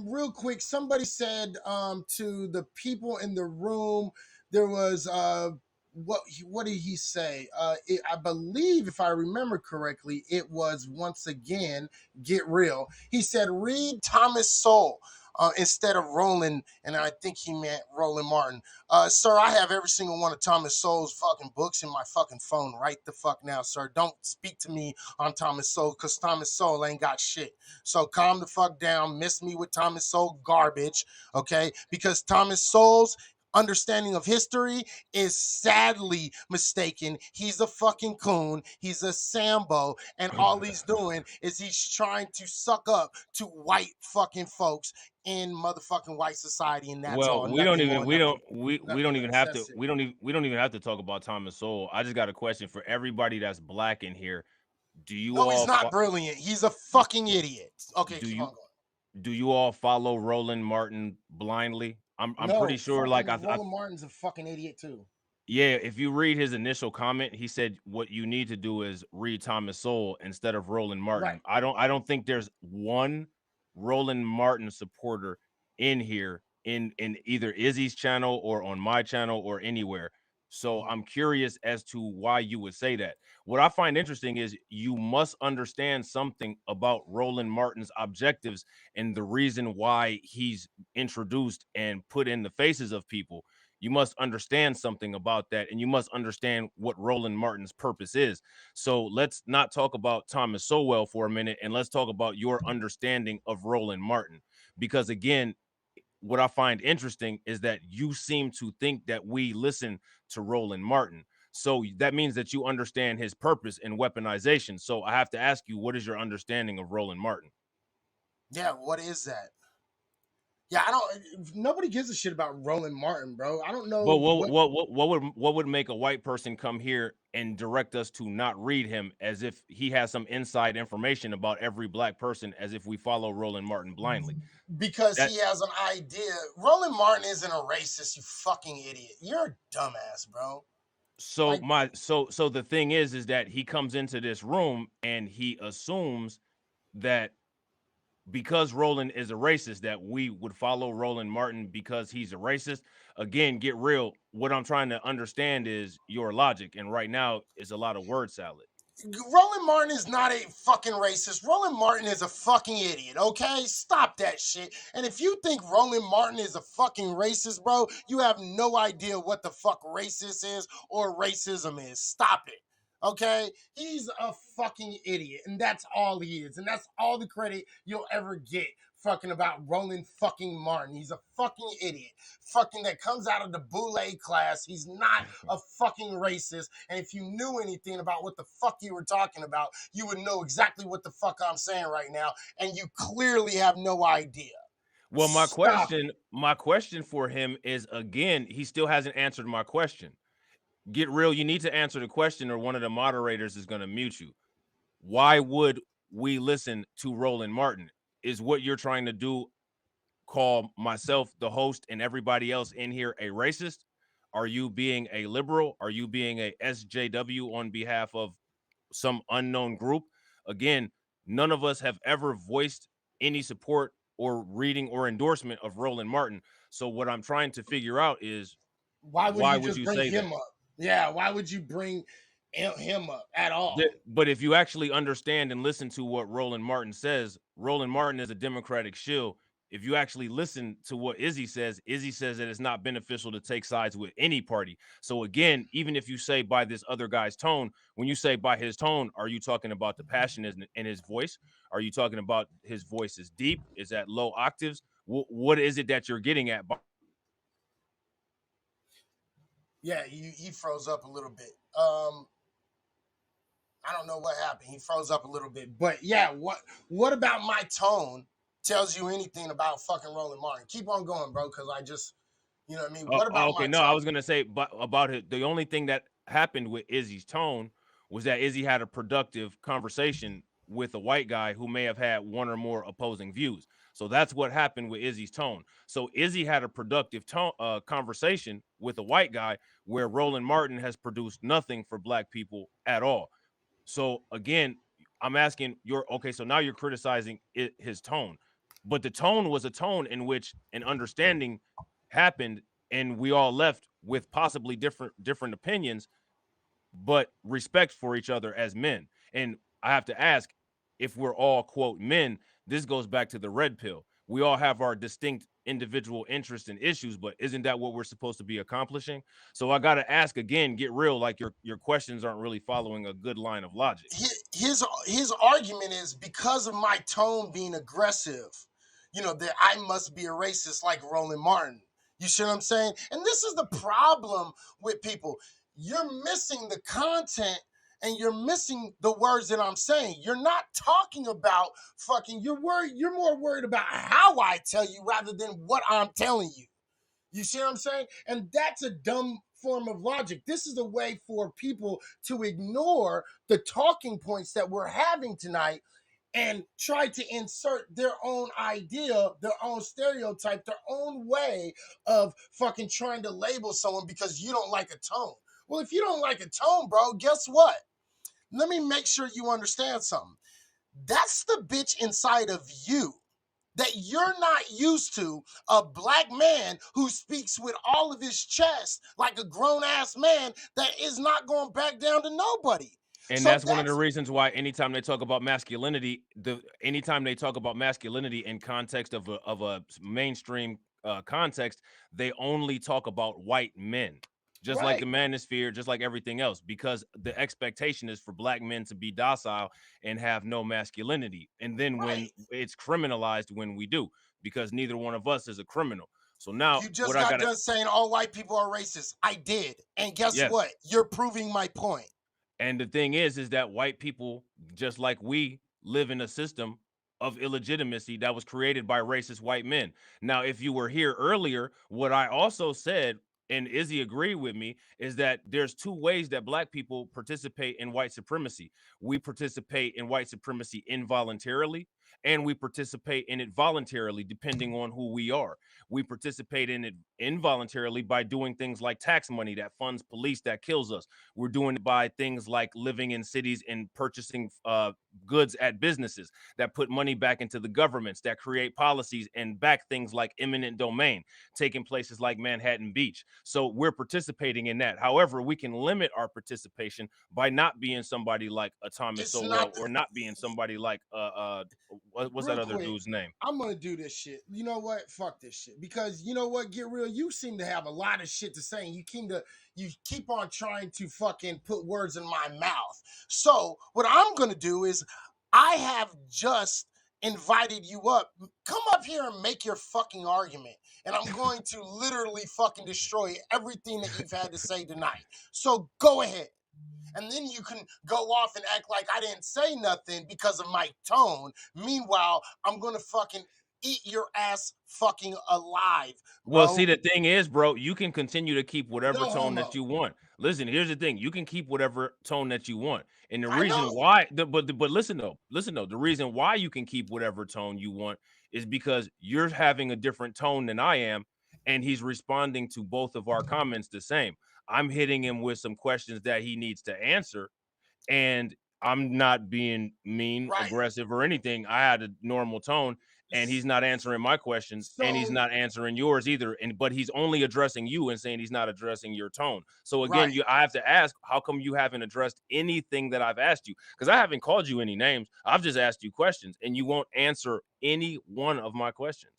Real quick, somebody said to the people in the room, there was what did he say? I believe, if I remember correctly, it was once again Get Real. He said read Thomas Sowell. Instead of Roland, and I think he meant Roland Martin. Sir, I have every single one of Thomas Sowell's fucking books in my fucking phone right the fuck now, sir. Don't speak to me on Thomas Sowell because Thomas Sowell ain't got shit. So calm the fuck down. Miss me with Thomas Sowell garbage, okay? Because Thomas Sowell's understanding of history is sadly mistaken. He's a fucking coon. He's a Sambo. And all he's doing is he's trying to suck up to white fucking folks in motherfucking white society. And that's all. Well, we don't Nothing even more, we don't nothing, we don't nothing even less. have to That's it. we don't even have to talk about Thomas Sowell. I just got a question for everybody that's black in here. Do you No, he's all not brilliant. He's a fucking idiot. Okay, do keep you on going. do you all follow Roland Martin blindly? I'm pretty No, sure like fucking Roland Martin's a fucking idiot too. yeah, if you read his initial comment, he said what you need to do is read Thomas Sowell instead of Roland Martin. Right. I don't think there's one Roland Martin supporter in here in either Izzy's channel or on my channel or anywhere. So I'm curious as to why you would say that. What I find interesting is you must understand something about Roland Martin's objectives and the reason why he's introduced and put in the faces of people. You must understand something about that, and you must understand what Roland Martin's purpose is. So let's not talk about Thomas Sowell for a minute, and let's talk about your understanding of Roland Martin. Because again, what I find interesting is that you seem to think that we listen to Roland Martin. So that means that you understand his purpose in weaponization. So I have to ask you, what is your understanding of Roland Martin? Yeah, what is that? Yeah, I don't. Nobody gives a shit about Roland Martin, bro. I don't know. But what would make a white person come here and direct us to not read him as if he has some inside information about every black person, as if we follow Roland Martin blindly? Because That he has an idea. Roland Martin isn't a racist, you fucking idiot. You're a dumbass, bro. so my so the thing is that he comes into this room and he assumes that because Roland is a racist, that we would follow Roland Martin because he's a racist. Again, get real. What I'm trying to understand is your logic, and right now it's a lot of word salad. Roland Martin is not a fucking racist. Roland Martin is a fucking idiot, okay? Stop that shit. And if you think Roland Martin is a fucking racist, bro, you have no idea what the fuck racist is or racism is. Stop it. Okay? He's a fucking idiot. And that's all he is. And that's all the credit you'll ever get fucking about Roland fucking Martin. He's a fucking idiot. Fucking that comes out of the Boule class. He's not a fucking racist. And if you knew anything about what the fuck you were talking about, you would know exactly what the fuck I'm saying right now. And you clearly have no idea. Well, Stop it. my question for him is, again, he still hasn't answered my question. Get real, you need to answer the question or one of the moderators is going to mute you. Why would we listen to Roland Martin? Is what you're trying to do call myself, the host, and everybody else in here a racist? Are you being a liberal? Are you being a SJW on behalf of some unknown group? Again, none of us have ever voiced any support or reading or endorsement of Roland Martin. So what I'm trying to figure out is Why would you just bring say that? him up? Yeah, why would you bring him up at all? But if you actually understand and listen to what Roland Martin says, Roland Martin is a Democratic shill. if you actually listen to what Izzy says that it's not beneficial to take sides with any party. So again, even if you say by this other guy's tone, when you say by his tone, are you talking about the passion in his voice? Are you talking about his voice is deep? Is that low octaves? What is it that you're getting at? Yeah, he froze up a little bit. I don't know what happened. He froze up a little bit. But yeah, what about my tone tells you anything about fucking Roland Martin? Keep on going, bro, because I just, you know what I mean? What about Okay, my no, tone? I was gonna say, but about it, the only thing that happened with Izzy's tone was that Izzy had a productive conversation with a white guy who may have had one or more opposing views. So that's what happened with Izzy's tone. So Izzy had a productive tone conversation with a white guy where Roland Martin has produced nothing for black people at all. So again, I'm asking okay, so now you're criticizing his tone, but the tone was a tone in which an understanding happened and we all left with possibly different opinions, but respect for each other as men. And I have to ask, if we're all quote men, this goes back to the red pill. We all have our distinct individual interests and issues, but isn't that what we're supposed to be accomplishing? So I got to ask again, get real, like your questions aren't really following a good line of logic. His argument is because of my tone being aggressive, you know, that I must be a racist like Roland Martin. You see what I'm saying? And this is the problem with people. You're missing the content and you're missing the words that I'm saying. You're not talking about fucking, you're more worried about how I tell you rather than what I'm telling you. You see what I'm saying? And that's a dumb form of logic. This is a way for people to ignore the talking points that we're having tonight and try to insert their own idea, their own stereotype, their own way of fucking trying to label someone because you don't like a tone. Well, if you don't like a tone, bro, guess what? Let me make sure you understand something. That's the bitch inside of you that you're not used to, a black man who speaks with all of his chest like a grown-ass man that is not going back down to nobody. And So that's one of the reasons why anytime they talk about masculinity, anytime they talk about masculinity in context of a mainstream context, they only talk about white men. Just like the manosphere, just like everything else, because the expectation is for black men to be docile and have no masculinity. And then when it's criminalized when we do, because neither one of us is a criminal. So now you just what I got gotta done saying all white people are racist. I did. And guess what? You're proving my point. And the thing is that white people, just like we, live in a system of illegitimacy that was created by racist white men. Now, if you were here earlier, what I also said, and Izzy agreed with me, is that there's two ways that black people participate in white supremacy. We participate in white supremacy involuntarily, and we participate in it voluntarily, depending on who we are. We participate in it involuntarily by doing things like tax money that funds police that kills us. We're doing it by things like living in cities and purchasing goods at businesses that put money back into the governments, that create policies and back things like eminent domain, taking places like Manhattan Beach. So we're participating in that. However, we can limit our participation by not being somebody like a Thomas Sowell or not being somebody like what's that other dude's name? I'm gonna do this shit. You know what? Fuck this shit. Because you know what? Get real. You seem to have a lot of shit to say. And you keep on trying to fucking put words in my mouth. So what I'm gonna do is, I have just invited you up. Come up here and make your fucking argument. And I'm going to literally fucking destroy everything that you've had to say tonight. So go ahead. And then you can go off and act like I didn't say nothing because of my tone. Meanwhile, I'm gonna fucking eat your ass fucking alive, bro. Well, see, the thing is, bro, you can continue to keep whatever No tone homo. that you want. Listen, here's the thing: you can keep whatever tone that you want, and the I reason know. why, but listen though, the reason why you can keep whatever tone you want is because you're having a different tone than I am, and he's responding to both of our comments the same. I'm hitting him with some questions that he needs to answer, and I'm not being mean, aggressive, or anything. I had a normal tone, and he's not answering my questions, and he's not answering yours either. But he's only addressing you and saying he's not addressing your tone. So again, I have to ask, how come you haven't addressed anything that I've asked you? Because I haven't called you any names. I've just asked you questions, and you won't answer any one of my questions.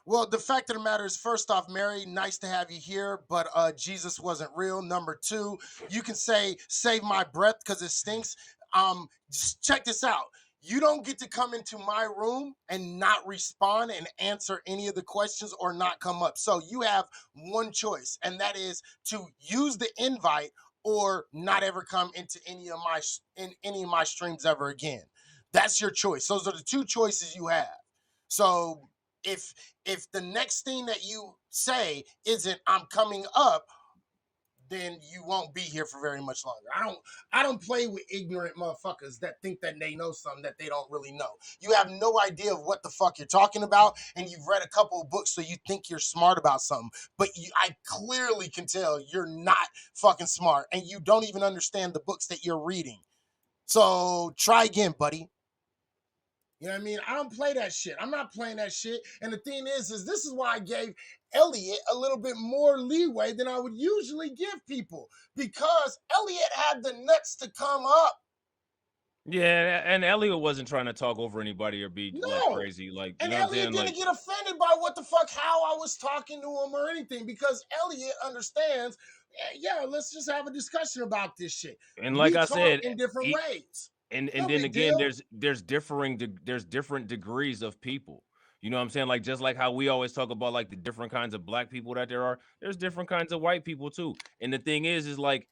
Well, the fact of the matter is, first off, Mary, nice to have you here, but Jesus wasn't real. Number two, you can say save my breath because it stinks. Just check this out. You don't get to come into my room and not respond and answer any of the questions or not come up. So you have one choice, and that is to use the invite or not ever come into any of my streams ever again. That's your choice. Those are the two choices you have. So if the next thing that you say isn't I'm coming up, then you won't be here for very much longer. I don't play with ignorant motherfuckers that think that they know something that they don't really know. You have no idea of what the fuck you're talking about, and you've read a couple of books, so you think you're smart about something. But I clearly can tell you're not fucking smart, and you don't even understand the books that you're reading. So try again, buddy. You know what I mean? I don't play that shit. I'm not playing that shit. And the thing is this is why I gave Elliot a little bit more leeway than I would usually give people, because Elliot had the nuts to come up. Yeah, and Elliot wasn't trying to talk over anybody or be like No. crazy. Like, you And know what I'm Elliot saying? didn't Like, get offended by what the fuck, how I was talking to him or anything, because Elliot understands, yeah, let's just have a discussion about this shit. and like We I talk said, in different ways. and No then big again, deal. there's different degrees of people. You know what I'm saying? Like, just like how we always talk about like the different kinds of black people that there are, there's different kinds of white people too. And the thing is like,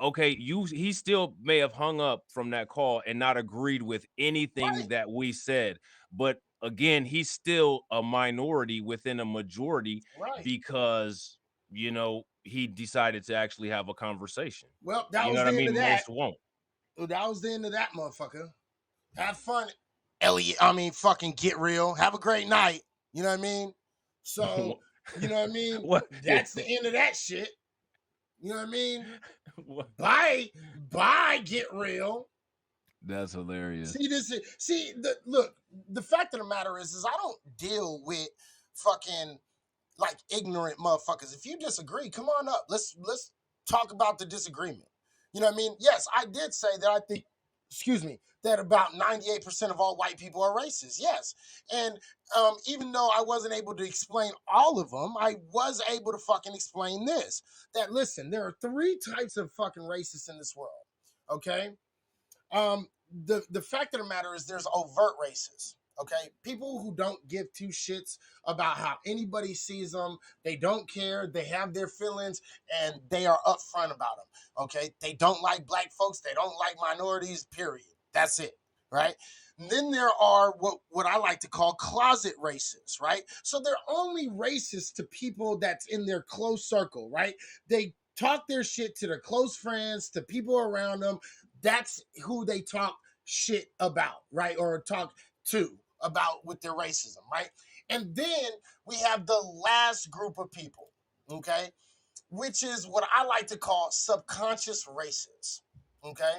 okay, he still may have hung up from that call and not agreed with anything that we said. But again, he's still a minority within a majority Right. because, you know, he decided to actually have a conversation. Well, that You know was what I the end mean? of that. Most won't. Well, that was the end of that motherfucker. Have fun, Elliot. I mean, fucking get real. Have a great night. You know what I mean? So, you know what I mean? What? That's the end of that shit. You know what I mean? Bye, get real. That's hilarious. Look, the fact of the matter is I don't deal with fucking like ignorant motherfuckers. If you disagree, come on up. Let's talk about the disagreement. You know what I mean? Yes, I did say that I think, that about 98% of all white people are racist. Yes. And even though I wasn't able to explain all of them, I was able to fucking explain this. That listen, there are three types of fucking racists in this world. Okay? The fact of the matter is there's overt racists. Okay, people who don't give two shits about how anybody sees them. They don't care. They have their feelings, and they are upfront about them. Okay, they don't like black folks. They don't like minorities. Period. That's it. Right. And then there are what I like to call closet racists. Right. So they're only racist to people that's in their close circle. Right. They talk their shit to their close friends, to people around them. That's who they talk shit about, right? Or talk to about with their racism, right? And then we have the last group of people, okay, which is what I like to call subconscious racists, okay?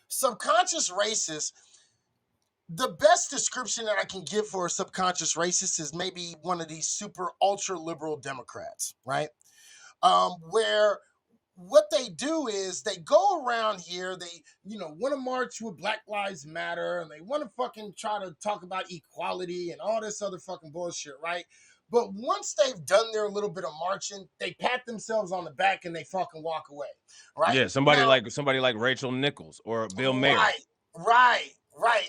Subconscious racists, the best description that I can give for a subconscious racist is maybe one of these super ultra liberal Democrats, right? Where what they do is they go around here, they, want to march with Black Lives Matter, and they want to fucking try to talk about equality and all this other fucking bullshit, right? But once they've done their little bit of marching, they pat themselves on the back and they fucking walk away, right? Yeah, somebody Now, like Rachel Nichols or Bill Mayer. Right.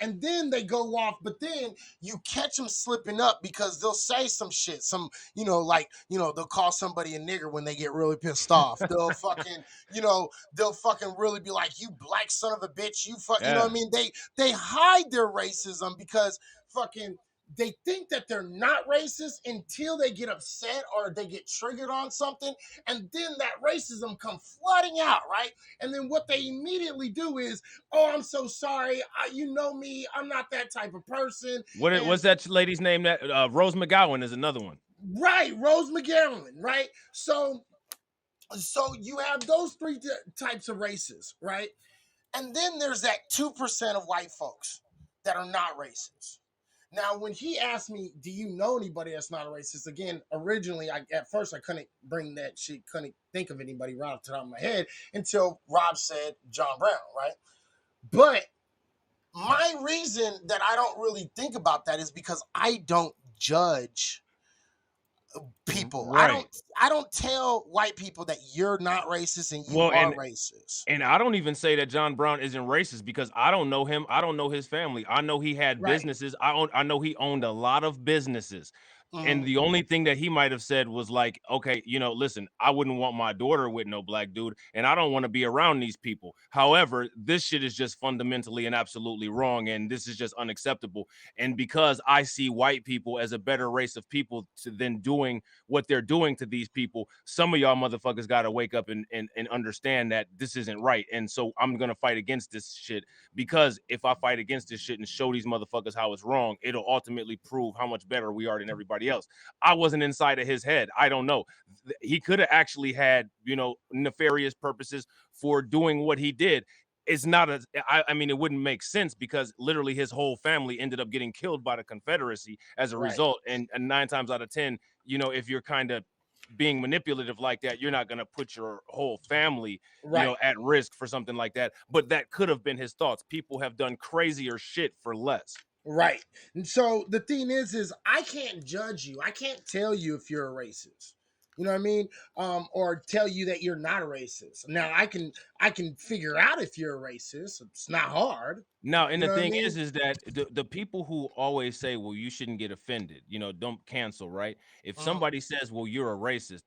And then they go off, but then you catch them slipping up because they'll say some shit, they'll call somebody a nigger when they get really pissed off. They'll fucking, they'll fucking really be like, you black son of a bitch, you know what I mean? They hide their racism because fucking they think that they're not racist until they get upset or they get triggered on something, and then that racism come flooding out, right? And then what they immediately do is, oh, I'm so sorry, you know me, I'm not that type of person. What's that lady's name? That Rose McGowan is another one. Right, Rose McGowan, right? So you have those three types of races, right? And then there's that 2% of white folks that are not racist. Now, when he asked me, do you know anybody that's not a racist? Again, originally, at first I couldn't bring that shit, couldn't think of anybody right off the top of my head until Rob said John Brown, right? But my reason that I don't really think about that is because I don't judge people. Right. I don't tell white people that you're not racist and you Well, are racist. and I don't even say that John Brown isn't racist because I don't know him. I don't know his family. I know he had Right. businesses. I know he owned a lot of businesses. And Mhm. the only thing that he might have said was like, okay, you know, listen, I wouldn't want my daughter with no black dude, and I don't want to be around these people. However, this shit is just fundamentally and absolutely wrong, and this is just unacceptable. And because I see white people as a better race of people than doing what they're doing to these people, some of y'all motherfuckers got to wake up and understand that this isn't right. And so I'm gonna fight against this shit, because if I fight against this shit and show these motherfuckers how it's wrong, it'll ultimately prove how much better we are than everybody else. I wasn't inside of his head. I don't know. He could have actually had, you know, nefarious purposes for doing what he did. It's not a, I mean, it wouldn't make sense because literally his whole family ended up getting killed by the Confederacy as a Right. result. And 9 times out of 10, you know, if you're kind of being manipulative like that, you're not going to put your whole family, Right. you know, at risk for something like that. But that could have been his thoughts. People have done crazier shit for less. Right. And so the thing is I can't judge you. I can't tell you if you're a racist. You know what I mean? Or tell you that you're not a racist. Now I can figure out if you're a racist. It's not hard. Now, and You the know what I thing mean? is that the people who always say, well, you shouldn't get offended, you know, don't cancel, right? If somebody says, well, you're a racist,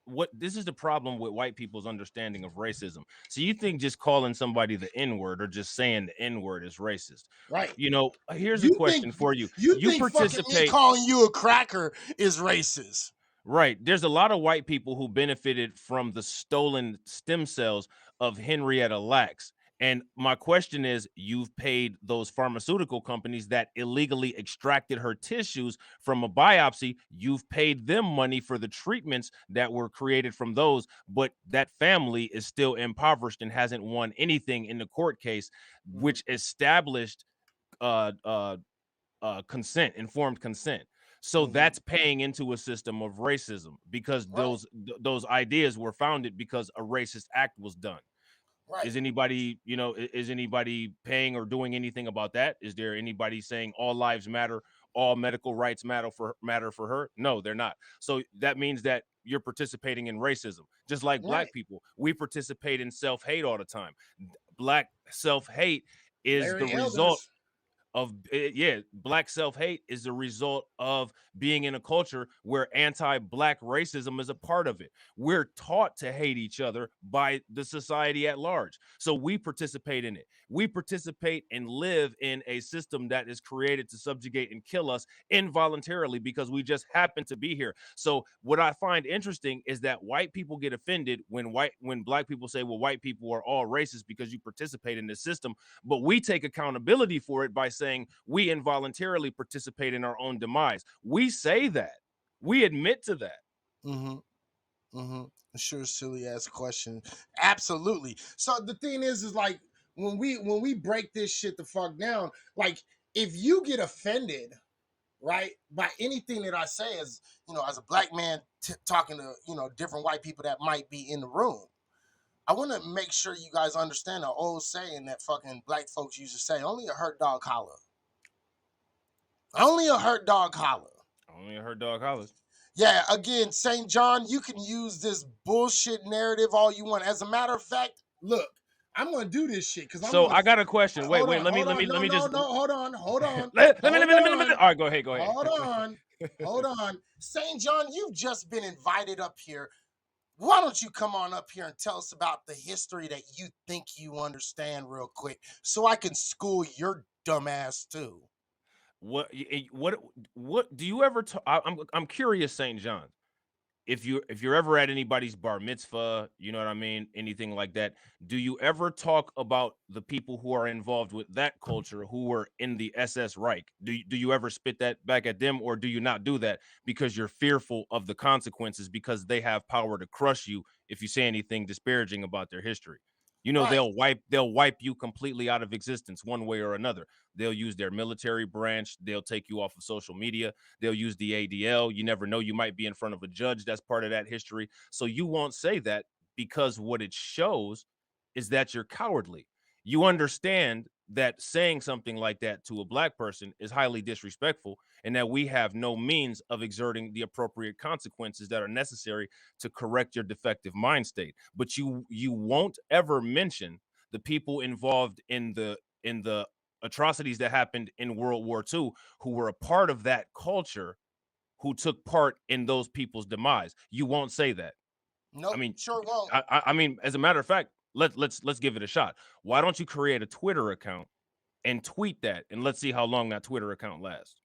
what this is the problem with white people's understanding of racism. So you think just calling somebody the N-word or just saying the N-word is racist. Right. You know, here's a You question think for you. you You think fucking me participate. calling you a cracker is racist. Right. There's a lot of white people who benefited from the stolen stem cells of Henrietta Lacks. And my question is, you've paid those pharmaceutical companies that illegally extracted her tissues from a biopsy. You've paid them money for the treatments that were created from those, but that family is still impoverished and hasn't won anything in the court case, which established consent, informed consent. So that's paying into a system of racism because those ideas were founded because a racist act was done. Right. Is anybody, you know, is anybody paying or doing anything about that? Is there anybody saying all lives matter, all medical rights matter for her? No, they're not. So that means that you're participating in racism. Just like black people, we participate in self-hate all the time. Black self-hate is Larry the result Elders. of black self-hate is the result of being in a culture where anti-black racism is a part of it. We're taught to hate each other by the society at large, so we participate in it. We participate and live in a system that is created to subjugate and kill us involuntarily because we just happen to be here. So what I find interesting is that white people get offended when black people say, well, white people are all racist because you participate in this system, but we take accountability for it by saying we involuntarily participate in our own demise. We say that. We admit to that. Sure, silly ass question. Absolutely. So the thing is like when we break this shit the fuck down, like if you get offended, right, by anything that I say as, you know, as a black man talking to, you know, different white people that might be in the room, I want to make sure you guys understand the old saying that fucking black folks used to say, only a hurt dog holler. Only a hurt dog holler. Only a hurt dog hollers. Yeah, again, St. John, you can use this bullshit narrative all you want. As a matter of fact, look, I'm gonna do this shit because So I got a question. Wait, let me just hold on. All right, go ahead. Hold on. St. John, you've just been invited up here. Why don't you come on up here and tell us about the history that you think you understand real quick so I can school your dumb ass too? What do you ever I'm curious, St. John. If you're ever at anybody's bar mitzvah, you know what I mean, anything like that, do you ever talk about the people who are involved with that culture who were in the SS Reich? Do you ever spit that back at them, or do you not do that because you're fearful of the consequences because they have power to crush you if you say anything disparaging about their history? You know, Right. they'll wipe you completely out of existence one way or another. They'll use their military branch. They'll take you off of social media. They'll use the ADL. You never know. You might be in front of a judge. That's part of that history. So you won't say that because what it shows is that you're cowardly. You understand that saying something like that to a black person is highly disrespectful, and that we have no means of exerting the appropriate consequences that are necessary to correct your defective mind state. But you won't ever mention the people involved in the atrocities that happened in World War II, who were a part of that culture, who took part in those people's demise. You won't say that. Nope, I mean, sure won't. I mean, as a matter of fact, let's give it a shot. Why don't you create a Twitter account and tweet that, and let's see how long that Twitter account lasts.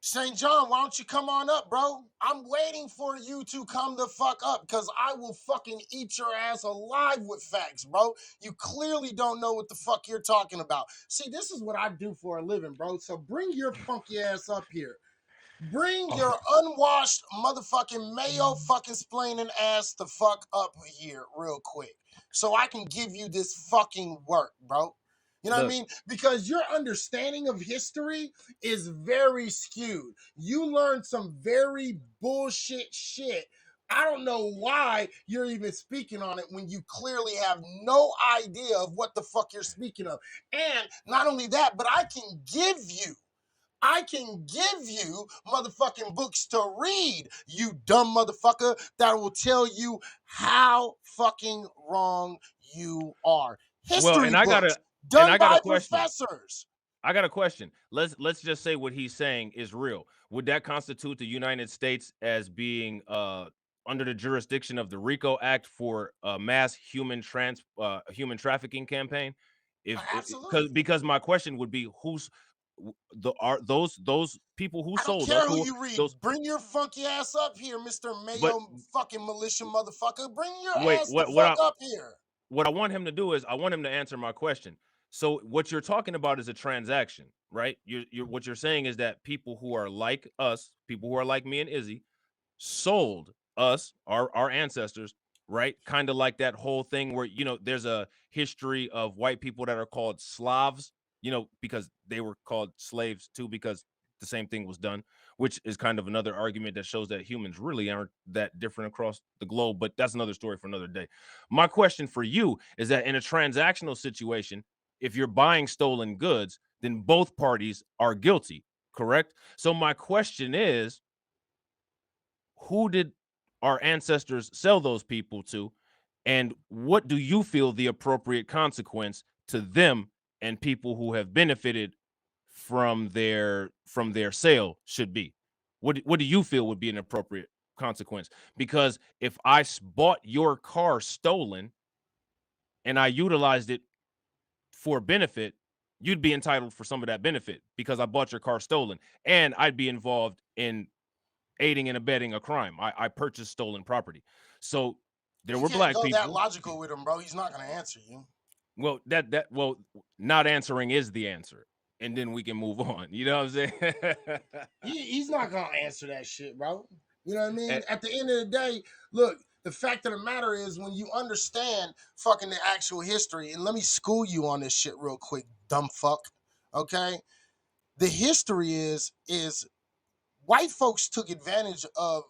St. John, why don't you come on up, bro? I'm waiting for you to come the fuck up, because I will fucking eat your ass alive with facts, bro. You clearly don't know what the fuck you're talking about. See, this is what I do for a living, bro. So bring your funky ass up here. Bring your unwashed motherfucking mayo fucking splaining ass the fuck up here real quick, so I can give you this fucking work, bro. You know what I mean? Because your understanding of history is very skewed. You learned some very bullshit shit. I don't know why you're even speaking on it when you clearly have no idea of what the fuck you're speaking of. And not only that, but I can give you motherfucking books to read, you dumb motherfucker, that will tell you how fucking wrong you are. History books done by professors. I got a question. Let's just say what he's saying is real. Would that constitute the United States as being under the jurisdiction of the RICO Act for mass human trafficking campaign? Because my question would be, who's those people who sold us? I don't care who you read. Bring your funky ass up here, Mr. Mayo fucking militia motherfucker. Bring your ass the fuck up here. What I want him to do is I want him to answer my question. So what you're talking about is a transaction, right? What you're saying is that people who are like us, people who are like me and Izzy, sold us, our ancestors, right? Kind of like that whole thing where, there's a history of white people that are called Slavs, because they were called slaves too, because the same thing was done, which is kind of another argument that shows that humans really aren't that different across the globe. But that's another story for another day. My question for you is that in a transactional situation, if you're buying stolen goods, then both parties are guilty, correct? So my question is, who did our ancestors sell those people to? And what do you feel the appropriate consequence to them and people who have benefited from their sale should be? What do you feel would be an appropriate consequence? Because if I bought your car stolen and I utilized it for benefit, you'd be entitled for some of that benefit because I bought your car stolen, and I'd be involved in aiding and abetting a crime. I purchased stolen property. So there were black people. That logical with him, bro. He's not gonna answer you. Well, not answering is the answer, and then we can move on. You know what I'm saying? He's not gonna answer that shit, bro. You know what I mean? At the end of the day, look, the fact of the matter is, when you understand fucking the actual history, and let me school you on this shit real quick, dumb fuck. Okay, the history is white folks took advantage of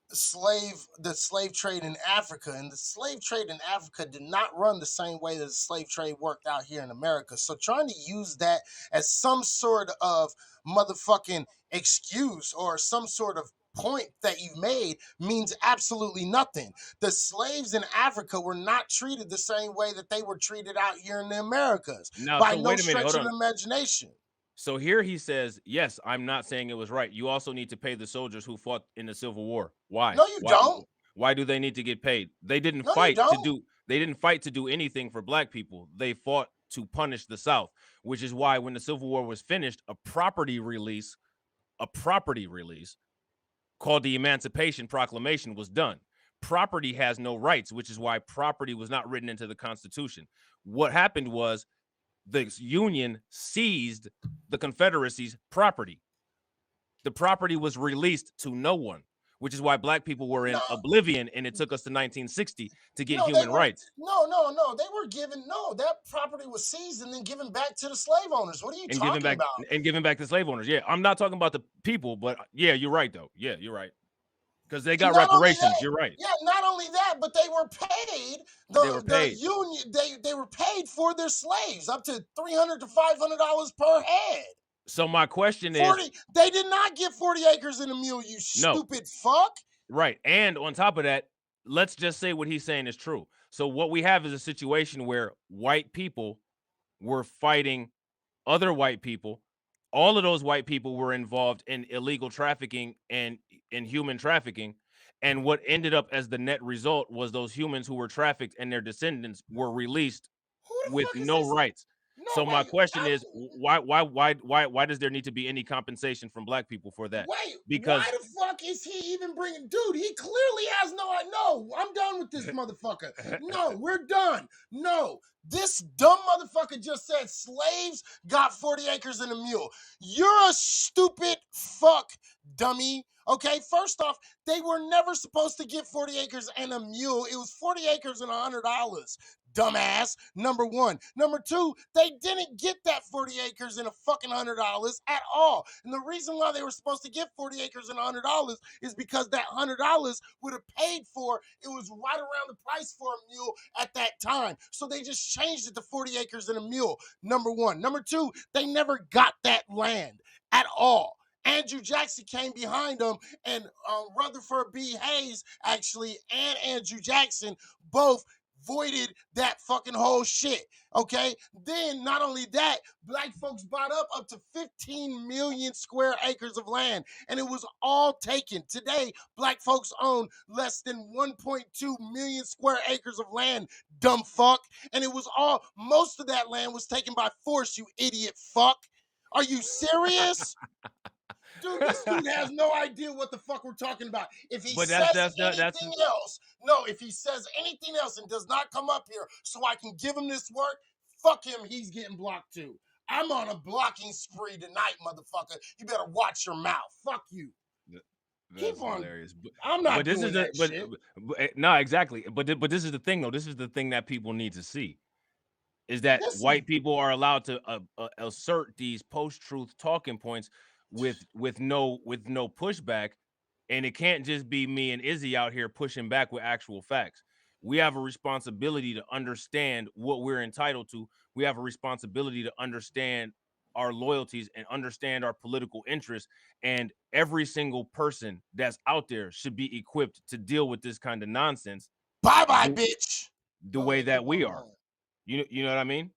the slave trade in Africa, and the slave trade in Africa did not run the same way that the slave trade worked out here in America. So trying to use that as some sort of motherfucking excuse or some sort of point that you made means absolutely nothing. The slaves in Africa were not treated the same way that they were treated out here in the Americas. Now, by so no wait a minute, stretch hold of on. imagination. So here he says, yes, I'm not saying it was right. You also need to pay the soldiers who fought in the Civil War. Why? No, you don't. Why do they need to get paid? They didn't No, fight you to don't. do. They didn't fight to do anything for black people. They fought to punish the South, which is why when the Civil War was finished, a property release called the Emancipation Proclamation was done. Property has no rights, which is why property was not written into the Constitution. What happened was the Union seized the Confederacy's property. The property was released to no one, which is why black people were in oblivion, and it took us to 1960 to get human rights. No. They were given, that property was seized and then given back to the slave owners. What are you talking about? And given back to slave owners. Yeah, I'm not talking about the people, but yeah, you're right, though. Yeah, you're right. Because they got Not only reparations. that, You're right. yeah, not only that, but they were paid. They were The paid. union they were paid for their slaves up to $300 to $500 per head. So my question is, 40. They did not get 40 acres and a mule. You no. stupid fuck. Right. And on top of that, let's just say what he's saying is true. So what we have is a situation where white people were fighting other white people. All of those white people were involved in illegal trafficking and in human trafficking. And what ended up as the net result was those humans who were trafficked and their descendants were released with no rights. So my question is, why does there need to be any compensation from black people for that? Wait, Because why the fuck is he even bringing? Dude, he clearly has no. I'm done with this motherfucker. No, we're done. No, this dumb motherfucker just said slaves got 40 acres and a mule. You're a stupid fuck, dummy. Okay, first off, they were never supposed to get 40 acres and a mule. It was 40 acres and $100. Dumbass, number one. Number two, they didn't get that 40 acres and a fucking $100 at all. And the reason why they were supposed to get 40 acres and $100 is because that $100 would have paid for, it was right around the price for a mule at that time. So they just changed it to 40 acres and a mule, number one. Number two, they never got that land at all. Andrew Jackson came behind them, and Rutherford B. Hayes, actually, and Andrew Jackson both voided that fucking whole shit, okay? Then, not only that, black folks bought up to 15 million square acres of land, and it was all taken. Today, black folks own less than 1.2 million square acres of land, dumb fuck. And it was all, most of that land was taken by force, you idiot fuck. Are you serious? Dude, this dude has no idea what the fuck we're talking about. If he says anything else, if he says anything else and does not come up here so I can give him this work, fuck him, he's getting blocked too. I'm on a blocking spree tonight, motherfucker. You better watch your mouth. Fuck you. That's hilarious. I'm not doing that shit. No, exactly. But this is the thing, though. This is the thing that people need to see. Is that white people are allowed to assert these post-truth talking points with no pushback, and it can't just be me and Izzy out here pushing back with actual facts. We have a responsibility to understand what we're entitled to. We have a responsibility to understand our loyalties and understand our political interests, and every single person that's out there should be equipped to deal with this kind of nonsense. Bye-bye, bitch. The way that we are. You know what I mean?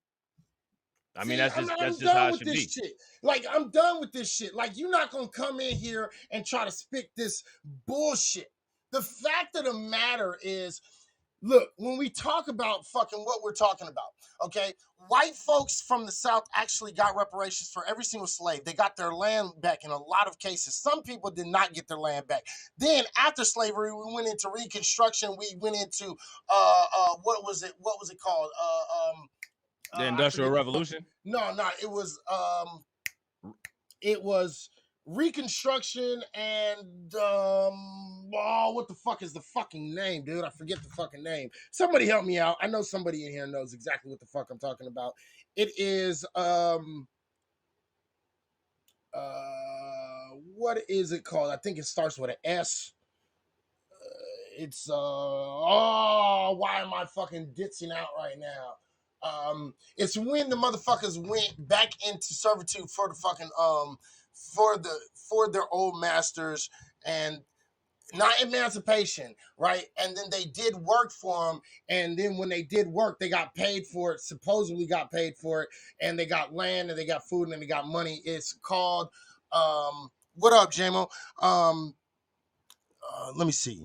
I mean, that's just how it should be. Shit. Like, I'm done with this shit. Like, you're not gonna come in here and try to spit this bullshit. The fact of the matter is, look, when we talk about fucking what we're talking about, okay, white folks from the South actually got reparations for every single slave. They got their land back in a lot of cases. Some people did not get their land back. Then after slavery, we went into Reconstruction. We went into what was it called? The Industrial Revolution? No, it was Reconstruction and what the fuck is the fucking name, dude? I forget the fucking name. Somebody help me out. I know somebody in here knows exactly what the fuck I'm talking about. It is what is it called? I think it starts with an S. It's why am I fucking ditzing out right now? It's when the motherfuckers went back into servitude for the fucking for their old masters, and not emancipation, right? And then they did work for them, and then when they did work, they got paid for it, supposedly got paid for it, and they got land, and they got food, and they got money. It's called what up, JMO? Let me see.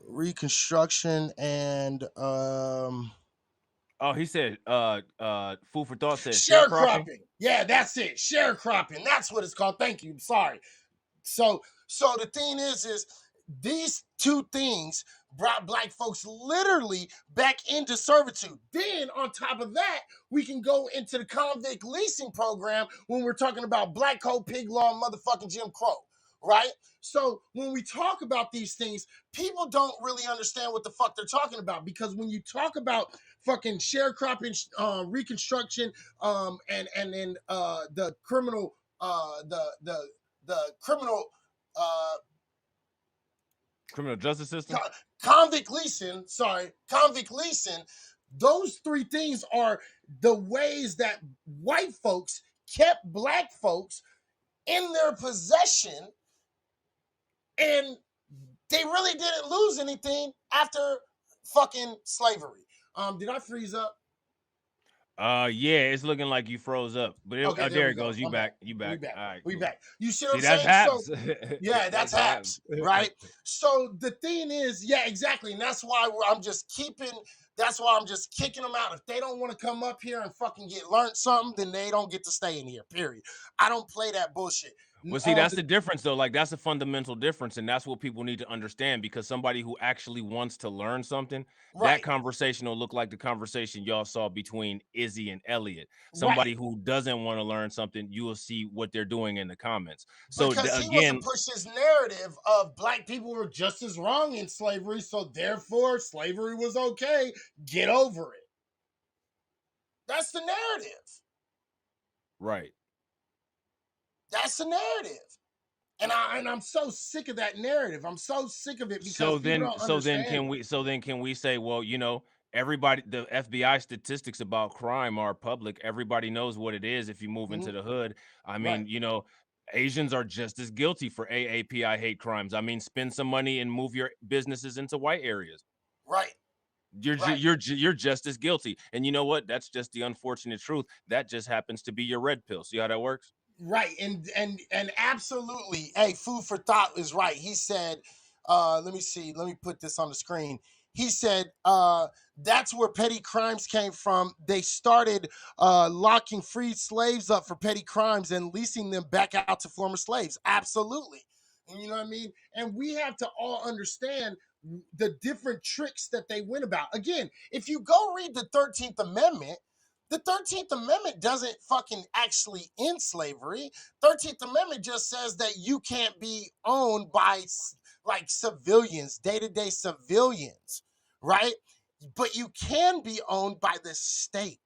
Reconstruction and he said food for thought said sharecropping. Yeah, that's it. Sharecropping. That's what it's called. Thank you. Sorry. So the thing is these two things brought black folks literally back into servitude. Then on top of that, we can go into the convict leasing program when we're talking about black code, pig law, and motherfucking Jim Crow, right? So when we talk about these things, people don't really understand what the fuck they're talking about, because when you talk about fucking sharecropping, Reconstruction, and then the criminal, the criminal, Criminal justice system. convict leasing. Sorry, convict leasing. Those three things are the ways that white folks kept black folks in their possession, and they really didn't lose anything after fucking slavery. Did I freeze up? Yeah, it's looking like you froze up, but Okay, there there we it go. goes. You I'm back. back. You back. We back. All right, We cool. back. You see what See, I'm that's saying? Haps. So, yeah, that's Haps, right? So the thing is, yeah, exactly, and that's why I'm just keeping. That's why I'm just kicking them out. If they don't want to come up here and fucking get learned something, then they don't get to stay in here. Period. I don't play that bullshit. Well, see, that's the difference, though. Like, that's a fundamental difference, and that's what people need to understand. Because somebody who actually wants to learn something, that Right. conversation will look like the conversation y'all saw between Izzy and Elliot. Right. Somebody who doesn't want to learn something, you will see what they're doing in the comments. So Because he wants to push his narrative of black people were just as wrong in slavery, so therefore slavery was okay. Get over it. That's the narrative. right. That's the narrative. And I'm so sick of that narrative. I'm so sick of it because So people don't understand. can we say, well, you know, everybody, the FBI statistics about crime are public. Everybody knows what it is if you move into the hood. I mean, Right. you know, Asians are just as guilty for AAPI hate crimes. I mean, spend some money and move your businesses into white areas. Right. You're just as guilty. And you know what? That's just the unfortunate truth. That just happens to be your red pill. See how that works? Right. And absolutely. Hey, food for thought is right. He said, let me see, let me put this on the screen. He said, that's where petty crimes came from. They started locking freed slaves up for petty crimes and leasing them back out to former slaves. Absolutely. And you know what I mean? And we have to all understand the different tricks that they went about. Again, if you go read the 13th Amendment, the 13th Amendment doesn't fucking actually end slavery. 13th Amendment just says that you can't be owned by like civilians, day-to-day civilians, right? But you can be owned by the state.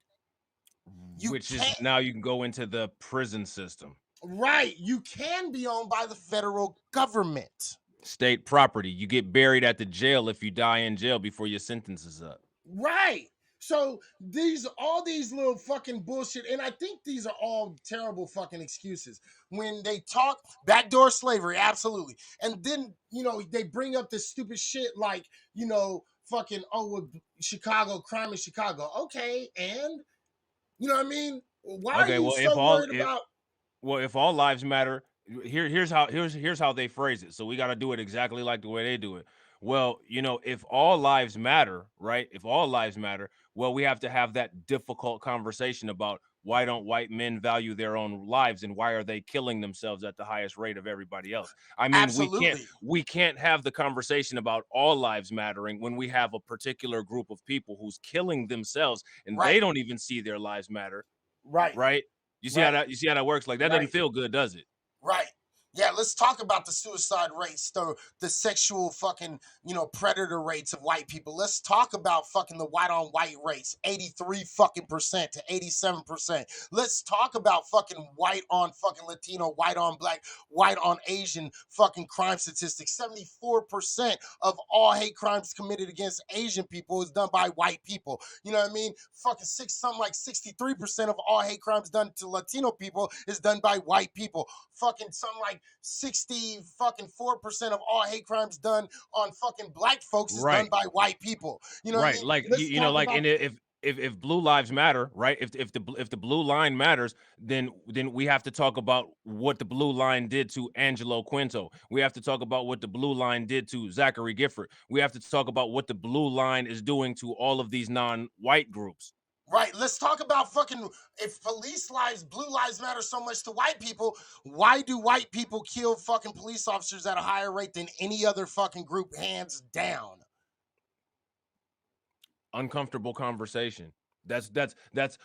Which is now you can go into the prison system. Right. You can be owned by the federal government. State property. You get buried at the jail if you die in jail before your sentence is up. Right. So all these little fucking bullshit, and I think these are all terrible fucking excuses when they talk backdoor slavery, absolutely. And then, you know, they bring up this stupid shit like, you know, fucking, well, Chicago, crime in Chicago. Okay, and you know what I mean? Why are you so worried about? Well, if all lives matter, here's how they phrase it. So we got to do it exactly like the way they do it. Well, you know, if all lives matter, right? If all lives matter, well, we have to have that difficult conversation about why don't white men value their own lives and why are they killing themselves at the highest rate of everybody else? I mean, Absolutely. we can't have the conversation about all lives mattering when we have a particular group of people who's killing themselves and they don't even see their lives matter. Right. Right? You see how that works? Like that doesn't feel good, does it? Right. Yeah, let's talk about the suicide rates, the sexual fucking, you know, predator rates of white people. Let's talk about fucking the white on white rates, 83 fucking percent to 87%. Let's talk about fucking white on fucking Latino, white on black, white on Asian fucking crime statistics. 74% of all hate crimes committed against Asian people is done by white people. You know what I mean? Fucking something like 63% of all hate crimes done to Latino people is done by white people. Fucking something like 60 fucking 4% of all hate crimes done on fucking black folks is done by white people. You know what I mean? Like Let's you know, talk like about- and if blue lives matter, right? If the blue line matters, then we have to talk about what the blue line did to Angelo Quinto. We have to talk about what the blue line did to Zachary Gifford. We have to talk about what the blue line is doing to all of these non-white groups. Right. Let's talk about fucking if police lives, blue lives matter so much to white people. Why do white people kill fucking police officers at a higher rate than any other fucking group, hands down? Uncomfortable conversation. That's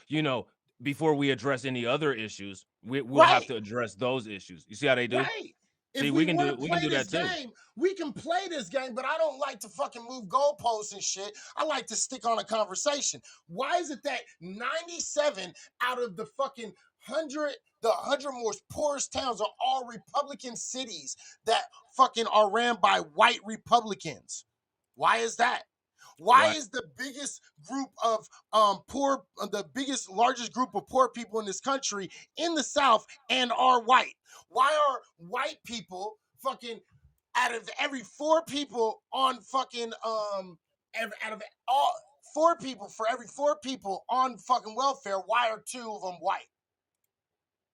you know, before we address any other issues, we'll have to address those issues. You see how they do? Right. If See, we we can want to play do this that too. game, we can play this game, but I don't like to fucking move goalposts and shit. I like to stick on a conversation. Why is it that 97 out of the fucking 100 most poorest towns are all Republican cities that fucking are ran by white Republicans? Why is that? Why Right. is the biggest group of largest group of poor people in this country in the South and are white? Why are white people fucking out of every 4 people on fucking out of all 4 people for every 4 people on fucking welfare, why are 2 of them white?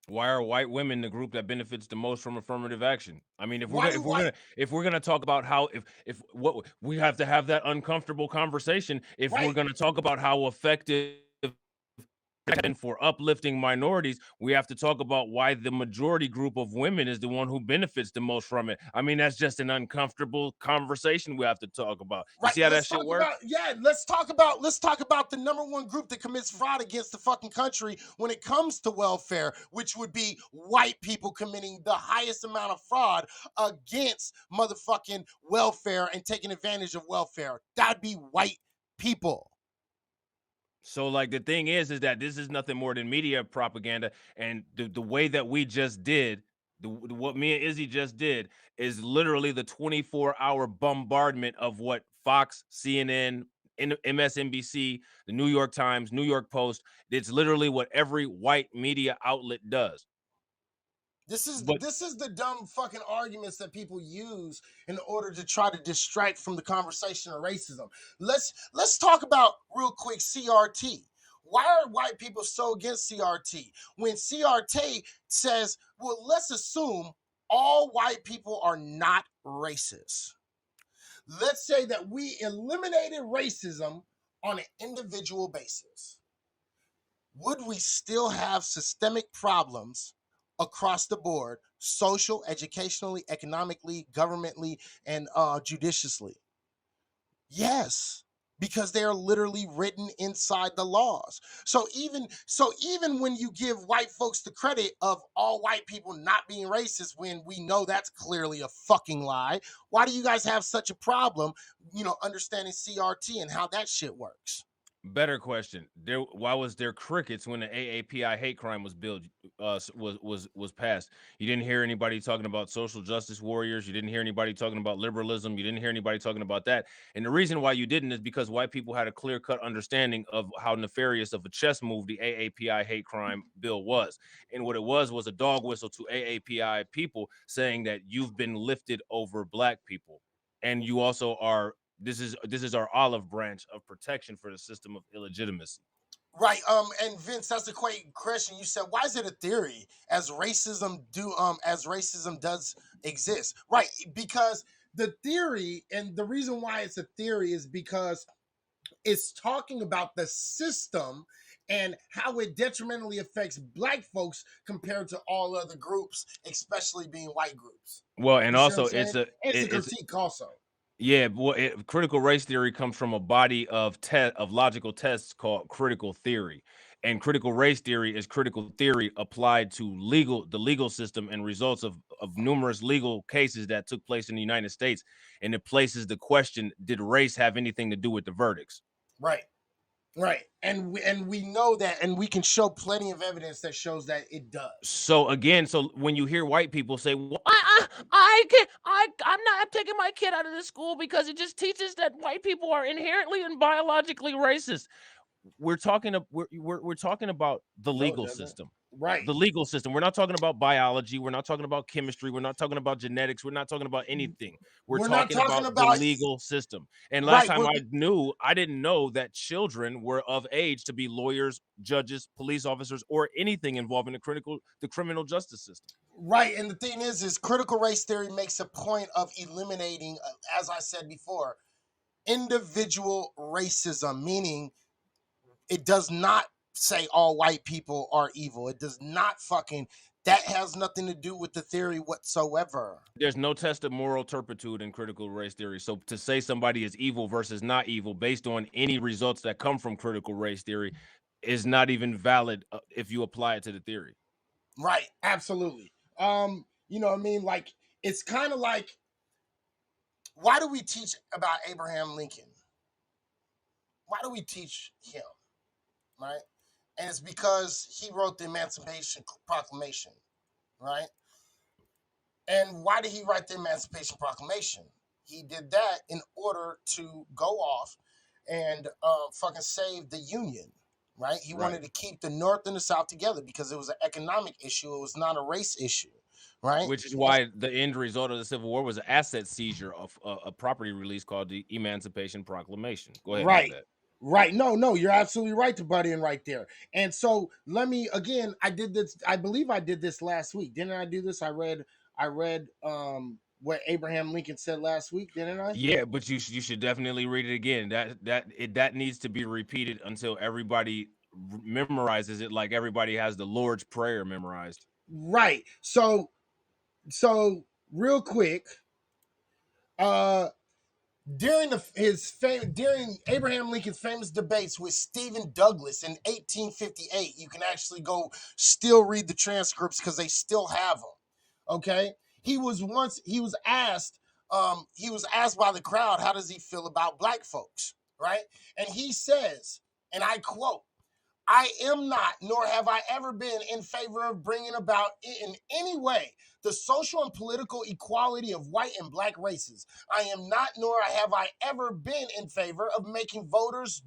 Why are white women the group that benefits the most from affirmative action? I mean, Why do white if we're gonna talk about how if what we have to have that uncomfortable conversation if we're right? gonna talk about how effective and for uplifting minorities, we have to talk about why the majority group of women is the one who benefits the most from it. I mean, that's just an uncomfortable conversation we have to talk about. You Right. see how that Let's shit talk works? about let's talk about the number one group that commits fraud against the fucking country when it comes to welfare, which would be white people committing the highest amount of fraud against motherfucking welfare and taking advantage of welfare. That'd be white people. So, like, the thing is that this is nothing more than media propaganda, and the way that we just did, what me and Izzy just did, is literally the 24-hour bombardment of what Fox, CNN, MSNBC, the New York Times, New York Post. It's literally what every white media outlet does. This is But the dumb fucking arguments that people use in order to try to distract from the conversation of racism. Let's talk about real quick CRT. Why are white people so against CRT? When CRT says, well, let's assume all white people are not racist. Let's say that we eliminated racism on an individual basis. Would we still have systemic problems across the board, social, educationally, economically, governmentally, and judiciously? Yes, because they are literally written inside the laws. So even when you give white folks the credit of all white people not being racist, when we know that's clearly a fucking lie, why do you guys have such a problem, understanding CRT and how that shit works? better question: why was there crickets when the AAPI hate crime was billed? Was passed? You didn't hear anybody talking about social justice warriors. You didn't hear anybody talking about liberalism. You didn't hear anybody talking about that. And the reason why you didn't is because white people had a clear-cut understanding of how nefarious of a chess move the AAPI hate crime bill was. And what it was a dog whistle to AAPI people saying that you've been lifted over black people, and you also are. This is our olive branch of protection for the system of illegitimacy. Right. And Vince, that's a great question. You said, why is it a theory as racism does exist? Right. Because the theory, and the reason why it's a theory is because it's talking about the system and how it detrimentally affects black folks compared to all other groups, especially being white groups. Well, and You see what I'm also saying? It's a it's critique also. yeah, well, critical race theory comes from a body of logical tests called critical theory, and critical race theory is critical theory applied to the legal system and results of numerous legal cases that took place in the United States, and it places the question: did race have anything to do with the verdicts? Right. Right. And we know that, and we can show plenty of evidence that shows that it does. So again, when you hear white people say, "Well, I'm not taking my kid out of this school because it just teaches that white people are inherently and biologically racist," we're talking about the legal system. Right. The legal system. We're not talking about biology. We're not talking about chemistry. We're not talking about genetics. We're not talking about anything. We're not talking talking about the about legal system. And last right. time I didn't know that children were of age to be lawyers, judges, police officers, or anything involving the criminal justice system. Right. And the thing is critical race theory makes a point of eliminating, as I said before, individual racism, meaning it does not say all white people are evil. It does not that has nothing to do with the theory whatsoever. There's no test of moral turpitude in critical race theory. So to say somebody is evil versus not evil based on any results that come from critical race theory is not even valid if you apply it to the theory. Right. Absolutely. You know what I mean? Like, it's kind of like, why do we teach about Abraham Lincoln? Why do we teach him, right? And it's because he wrote the Emancipation Proclamation, right? And why did he write the Emancipation Proclamation? He did that in order to go off and fucking save the Union, right? He wanted to keep the North and the South together because it was an economic issue. It was not a race issue, right? Which is why the end result of the Civil War was an asset seizure of a property release called the Emancipation Proclamation. Go ahead, my bad. Right. No, you're absolutely right to butt in right there. And so let me again, I did this, I believe I did this last week. Didn't I do this? I read what Abraham Lincoln said last week, didn't I? Yeah, but you should definitely read it again. That needs to be repeated until everybody memorizes it, like everybody has the Lord's Prayer memorized. Right. So real quick, during during Abraham Lincoln's famous debates with Stephen Douglas in 1858, you can actually go still read the transcripts because they still have them. Okay, he was asked by the crowd, how does he feel about black folks, right? And he says, and I quote, "I am not, nor have I ever been in favor of bringing about in any way the social and political equality of white and black races. I am not, nor have I ever been in favor of making voters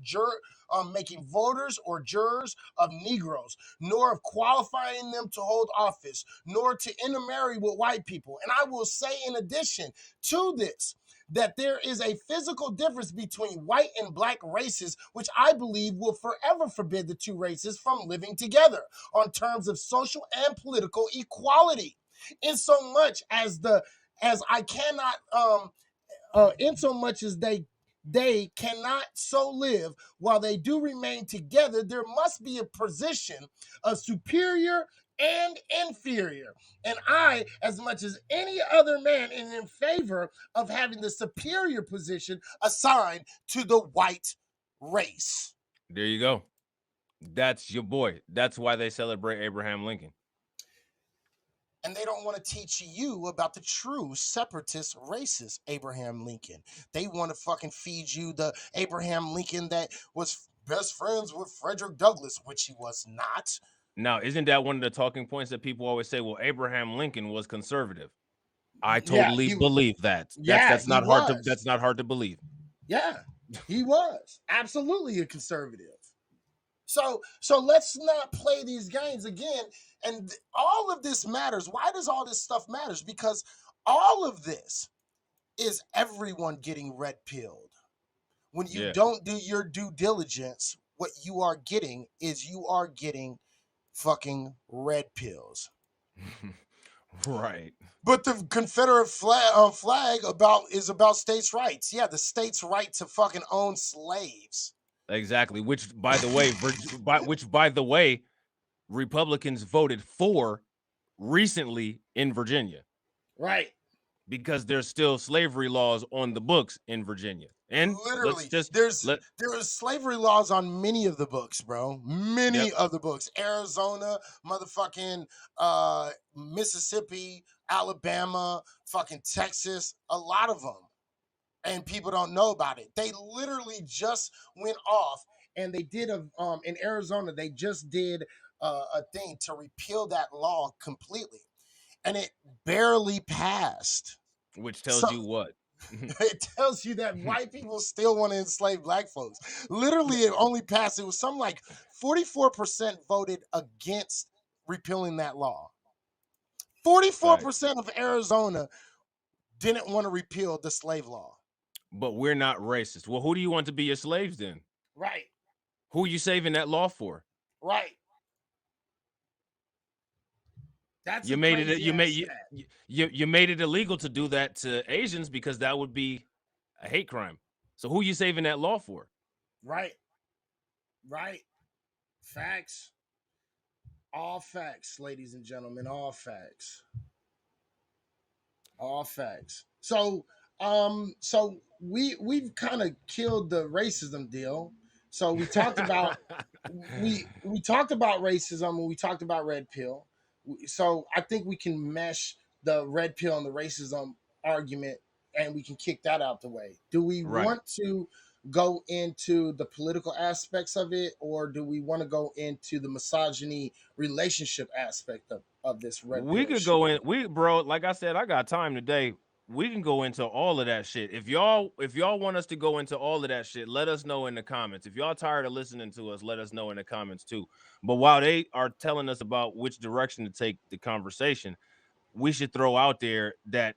or jurors of Negroes, nor of qualifying them to hold office, nor to intermarry with white people. And I will say, in addition to this, that there is a physical difference between white and black races, which I believe will forever forbid the two races from living together on terms of social and political equality. In so much as I cannot, in so much as they cannot so live while they do remain together, there must be a position of superior and inferior. And I, as much as any other man, am in favor of having the superior position assigned to the white race." There you go. That's your boy. That's why they celebrate Abraham Lincoln. And they don't want to teach you about the true separatist racist Abraham Lincoln. They want to fucking feed you the Abraham Lincoln that was best friends with Frederick Douglass, which he was not. Now, isn't that one of the talking points that people always say? Well, Abraham Lincoln was conservative. I totally believe that. That's not hard to believe. Yeah, he was absolutely a conservative. So let's not play these games again. And all of this matters. Why does all this stuff matters? Because all of this is everyone getting red pilled. When you don't do your due diligence, what you are getting is fucking red pills. Right. But the Confederate flag is about states' rights. Yeah, the states' right to fucking own slaves. Exactly. Which, by the way, Republicans voted for recently in Virginia. Right. Because there's still slavery laws on the books in Virginia. And literally, there is slavery laws on many of the books, bro. Many of the books. Arizona, motherfucking Mississippi, Alabama, fucking Texas, a lot of them. And people don't know about it. They literally just went off and they did in Arizona, they just did a thing to repeal that law completely. And it barely passed. Which tells you what? It tells you that white people still want to enslave black folks. Literally, it only passed. It was something like 44% voted against repealing that law. 44% of Arizona didn't want to repeal the slave law. But we're not racist. Well, who do you want to be your slaves then? Right. Who are you saving that law for? Right. That's you made it illegal to do that to Asians because that would be a hate crime. So who are you saving that law for? Right. Right. Facts. All facts, ladies and gentlemen. All facts. All facts. So we've kind of killed the racism deal. So we talked about we talked about racism and we talked about red pill. So I think we can mesh the red pill and the racism argument, and we can kick that out the way. Do we Right. want to go into the political aspects of it, or do we want to go into the misogyny relationship aspect of this red We pill could shit? go in. Bro, like I said, I got time today. We can go into all of that shit. If y'all want us to go into all of that shit, let us know in the comments. If y'all tired of listening to us, let us know in the comments too. But while they are telling us about which direction to take the conversation, we should throw out there that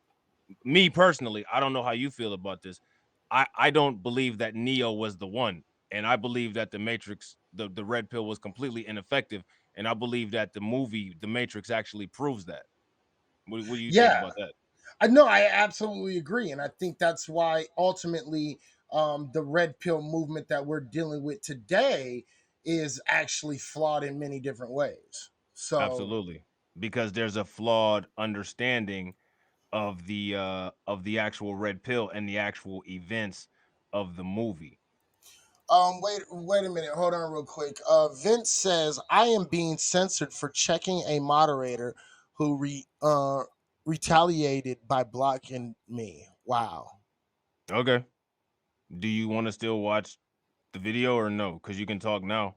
me personally, I don't know how you feel about this. I don't believe that Neo was the one. And I believe that the Matrix, the red pill was completely ineffective. And I believe that the movie, The Matrix, actually proves that. What do you think Yeah, about that? I know, I absolutely agree, and I think that's why ultimately the red pill movement that we're dealing with today is actually flawed in many different ways. So, Absolutely. Because there's a flawed understanding of the actual red pill and the actual events of the movie. wait a minute, hold on real quick. Vince says I am being censored for checking a moderator who retaliated by blocking me. Wow. Okay. Do you want to still watch the video or no? Because you can talk now.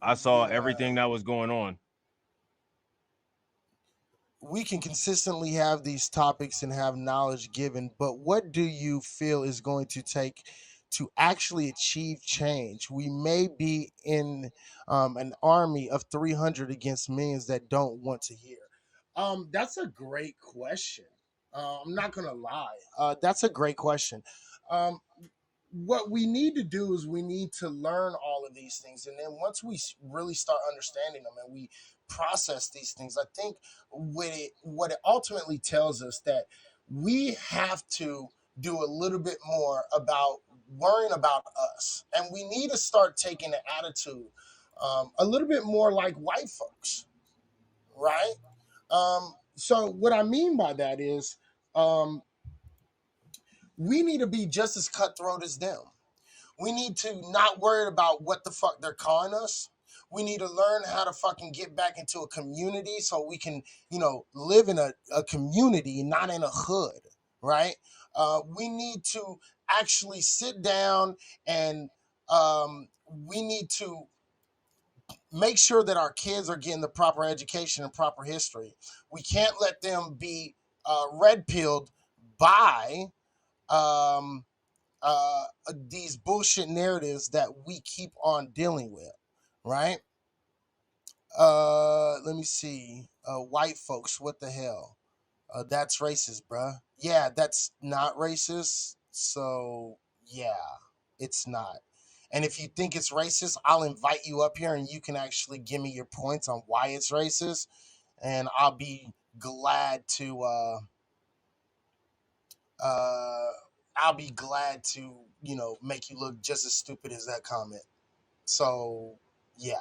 I saw Yeah. everything that was going on. We can consistently have these topics and have knowledge given, but what do you feel is going to take to actually achieve change? We may be in an army of 300 against millions that don't want to hear. That's a great question. I'm not gonna lie. That's a great question. Um, what we need to do is we need to learn all of these things, and then once we really start understanding them and we process these things, I think what it ultimately tells us that we have to do a little bit more about worrying about us, and we need to start taking an attitude a little bit more like white folks, right? So what I mean by that is um, we need to be just as cutthroat as them. We need to not worry about what the fuck they're calling us. We need to learn how to fucking get back into a community so we can, live in a community, not in a hood, right? We need to actually sit down and we need to make sure that our kids are getting the proper education and proper history. We can't let them be red pilled by um, these bullshit narratives that we keep on dealing with, right? Let me see. White folks, what the hell? That's racist, bruh. Yeah, that's not racist. So yeah, it's not. And if you think it's racist, I'll invite you up here and you can actually give me your points on why it's racist, and I'll be glad to. Uh, I'll be glad to, make you look just as stupid as that comment. So, yeah,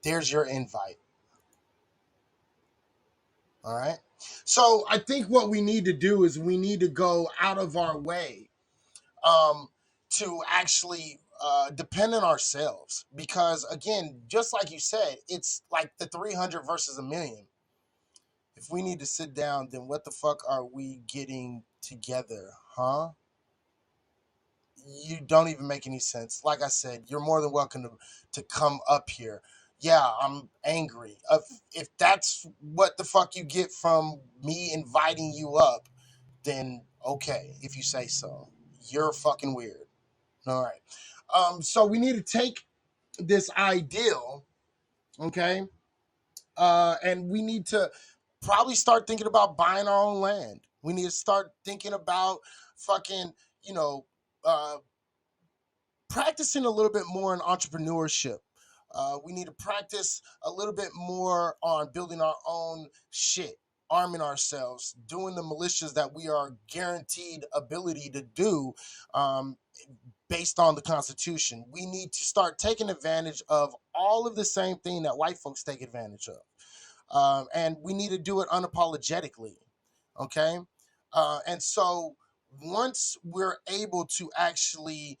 there's your invite. All right. So, I think what we need to do is we need to go out of our way um, to actually depend on ourselves. Because, again, just like you said, it's like the 300 versus a million. If we need to sit down, then what the fuck are we getting together, huh? You don't even make any sense. Like I said, you're more than welcome to come up here. Yeah, I'm angry. If that's what the fuck you get from me inviting you up, then okay, if you say so. You're fucking weird. All right. So we need to take this ideal, okay? And we need to probably start thinking about buying our own land. We need to start thinking about fucking, you know, uh, practicing a little bit more in entrepreneurship. We need to practice a little bit more on building our own shit, arming ourselves, doing the militias that we are guaranteed ability to do um, based on the Constitution. We need to start taking advantage of all of the same thing that white folks take advantage of. And we need to do it unapologetically. Okay. And so once we're able to actually,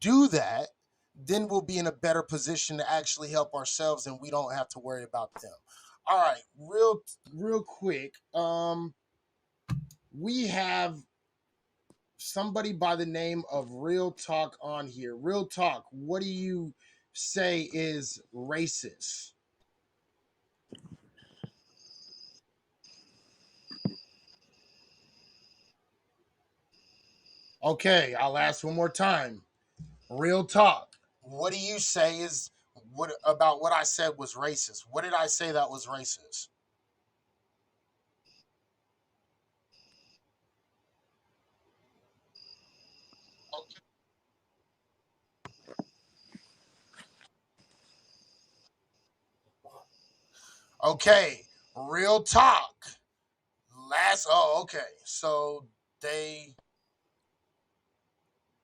do that, then we'll be in a better position to actually help ourselves and we don't have to worry about them. All right, real quick. We have somebody by the name of Real Talk on here. Real Talk, what do you say is racist? Okay, I'll ask one more time. Real Talk, what do you say is what about what I said was racist? What did I say that was racist? Okay, Real Talk. Okay. So they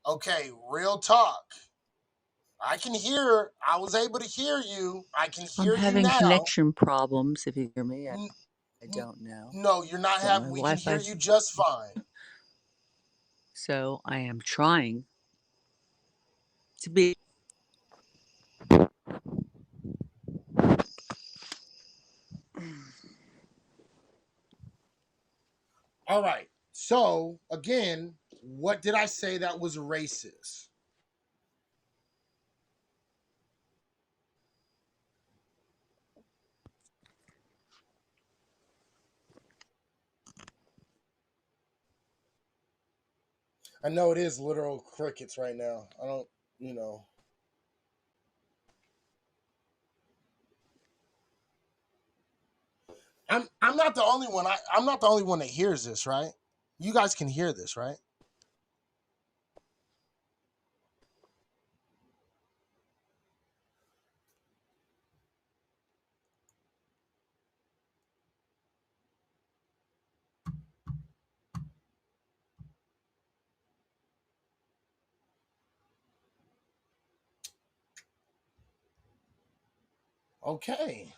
okay, Real Talk. I was able to hear you. I can I'm hear you having now. connection problems. If you hear me, I N- don't know. No, you're not But my having we can hear Wi-Fi's you just fine. so I am trying to be. All right. So, again, what did I say that was racist? I know it is literal crickets right now. I don't, you know. I'm not the only one. I'm not the only one that hears this, right? You guys can hear this, right? Okay.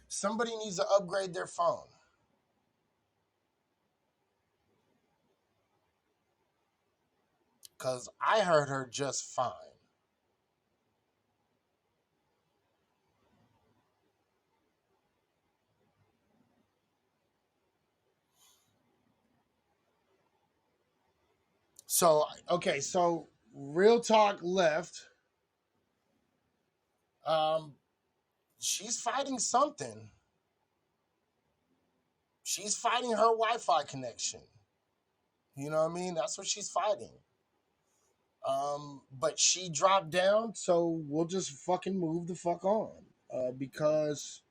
Somebody needs to upgrade their phone. Cause I heard her just fine. So okay, so Real Talk left. Um, she's fighting something. She's fighting her Wi-Fi connection. You know what I mean? That's what she's fighting. But she dropped down, so we'll just fucking move the fuck on. Because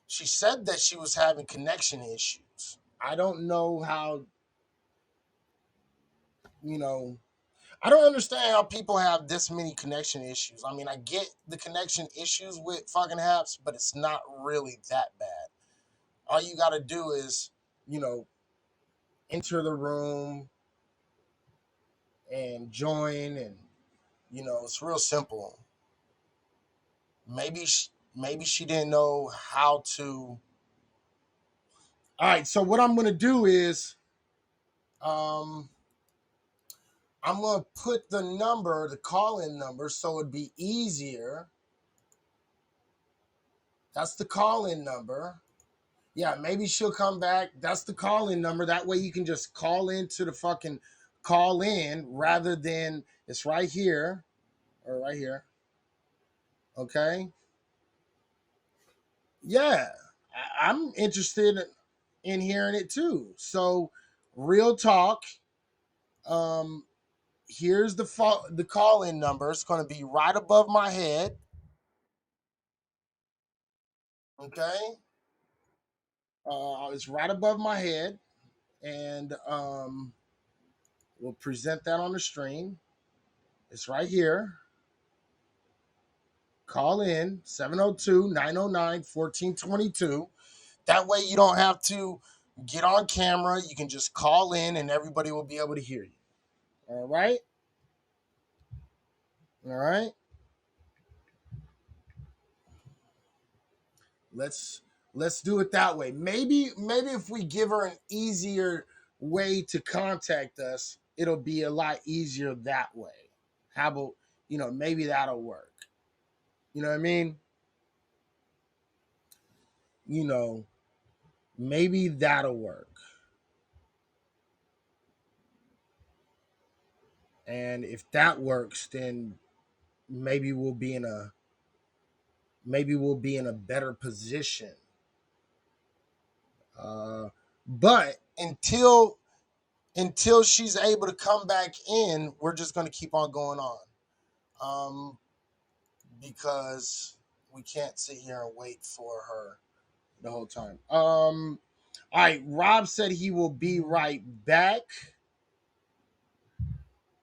she said that she was having connection issues. I don't know how, you know, I don't understand how people have this many connection issues. I mean, I get the connection issues with fucking apps, but it's not really that bad. All you got to do is, you know, enter the room and join, and you know, it's real simple. Maybe she didn't know how to. All right, so what I'm gonna do is, um, I'm gonna put the number, the call-in number, so it'd be easier. That's the call-in number. Yeah, maybe she'll come back. That's the call-in number. That way you can just call into the fucking call in rather than it's right here or right here. Okay. Yeah, I'm interested in hearing it too. So, Real Talk. Um, here's the call in number. It's going to be right above my head. Okay, it's right above my head, and we'll present that on the stream. It's right here. Call in 702-909-1422. That way you don't have to get on camera. You can just call in and everybody will be able to hear you. All right? All right? Let's do it that way. Maybe if we give her an easier way to contact us, it'll be a lot easier that way. How about, maybe that'll work. You know what I mean? Maybe that'll work. And if that works, then maybe we'll be in a better position. But until she's able to come back in, we're just going to keep on going on, because we can't sit here and wait for her the whole time. All right, Rob said he will be right back.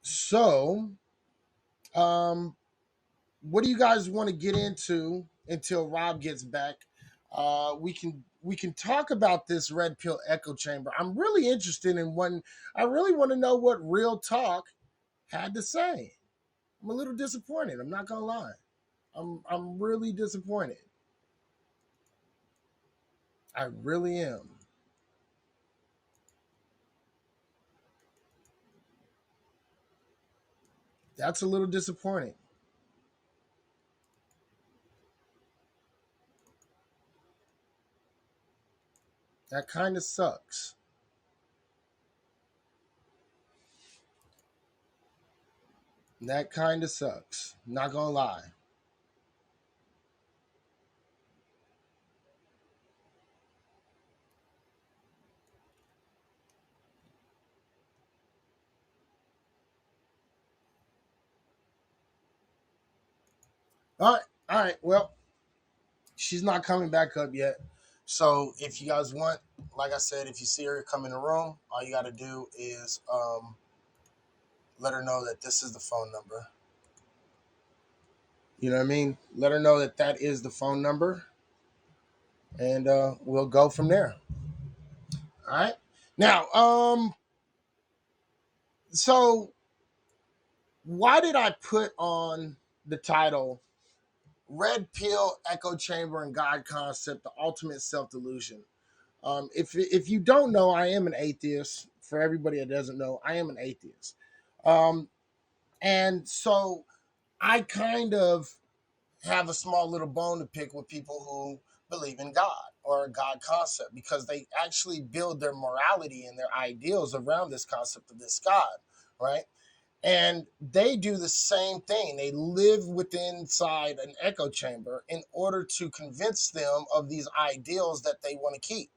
So, what do you guys want to get into until Rob gets back? We can talk about this red pill echo chamber. I'm really interested in one. I really want to know what Real Talk had to say. I'm a little disappointed. I'm not gonna lie. I'm really disappointed. I really am. That's a little disappointing. That kind of sucks. That kind of sucks. Not gonna lie. All right. Well, she's not coming back up yet. So if you guys want, like I said, if you see her come in the room, all you got to do is let her know that this is the phone number. You know what I mean? Let her know that that is the phone number, and we'll go from there. All right. Now, so why did I put on the title Red Pill, Echo Chamber, and God Concept, the ultimate self-delusion? If you don't know, I am an atheist. For everybody that doesn't know, I am an atheist. And so I kind of have a small little bone to pick with people who believe in God or a God concept, because they actually build their morality and their ideals around this concept of this God, right? And they do the same thing. They live within inside an echo chamber in order to convince them of these ideals that they want to keep.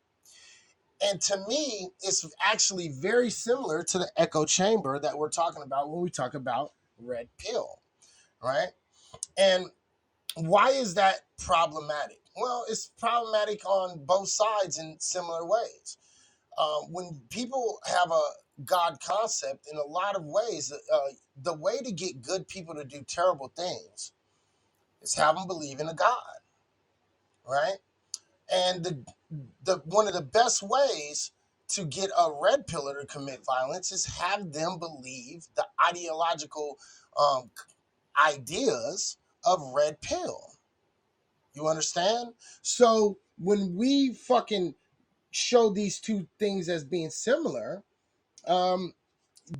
And to me, it's actually very similar to the echo chamber that we're talking about when we talk about red pill, right? And why is that problematic? Well, it's problematic on both sides in similar ways. When people have a God concept, in a lot of ways, the way to get good people to do terrible things is have them believe in a God, right? And the one of the best ways to get a red pillar to commit violence is have them believe the ideological ideas of red pill. You understand? So when we fucking show these two things as being similar,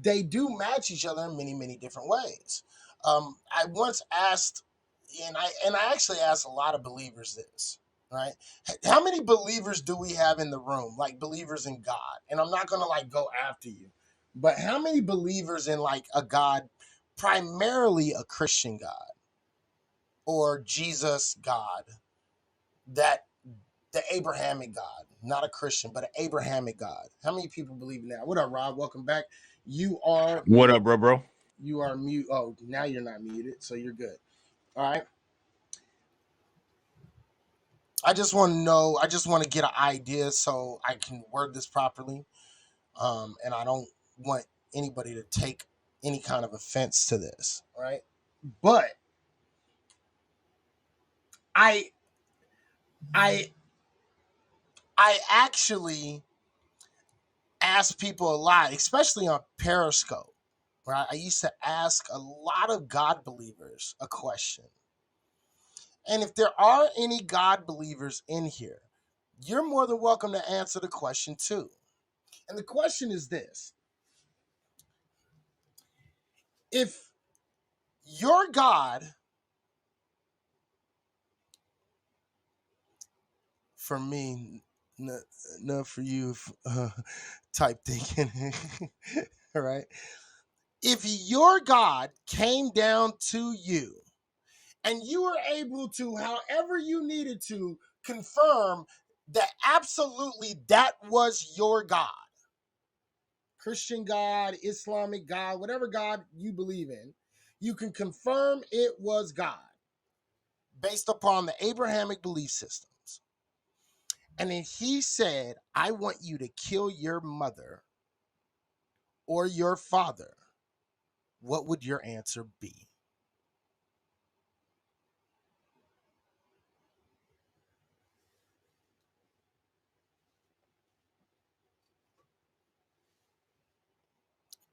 they do match each other in many, many different ways. I once asked, and I actually asked a lot of believers this, right? How many believers do we have in the room, like believers in God? And I'm not gonna like go after you, but how many believers in like a God, primarily a Christian God or Jesus God, that the Abrahamic God, not a Christian, but an Abrahamic God? How many people believe in that? What up, Rob? Welcome back. You are What up, bro? You are mute. Oh, now you're not muted, so you're good. All right. I just want to know. I just want to get an idea so I can word this properly, and I don't want anybody to take any kind of offense to this. All right. But I, I, I actually ask people a lot, especially on Periscope. Right. I used to ask a lot of God believers a question. And if there are any God believers in here, you're more than welcome to answer the question too. And the question is this: If your God, for me, not for you, type thinking, all right? If your God came down to you and you were able to, however you needed to, confirm that absolutely that was your God, Christian God, Islamic God, whatever God you believe in, you can confirm it was God based upon the Abrahamic belief systems. And then he said, I want you to kill your mother or your father, what would your answer be?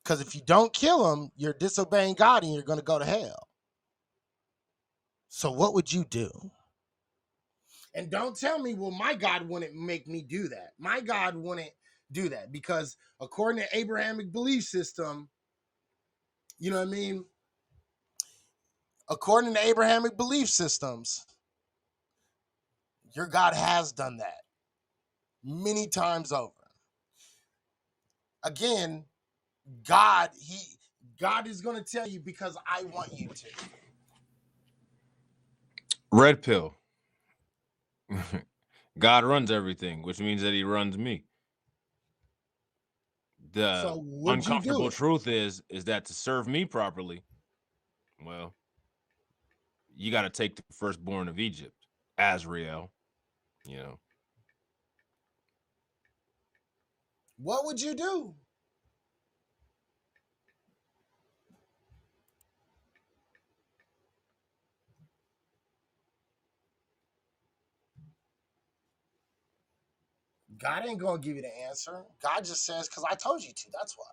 Because if you don't kill him, you're disobeying God and you're going to go to hell. So what would you do? And don't tell me, well, my God wouldn't make me do that. My God wouldn't do that because according to Abrahamic belief system, you know what I mean? According to Abrahamic belief systems, your God has done that many times over. Again, God is going to tell you because I want you to. Red pill. God runs everything, which means that he runs me. The So would you do uncomfortable it? truth is that to serve me properly, well, you got to take the firstborn of Egypt, Azrael, you know. What would you do? God ain't going to give you the answer. God just says, because I told you to. That's why.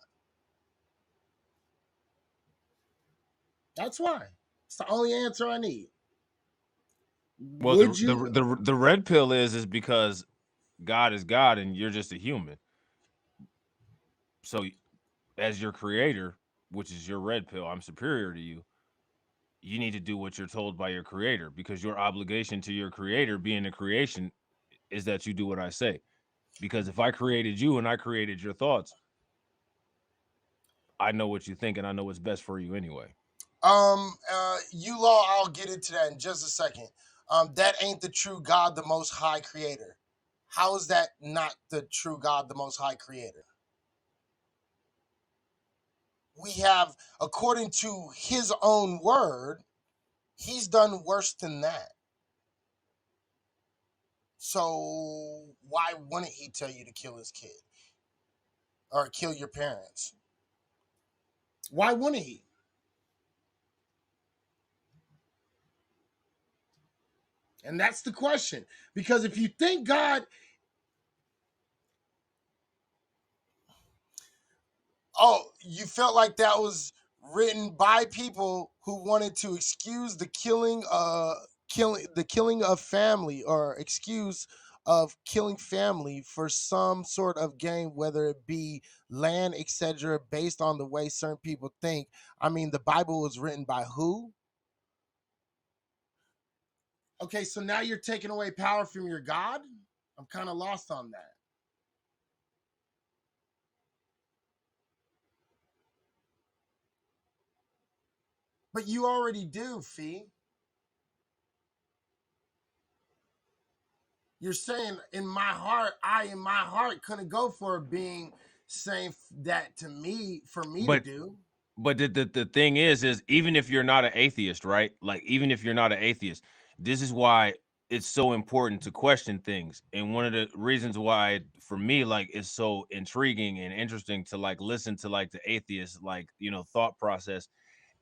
That's why. It's the only answer I need. Well, Would you? the red pill is because God is God and you're just a human. So as your creator, which is your red pill, I'm superior to you. You need to do what you're told by your creator because your obligation to your creator, being a creation, is that you do what I say. Because if I created you and I created your thoughts, I know what you think and I know what's best for you anyway. You law, I'll get into that in just a second. That ain't the true God, the most high creator. How is that not the true God, the most high creator? We have, according to his own word, he's done worse than that. So why wouldn't he tell you to kill his kid or kill your parents? Why wouldn't he? And that's the question. Because if you think God, you felt like that was written by people who wanted to excuse the killing of family or excuse of killing family for some sort of gain, whether it be land, etc., based on the way certain people think. I mean, the Bible was written by who? Okay, so now you're taking away power from your God? I'm kind of lost on that. But you already do, Fee. You're saying in my heart couldn't go for a being saying that to me for me to But do. the thing is even if you're not an atheist, right? Like even if you're not an atheist, this is why it's so important to question things. And one of the reasons why for me like it's so intriguing and interesting to like listen to like the atheist like, you know, thought process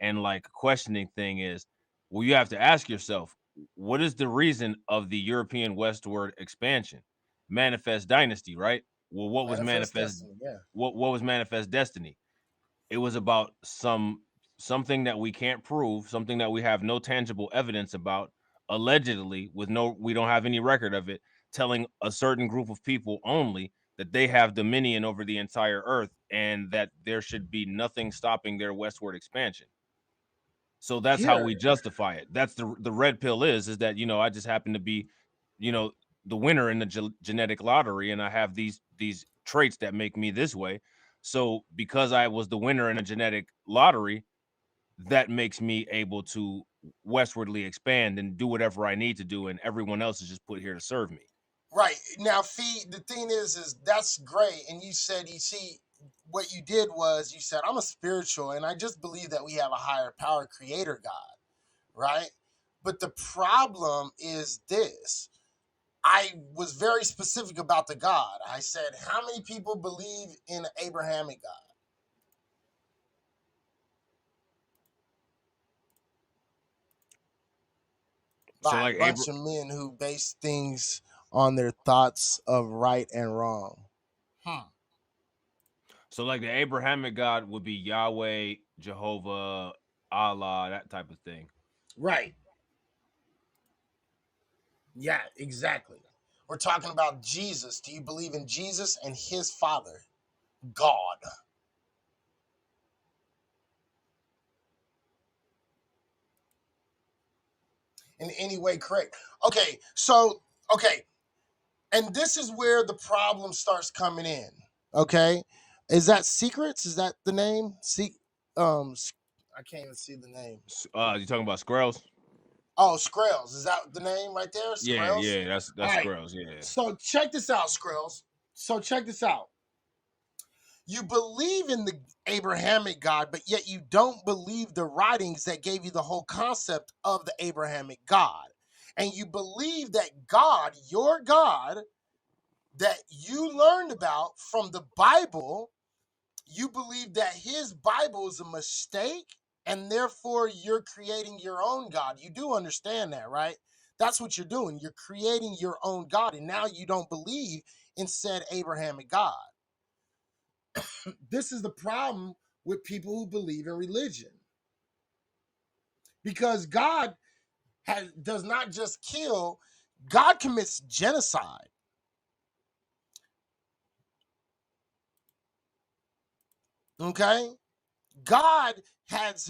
and like questioning thing is, well, you have to ask yourself, what is the reason of the European westward expansion? Manifest dynasty, right? Well, what was Manifest manifest destiny, yeah. what was manifest destiny? It was about something that we can't prove, something that we have no tangible evidence about, allegedly with no we don't have any record of it, telling a certain group of people only that they have dominion over the entire earth and that there should be nothing stopping their westward expansion. So that's how Here. we justify it. That's the red pill is that, you know, I just happen to be, you know, the winner in the genetic lottery, and I have these traits that make me this way. So because I was the winner in a genetic lottery, that makes me able to westwardly expand and do whatever I need to do, and everyone else is just put here to serve me. Right. Now, Fee, the thing is that's great. And you said, you see, what you did was you said, I'm a spiritual, and I just believe that we have a higher power creator God, right? But the problem is this. I was very specific about the God. I said, how many people believe in an Abrahamic God? So By like a bunch of men who base things on their thoughts of right and wrong. So like the Abrahamic God would be Yahweh, Jehovah, Allah, that type of thing. Right. Yeah, exactly. We're talking about Jesus. Do you believe in Jesus and his Father, God? In any way correct? Okay, so, okay. And this is where the problem starts coming in. Okay? Is that Secrets? Is that the name? I can't even see the name. You talking about Skrells? Oh, Skrells. Is that the name right there? Yeah, Skrells? yeah, that's All right. Skrells, yeah. So check this out, Skrells. So check this out. You believe in the Abrahamic God, but yet you don't believe the writings that gave you the whole concept of the Abrahamic God. And you believe that God, your God, that you learned about from the Bible, you believe that his Bible is a mistake, and therefore you're creating your own God. You do understand that, right? That's what you're doing. You're creating your own God, and now you don't believe in said Abrahamic God. This is the problem with people who believe in religion. Because God does not just kill, God commits genocide. Okay? God has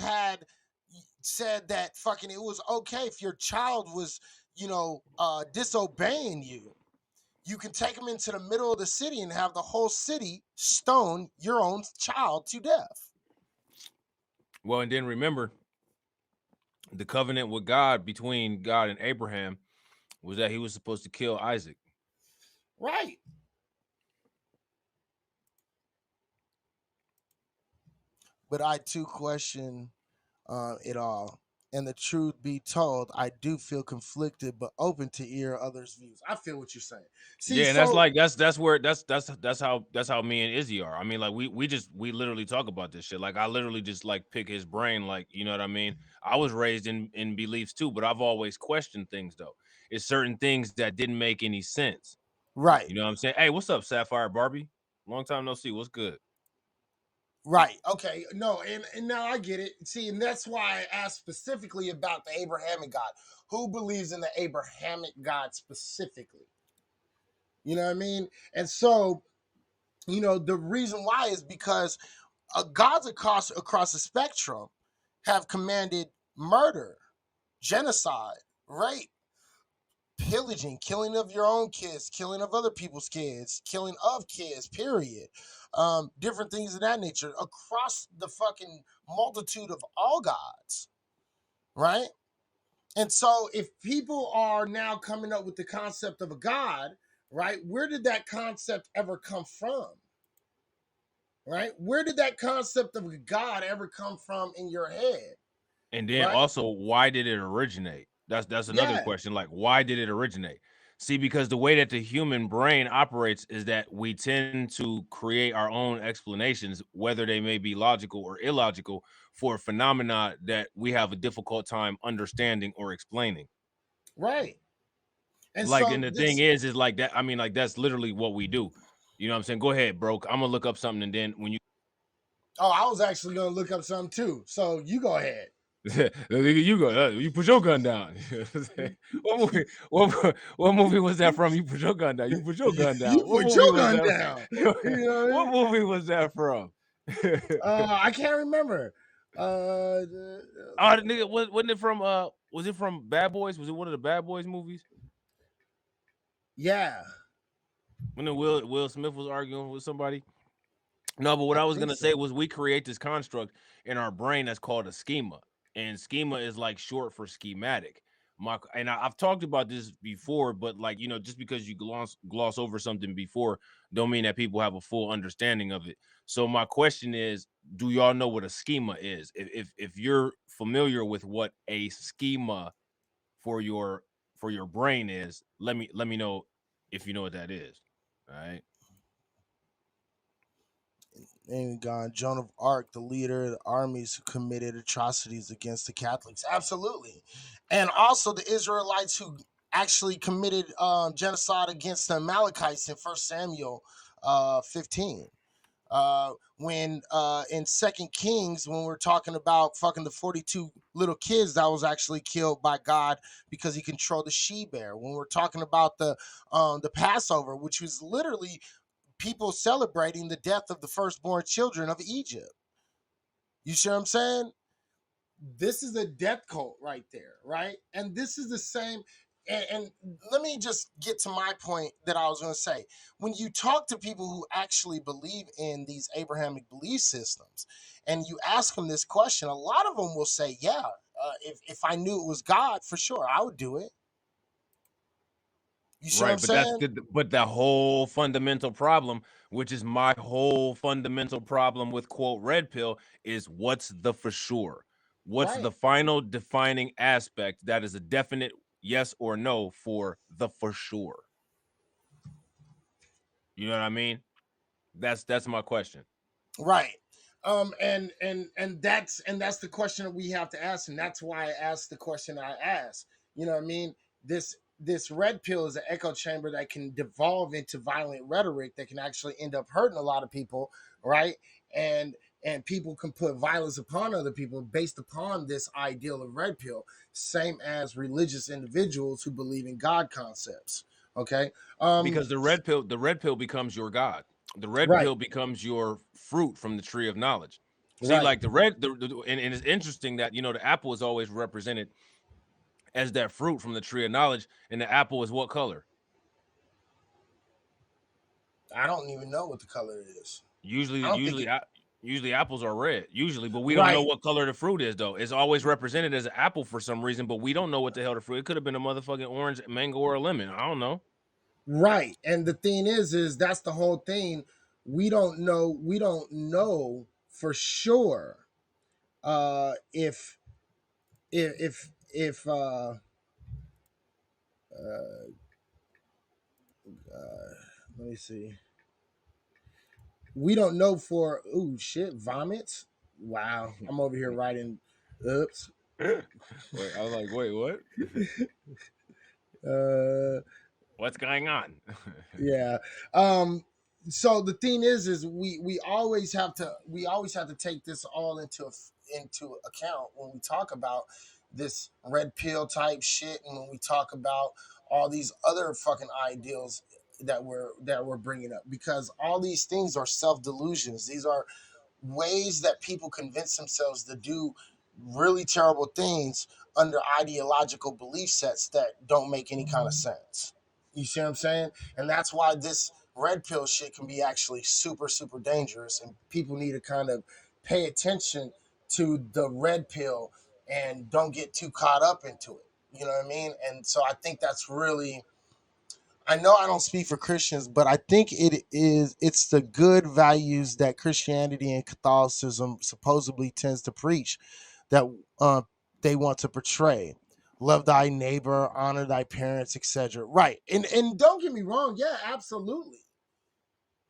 said that fucking it was okay if your child was, disobeying you. You can take them into the middle of the city and have the whole city stone your own child to death. Well, and then remember, the covenant with God between God and Abraham was that he was supposed to kill Isaac. Right. But I too question it all. And the truth be told, I do feel conflicted, but open to hear others' views. I feel what you're saying. See, Yeah, and so that's where that's how me and Izzy are. I mean, like we literally talk about this shit. Like I literally just like pick his brain, like, you know what I mean? I was raised in beliefs too, but I've always questioned things though. It's certain things that didn't make any sense. Right. You know what I'm saying? Hey, what's up, Sapphire Barbie? Long time no see. What's good? Right. Okay. No, and now I get it. See, and that's why I asked specifically about the Abrahamic God. Who believes in the Abrahamic God specifically? You know what I mean? And so, the reason why is because gods across the spectrum have commanded murder, genocide, rape, pillaging, killing of your own kids, killing of other people's kids, killing of kids, period. Different things of that nature across the fucking multitude of all gods, right? And so if people are now coming up with the concept of a God, right, where did that concept ever come from? Right? Where did that concept of a God ever come from in your head? And then Right? also, why did it originate? That's another Yeah. question. Like, why did it originate? See, because the way that the human brain operates is that we tend to create our own explanations, whether they may be logical or illogical, for a phenomena that we have a difficult time understanding or explaining. Right. And Like, so and the thing this is like that. I mean, like that's literally what we do. You know what I'm saying? Go ahead, bro. I'm gonna look up something, and then when you Oh, I was actually gonna look up something too. So you go ahead. you go, you put your gun down. what movie? What movie was that from? You put your gun down. You put your gun down. You What put movie your was gun that? down. You know what I What mean? movie was that from? I can't remember. Oh, the nigga, wasn't it from was it from Bad Boys? Was it one of the Bad Boys movies? Yeah. When the Will Smith was arguing with somebody? No, but what I I was think gonna so. say was we create this construct in our brain that's called a schema, and schema is like short for schematic. I've talked about this before, but like just because you gloss over something before, don't mean that people have a full understanding of it. So my question is, do y'all know what a schema is? If you're familiar with what a schema for your brain is, let me know if you know what that is. All right. And gone. Joan of Arc, the leader of the armies who committed atrocities against the Catholics. Absolutely. And also the Israelites who actually committed genocide against the Amalekites in First Samuel 15. When in Second Kings, when we're talking about fucking the 42 little kids that was actually killed by God because he controlled the she bear. When we're talking about the Passover, which was literally people celebrating the death of the firstborn children of Egypt. You see what I'm saying? This is a death cult right there, right? And this is the same. And let me just get to my point that I was going to say. When you talk to people who actually believe in these Abrahamic belief systems, and you ask them this question, a lot of them will say, "Yeah, if I knew it was God, for sure, I would do it." You see what I'm Right, but that's saying? good. But the whole fundamental problem, which is my whole fundamental problem with quote red pill, is what's the for sure? What's Right. the final defining aspect that is a definite yes or no for the for sure? You know what I mean? That's my question. Right. And that's the question that we have to ask, and that's why I asked the question I asked. You know what I mean? This red pill is an echo chamber that can devolve into violent rhetoric that can actually end up hurting a lot of people, right? And and people can put violence upon other people based upon this ideal of red pill, same as religious individuals who believe in God concepts. Okay. Because the red pill becomes your god. The red Right. pill becomes your fruit from the tree of knowledge. See, Right. like and it's interesting that the apple is always represented as that fruit from the tree of knowledge, and the apple is what color? I don't even know what the color is. Usually, I don't think usually, it. usually apples are red. Usually, but we don't know Right. what color the fruit is though. It's always represented as an apple for some reason, but we don't know what the hell the fruit. It could have been a motherfucking orange, mango, or a lemon. I don't know. Right. And the thing is that's the whole thing. We don't know for sure if uh let me see. We don't know for ooh shit, vomits. Wow. I'm over here writing oops. Wait, I was like, wait, what? uh What's going on? yeah. So the thing is we always have to take this all into account when we talk about this red pill type shit, and when we talk about all these other fucking ideals that we're bringing up, because all these things are self delusions. These are ways that people convince themselves to do really terrible things under ideological belief sets that don't make any kind of sense. You see what I'm saying? And that's why this red pill shit can be actually super, super dangerous. And people need to kind of pay attention to the red pill and don't get too caught up into it. You know what I mean? And so I think that's really, I know I don't speak for Christians, but I think it's the good values that Christianity and Catholicism supposedly tends to preach that uh, they want to portray. Love thy neighbor, honor thy parents, etc. Right. And don't get me wrong, yeah, absolutely.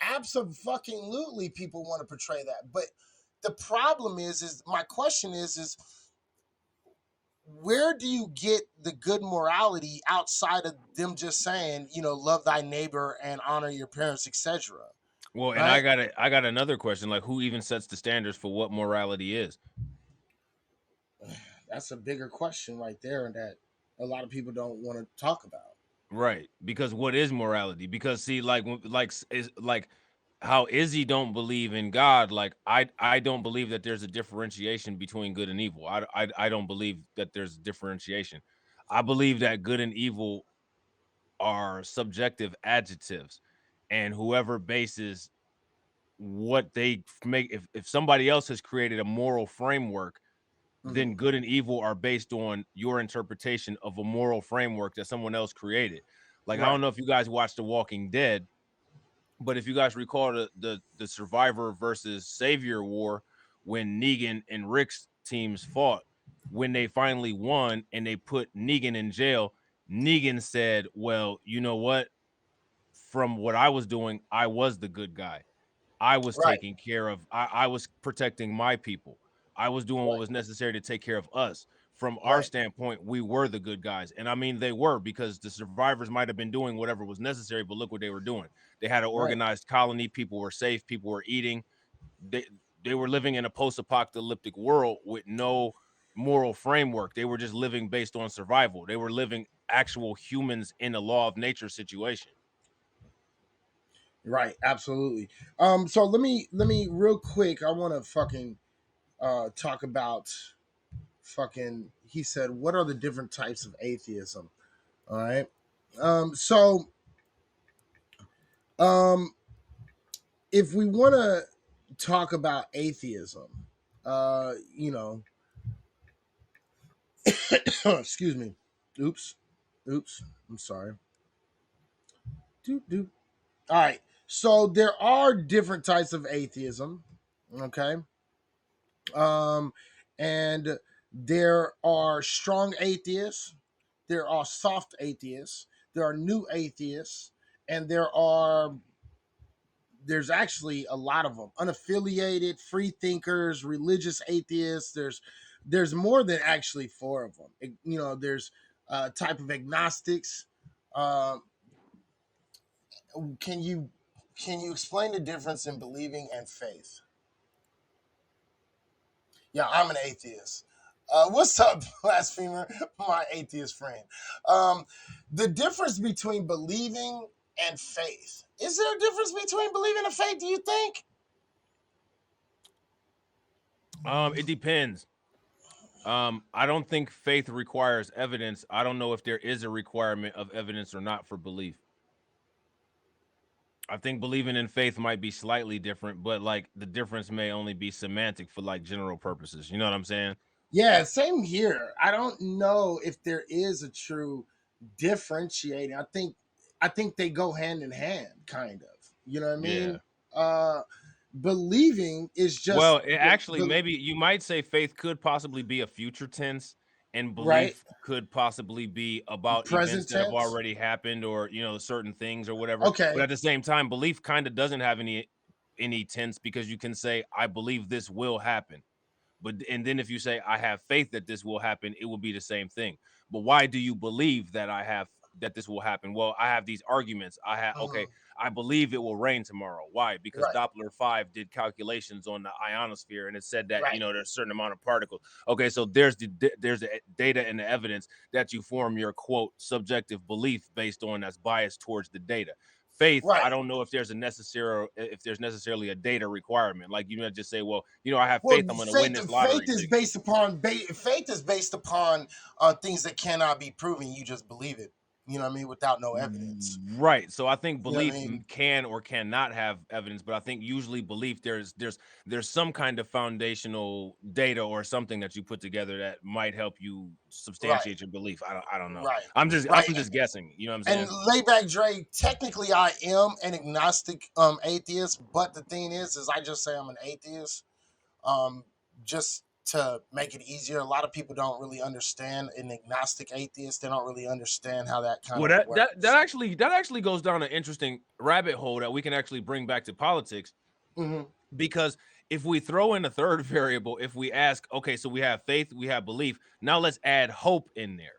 Absolutely people want to portray that. But the problem is my question is where do you get the good morality outside of them just saying, love thy neighbor and honor your parents, etc.? Well, and Right? I got another question. Like, who even sets the standards for what morality is? That's a bigger question right there that a lot of people don't want to talk about. Right. Because what is morality? Because see, like is like how Izzy don't believe in God, like I don't believe that there's a differentiation between good and evil. I don't believe that there's differentiation. I believe that good and evil are subjective adjectives, and whoever bases what they make, if somebody else has created a moral framework, then good and evil are based on your interpretation of a moral framework that someone else created. Like, I Right. don't know if you guys watched The Walking Dead, but if you guys recall the Survivor versus Savior war, when Negan and Rick's teams fought, when they finally won and they put Negan in jail, Negan said, well, you know what, from what I was doing, I was the good guy. I was Right. taking care of, I was protecting my people. I was doing what was necessary to take care of us. From our Right. standpoint, we were the good guys. And I mean, they were, because the survivors might have been doing whatever was necessary, but look what they were doing. They had an Right. organized colony. People were safe. People were eating. They, they were living in a post apocalyptic world with no moral framework. They were just living based on survival. They were living actual humans in a law of nature situation. Right. Absolutely. So let me real quick. I want to fucking talk about fucking. He said, "What are the different types of atheism?" All right. So um, if we want to talk about atheism, you know, excuse me. Oops. Oops. I'm sorry. Doop doop. All right. So there are different types of atheism. Okay. Um, and there are strong atheists, there are soft atheists, there are new atheists, and there's actually a lot of them. Unaffiliated, free thinkers, religious atheists. There's more than actually four of them. There's a type of agnostics. Um, can you explain the difference in believing and faith? Yeah, I'm an atheist. What's up, blasphemer? My atheist friend. Um, the difference between believing and faith. Is there a difference between believing and faith, do you think? It depends. I don't think faith requires evidence. I don't know if there is a requirement of evidence or not for belief. I think believing in faith might be slightly different, but like the difference may only be semantic for like general purposes. You know what I'm saying? Yeah, same here. I don't know if there is a true differentiating. I think they go hand in hand, kind of. You know what I Yeah. mean? Uh Believing is Well, just it actually, maybe you might say faith could possibly be a future tense, and right, belief could possibly be about events present that have tense. already happened, or certain things or whatever. But Okay. at the same time, belief kind of doesn't have any tense, because you can say, I believe this will happen. But and then if you say I have faith that this will happen, it will be the same thing. But why do you believe that I have that this will happen? Well, I have these arguments. I have okay, Mhm. I believe it will rain tomorrow. Why? Because Right. Doppler 5 did calculations on the ionosphere, and it said that, Right. there's a certain amount of particles. Okay, so there's the data and the evidence that you form your quote subjective belief based on, that's biased towards the data. Faith, Right. I don't know if there's necessarily a data requirement. Like, you not just say, well, I have Well, faith I'm going to win faith this faith lottery is ticket. based upon faith is based upon things that cannot be proven. You just believe it. You know what I mean? Without no evidence. Right. So I think You know what I belief mean? can or cannot have evidence, but I think usually belief, there's some kind of foundational data or something that you put together that might help you Right. substantiate your belief. I don't know. Right. I'm just Right. I'm just guessing. You know what I'm And saying? layback Dre, technically I am an agnostic atheist, but the thing is I just say I'm an atheist. Um, just to make it easier. A lot of people don't really understand an agnostic atheist. They don't really understand how that kind Well, of that actually goes down an interesting rabbit hole that we can actually bring back to politics, works. because if we throw in a third variable, if we ask, okay, so we have faith, we have belief, now let's add hope in there.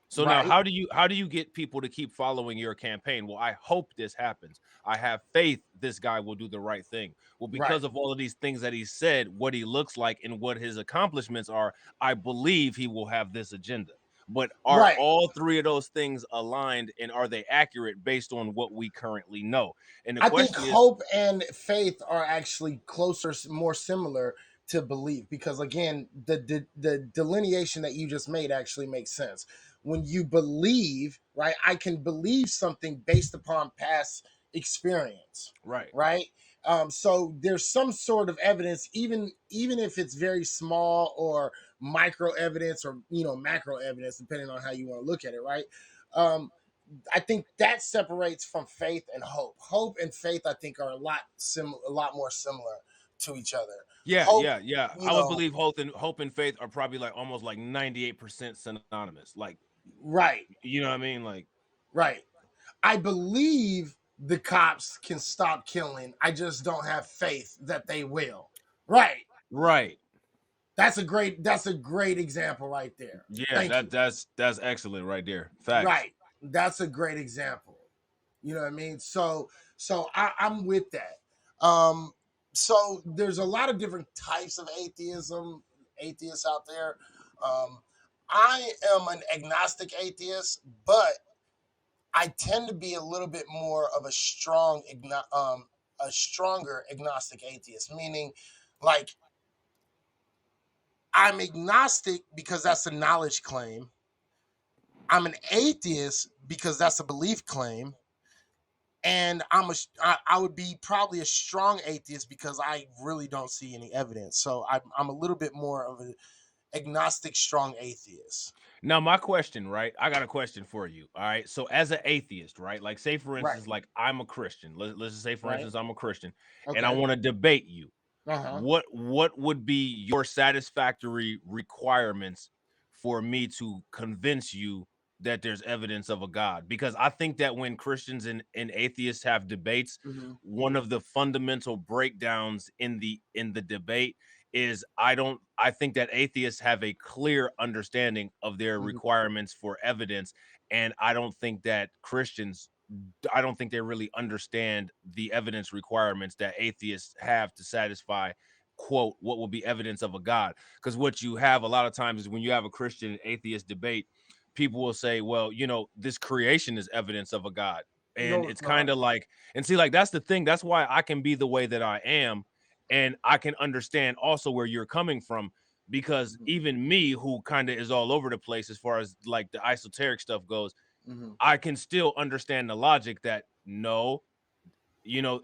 So now Right. how do you get people to keep following your campaign? Well, I hope this happens. I have faith this guy will do the right thing. Well, Right. because of all of these things that he said, what he looks like and what his accomplishments are, I believe he will have this agenda. But are Right. all three of those things aligned, and are they accurate based on what we currently know? And the I think question is, hope and faith are actually closer, more similar to belief, because again, the delineation that you just made actually makes sense. When you believe, right? I can believe something based upon past experience, right. right? So there's some sort of evidence, even if it's very small or micro evidence, or macro evidence, depending on how you want to look at it, right? I think that separates from faith and hope. Hope and faith, I think, are a lot more similar to each other. Yeah, Hope, yeah, yeah. you I would know, believe hope and faith are probably like almost like 98% synonymous. Like, right, you know what I mean? Like, right. I believe the cops can stop killing. I just don't have faith that they will. Right. right. That's a great example right there. Yeah, Thank you. that's excellent right there. Facts. Right. That's a great example. You know what I mean? So I'm with that. So there's a lot of different types of atheists out there. I am an agnostic atheist, but I tend to be a little bit more of a stronger agnostic atheist, meaning like I'm agnostic because that's a knowledge claim. I'm an atheist because that's a belief claim, and I would be probably a strong atheist because I really don't see any evidence. So I'm a little bit more of an agnostic, strong atheist. Now, my question, right? I got a question for you. All right. So, as an atheist, right? Like, say for Right. instance, like I'm a Christian. Let's just say, for Right. instance, I'm a Christian, and I Okay. want to debate you. Uh-huh. What would be your satisfactory requirements for me to convince you that there's evidence of a God? Because I think that when Christians and atheists have debates, Mm-hmm. one of the fundamental breakdowns in the debate is I think that atheists have a clear understanding of their Mm-hmm. requirements for evidence, and I don't think they really understand the evidence requirements that atheists have to satisfy, quote, what will be evidence of a God. Because what you have a lot of times is when you have a Christian and atheist debate, people will say, well, this creation is evidence of a God. And No, it's it's not. kind of like, and see, like, that's the thing. That's why I can be the way that I am. And I can understand also where you're coming from, because Mm-hmm. even me, who kind of is all over the place as far as like the esoteric stuff goes, Mm-hmm. I can still understand the logic that no,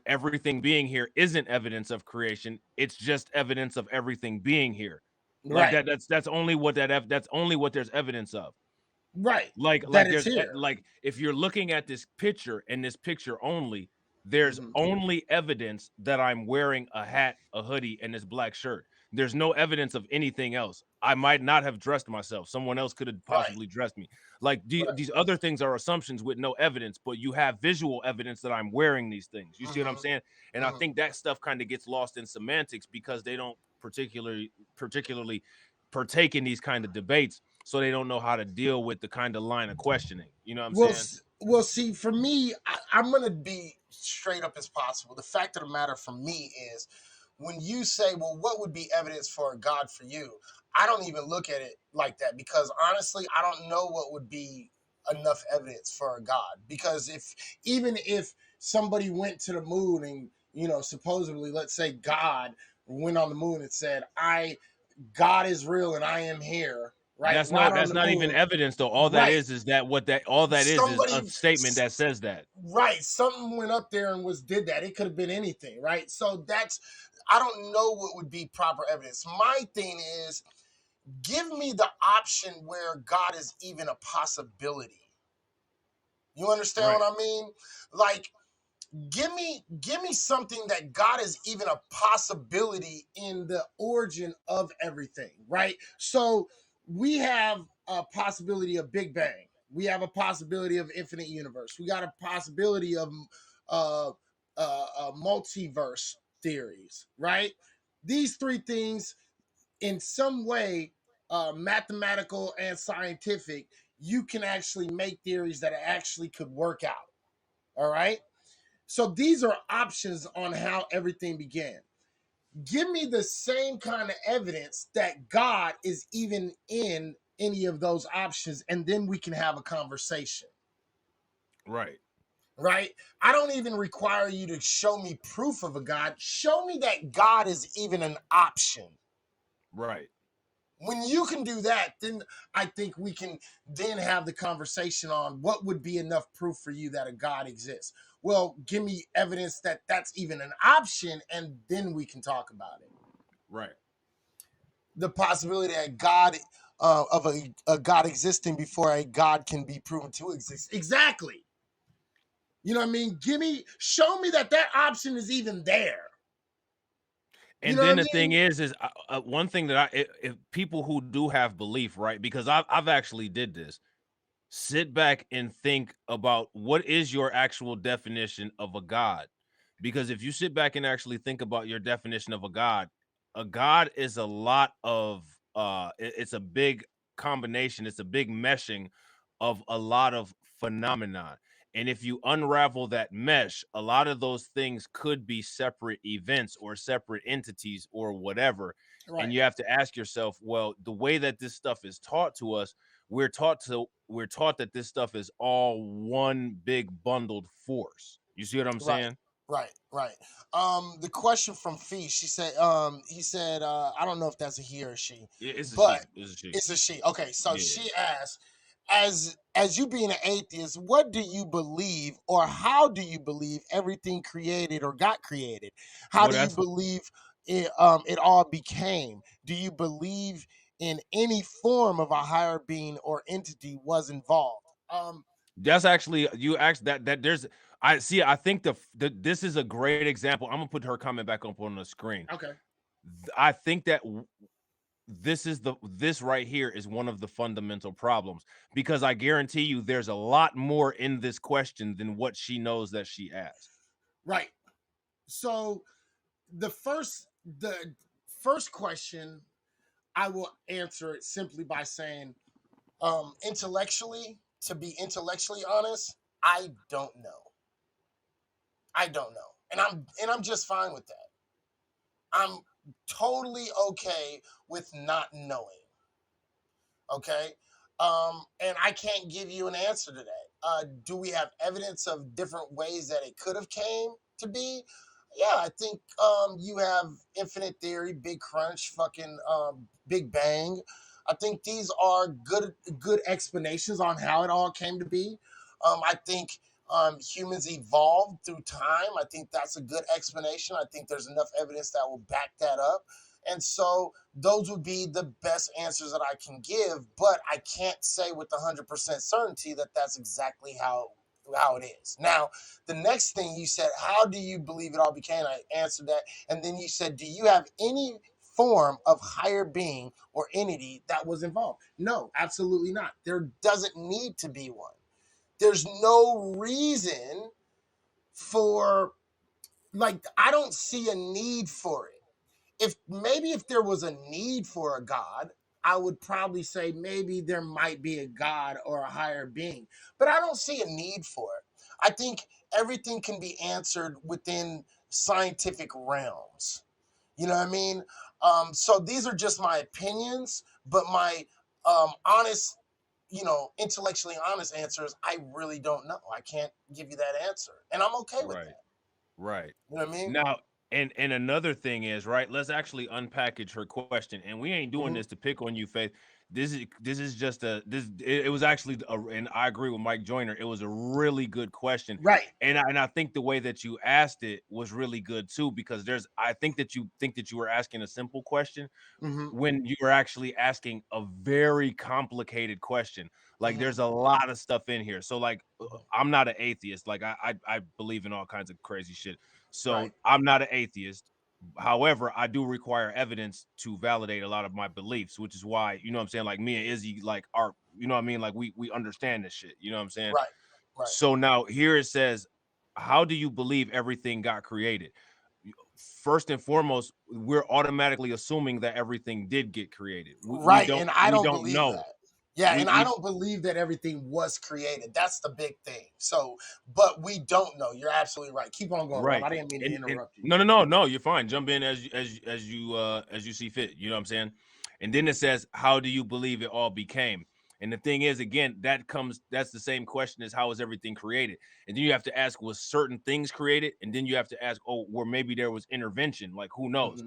everything being here isn't evidence of creation. It's just evidence of everything being here. Like Right. that's only what that's only what there's evidence of. Right. Like That like it's there's here. like if you're looking at this picture and this picture only, there's Mm-hmm. only evidence that I'm wearing a hat, a hoodie, and this black shirt. There's no evidence of anything else. I might not have dressed myself. Someone else could have Right. possibly dressed me. Like Right. these other things are assumptions with no evidence, but you have visual evidence that I'm wearing these things. You see what I'm Mm-hmm. saying? And I Mm-hmm. think that stuff kind of gets lost in semantics because they don't particularly partake in these kind of debates, so they don't know how to deal with the kind of line of questioning. You know what I'm Well, saying? see, for me, I'm gonna be straight up as possible. The fact of the matter for me is, when you say, "Well, what would be evidence for a God for you?" I don't even look at it like that, because honestly, I don't know what would be enough evidence for a God. Because even if somebody went to the moon and supposedly, let's say God went on the moon and said, God is real and I am here, right? Not on That's the not even moon, evidence though. All that right? is that what that all that is a Somebody, statement that says that. right? Something went up there and did that. It could have been anything, right? So I don't know what would be proper evidence. My thing is, give me the option where God is even a possibility. You understand Right. what I mean? Like, give me something that God is even a possibility in the origin of everything, right? So we have a possibility of Big Bang. We have a possibility of infinite universe. We got a possibility of uh, multiverse theories, right? These three things, in some way, mathematical and scientific, you can actually make theories that actually could work out. All right. So these are options on how everything began. Give me the same kind of evidence that God is even in any of those options, and then we can have a conversation. Right. Right? I don't even require you to show me proof of a God. Show me that God is even an option. Right. When you can do that, then I think we can then have the conversation on what would be enough proof for you that a God exists. Well, give me evidence that that's even an option, and then we can talk about it. Right. The possibility that God of a God existing before a God can be proven to exist. Exactly. You know what I mean? Show me that option is even there. You And know then what the I thing mean? is one thing that if people who do have belief, right? Because I've actually did this. Sit back and think about what is your actual definition of a God. Because if you sit back and actually think about your definition of a God is a lot of it's a big combination, it's a big meshing of a lot of phenomena. And if you unravel that mesh, a lot of those things could be separate events or separate entities or whatever. Right. And you have to ask yourself, well, the way that this stuff is taught to us, we're taught that this stuff is all one big bundled force. You see what I'm Right. saying? Right. The question from Fee, she said, he said, I don't know if that's a he or a she, Yeah, it's a but she. It's a she. it's a she. Okay, so Yeah. she asked, as you being an atheist, what do you believe, or how do you believe everything created or got created? How Well, do you that's believe it all became? Do you believe in any form of a higher being or entity was involved? That's actually you asked that there's I see. I think this is a great example. I'm gonna put her comment back up on the screen. Okay. I think that this right here is one of the fundamental problems, because I guarantee you there's a lot more in this question than what she knows that she asked. Right. So the first question, I will answer it simply by saying, intellectually, to be intellectually honest, I don't know. I don't know. And I'm just fine with that. I'm totally okay with not knowing. Okay? And I can't give you an answer to that. Do we have evidence of different ways that it could have came to be? Yeah, I think you have infinite theory, big crunch, fucking big bang. I think these are good explanations on how it all came to be. I think humans evolved through time. I think that's a good explanation. I think there's enough evidence that will back that up. And so those would be the best answers that I can give, but I can't say with 100% certainty that that's exactly how it is. Now, the next thing you said, how do you believe it all became? I answered that. And then you said, do you have any form of higher being or entity that was involved? No, absolutely not. There doesn't need to be one. There's no reason for, I don't see a need for it. If there was a need for a God, I would probably say maybe there might be a God or a higher being, but I don't see a need for it. I think everything can be answered within scientific realms. You know what I mean? So these are just my opinions, but my honest, intellectually honest answers, I really don't know. I can't give you that answer, and I'm okay with that. Right. You know what I mean? Now, and another thing is, right, let's actually unpackage her question. And we ain't doing this to pick on you, Faith. This is just it was actually and I agree with Mike Joyner. It was a really good question. Right. And I think the way that you asked it was really good too, because I think that you were asking a simple question when you were actually asking a very complicated question. Like there's a lot of stuff in here. So like I'm not an atheist. Like I believe in all kinds of crazy shit. So Right. I'm not an atheist. However, I do require evidence to validate a lot of my beliefs, which is why, you know what I'm saying, like me and Izzy like are, you know what I mean, like we understand this shit, you know what I'm saying? Right. So now here it says, how do you believe everything got created? First and foremost, we're automatically assuming that everything did get created. Right, and I We don't don't believe know. that. Yeah, and I We don't believe that everything was created. That's the big thing. So, but we don't know. You're absolutely right. Keep on going, Rob. Right. I didn't mean to And interrupt you. no. You fine. Jump in as you see fit. You know what I'm saying? And then it says, how do you believe it all became? And the thing is, again, that's the same question as how was everything created? And then you have to ask, was certain things created? And then you have to ask, oh, where maybe there was intervention, like who knows?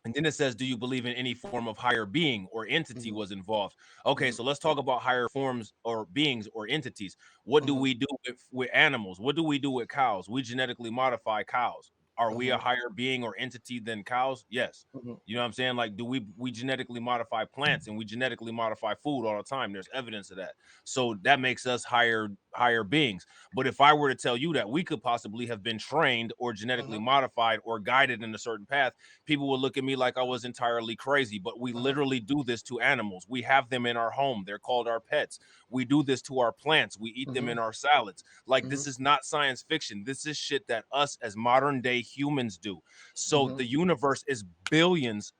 And then it says, do you believe in any form of higher being or entity was involved? Okay, so let's talk about higher forms or beings or entities. What do we do with animals? What do we do with cows? We genetically modify cows. Are we a higher being or entity than cows? Yes. You know what I'm saying? Like, do we genetically modify plants and we genetically modify food all the time? There's evidence of that. So that makes us higher beings. But if I were to tell you that we could possibly have been trained or genetically modified or guided in a certain path, people would look at me like I was entirely crazy. But we literally do this to animals. We have them in our home. They're called our pets. We do this to our plants. We eat them in our salads. Like, this is not science fiction. This is shit that us as modern day humans do. So the universe is billions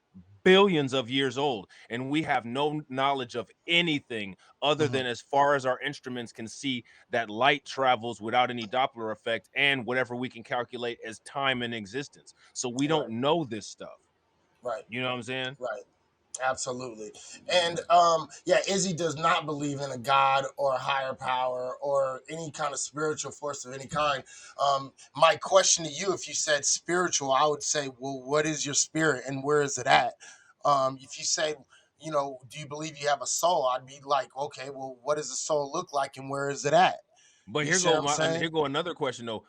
of years old, and we have no knowledge of anything other than as far as our instruments can see, that light travels without any Doppler effect and whatever we can calculate as time and existence. So we don't know this stuff. Right. You know what I'm saying? Right. Absolutely. And yeah, Izzy does not believe in a God or a higher power or any kind of spiritual force of any kind. My question to you, if you said spiritual, I would say, well, what is your spirit and where is it at? If you say, you know, do you believe you have a soul? I'd be like, okay, well, what does a soul look like and where is it at? But You see what I'm saying? here go another question though.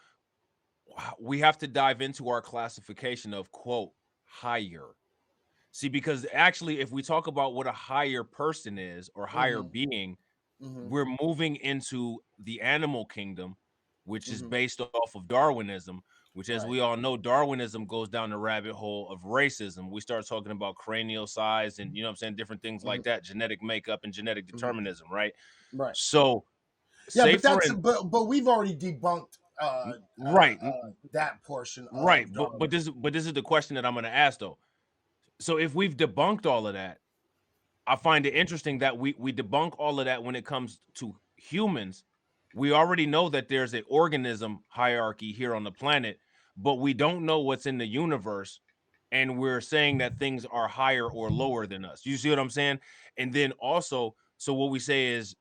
We have to dive into our classification of quote higher. See, because actually, if we talk about what a higher person is or higher being, we're moving into the animal kingdom, which is based off of Darwinism, which, as we all know, Darwinism goes down the rabbit hole of racism. We start talking about cranial size and, you know what I'm saying, different things like that, genetic makeup and genetic determinism, right? Right. So, Yeah, say but for but we've already debunked right, that portion right, of but Darwinism. this is the question that I'm going to ask though. So, if we've debunked all of that, I find it interesting that we debunk all of that when it comes to humans. We already know that there's an organism hierarchy here on the planet, but we don't know what's in the universe. And we're saying that things are higher or lower than us. You see what I'm saying? And then also, so what we say is,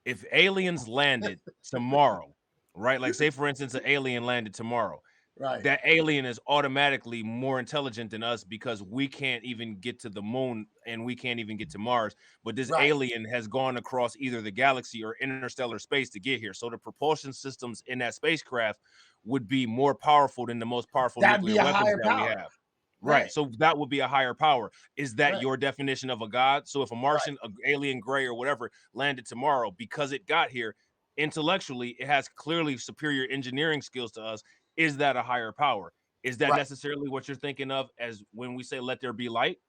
if aliens landed tomorrow, right? Like, say, for instance, an alien landed tomorrow, Right. that alien is automatically more intelligent than us because we can't even get to the moon and we can't even get to Mars. But this Right. alien has gone across either the galaxy or interstellar space to get here. So the propulsion systems in that spacecraft would be more powerful than the most powerful That'd be nuclear a weapons higher that we power. have. Right. Right. So that would be a higher power. Is that Right. your definition of a god? So if a Martian, Right. a alien, gray, or whatever landed tomorrow, because it got here intellectually, it has clearly superior engineering skills to us. Is that a higher power? Is that Right. necessarily what you're thinking of as when we say let there be light?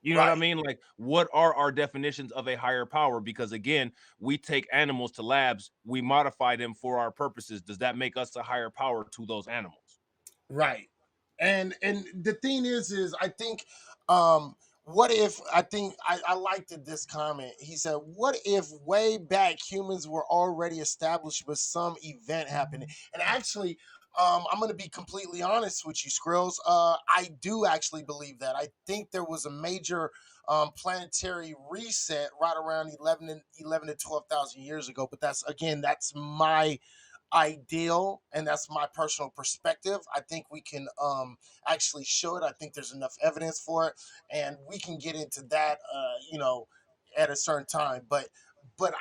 You know what I Right. mean? Like, what are our definitions of a higher power? Because again, we take animals to labs, we modify them for our purposes. Does that make us a higher power to those animals? Right. And the thing is I think what if I liked this comment. He said, what if way back humans were already established with some event happening? And actually, I'm gonna be completely honest with you, Skrills. I do actually believe that. I think there was a major planetary reset right around 11 to 12,000 years ago. But that's my ideal and that's my personal perspective. I think we can actually show it. I think there's enough evidence for it, and we can get into that at a certain time. But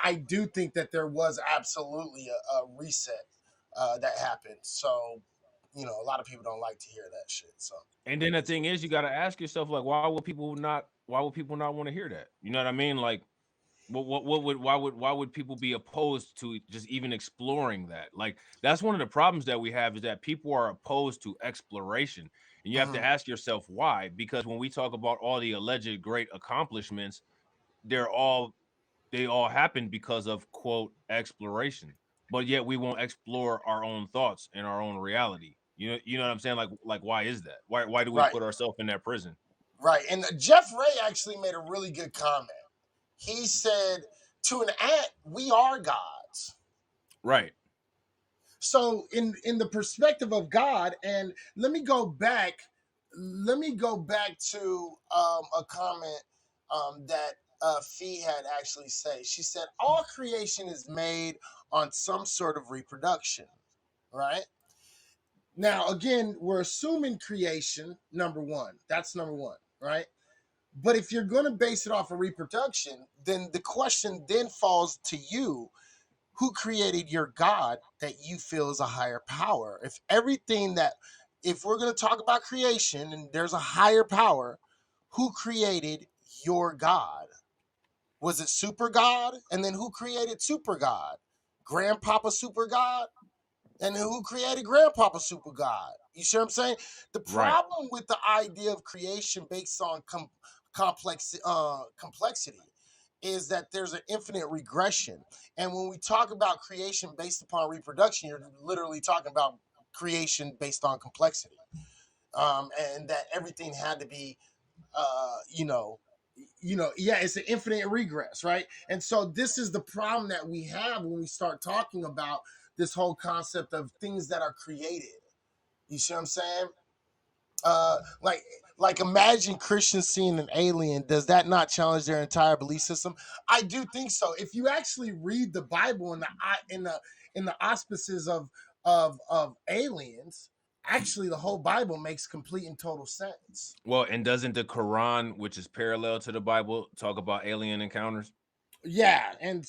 I do think that there was absolutely a reset that happened. So a lot of people don't like to hear that shit. So And then the thing is, you got to ask yourself, like, why would people not want to hear that? You know what I mean? Like, why would people be opposed to just even exploring that? Like, that's one of the problems that we have, is that people are opposed to exploration. And you have to ask yourself why. Because when we talk about all the alleged great accomplishments, they're all they all happen because of quote exploration. But yet we won't explore our own thoughts and our own reality. You know what I'm saying? Like why is that? Why do we right, put ourselves in that prison? right. And Jeff Ray actually made a really good comment. He said, to an ant, we are gods. Right. So in the perspective of God, and let me go back let me go back to a comment that Fee had actually said. She said, all creation is made on some sort of reproduction, right? Now, again, we're assuming creation, number one. That's number one, right? But if you're going to base it off of reproduction, then the question then falls to you, who created your God that you feel is a higher power? If we're going to talk about creation and there's a higher power, who created your God? Was it Super God? And then who created Super God? Grandpapa Super God? And who created Grandpapa Super God? You see what I'm saying? The Right. problem with the idea of creation based on complexity is that there's an infinite regression. And when we talk about creation based upon reproduction, you're literally talking about creation based on complexity. And that everything had to be, yeah, it's an infinite regress, right? And so this is the problem that we have when we start talking about this whole concept of things that are created. You see what I'm saying? Uh, like, like imagine Christians seeing an alien. Does that not challenge their entire belief system? I do think so. If you actually read the Bible in the auspices of aliens, actually the whole Bible makes complete and total sense. Well, and doesn't the Quran, which is parallel to the Bible, talk about alien encounters? Yeah, and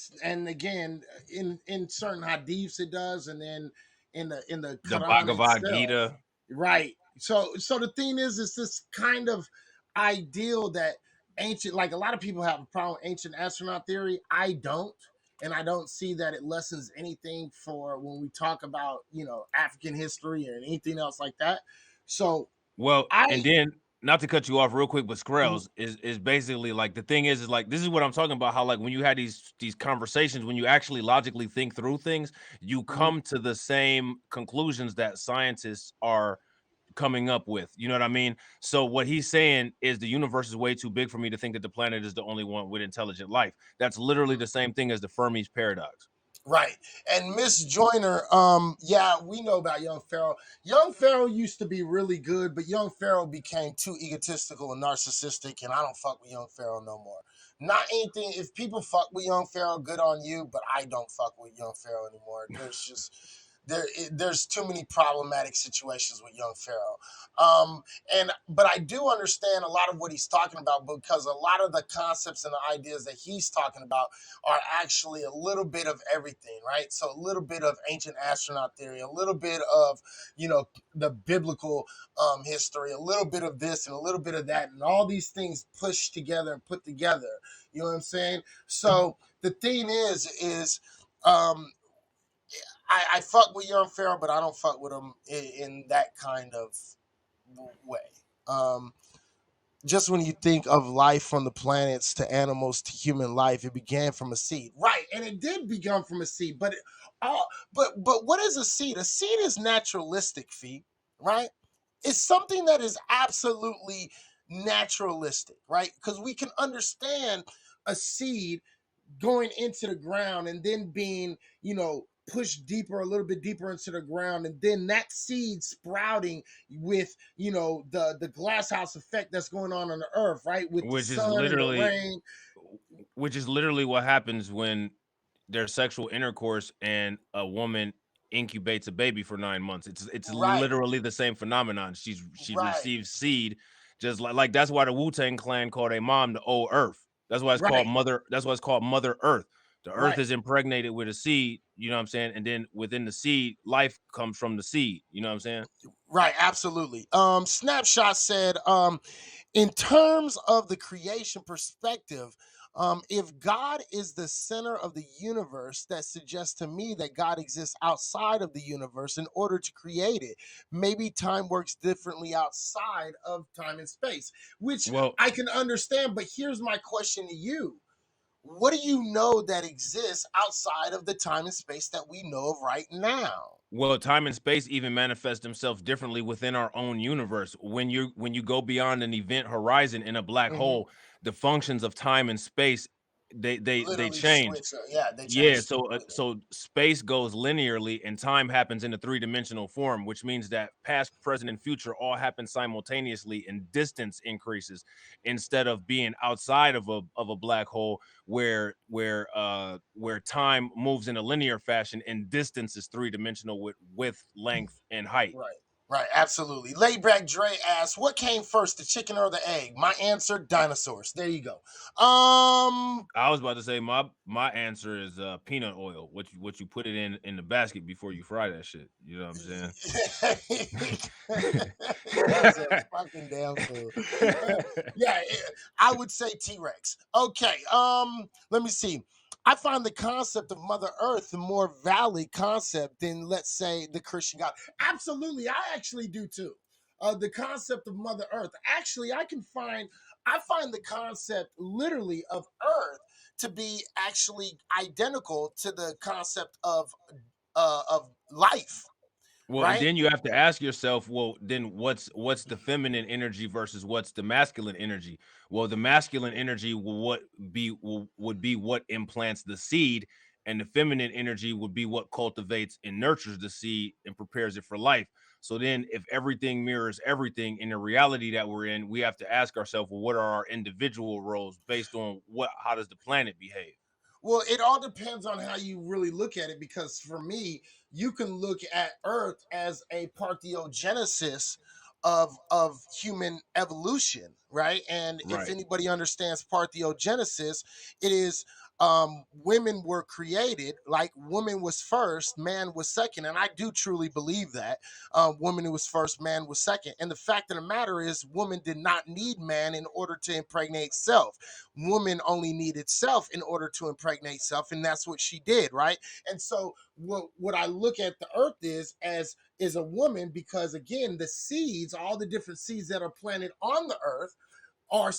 again, in certain hadiths it does, and then in the The Quran Bhagavad itself, Gita. right? So the thing is, it's this kind of ideal that ancient, like a lot of people have a problem with ancient astronaut theory. I don't, and I don't see that it lessens anything for when we talk about African history or anything else like that. So Well, I. and then not to cut you off real quick, but Skrells is basically like the thing is like this is what I'm talking about. How like when you had these conversations, when you actually logically think through things, you come to the same conclusions that scientists are coming up with. You know what I mean? So what he's saying is the universe is way too big for me to think that the planet is the only one with intelligent life. That's literally the same thing as the Fermi's paradox. Right. And Miss Joyner, yeah, we know about Young Pharaoh. Young Pharaoh used to be really good, but Young Pharaoh became too egotistical and narcissistic, and I don't fuck with Young Pharaoh no more. Not anything, if people fuck with Young Pharaoh, good on you, but I don't fuck with Young Pharaoh anymore. There's too many problematic situations with Young Pharaoh. But I do understand a lot of what he's talking about, because a lot of the concepts and the ideas that he's talking about are actually a little bit of everything, right? So a little bit of ancient astronaut theory, a little bit of, the biblical history, a little bit of this and a little bit of that, and all these things pushed together and put together. You know what I'm saying? So the thing is, I fuck with Young Pharaoh, but I don't fuck with him in that kind of way. Just when you think of life from the planets to animals to human life, it began from a seed, right? And it did begin from a seed, but what is a seed? A seed is naturalistic, Fee, right? It's something that is absolutely naturalistic, right? Because we can understand a seed going into the ground and then being, pushed deeper, a little bit deeper into the ground, and then that seed sprouting with, the glass house effect that's going on the earth, right? With the Which is sun and the literally rain. what happens when there's sexual intercourse and a woman incubates a baby for 9 months. It's Right, literally the same phenomenon. She right, receives seed, just like that's why the Wu-Tang Clan called a mom the old Earth. That's why it's called right, Mother. That's why it's called Mother Earth. The Earth right. is impregnated with a seed. You know what I'm saying? And then within the seed, life comes from the seed. You know what I'm saying? Right, absolutely. Snapshot said, in terms of the creation perspective, if God is the center of the universe, that suggests to me that God exists outside of the universe in order to create it. Maybe time works differently outside of time and space, which Well, I can understand. But here's my question to you. What do you know that exists outside of the time and space that we know of right now? Well, time and space even manifest themselves differently within our own universe. When you go beyond an event horizon in a black Mhm. hole, the functions of time and space they literally change. switch. Yeah, they Yeah, change. so space goes linearly and time happens in a three-dimensional form, which means that past, present, and future all happen simultaneously, and distance increases instead of being outside of a black hole where time moves in a linear fashion and distance is three-dimensional with width, length, and height. Right. Right, absolutely. Layback Dre asks, "What came first, the chicken or the egg?" My answer: dinosaurs. There you go. I was about to say my answer is peanut oil. What you put it in the basket before you fry that shit. You know what I'm saying? It's a fucking damn fool. Yeah, I would say T-Rex. Okay, let me see. I find the concept of Mother Earth a more valid concept than, let's say, the Christian God. Absolutely, I actually do too. The concept of Mother Earth. Actually, I find the concept literally of Earth to be actually identical to the concept of life, Well, and right? then you have to ask yourself, well, then what's the feminine energy versus what's the masculine energy? Well, the masculine energy would be what implants the seed, and the feminine energy would be what cultivates and nurtures the seed and prepares it for life. So then, if everything mirrors everything in the reality that we're in, we have to ask ourselves, well, what are our individual roles based on how does the planet behave? Well, it all depends on how you really look at it, because for me, you can look at Earth as a parthenogenesis of human evolution, right? And if Right. anybody understands parthenogenesis, it is women were created, like woman was first, man was second, and I do truly believe that woman was first, man was second. And the fact of the matter is, woman did not need man in order to impregnate self. Woman only needed self in order to impregnate self, and that's what she did, right? And so what I look at the earth is a woman, because again, the seeds, all the different seeds that are planted on the earth are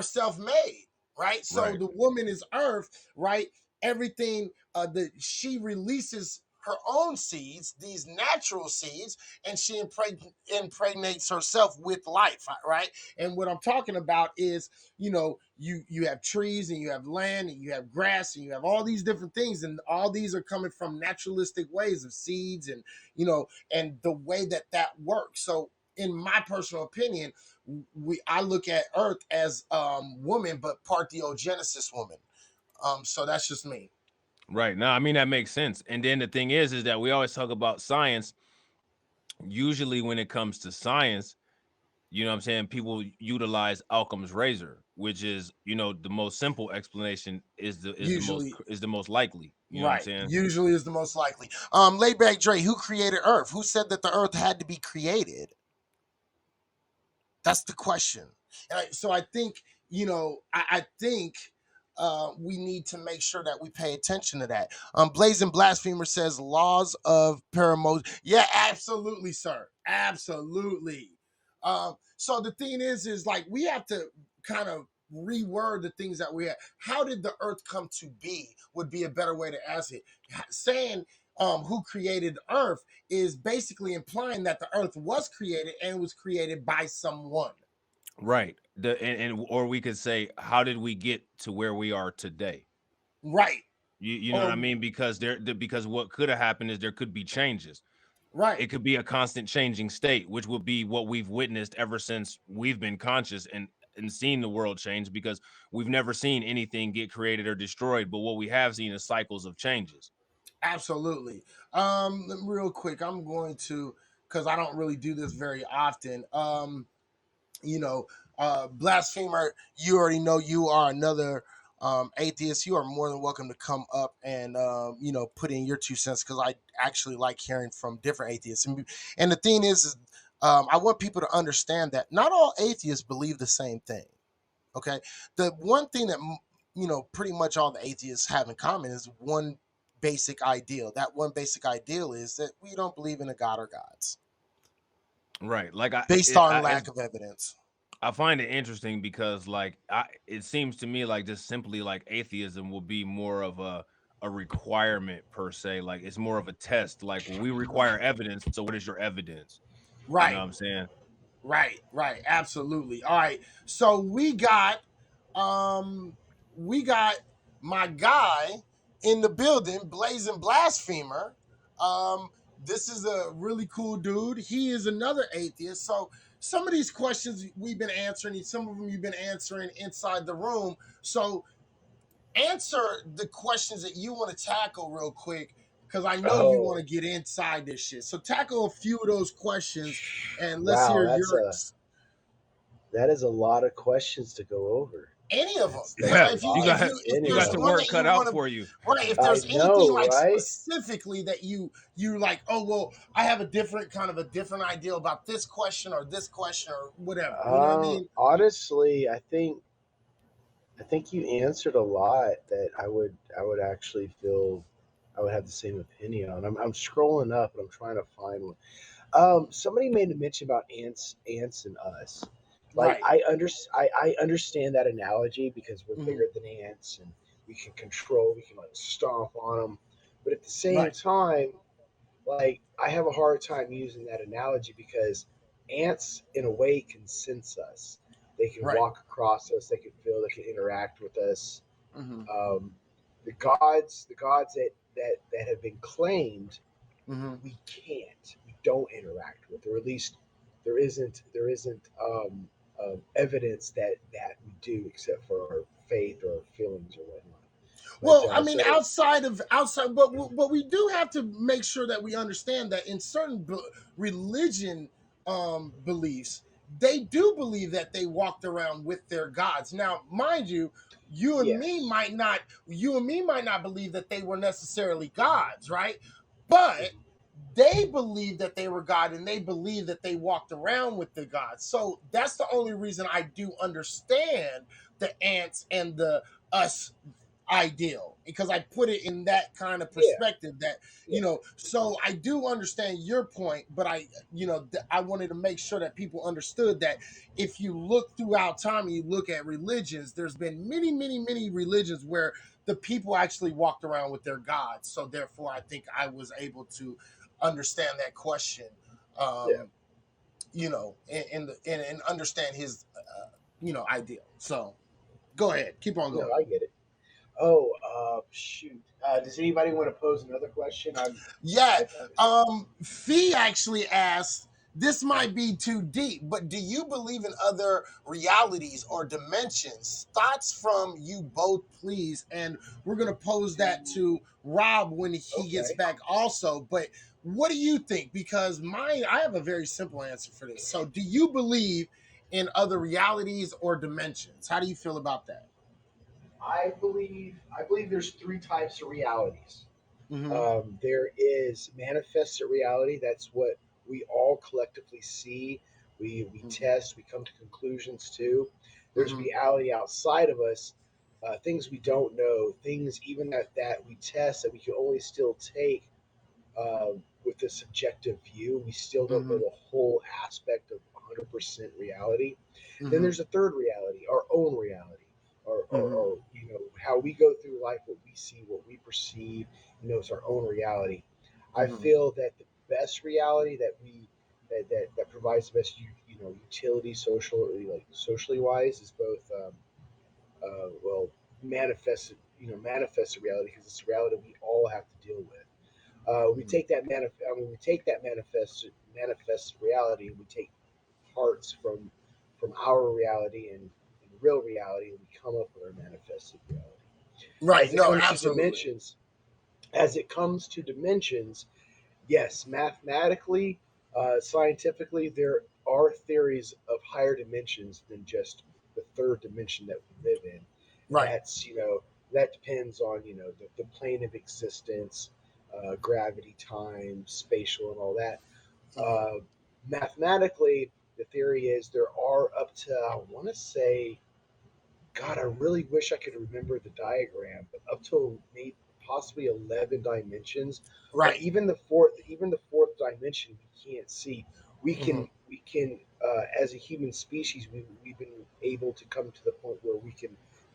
self-made, right? So Right. the woman is earth, right? Everything that she releases her own seeds, these natural seeds, and she impregnates herself with life, right? And what I'm talking about is, you have trees and you have land and you have grass and you have all these different things, and all these are coming from naturalistic ways of seeds, and and the way that works. So in my personal opinion, I look at Earth as woman, but parthenogenesis woman. So that's just me. Right. No, I mean that makes sense. And then the thing is that we always talk about science. Usually when it comes to science, you know what I'm saying, people utilize Occam's razor, which is, the most simple explanation Usually, is the most likely. You know what I'm right. saying? Usually is the most likely. Layback Dre, who created Earth? Who said that the Earth had to be created? That's the question. So I think, I think we need to make sure that we pay attention to that. Blazing Blasphemer says laws of paramotion. Yeah, absolutely, sir. Absolutely. So the thing is like we have to kind of reword the things that we have. How did the earth come to be would be a better way to ask it. Saying who created the earth is basically implying that the earth was created and was created by someone. Right. Or we could say, how did we get to where we are today? Right. You know what I Or mean? Because because what could have happened is there could be changes. right. It could be a constant changing state, which would be what we've witnessed ever since we've been conscious and seen the world change, because we've never seen anything get created or destroyed, but what we have seen is cycles of changes. Absolutely. Real quick, I'm going to, because I don't really do this very often. You know, Blasphemer, you already know you are another atheist. You are more than welcome to come up and put in your 2 cents, because I actually like hearing from different atheists. And the thing is I want people to understand that not all atheists believe the same thing. Okay, the one thing that pretty much all the atheists have in common is one basic ideal. That one basic ideal is that we don't believe in a god or gods, Right. Like based on lack of evidence. I find it interesting because it seems to me like just simply like atheism will be more of a requirement per se. Like it's more of a test. Like, well, we require evidence. So what is your evidence? You know Right, what I'm saying? right, absolutely. All right, so we got um we got my guy in the building, Blazing Blasphemer. This is a really cool dude. He is another atheist. So some of these questions we've been answering, some of them you've been answering inside the room. So answer the questions that you want to tackle real quick, because I know you want to get inside this shit. So tackle a few of those questions and let's Wow, hear that is a lot of questions to go over. any of them. That's Yeah, a If lot. you Any got of there's your them. one work that you cut out want to, for you. right? If I there's anything know, like right? specifically that you like, oh well, I have a different idea about this question or whatever. You know what I mean? Honestly, I think you answered a lot that I would actually feel I would have the same opinion on. I'm scrolling up and I'm trying to find one. Somebody made a mention about ants and us. Like Right. I understand that analogy because we're Mhm. bigger than ants and we can control, we can like stomp on them. But at the same Right. time, like I have a hard time using that analogy because ants in a way can sense us. They can Right. walk across us, they can feel, they can interact with us. Mhm. The gods that have been claimed, Mhm. we can't, we don't interact with, or at least there isn't evidence that we do, except for our faith or our feelings or whatnot. But Well, I mean, so outside, but we do have to make sure that we understand that in certain religion beliefs, they do believe that they walked around with their gods. Now, mind you, yes, you and me might not believe that they were necessarily gods, right? But they believe that they were God and they believe that they walked around with the gods. So that's the only reason I do understand the ants and the us ideal, because I put it in that kind of yeah, perspective that, yeah, so I do understand your point, but I wanted to make sure that people understood that if you look throughout time and you look at religions, there's been many, many, many religions where the people actually walked around with their gods. So therefore, I think I was able to understand that question, yeah. and understand his, ideal. So go ahead, keep on No, going. I get it. Oh, shoot. Does anybody want to pose another question? Yeah. I've understood. Fee actually asked, this might be too deep, but do you believe in other realities or dimensions? Thoughts from you both, please. And we're going to pose that to Rob when he gets Okay. back also. But what do you think? Because I have a very simple answer for this. So do you believe in other realities or dimensions? How do you feel about that? I believe there's three types of realities. Mm-hmm. There is manifested reality. That's what we all collectively see. We test. We come to conclusions to. There's Mm-hmm. reality outside of us, things we don't know, things even that we test that we can only still take with a subjective view. We still don't know Mm-hmm. the whole aspect of 100% reality. Then Mm-hmm. there's a third reality, our own reality, Mm-hmm. or how we go through life, what we see, what we perceive. It's our own reality. I Mm-hmm. feel that the best reality that provides the best utility, socially wise, is both well manifested manifested reality, because it's a reality we all have to deal with. We take that we take that manifested reality, and we take parts from our reality and real reality, and we come up with our manifested reality. Right. As it No, comes to absolutely. dimensions, as it comes to dimensions, yes, mathematically, scientifically, there are theories of higher dimensions than just the third dimension that we live in, and Right. that depends on the plane of existence, gravity, time, spatial, and all that. Mm-hmm. Uh, Mathematically, the theory is there are up to, I want to say, God, I really wish I could remember the diagram, but up to maybe possibly 11 dimensions. But Right. even the fourth dimension we can't see. Mm-hmm. We can as a human species, we've been able to come to the point where we can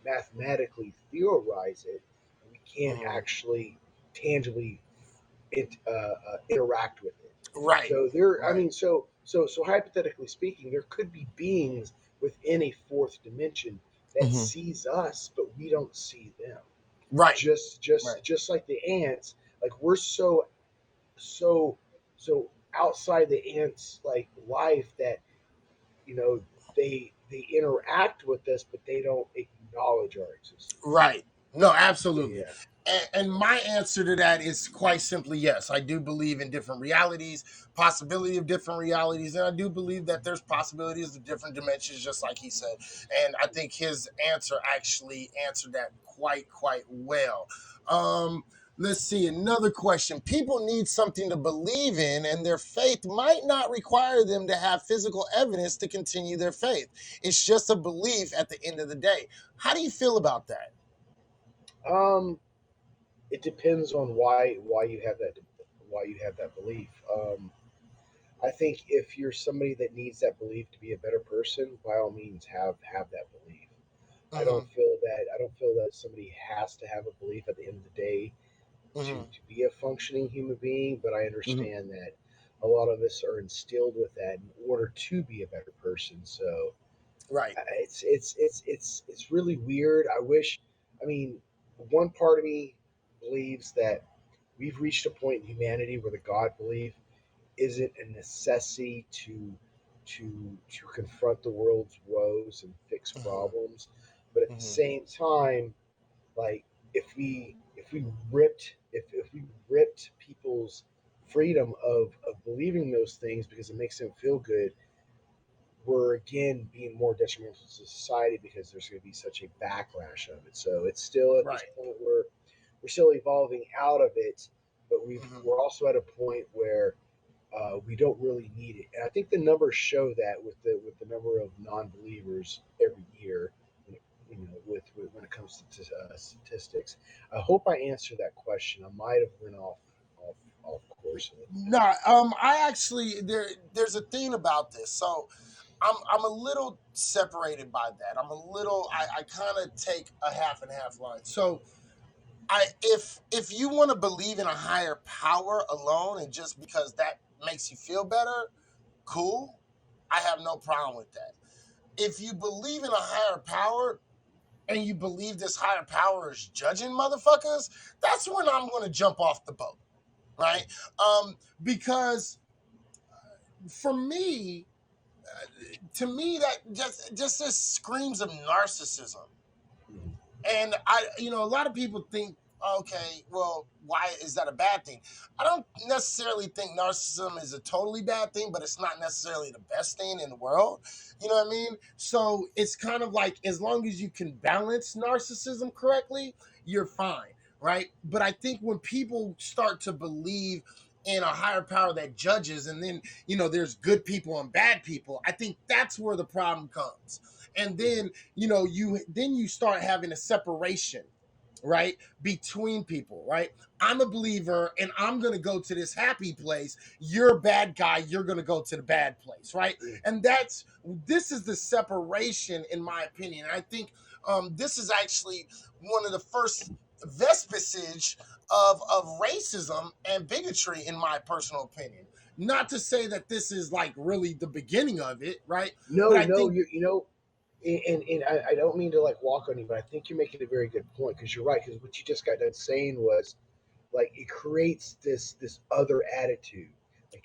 mathematically theorize it, and we can't Mm-hmm. actually tangibly interact with it. Right. So there, I Right. mean, so hypothetically speaking, there could be beings within a fourth dimension that Mm-hmm. sees us, but we don't see them. Right. Just like the ants, like we're so outside the ants like life that they interact with us, but they don't acknowledge our existence. Right. No, absolutely. Yeah. And my answer to that is quite simply yes. I do believe in different realities, possibility of different realities, and I do believe that there's possibilities of different dimensions, just like he said. And I think his answer actually answered that quite well. Let's see, another question. People need something to believe in, and their faith might not require them to have physical evidence to continue their faith. It's just a belief at the end of the day. How do you feel about that? It depends on why you have that belief. I think if you're somebody that needs that belief to be a better person, by all means have that belief. I don't feel that somebody has to have a belief at the end of the day to be a functioning human being, but I understand that a lot of us are instilled with that in order to be a better person. So Right. it's really weird. I mean, one part of me believes that we've reached a point in humanity where the God belief isn't a necessity to confront the world's woes and fix problems, but at the same time, like if we ripped people's freedom of believing those things because it makes them feel good, we're again being more detrimental to society because there's going to be such a backlash of it. So it's still at this point where we're still evolving out of it, but we're also at a point where we don't really need it. And I think the numbers show that with the number of non-believers every year. When it comes to statistics. I hope I answered that question. I might have went off course. No, I actually there's a thing about this. So I'm a little separated by that. I kind of take a half and half line. So if you want to believe in a higher power alone and just because that makes you feel better, cool. I have no problem with that. If you believe in a higher power and you believe this higher power is judging motherfuckers, that's when I'm going to jump off the boat, right? Because for me, to me that just screams of narcissism. And a lot of people think, okay, well, why is that a bad thing? I don't necessarily think narcissism is a totally bad thing, but it's not necessarily the best thing in the world. You know what I mean? So it's kind of like as long as you can balance narcissism correctly, you're fine, right? But I think when people start to believe in a higher power that judges, and then there's good people and bad people, I think that's where the problem comes. And then you start having a separation, right, between people, right? I'm a believer and I'm going to go to this happy place. You're a bad guy, you're going to go to the bad place, right? And this is the separation, in my opinion. I think this is actually one of the first vestige of racism and bigotry, in my personal opinion. Not to say that this is like really the beginning of it, right? But No, I no, think and I don't mean to like walk on you, but I think you're making a very good point because you're right. Because what you just got done saying was like it creates this other attitude.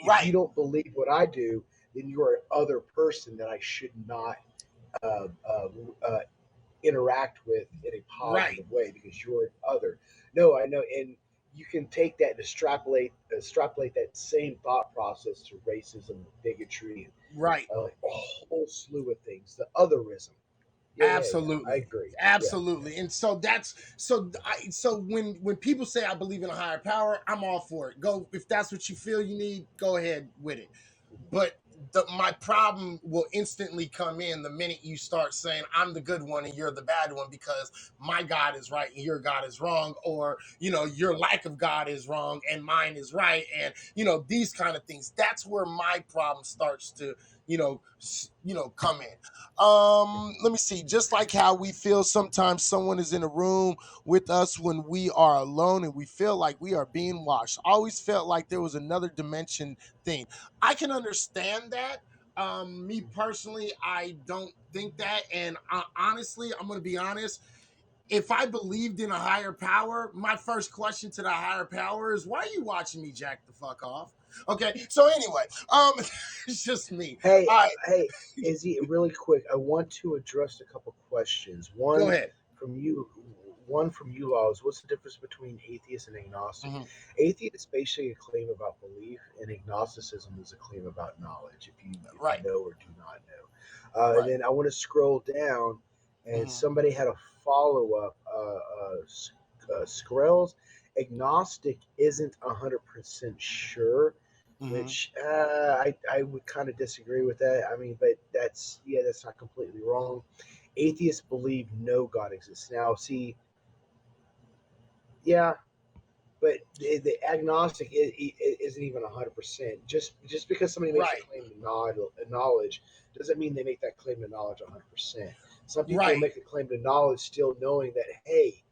Like if you don't believe what I do, then you're an other person that I should not uh, uh, uh, interact with in a positive way because you're an other. No, I know, and you can take that and extrapolate that same thought process to racism, bigotry, right. and like a whole slew of things. The otherism. Yeah. I Absolutely. agree. Absolutely. And so so when people say I believe in a higher power, I'm all for it. Go, if that's what you feel you need, go ahead with it. But my problem will instantly come in the minute you start saying I'm the good one and you're the bad one because my God is right and your God is wrong, or your lack of God is wrong and mine is right, and these kind of things. That's where my problem starts to come in. Let me see. Just like how we feel sometimes someone is in a room with us when we are alone and we feel like we are being watched. I always felt like there was another dimension thing. I can understand that. Me personally, I don't think that. And honestly, I'm going to be honest. if I believed in a higher power, my first question to the higher power is, why are you watching me jack the fuck off? Okay, so anyway, it's just me. Hey, All right, hey, Izzy, really quick, I want to address a couple questions. go One ahead. from you, Laws. What's the difference between atheist and agnostic? Mhm. Atheist is basically a claim about belief, and agnosticism is a claim about knowledge. If you Right. know or do not know. Right. And then I want to scroll down, and somebody had a follow up. Skrill's agnostic isn't 100% sure, which I would kind of disagree with that. I mean, but that's not completely wrong. Atheists believe no God exists. Now, see, yeah, but the agnostic isn't even 100%. Just because somebody makes Right. a claim to knowledge doesn't mean they make that claim to knowledge 100%. Some people Right. make a claim to knowledge still knowing that, hey,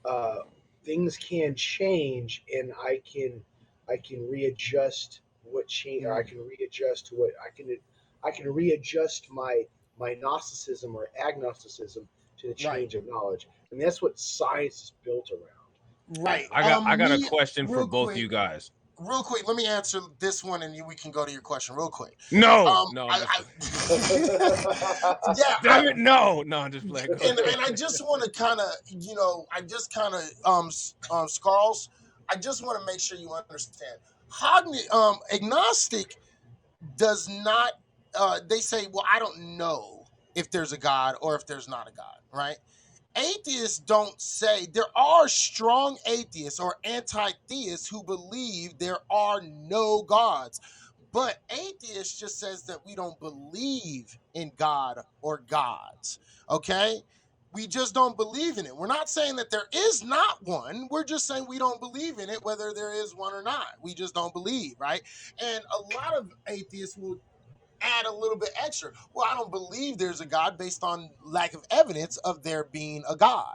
uh, things can change, and I can readjust what change, or I can readjust to what I can readjust my Gnosticism or agnosticism to the Right. change of knowledge, and that's what science is built around. Right. I got a Me, question for real both of quick. you guys. Real quick, let me answer this one, and we can go to your question real quick. No, no, I'm I just damn it, no, I'm just playing. Go and ahead. I just want to kind of, Scarls, I just want to make sure you understand. Agnostic does not. They say, well, I don't know if there's a God or if there's not a God, right? Atheists don't say. There are strong atheists or anti-theists who believe there are no gods, but atheist just says that we don't believe in God or gods. Okay, we just don't believe in it. We're not saying that there is not one. We're just saying we don't believe in it, whether there is one or not. We just don't believe, right? And a lot of atheists will add a little bit extra. Well, I don't believe there's a God based on lack of evidence of there being a God,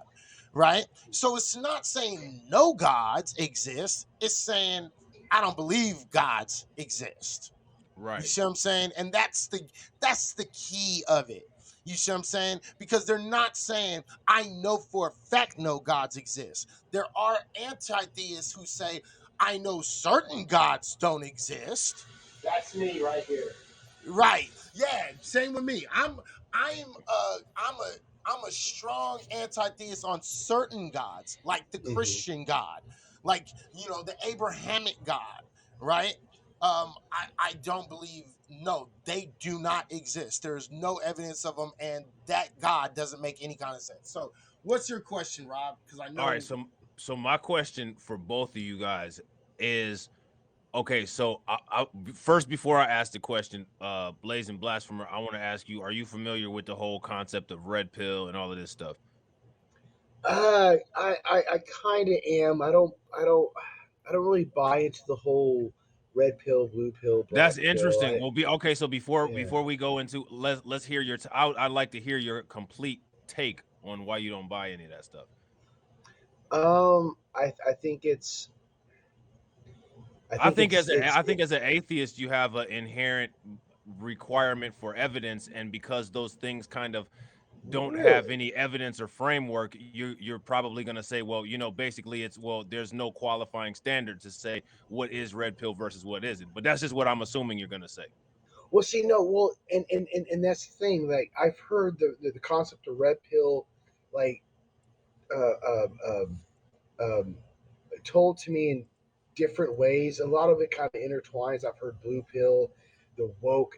right? So it's not saying no gods exist. It's saying I don't believe gods exist. You Right. see what I'm saying? And that's the key of it. You see what I'm saying? Because they're not saying I know for a fact no gods exist. There are anti-theists who say I know certain gods don't exist. That's me right here. Right. Yeah. Same with me. I'm a strong anti-theist on certain gods, like the Christian God, like the Abrahamic God, right? I don't believe. No, they do not exist. There's no evidence of them, and that God doesn't make any kind of sense. So, what's your question, Rob? Because I know. All right, so my question for both of you guys is, okay, so first, before I ask the question, Blazing Blasphemer, I want to ask you: are you familiar with the whole concept of red pill and all of this stuff? I kind of am. I don't really buy into the whole red pill, blue pill, black That's pill. interesting. Well, okay, so before Yeah. we go into let's hear your. I'd like to hear your complete take on why you don't buy any of that stuff. I think it's. I think as an atheist, you have an inherent requirement for evidence, and because those things kind of don't have any evidence or framework, you're probably going to say, well, basically it's, well, there's no qualifying standard to say what is red pill versus what isn't. But that's just what I'm assuming you're going to say. Well, see, no, well, and that's the thing. Like, I've heard the concept of red pill, like, uh, um, um, um, told to me in different ways. A lot of it kind of intertwines. I've heard blue pill, the woke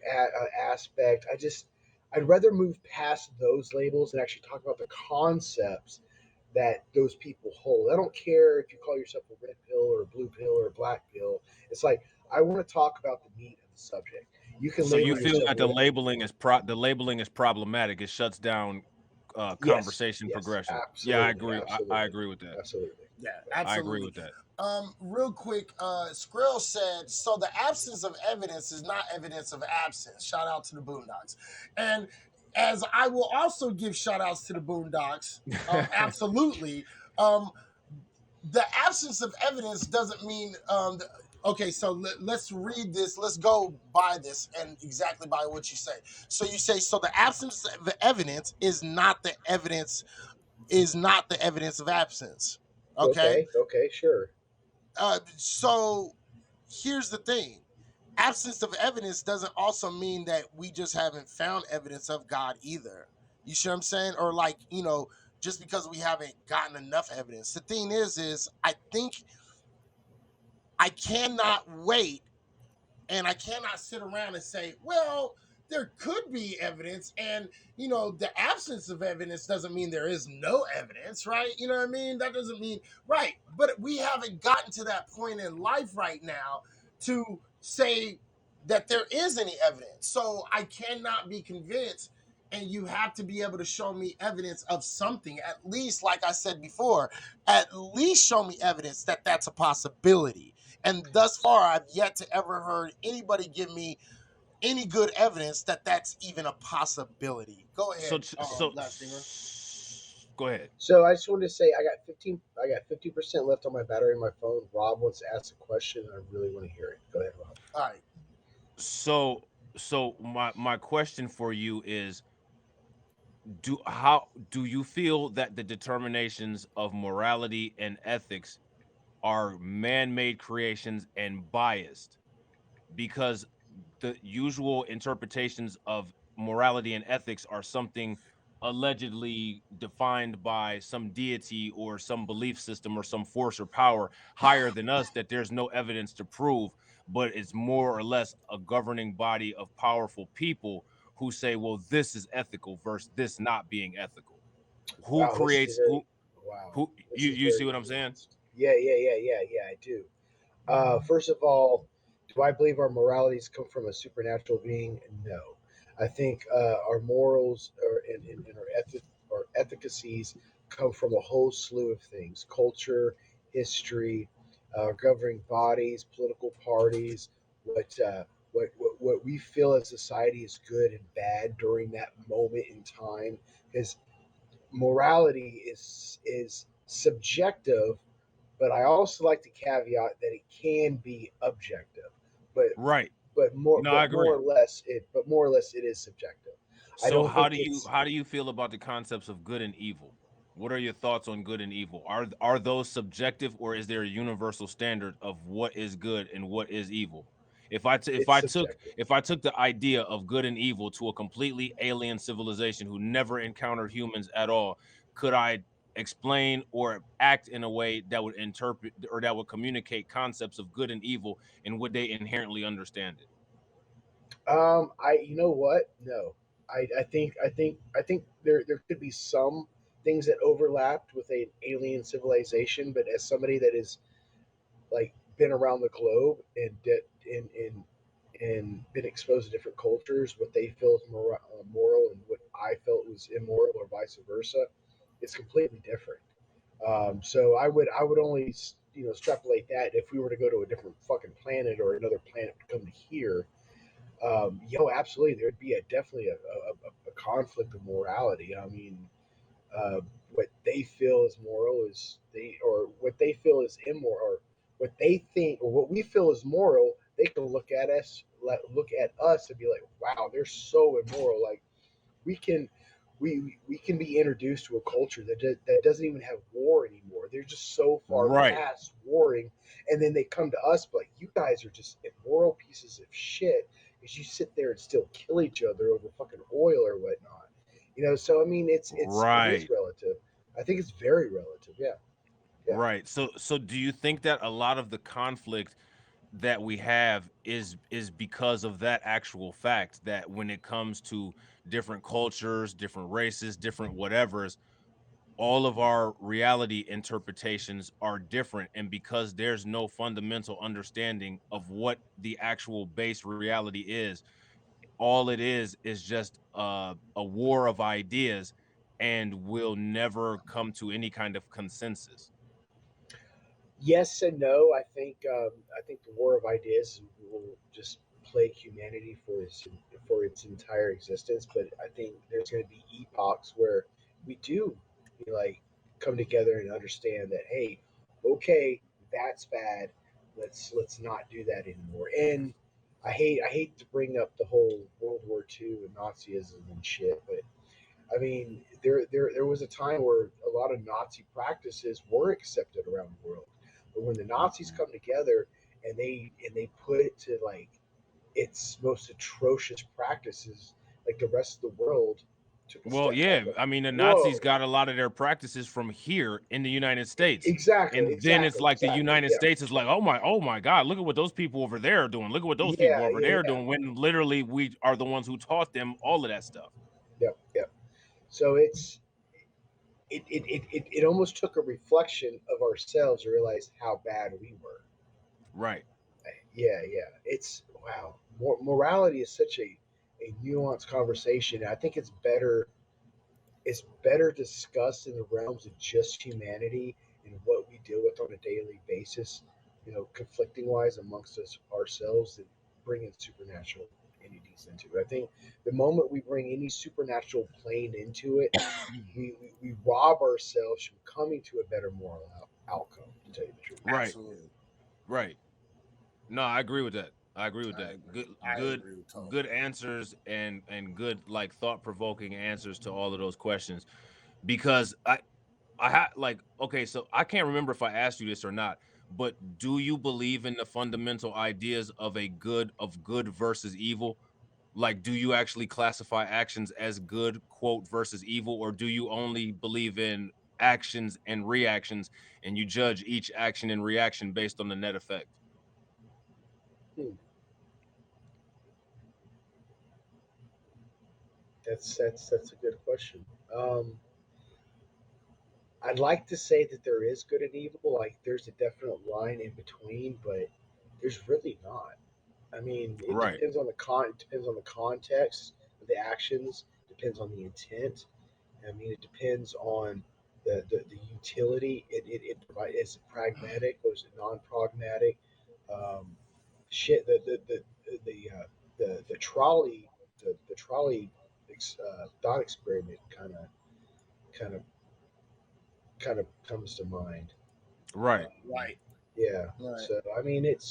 aspect. I'd rather move past those labels and actually talk about the concepts that those people hold. I don't care if you call yourself a red pill or a blue pill or a black pill. It's like, I want to talk about the meat of the subject. You can So you label feel yourself that the labeling is problematic. It shuts down conversation progression. Absolutely, Yeah, I agree. absolutely, I agree with that. absolutely. Yeah, I agree absolutely. with that. Real quick, Skrill said, so the absence of evidence is not evidence of absence. Shout out to the Boondocks. And as I will also give shout outs to the Boondocks, absolutely. The absence of evidence doesn't mean, okay, so let's read this. Let's go by this and exactly by what you say. So you say, so the absence of evidence is not the evidence is not the evidence of absence. Okay. Okay, sure. So here's the thing. Absence of evidence doesn't also mean that we just haven't found evidence of God either. You see what I'm saying? Or like, just because we haven't gotten enough evidence. The thing is I think I cannot wait and I cannot sit around and say, well, there could be evidence, and the absence of evidence doesn't mean there is no evidence, right? You know what I mean? That doesn't mean right, but we haven't gotten to that point in life right now to say that there is any evidence. So I cannot be convinced, and you have to be able to show me evidence of something, at least, like I said before, at least show me evidence that that's a possibility. And thus far, I've yet to ever heard anybody give me any good evidence that that's even a possibility. Go So ahead, Last Singer. go ahead. So I just wanted to say I got 50% left on my battery in my phone. Rob wants to ask a question. I really want to hear it. Go ahead, Rob. All right. So my question for you is, do you feel that the determinations of morality and ethics are man-made creations and biased? Because the usual interpretations of morality and ethics are something allegedly defined by some deity or some belief system or some force or power higher than us that there's no evidence to prove, but it's more or less a governing body of powerful people who say, well, this is ethical versus this not being ethical. Who Wow, this is creates very wow. who This is you see very what I'm saying? nuanced. Yeah, I do. First of all, do I believe our moralities come from a supernatural being? No. I think our morals and our efficacies come from a whole slew of things: culture, history, governing bodies, political parties, what, uh, what we feel as society is good and bad during that moment in time. Because morality is subjective, but I also like to caveat that it can be objective. But Right. but more No, I but more agree. or less it is subjective. I So don't think it's how do you feel about the concepts of good and evil? What are your thoughts on good and evil? Are those subjective, or is there a universal standard of what is good and what is evil? it's subjective. If I took the idea of good and evil to a completely alien civilization who never encountered humans at all, could I explain or act in a way that would interpret or that would communicate concepts of good and evil, and would they inherently understand it? I you know what? No, I think there could be some things that overlapped with an alien civilization, but as somebody that is like been around the globe and been exposed to different cultures, what they feel is moral and what I felt was immoral, or vice versa, it's completely different. So I would only extrapolate that if we were to go to a different fucking planet or another planet would come to here. Absolutely, there'd be definitely a conflict of morality. I mean, what they feel is moral is or what they feel is immoral, or what they think, or what we feel is moral. They can look at us and be like, "Wow, they're so immoral." Like we can we can be introduced to a culture that doesn't even have war anymore. They're just so far Right. past warring, and then they come to us like, "You guys are just immoral pieces of shit," because you sit there and still kill each other over fucking oil or whatnot. So I mean, it is Right. relative. I think it's very relative. Yeah, yeah. Right. So do you think that a lot of the conflict that we have is because of that actual fact that when it comes to different cultures, different races, different whatevers, all of our reality interpretations are different, and because there's no fundamental understanding of what the actual base reality is, all it is just a war of ideas, and we'll never come to any kind of consensus. Yes and no. I think the war of ideas will just plague humanity for its entire existence. But I think there's going to be epochs where we do like come together and understand that, hey, okay, that's bad. Let's not do that anymore. And I hate to bring up the whole World War II and Nazism and shit, but I mean, there was a time where a lot of Nazi practices were accepted around the world. But when the Nazis come together and they put it to like its most atrocious practices, like the rest of the world took a Well, step yeah, back. I mean, the Nazis Whoa! got a lot of their practices from here in the United States. Exactly, And then it's exactly, like the exactly. United Yeah, States is like, oh my God, look at what those people over there are doing. Look at what those people yeah, over yeah, there are yeah. doing. When literally we are the ones who taught them all of that stuff. Yep, yep. So it almost took a reflection of ourselves to realize how bad we were. Right. Yeah, yeah. It's wow. Morality is such a nuanced conversation. I think it's better discussed in the realms of just humanity and what we deal with on a daily basis, conflicting wise amongst us ourselves than bringing supernatural entities into it. I think the moment we bring any supernatural plane into it, we rob ourselves from coming to a better moral outcome, to tell you the truth. Right. Right. No, I agree with that. I agree with that. I Good agree with totally. good answers and good like thought-provoking answers to all of those questions. Because I had like okay, so I can't remember if I asked you this or not, but do you believe in the fundamental ideas of good versus evil? Like, do you actually classify actions as good, quote, versus evil, or do you only believe in actions and reactions and you judge each action and reaction based on the net effect? Hmm. That's a good question. I'd like to say that there is good and evil, like there's a definite line in between, but there's really not. I mean, it Right. depends on it depends on the context of the actions, depends on the intent. I mean, it depends on the utility. It provides is it pragmatic or is it non-pragmatic? Um, shit, the trolley the trolley thought experiment kind of kind of comes to mind. Right. Right. Yeah. Right. So I mean, it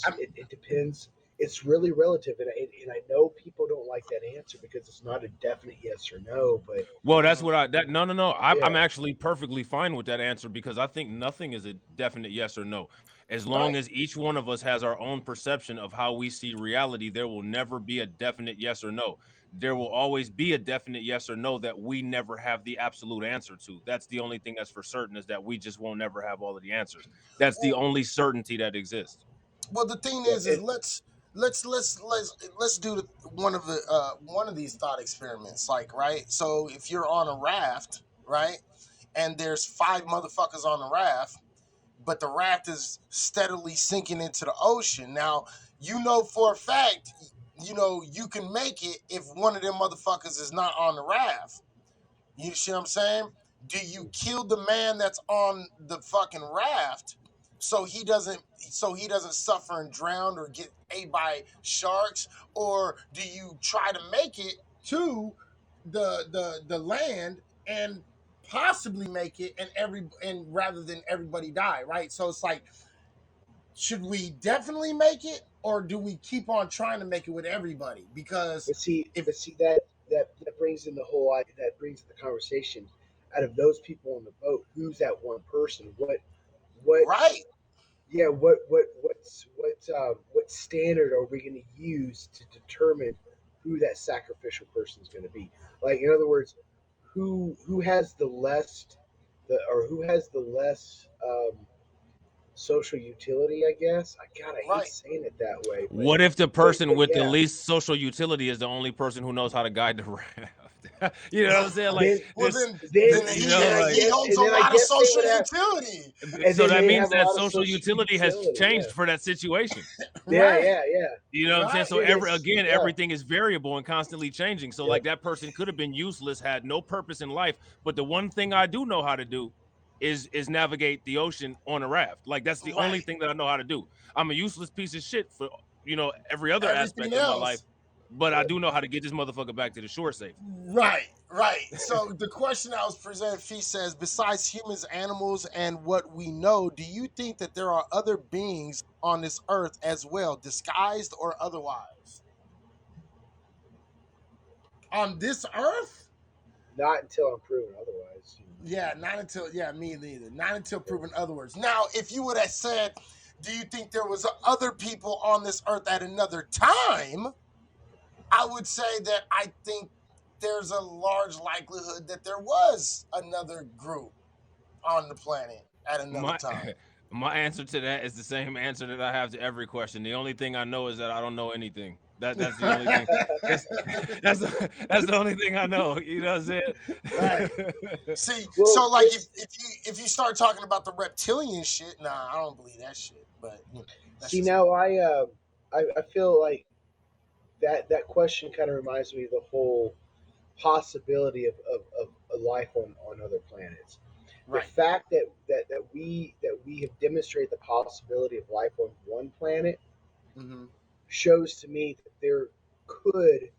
depends. It's really relative, and I know people don't like that answer because it's not a definite yes or no. But Well, that's what I that no. I'm yeah, actually perfectly fine with that answer because I think nothing is a definite yes or no. As long Right. as each one of us has our own perception of how we see reality, there will never be a definite yes or no. There will always be a definite yes or no that we never have the absolute answer to. That's the only thing that's for certain is that we just won't never have all of the answers. That's the Well, only certainty that exists. well, the thing yeah, is let's do one of these thought experiments. Like, right. So if you're on a raft, right, and there's five motherfuckers on the raft, but the raft is steadily sinking into the ocean. Now, you know for a fact, you can make it if one of them motherfuckers is not on the raft. You see what I'm saying? Do you kill the man that's on the fucking raft so he doesn't suffer and drown or get ate by sharks, or do you try to make it to the land and possibly make it and rather than everybody die, right? So it's like, should we definitely make it or do we keep on trying to make it with everybody? Because if but see that brings in the whole that brings in the conversation. Out of those people on the boat, who's that one person? What right, yeah, what standard are we going to use to determine who that sacrificial person is going to be? Like, in other words, who has the less who has the less social utility? I guess. I hate right. saying it that way, What if the but person with the yeah. least social utility is the only person who knows how to guide the raft? You know what I'm saying? Like Then Well, this, then then then you he know, then I like he guess holds a lot of social utility. so then that they means have a that lot of social social utility has utility. Yeah. changed for that situation. Yeah, Right, yeah, yeah. You know what I'm saying? right. So Yeah, that's yeah. everything is variable and constantly changing. So like Yep. that person could have been useless, had no purpose in life, but the one thing I do know how to do is navigate the ocean on a raft. Like that's the only Right. thing that I know how to do. I'm a useless piece of shit for every other Everything aspect of my life, else. but I do know how to get this motherfucker back to the shore safe. Right, right. So the question I was presented, Fee says, besides humans, animals, and what we know, do you think that there are other beings on this earth as well, disguised or otherwise? On this earth? Not until I'm proven otherwise. Yeah, not until me neither. Not until proven otherwise. Now, if you would have said, "Do you think there was other people on this earth at another time?" I would say that I think there's a large likelihood that there was another group on the planet at another My time. my answer to that is the same answer that I have to every question. The only thing I know is that I don't know anything. That's the only thing. That's that's the only thing I know. You know what I'm Right. saying? See, Well, so like it's if you start talking about the reptilian shit, nah, I don't believe that shit. But that's see just now I feel like that question kind of reminds me of the whole possibility of a life on other planets. The right. fact that we have demonstrated the possibility of life on one planet Mm-hmm. shows to me that there could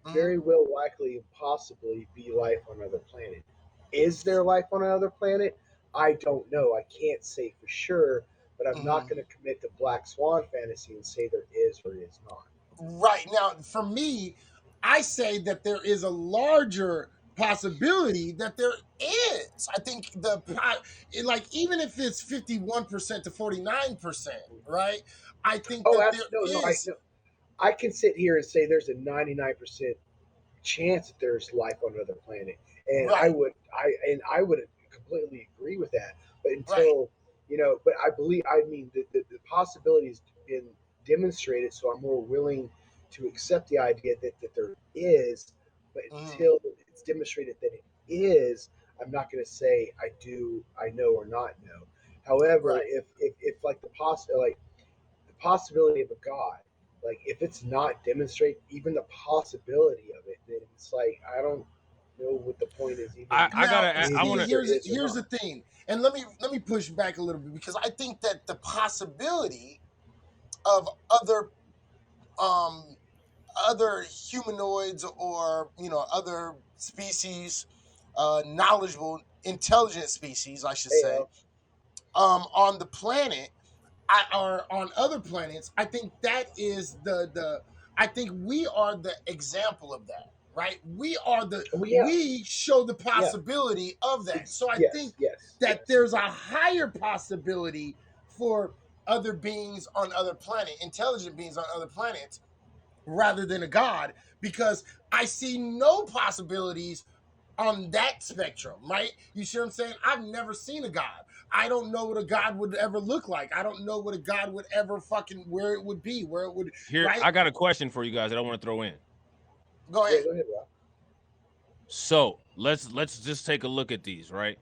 Mm-hmm. very well likely and possibly be life on another planet. Is there life on another planet? I don't know. I can't say for sure, but I'm Mm-hmm. not going to commit to Black Swan fantasy and say there is or is not. Right. Now, for me, I say that there is a larger possibility that there is. I think like even if it's 51% to 49%, right? I think Oh, that there absolutely. No, is. no, I can sit here and say there's a 99% chance that there's life on another planet, and I Right. would I would completely agree with that. But Right. until but I believe the possibility has been demonstrated, so I'm more willing to accept the idea that there is. But Mm-hmm. until it's demonstrated that it is, I'm not going to say I know or not know. However, Right. if like the possibility of a God. Like if it's not demonstrate even the possibility of it, then it's like I don't know what the point is even I Now, gotta. I believing see, want that to. there here's is or here's not. the thing, and let me push back a little bit because I think that the possibility of um other humanoids or other species, knowledgeable, intelligent species, I should say, Yeah, on the planet, or on other planets. I think that is the. I think we are the example of that, right? oh yeah, We show the yeah, possibility of that. So I yes, think yes, that yes. there's a higher possibility for other beings on other planet, intelligent beings on other planets, rather than a god, because I see no possibilities on that spectrum, right? You see what I'm saying? I've never seen a god. I don't know what a god would ever look like. I don't know what a god would ever fucking where it would be, where it would, Here, right? I got a question for you guys that I want to throw in. Go Yeah, ahead. go ahead, Rob. So let's just take a look at these. Right,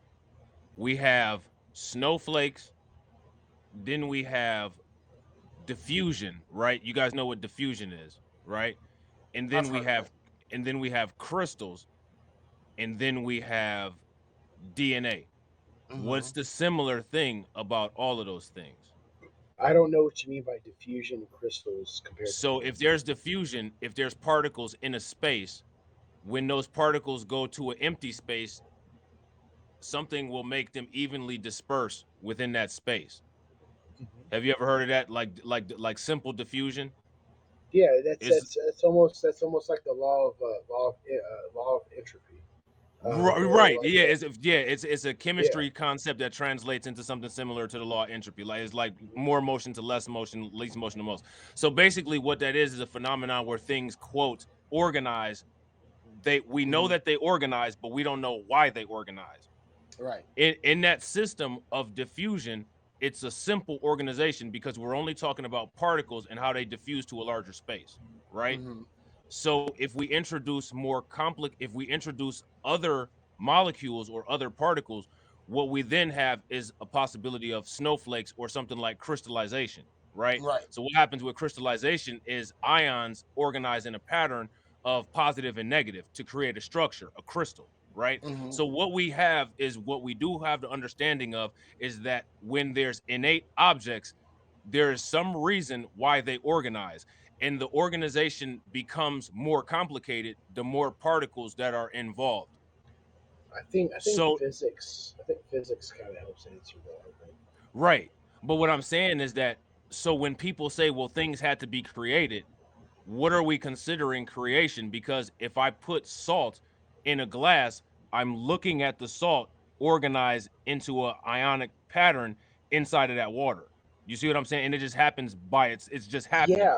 we have snowflakes. Then we have diffusion. Right, you guys know what diffusion is, right? And I've then we heard of have it. crystals, and then we have DNA. Mm-hmm. What's the similar thing about all of those things? I don't know what you mean by diffusion crystals compared to So DNA. if there's diffusion, if there's particles in a space, when those particles go to an empty space, something will make them evenly disperse within that space. Mhm. Have you ever heard of that? Like simple diffusion? Yeah, that's It's that's that's almost like the law of entropy, or right. like Yeah, it's a yeah. chemistry concept that translates into something similar to the law of entropy. Like it's like more motion to less motion, least motion to most. So basically what that is a phenomenon where things quote organize. We know Mm-hmm. that they organize, but we don't know why they organize. Right. In that system of diffusion, it's a simple organization because we're only talking about particles and how they diffuse to a larger space, right? Mm-hmm. So if we introduce other molecules or other particles, what we then have is a possibility of snowflakes or something like crystallization, right? Right. So what happens with crystallization is ions organize in a pattern of positive and negative to create a structure, a crystal, right? Mm-hmm. So what we have is what we do have the understanding of is that when there's innate objects, there is some reason why they organize, and the organization becomes more complicated the more particles that are involved. I think So physics kind of helps answer that. I think. right, but what I'm saying is that so when people say well things had to be created, what are we considering creation? Because if I put salt in a glass, I'm looking at the salt organize into a ionic pattern inside of that water. You see what I'm saying? And it just happens by it's just happening. Yeah,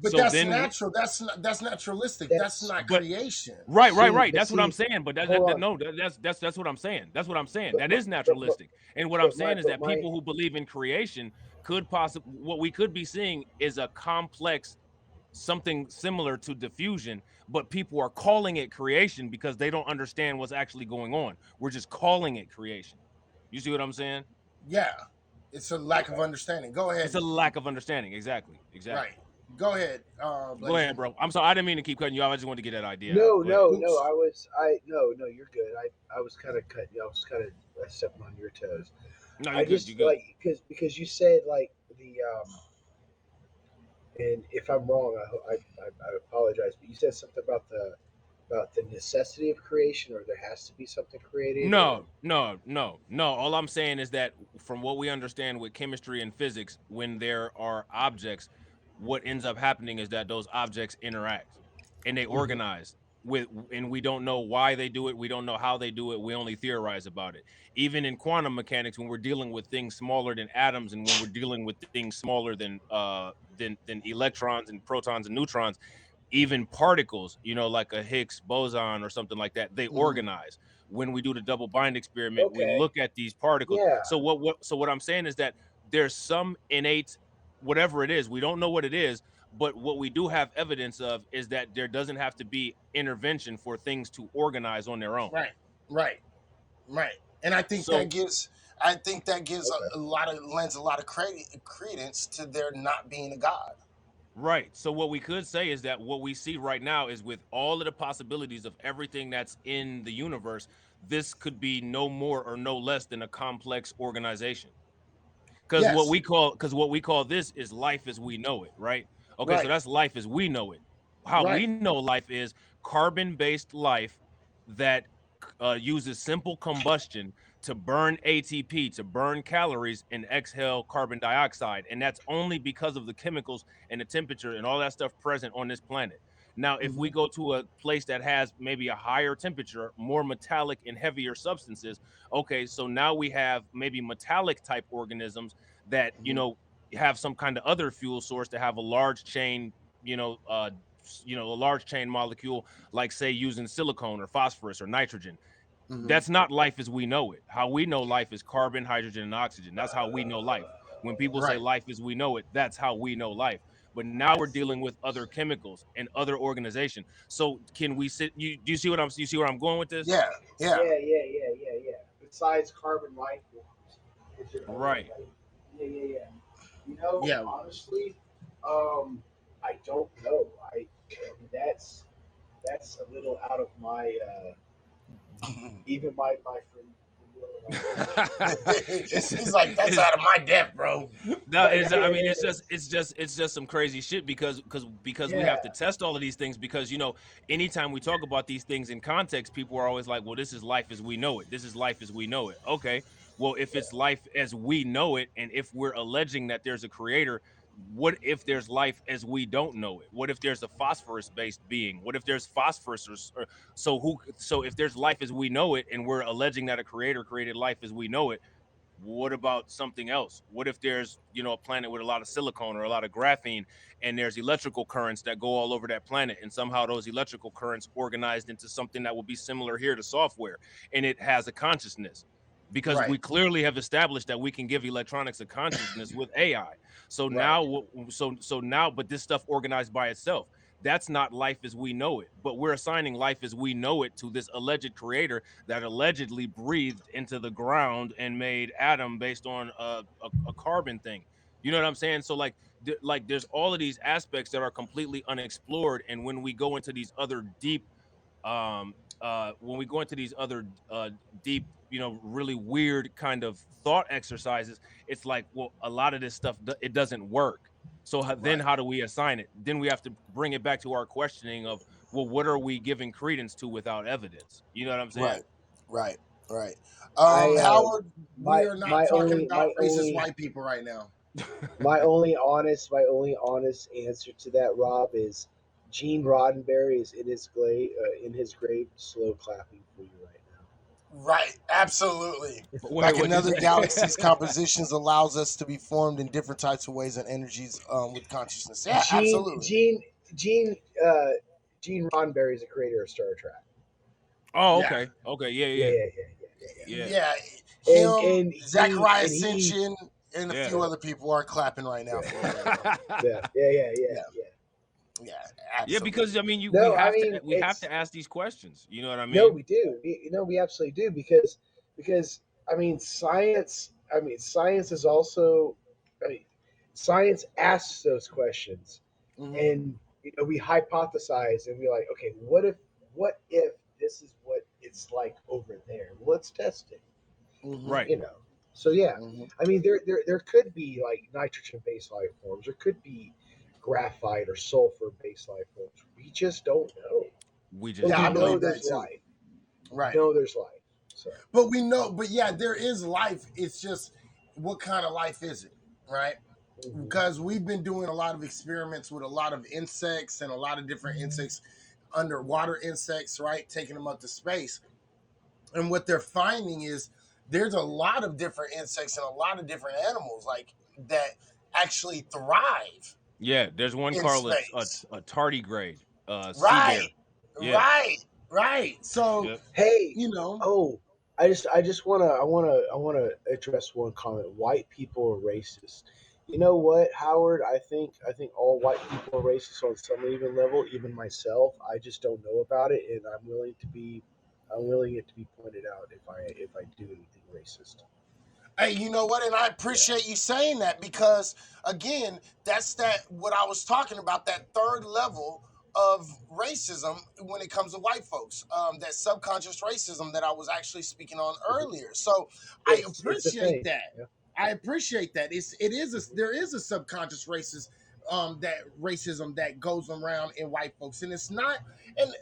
But So that's then natural. That's naturalistic. That's that's not but creation. see, right. but That's what I'm see, saying. But hold on, no, that's what I'm saying. That's what I'm saying. but That but is but but, naturalistic. And what I'm saying is but that my people who believe in creation could possibly what we could be seeing is a complex something similar to diffusion, but people are calling it creation because they don't understand what's actually going on. We're just calling it creation. You see what I'm saying? Yeah, it's a lack of okay. understanding. Go It's ahead. a lack of understanding. Exactly. Right. Exactly. Go ahead, Go ahead, Blazer. bro. I'm sorry. I didn't mean to keep cutting you off. I just wanted to get that idea out. No, Go ahead. no, no. Oops. No, you're good. I was kind of cutting. I was kind of stepping on your toes. No, you I good. You just good. like because you said like the and if I'm wrong, I apologize. But you said something about the necessity of creation, or there has to be something created, or No. All I'm saying is that from what we understand with chemistry and physics, when there are objects, what ends up happening is that those objects interact and they Hmm. organize with, and we don't know why they do it. We don't know how they do it. We only theorize about it. Even in quantum mechanics, when we're dealing with things smaller than atoms, and when we're dealing with things smaller than electrons and protons and neutrons, even particles, like a Higgs boson or something like that, they Hmm. organize. When we do the double bind experiment, we okay, look at these particles. yeah, So what I'm saying is that there's some innate whatever it is, we don't know what it is, but what we do have evidence of is that there doesn't have to be intervention for things to organize on their own. Right. Right. Right. And So I think that gives okay, a lot of lends a lot of credence to there not being a God. right. So what we could say is that what we see right now is with all of the possibilities of everything that's in the universe, this could be no more or no less than a complex organization. Yes. Because what we call this is life as we know it, right? Okay, so Right. that's life as we know it. How Right. we know life is carbon-based life that uses simple combustion to burn ATP, to burn calories and exhale carbon dioxide, and that's only because of the chemicals and the temperature and all that stuff present on this planet. Now, if Hmm. we go to a place that has maybe a higher temperature, more metallic and heavier substances, okay, so now we have maybe metallic type organisms that Hmm. have some kind of other fuel source to have a large chain, a large chain molecule, like say using silicone or phosphorus or nitrogen. Hmm. That's not life as we know it. How we know life is carbon, hydrogen, and oxygen. That's how we know life. When people say Right. life as we know it, that's how we know life. But now I we're dealing see. with other chemicals and other organization. So can we sit? Do you see what you see where I'm going with this? Yeah. Yeah. Yeah. Besides carbon life forms, which are Right. like, yeah. You know, Yeah. honestly, I don't know. That's a little out of my even my He's like, that's out of my depth, bro. No, but it's yeah, I mean it is. it's just some crazy shit because we Yeah, have to test all of these things because anytime we talk about these things in context, people are always like, well, this is life as we know it. This is life as we know it. Okay. Well, if it's life as we know it, and if we're alleging that there's a creator, what if there's life as we don't know it? What if there's a phosphorus based being? What if there's phosphorus so if there's life as we know it and we're alleging that a creator created life as we know it, what about something else? What if there's, a planet with a lot of silicone or a lot of graphene, and there's electrical currents that go all over that planet, and somehow those electrical currents organized into something that will be similar here to software, and it has a consciousness? Because Right. we clearly have established that we can give electronics a consciousness with AI. So Right. now, but this stuff organized by itself. That's not life as we know it, but we're assigning life as we know it to this alleged creator that allegedly breathed into the ground and made Adam based on a carbon thing. You know what I'm saying? So like there's all of these aspects that are completely unexplored, and when we go into these other deep, really weird kind of thought exercises, it's like, well, a lot of this stuff it doesn't work. So then Right. how do we assign it? Then we have to bring it back to our questioning of, well, what are we giving credence to without evidence? You know what I'm saying? Right. Right. Right. I Howard, we my are not my talking only about racist white people right now. my only honest answer to that, Rob, is Gene Roddenberry is in his grave slow clapping for you right now. Right, absolutely. Wait, Like what'd you another say? galaxy's compositions allows us to be formed in different types of ways and energies with consciousness. Yeah, Gene absolutely. Gene Gene Gene Roddenberry is the creator of Star Trek. Oh, Yeah, okay. Okay. Yeah, Yeah, yeah. yeah, yeah, Yeah. yeah. yeah. Him, Zachariah And he Ascension, and a Yeah. few other people are clapping right now for him right now. yeah. Yeah, Yeah, because absolutely. I mean, we No, I have to mean it's ask these questions. You know what I no, mean? we do. We absolutely do because I mean science. I mean science is also. I mean, science asks those questions, Hmm. and we hypothesize, and we're like, okay, what if this is what it's like over there? Well, let's test it. Hmm. Right. So yeah, Hmm. I mean there could be like nitrogen based life forms. There could be graphite or sulfur based life forms. We just don't know, We but just Yeah, we I don't know believe know. that there's too. life. We Right. know there's life. So But we know, but yeah, there is life. It's just what kind of life is it, right? Because we've been doing a lot of experiments with a lot of insects and a lot of different insects, underwater insects, right? Taking them up to space. And what they're finding is there's a lot of different insects and a lot of different animals like that actually thrive Yeah, there's one in called space. a tardigrade, sea Right. bear. Yeah. Right. Right. So, Yep. hey, you know, oh, I just wanna address one comment. White people are racist. You know what, Howard? I think all white people are racist on some even level. Even myself, I just don't know about it, and I'm willing it to be pointed out if I do anything racist. hey, you know what? And I Yeah. appreciate you saying that because, again, that's that what I was talking about, that third level of racism when it comes to white folks, that subconscious racism that I was actually speaking on earlier. So I It's a appreciate thing. that. Yeah. I appreciate that. There is a subconscious racist that racism that goes around in white folks, and it's not and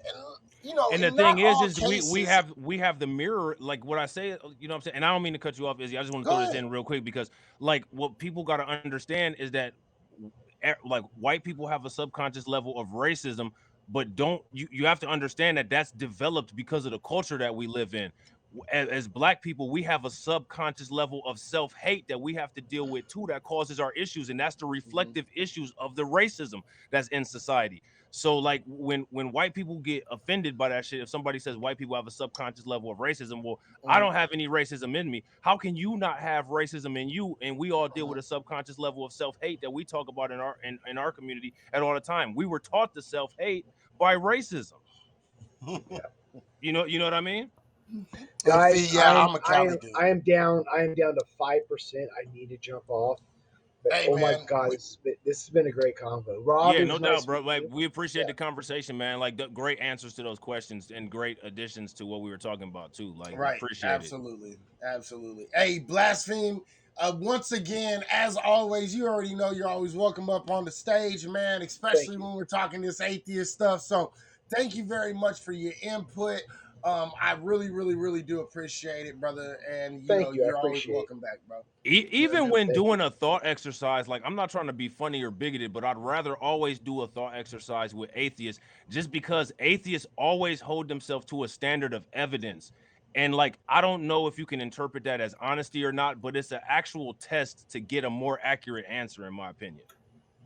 And the in not thing all is cases. we have the mirror, like what I say, you know what I'm saying? And I don't mean to cut you off, Izzy. I just want to Go throw this ahead. in real quick because like what people got to understand is that like white people have a subconscious level of racism, but don't you have to understand that that's developed because of the culture that we live in. As black people, we have a subconscious level of self-hate that we have to deal with too, that causes our issues, and that's the Mhm. reflective issues of the racism that's in society. So like when white people get offended by that shit, if somebody says white people have a subconscious level of racism, well, I Mhm. don't have any racism in me. How can you not have racism in you? And we all deal with Mhm. a subconscious level of self-hate that we talk about in our community at all the time. We were taught to self-hate by racism. You know what I mean? And Guys, Fee, yeah, I'm a Cali dude. I am down to 5%. I need to jump off. But Hey oh my man, God, this has been a great convo. Rob, Yeah, it no was nice doubt, bro. meeting Like you. we appreciate Yeah, the conversation, man. Like the great answers to those questions and great additions to what we were talking about too. Like right, appreciate it. absolutely, absolutely. Hey, blaspheme. Once again, as always, you already know you're always welcome up on the stage, man. thank Especially you. when we're talking this atheist stuff. So, thank you very much for your input. I really, really, really do appreciate it, brother. And Thank you. I you're always appreciate it. welcome back, bro. Really Even do. when Thank you. doing a thought exercise, like I'm not trying to be funny or bigoted, but I'd rather always do a thought exercise with atheists just because atheists always hold themselves to a standard of evidence. And like, I don't know if you can interpret that as honesty or not, but it's an actual test to get a more accurate answer, in my opinion.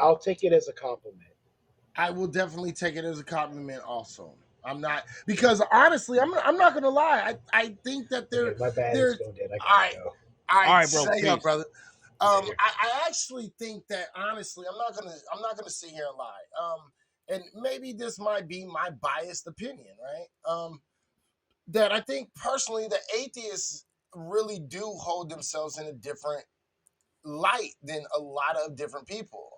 I'll take it as a compliment. I will definitely take it as a compliment. Also, I'm not because honestly, I'm not gonna lie. I think that Okay, my battery's they're going dead. I all gotta right. go. All All right, right, bro. stay up, Peace. brother. Later. I actually think that honestly, I'm not gonna sit here and lie. And maybe this might be my biased opinion, right? That I think personally, the atheists really do hold themselves in a different light than a lot of different people.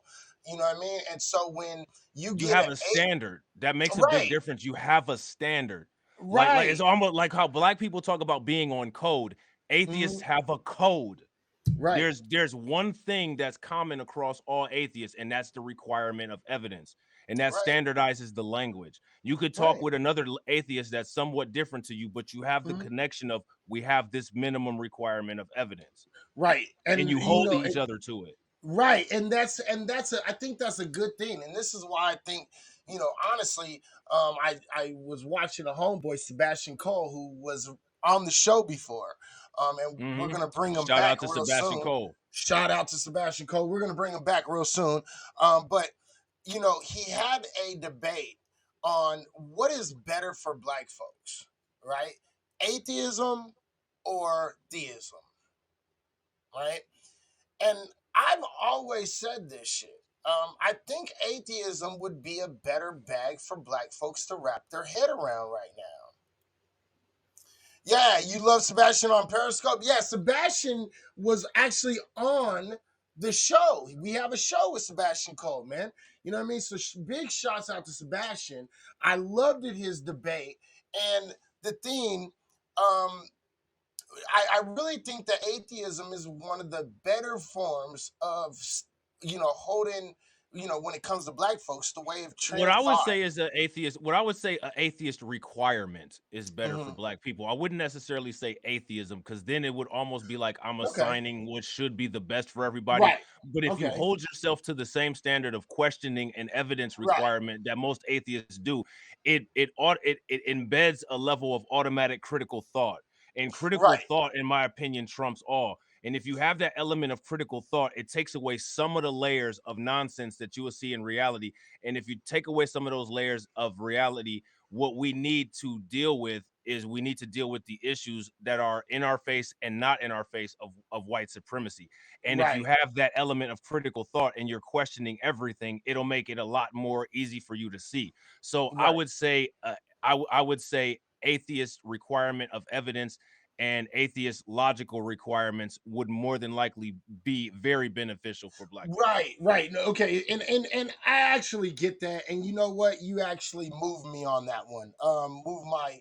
You know what I mean? And so when you You get an have a standard that makes a big right, difference. You have a standard. Like it's right, almost like how black people talk about being on code. Atheists mhm, have a code. right, There's one thing that's common across all atheists, and that's the requirement of evidence. And that right, standardizes the language. You could talk right, with another atheist that's somewhat different to you, but you have the mhm, connection of we have this minimum requirement of evidence, right, and and you hold each other to it. right, and I think that's a good thing, and this is why I think honestly, I was watching a homeboy Sebastian Cole who was on the show before, and we're gonna bring him Shout back out to real Sebastian soon. Cole. Shout out to Sebastian Cole. We're gonna bring him back real soon. But you know, he had a debate on what is better for black folks, right? Atheism or theism, right? And I've always said this shit. I think atheism would be a better bag for black folks to wrap their head around right now. Yeah, you love Sebastian on Periscope? Yeah, Sebastian was actually on the show. We have a show with Sebastian Cole, man. You know what I mean? So big shouts out to Sebastian. I loved it, his debate. And the thing, I really think that atheism is one of the better forms of, holding, when it comes to black folks, the way of train What of I would thought. say is an atheist. What I would say an atheist requirement is better for Mhm. black people. I wouldn't necessarily say atheism because then it would almost be like I'm Okay. assigning what should be the best for everybody. Right. But if you Okay. hold yourself to the same standard of questioning and evidence Right. requirement that most atheists do, it embeds a level of automatic critical thought. And critical Right. thought, in my opinion, trumps all. And if you have that element of critical thought, it takes away some of the layers of nonsense that you will see in reality. And if you take away some of those layers of reality, what we need to deal with is we need to deal with the issues that are in our face and not in our face of white supremacy. And if you Right. have that element of critical thought and you're questioning everything, it'll make it a lot more easy for you to see. So I Right. would say, I would say atheist requirement of evidence and atheist logical requirements would more than likely be very beneficial for black people. Right. No, okay, and I actually get that, and you know what? You actually moved me on that one. Move my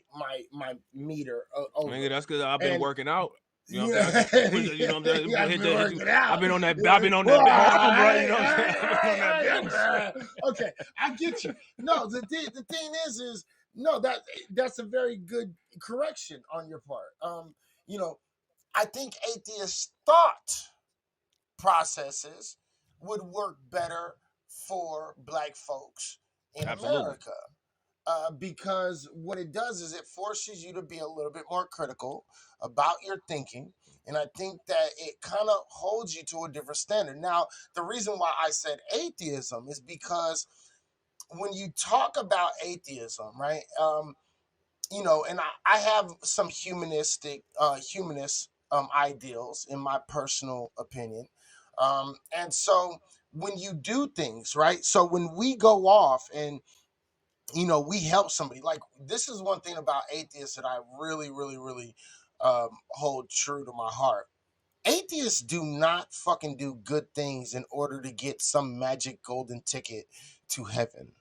meter over, Nigga, that's because I've been and working out. You know what I'm yeah, saying? You know what I'm you guys saying? been working out. I've been on that. Yeah. I've been on Well, that all bench, bro. You right, know what I'm all saying? right, I've been on that bench. all right. Okay, I get you. No, the thing is no, that's a very good correction on your part. You know, I think atheist thought processes would work better for black folks in Absolutely. America. Because what it does is it forces you to be a little bit more critical about your thinking. And I think that it kind of holds you to a different standard. Now, the reason why I said atheism is because when you talk about atheism, right? And I have some humanist ideals in my personal opinion. And so when you do things, right? So when we go off and we help somebody, like this is one thing about atheists that I really, really, really hold true to my heart. Atheists do not fucking do good things in order to get some magic golden ticket to heaven.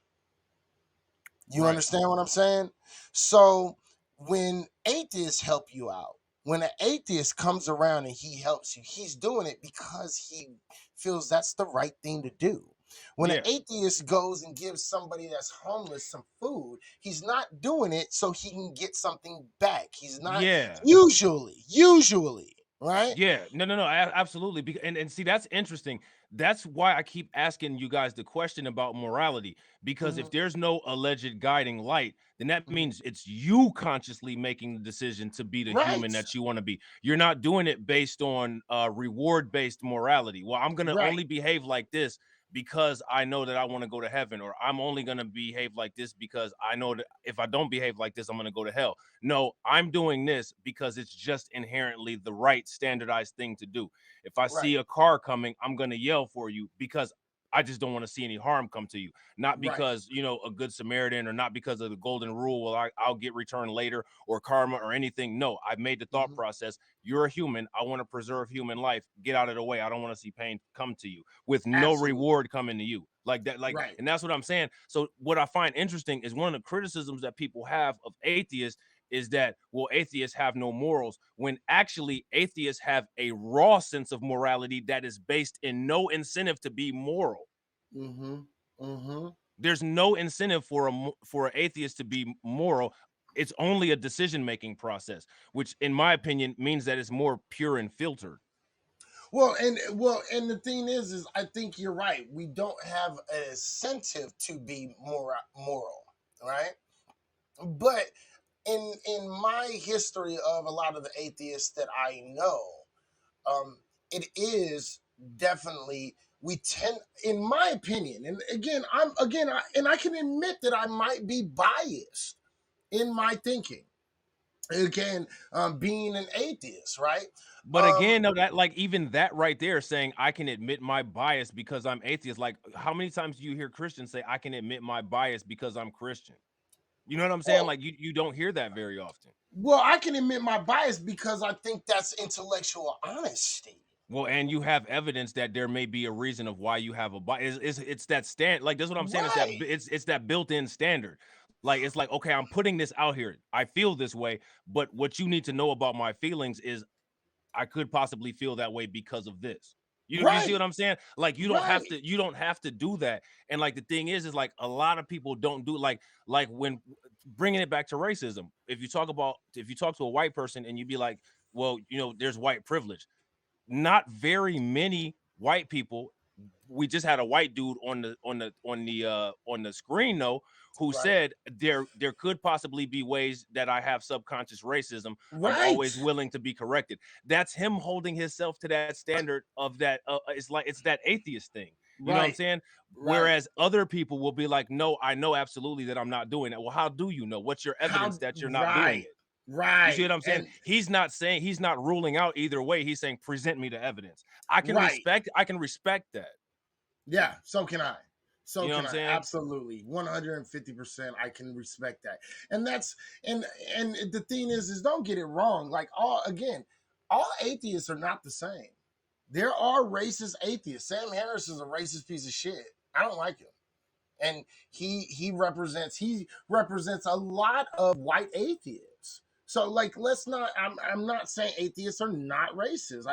You Right. understand what I'm saying? So when atheists help you out, when an atheist comes around and he helps you, he's doing it because he feels that's the right thing to do. When an Yeah. atheist goes and gives somebody that's homeless some food, he's not doing it so he can get something back. He's not Yeah. usually, right? Yeah, no, absolutely. And see, that's interesting. That's why I keep asking you guys the question about morality. Because if Mhm. there's no alleged guiding light, then that Mhm. means it's you consciously making the decision to be the human Right. that you want to be. You're not doing it based on reward-based morality. Well, I'm gonna Right. only behave like this because I know that I want to go to heaven, or I'm only gonna behave like this because I know that if I don't behave like this, I'm gonna go to hell. No, I'm doing this because it's just inherently the right standardized thing to do. If I Right. see a car coming, I'm going to yell for you because I just don't want to see any harm come to you. Not Right. because, a good Samaritan, or not because of the golden rule, well, I'll get returned later, or karma or anything. No, I've made the thought Mhm. process. You're a human. I want to preserve human life. Get out of the way. I don't want to see pain come to you with no Absolutely. reward coming to you. Like that, Right. and that's what I'm saying. So what I find interesting is one of the criticisms that people have of atheists is that, well, atheists have no morals, when actually atheists have a raw sense of morality that is based in no incentive to be moral. Mm-hmm. Mm-hmm. There's no incentive for an atheist to be moral. It's only a decision-making process, which in my opinion means that it's more pure and filtered. And the thing is I think you're right. We don't have an incentive to be moral, right? But in my history of a lot of the atheists that I know, it is definitely we tend, in my opinion, and I can admit that I might be biased in my thinking. Again, being an atheist, right? But again, no, that like even that right there saying I can admit my bias because I'm atheist. Like, how many times do you hear Christians say I can admit my bias because I'm Christian? You know what I'm saying? Well, Like you don't hear that very often. well, I can admit my bias because I think that's intellectual honesty. Well, and you have evidence that there may be a reason of why you have a bias. It's that stand, like that's what I'm saying. Is that Right. it's that built-in standard. Like it's like, okay, I'm putting this out here. I feel this way, but what you need to know about my feelings is I could possibly feel that way because of this. You see Right. what I'm saying? Like you Right. don't have to do that. And like the thing is like a lot of people don't do like when bringing it back to racism. If you talk to a white person and you be like, well, you know, there's white privilege. Not very many white people. We just had a white dude on the screen though who Right. said there could possibly be ways that I have subconscious racism. I'm Right. always willing to be corrected. That's him holding himself to that standard of that. It's that atheist thing. You know what I'm Right. saying? Right. Whereas other people will be like, no, I know absolutely that I'm not doing it. Well, how do you know? What's your evidence How? that you're not doing Right. it? You see Right. what I'm saying? And He's not ruling out either way. He's saying, present me the evidence. right. I can respect that. Yeah. So can I. You So know what can I'm I. saying? Absolutely. 150%. I can respect that. And that's and the thing is don't get it wrong. Like all atheists are not the same. There are racist atheists. Sam Harris is a racist piece of shit. I don't like him. And he represents a lot of white atheists. So like let's not I'm not saying atheists are not racist.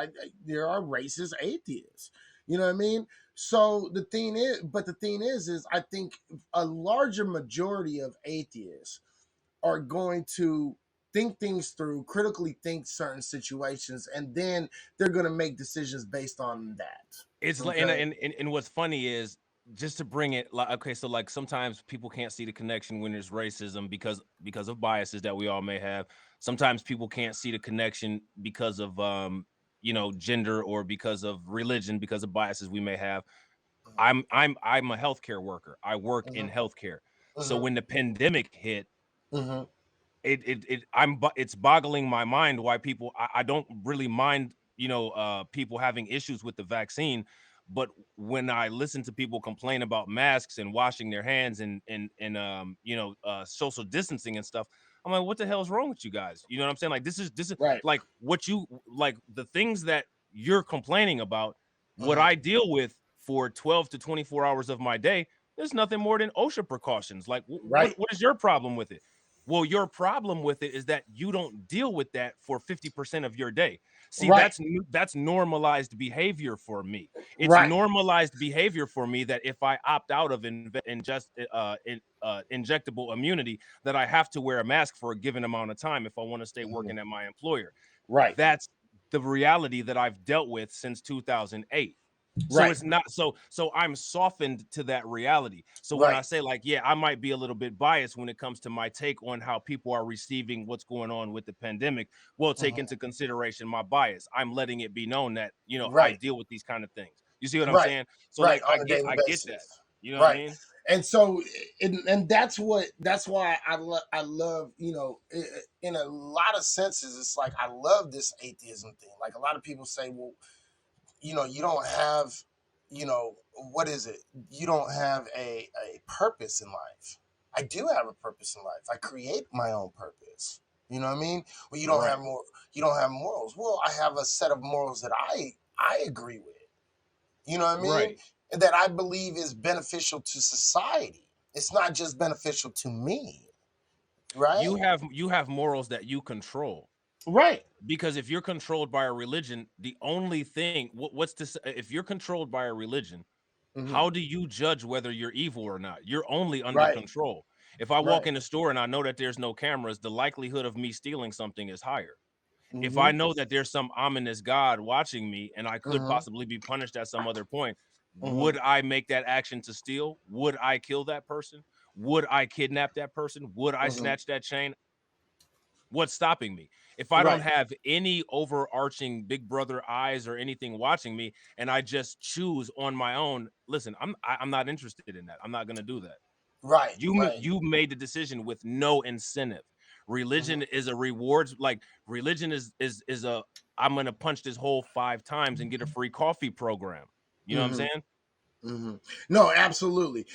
There are racist atheists. You know what I mean? So the thing is I think a larger majority of atheists are going to think things through, critically think certain situations, and then they're going to make decisions based on that. It's like Okay. and what's funny is just to bring it like okay, so like sometimes people can't see the connection when there's racism because of biases that we all may have. Sometimes people can't see the connection because of you know, gender or because of religion, because of biases we may have. I'm a healthcare worker. I work in Mm-hmm. healthcare. So Mm-hmm. when the pandemic hit, Mm-hmm. it's boggling my mind why people I don't really mind, you know, people having issues with the vaccine, but when I listen to people complain about masks and washing their hands and you know, social distancing and stuff, I'm like, what the hell is wrong with you guys? You know what I'm saying? Like this is Right. like what you like the things that you're complaining about, what Mm-hmm. I deal with for 12 to 24 hours of my day. There's nothing more than OSHA precautions. Like Right. what is your problem with it? Well, your problem with it is that you don't deal with that for 50% of your day. See, Right. that's normalized behavior for me. It's Right. normalized behavior for me that if I opt out of injectable immunity, that I have to wear a mask for a given amount of time if I want to stay Mm-hmm. working at my employer. Right. That's the reality that I've dealt with since 2008. So Right. it's not so I'm softened to that reality. So when I Right. say like, yeah, I might be a little bit biased when it comes to my take on how people are receiving what's going on with the pandemic, we'll take Mm-hmm. into consideration my bias. I'm letting it be known that, you know, I Right. deal with these kind of things. You see what I'm Right. saying? So Right. like On a daily I get that. basis. You know what I Right. mean? And so and that's why I love, you know, in a lot of senses it's like I love this atheism thing. Like a lot of people say, well, you know, you don't have, you know, what is it? You don't have a purpose in life. I do have a purpose in life. I create my own purpose. You know what I mean? Well, Right. you don't have morals. Well, I have a set of morals that I agree with. You know what I mean? Right. That I believe is beneficial to society. It's not just beneficial to me, right? You have morals that you control. Right. Because if you're controlled by a religion, the only thing what's this if you're controlled by a religion, Mm-hmm. how do you judge whether you're evil or not? You're only under Right. control. If I walk Right. in a store and I know that there's no cameras, the likelihood of me stealing something is higher. If I Mm-hmm. know that there's some ominous God watching me and I could Mm-hmm. possibly be punished at some other point, Mm-hmm. would I make that action to steal? Would I kill that person? Would I kidnap that person? Would I Mm-hmm. snatch that chain? What's stopping me? If I don't Right. have any overarching big brother eyes or anything watching me, and I just choose on my own, listen, I'm not interested in that. I'm not gonna do that. Right. Right. You made the decision with no incentive. Mhm. Religion is a rewards, like religion is a I'm gonna punch this hole 5 times and get a free coffee program. You know what I'm Mhm. saying? Mhm. No, absolutely.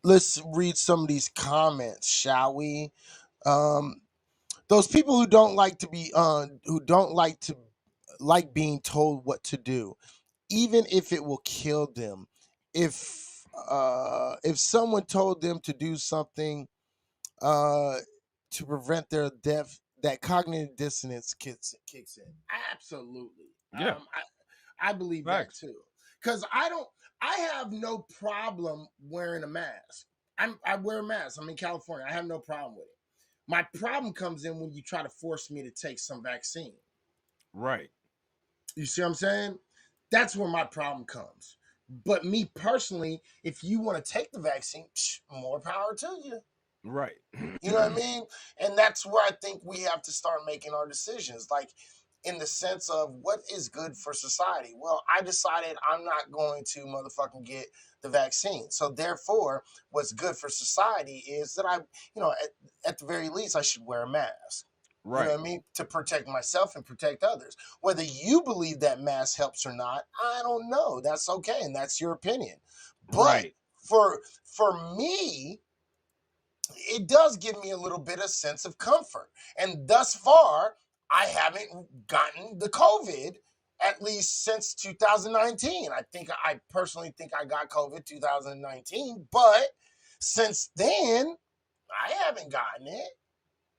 Let's read some of these comments, shall we? Um, those people who don't like to be who don't like being told what to do, even if it will kill them. If someone told them to do something uh to prevent their death, that cognitive dissonance kicks in. Absolutely. Yeah. I believe that Facts. too. Because I have no problem wearing a mask. I wear a mask. I'm in California. I have no problem with it. My problem comes in when you try to force me to take some vaccine. Right. You see what I'm saying? That's where my problem comes. But me personally, if you want to take the vaccine, more power to you. Right. You know what I mean? And that's where I think we have to start making our decisions. Like, in the sense of what is good for society. Well, I decided I'm not going to motherfucking get the vaccine. So therefore, what's good for society is that at the very least, I should wear a mask. You know Right. what I mean? To protect myself and protect others. Whether you believe that mask helps or not, I don't know. That's okay, and that's your opinion. But Right. for me, it does give me a little bit of sense of comfort. And thus far, I haven't gotten the COVID at least since 2019. I personally think I got COVID 2019, but since then, I haven't gotten it.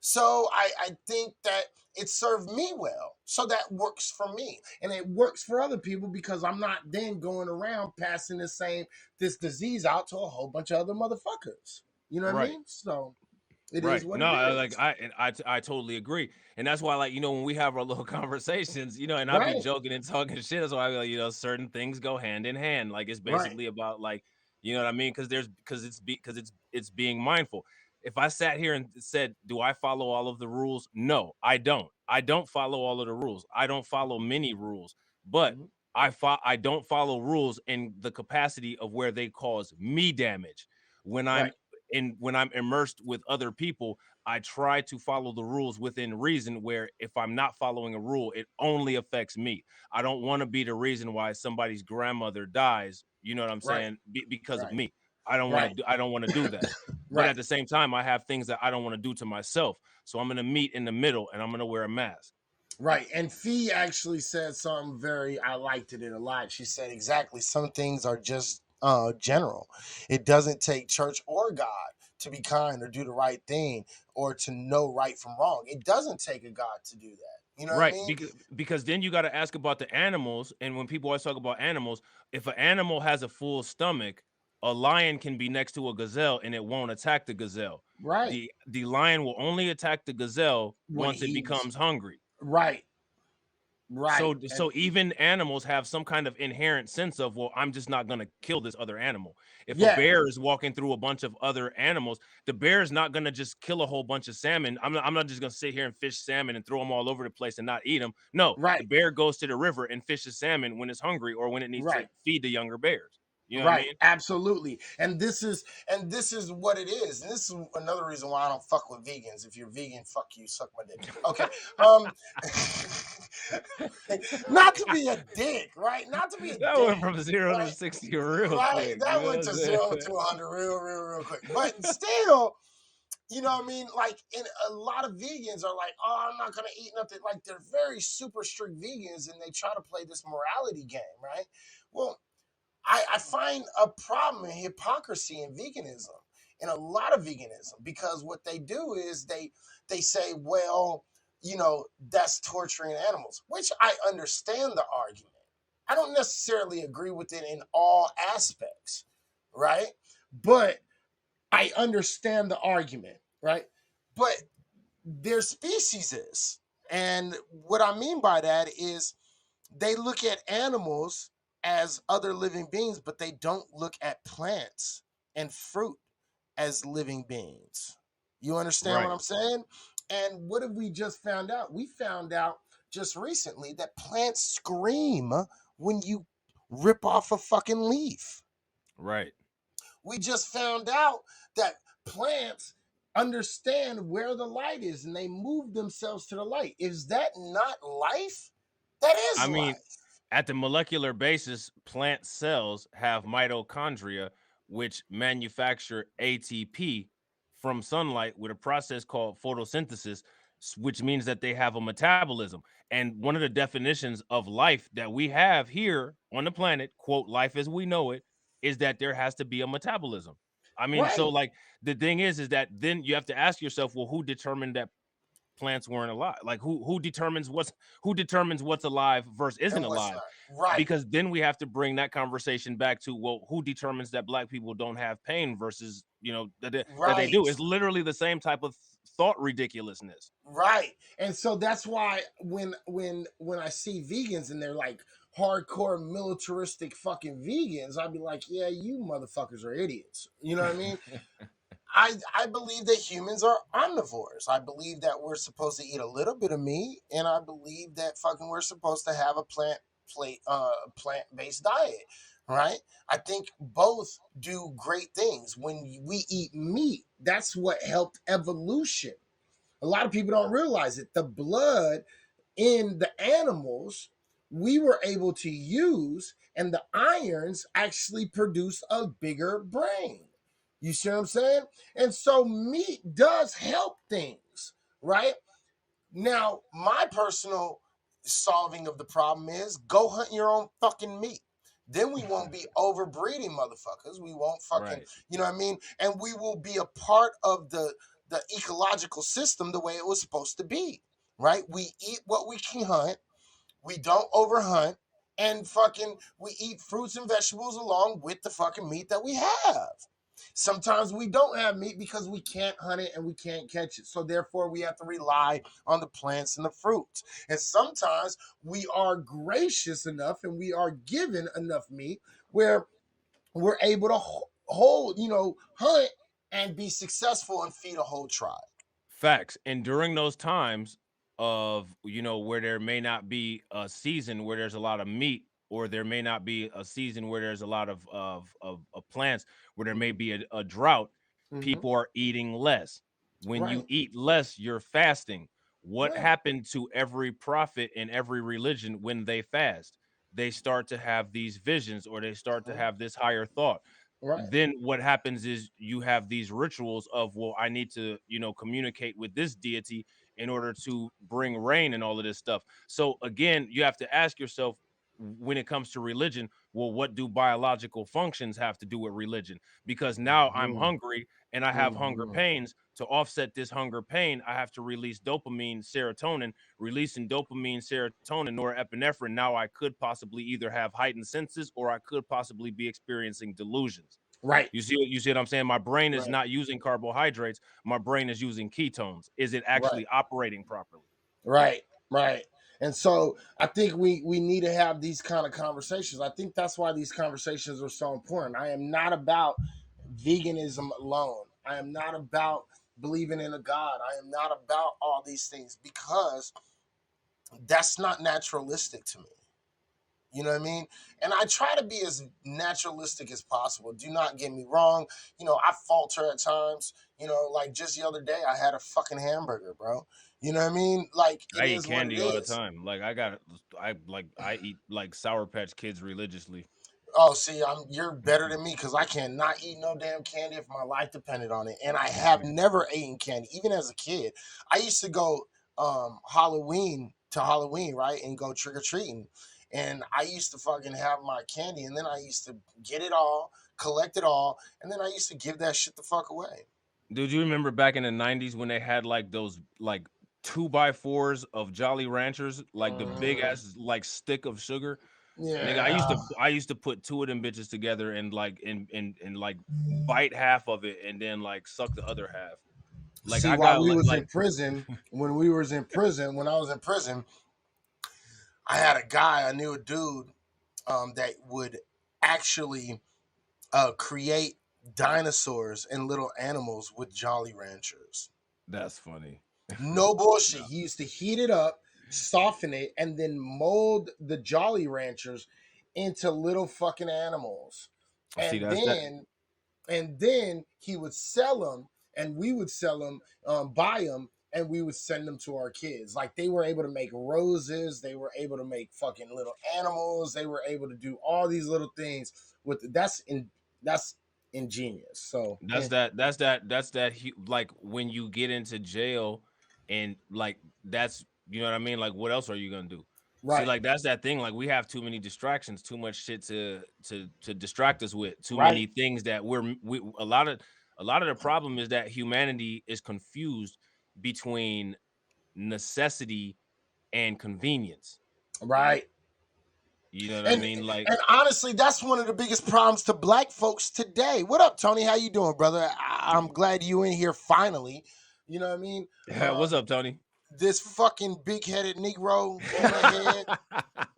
So I think that it served me well. So that works for me. And it works for other people because I'm not then going around passing this disease out to a whole bunch of other motherfuckers. You know what I Right. mean? So it is Right. what No, it like is. I totally agree. And that's why, like, when we have our little conversations, and I be Right. joking and talking shit, that's why I be like, certain things go hand in hand. Like it's Right. basically about, like, you know what I mean? Because it's being mindful. If I sat here and said, do I follow all of the rules? No, I don't. I don't follow all of the rules. I don't follow many rules, but Mhm. I don't follow rules in the capacity of where they cause me damage. When I'm Right. when I'm immersed with other people, I try to follow the rules within reason, where if I'm not following a rule, it only affects me. I don't want to be the reason why somebody's grandmother dies, you know what I'm Right. saying? Because of Right. me. Right. I don't want to do that. But at Right. the same time, I have things that I don't want to do to myself. So I'm going to meet in the middle and I'm going to wear a mask. Right. And Fee actually said something I liked it a lot. She said exactly, some things are just general. It doesn't take church or God to be kind or do the right thing or to know right from wrong. It doesn't take a God to do that. You know what I Right, mean? because then you got to ask about the animals, and when people always talk about animals, if an animal has a full stomach, a lion can be next to a gazelle and it won't attack the gazelle. Right. The lion will only attack the gazelle When once it he's becomes hungry. right. Right. So even animals have some kind of inherent sense of, well, I'm just not going to kill this other animal. If a Yeah. bear is walking through a bunch of other animals, the bear is not going to just kill a whole bunch of salmon. I'm not just going to sit here and fish salmon and throw them all over the place and not eat them. No, the Right. bear goes to the river and fishes salmon when it's hungry or when it needs to Right. feed the younger bears. You know what I Right, mean? absolutely. And this is what it is. And this is another reason why I don't fuck with vegans. If you're vegan, fuck you, suck my dick. Okay. Um Not to be a dick, right? Not to be a That went dick. from 0 to Right? 60 real Right? quick. You That know went what I'm to saying? 0 to 100 real quick. But still, you know what I mean? Like, in a lot of vegans are like, oh, I'm not gonna eat nothing. Like, they're very super strict vegans and they try to play this morality game, right? Well, I find a problem in hypocrisy in veganism, in a lot of veganism, because what they do is they say, well, that's torturing animals, which I understand the argument. I don't necessarily agree with it in all aspects, right? But I understand the argument, right? But their species is. And what I mean by that is they look at animals as other living beings, but they don't look at plants and fruit as living beings. You understand what Right. I'm saying? And what have we just found out? We found out just recently that plants scream when you rip off a fucking leaf. Right. We just found out that plants understand where the light is and they move themselves to the light. Is that not life? That is I mean, life. at the molecular basis, plant cells have mitochondria, which manufacture ATP from sunlight with a process called photosynthesis, which means that they have a metabolism. And one of the definitions of life that we have here on the planet, quote, life as we know it, is that there has to be a metabolism. I mean, so Right. like the thing is that then you have to ask yourself, well, who determined that plants weren't alive? Like who determines what's alive versus isn't And what's alive? not. Right. Because then we have to bring that conversation back to, well, who determines that black people don't have pain versus that they Right. do? It's literally the same type of thought ridiculousness. Right. And so that's why when I see vegans and they're like hardcore militaristic fucking vegans, I'd be like, yeah, you motherfuckers are idiots. You know what I mean? I believe that humans are omnivores. I believe that we're supposed to eat a little bit of meat, and I believe that fucking we're supposed to have a plant-based diet. Right? I think both do great things. When we eat meat, that's what helped evolution. A lot of people don't realize it. The blood in the animals we were able to use, and the irons actually produce a bigger brain. You see what I'm saying? And so meat does help things, right? Now, my personal solving of the problem is go hunt your own fucking meat. Then we won't be overbreeding motherfuckers. We won't fucking, Right. you know what I mean? And we will be a part of the ecological system the way it was supposed to be, right? We eat what we can hunt. We don't overhunt, and fucking we eat fruits and vegetables along with the fucking meat that we have. Sometimes we don't have meat because we can't hunt it and we can't catch it. So therefore we have to rely on the plants and the fruits. And sometimes we are gracious enough and we are given enough meat where we're able to hold, hunt and be successful and feed a whole tribe. Facts. And during those times of, where there may not be a season where there's a lot of meat, or there may not be a season where there's a lot of plants, where there may be a drought, Mm-hmm. people are eating less. When you Right. eat less, you're fasting. What Right. happened to every prophet in every religion when they fast? They start to have these visions, or they start to have this higher thought. Right. Then what happens is you have these rituals of, well, I need to communicate with this deity in order to bring rain and all of this stuff. So again, you have to ask yourself, when it comes to religion, well, what do biological functions have to do with religion? Because now I'm Mm-hmm. hungry and I have hunger Mm-hmm. pains. To offset this hunger pain, I have to release dopamine, serotonin. Releasing dopamine, serotonin, norepinephrine, now I could possibly either have heightened senses, or I could possibly be experiencing delusions. Right. You see what I'm saying? My brain is Right. not using carbohydrates. My brain is using ketones. Is it Right. actually operating properly? Right. Right. And so I think we need to have these kind of conversations. I think that's why these conversations are so important. I am not about veganism alone. I am not about believing in a God. I am not about all these things because that's not naturalistic to me. You know what I mean? And I try to be as naturalistic as possible. Do not get me wrong. I falter at times. Like just the other day, I had a fucking hamburger, bro. You know what I mean? Like, I it eat is what it candy all the is. time. Like I eat like Sour Patch Kids religiously. Oh, see, you're better than me because I cannot eat no damn candy if my life depended on it. And I have never eaten candy, even as a kid. I used to go Halloween, right, and go trick or treating. And I used to fucking have my candy, and then I used to get it all, collect it all, and then I used to give that shit the fuck away. Dude, you remember back in the 90s when they had like those like 2x4s of Jolly Ranchers, like the big ass like stick of sugar? Nigga, I used Yeah. to I used to put two of them bitches together and like and like bite half of it and then like suck the other half. Like See, I while got we was in like prison, when I was in prison, I had a guy, I knew a dude that would actually create dinosaurs and little animals with Jolly Ranchers. That's funny. No bullshit. He used to heat it up, soften it, and then mold the Jolly Ranchers into little fucking animals. See, And that's that. then he would sell them, and we would sell them, buy them, and we would send them to our kids. Like, they were able to make roses, they were able to make fucking little animals, they were able to do all these little things with that's ingenious. So Like when you get into jail and like that's you know what I mean? Like what else are you gonna do? See, right, like that's that thing. Like we have too many distractions, too much shit to distract us with, too right, many things that we a lot of the problem is that humanity is confused between necessity and convenience. right. You know what I And mean? Like, and honestly, that's one of the biggest problems to black folks today. What up, Tony? How you doing, brother? I'm glad you in here finally. You know what I mean? what's up, Tony? This fucking big-headed Negro on my head.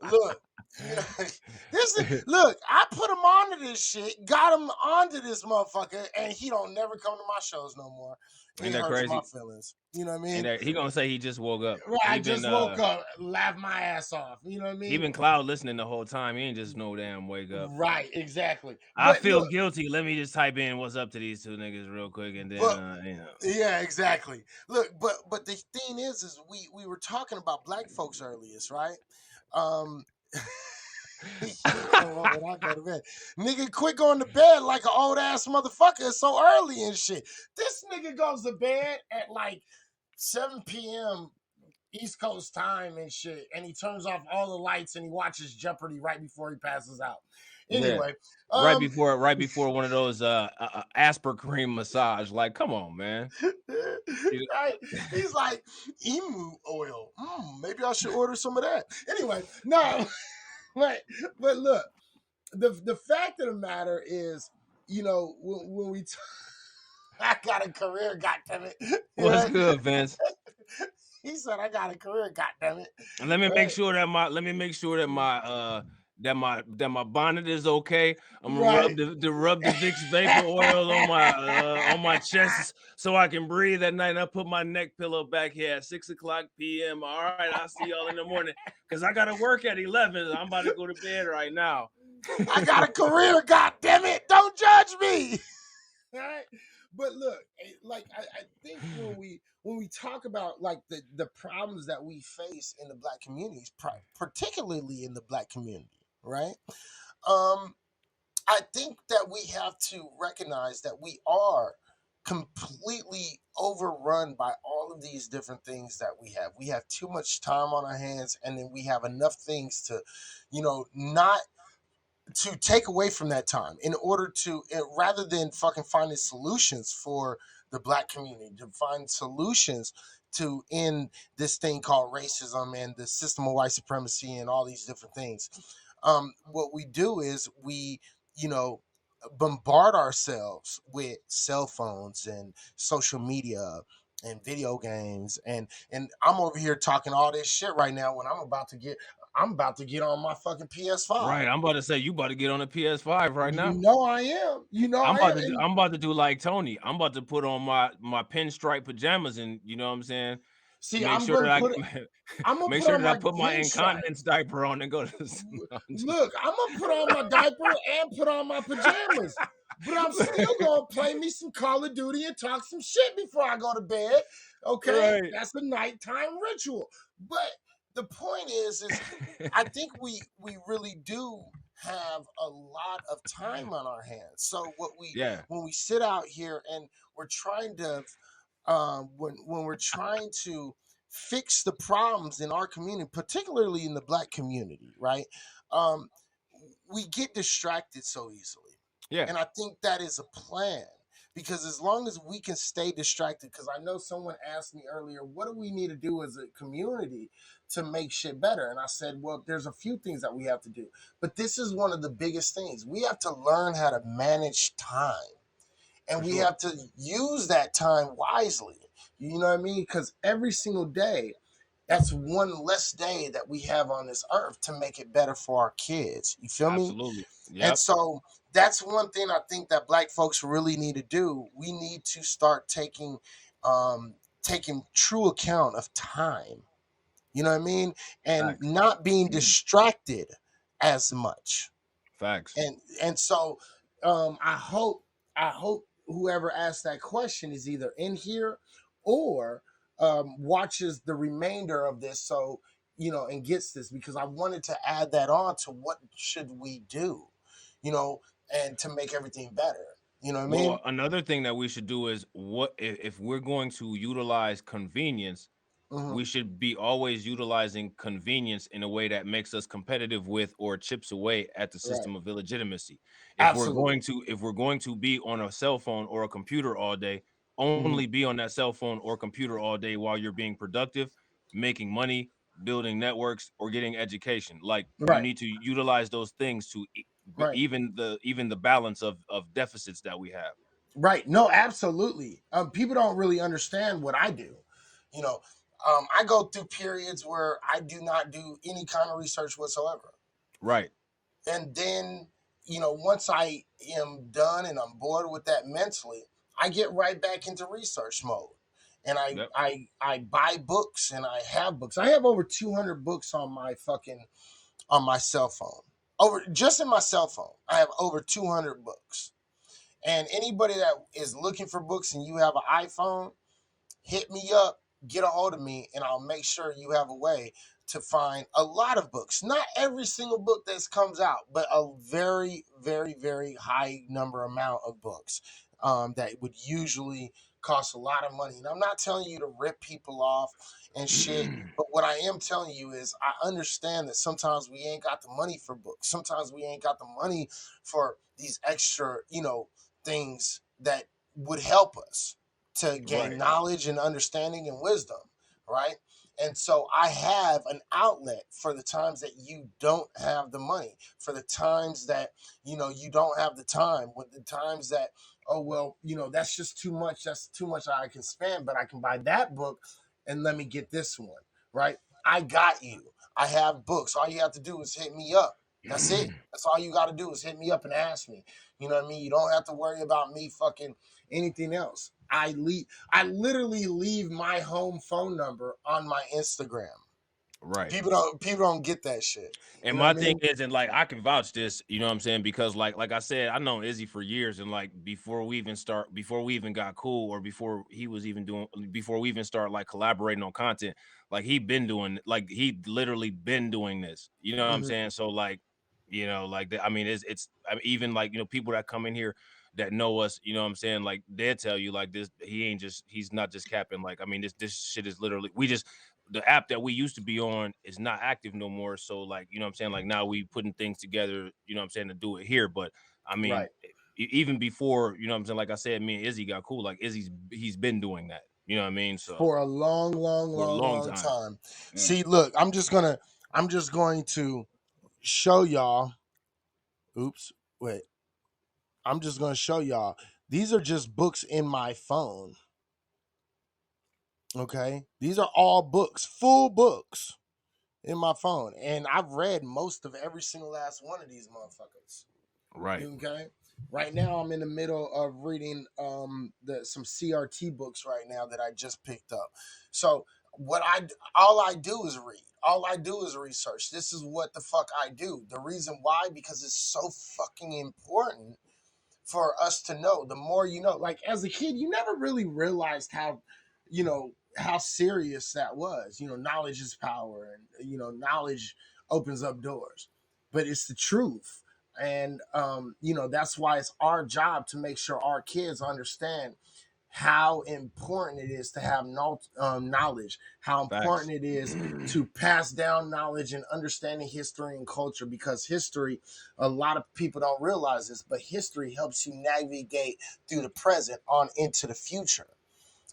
Look, you know, look. I put him onto this shit, got him onto this motherfucker, and he don't never come to my shows no more. Ain't It that hurts my crazy? feelings. You know what I mean? And that he gonna say he just woke up. Right, I He been just woke up, laughed my ass off. You know what I he mean? been cloud listening the whole time. He ain't just no damn wake up. Right, exactly. I But feel look, guilty. Let me just type in what's up to these two niggas real quick, and then but you know. yeah, exactly. Look, but the thing is we were talking about black folks earlier, right? Um, when I go to bed, nigga, quit going to bed like an old ass motherfucker. It's so early and shit. This nigga goes to bed at like 7 p.m. East Coast time and shit, and he turns off all the lights and he watches Jeopardy right before he passes out. Yeah. Anyway, Right before one of those Aspercream massage. Like, come on, man. right? He's like, emu oil. Maybe I should order some of that. Anyway, no, but look, the fact of the matter is, you know, when we, I got a career, goddammit. What's Right? good, Vince? He said, I got a career, goddammit. And let me make Right? sure that my bonnet is okay. I'm gonna Right. rub the Vicks vapor oil on my chest so I can breathe at night. And I put my neck pillow back here at 6:00 p.m. All right, I'll see y'all in the morning because I gotta work at 11. I'm about to go to bed right now. I got a career, goddammit. Don't judge me. Right? But look, like I think when we talk about like the problems that we face in the black communities, particularly in the black community, right? I think that we have to recognize that we are completely overrun by all of these different things that we have. We have too much time on our hands, and then we have enough things to, not to take away from that time in order to rather than fucking finding solutions for the black community, to find solutions to end this thing called racism and the system of white supremacy and all these different things. What we do is we, you know, bombard ourselves with cell phones and social media and video games, and I'm over here talking all this shit right now when I'm about to get on my fucking PS5. Right, I'm about to say you about to get on the PS5 right You now. know I am. You know I'm I am. about to do like Tony. I'm about to put on my pinstripe pajamas and you know what I'm saying. See, Make I'm sure gonna that put it. I'm gonna make put sure on that I my put my pinstripe. incontinence diaper on and go to Look, I'm gonna put on my diaper and put on my pajamas, but I'm still gonna play me some Call of Duty and talk some shit before I go to bed. Okay, Right. that's a nighttime ritual. But the point is I think we really do have a lot of time on our hands. So Yeah. when we sit out here and we're trying to when we're trying to fix the problems in our community, particularly in the black community, right? Um, we get distracted so easily. Yeah. And I think that is a plan because as long as we can stay distracted, because I know someone asked me earlier, what do we need to do as a community to make shit better? And I said, well, there's a few things that we have to do, but this is one of the biggest things. We have to learn how to manage time. And we have to use that time wisely. You know what I mean? Because every single day, that's one less day that we have on this earth to make it better for our kids. You feel me? Absolutely. And Yep. so that's one thing I think that black folks really need to do. We need to start taking true account of time. You know what I mean? And Facts. not being distracted as much. Facts. And so I hope whoever asked that question is either in here or watches the remainder of this, so and gets this, because I wanted to add that on to what should we do, and to make everything better. You know what I mean? Well, another thing that we should do is what if we're going to utilize convenience, Mhm. we should be always utilizing convenience in a way that makes us competitive with or chips away at the Right. system of illegitimacy. Absolutely. If we're going to be on a cell phone or a computer all day, Mhm. only be on that cell phone or computer all day while you're being productive, making money, building networks, or getting education. Like you Right. need to utilize those things to Right. even the balance of deficits that we have. Right. No, absolutely. People don't really understand what I do. You know, I go through periods where I do not do any kind of research whatsoever. Right. And then, once I am done and I'm bored with that mentally, I get right back into research mode. And I Yep. I I buy books and I have books. I have over 200 books on my cell phone. Over just in my cell phone, I have over 200 books. And anybody that is looking for books and you have an iPhone, hit me up, get a hold of me, and I'll make sure you have a way to find a lot of books. Not every single book that comes out, but a very, very, very high number amount of books that would usually cost a lot of money. And I'm not telling you to rip people off and shit. But what I am telling you is I understand that sometimes we ain't got the money for books. Sometimes we ain't got the money for these extra, things that would help us to gain Right. knowledge and understanding and wisdom, right? And so I have an outlet for the times that you don't have the money, for the times that you don't have the time, with the times that, oh well, that's just too much. That's too much I can spend, but I can buy that book and let me get this one, right? I got you. I have books. All you have to do is hit me up. That's it. That's all you got to do is hit me up and ask me. You know what I mean? You don't have to worry about me fucking anything else. I literally leave my home phone number on my Instagram. Right. People don't get that shit. You And know what my I thing mean? is, and like I can vouch this, you know what I'm saying? Because like I said, I known Izzy for years, and like before we even got cool, or before we even start like collaborating on content, like he literally been doing this. You know what I'm Mhm. saying? So like, I mean, I mean, even like people that come in here that know us, you know what I'm saying? Like they'll tell you like this, he's not just capping. Like I mean, this shit is literally the app that we used to be on is not active no more. So like, you know what I'm saying? Like now we putting things together, you know what I'm saying, to do it here. But I mean, Right. even before, you know what I'm saying, like I said, me and Izzy got cool. Like he's been doing that. You know what I mean? So For a long, long, for a long, long long time. time. Mm. See, look, I'm just going to show y'all. Oops, wait. I'm just going to show y'all. These are just books in my phone. Okay? These are all books, full books in my phone. And I've read most of every single last one of these motherfuckers. Right. Okay. Right now I'm in the middle of reading some CRT books right now that I just picked up. So all I do is read. All I do is research. This is what the fuck I do. The reason why, because it's so fucking important for us to know. The more you know, like as a kid, you never really realized how serious that was. Knowledge is power, and knowledge opens up doors. But it's the truth. And that's why it's our job to make sure our kids understand how important it is to have knowledge, how Facts. important it is to pass down knowledge and understanding history and culture, because history, a lot of people don't realize this, but history helps you navigate through the present on into the future.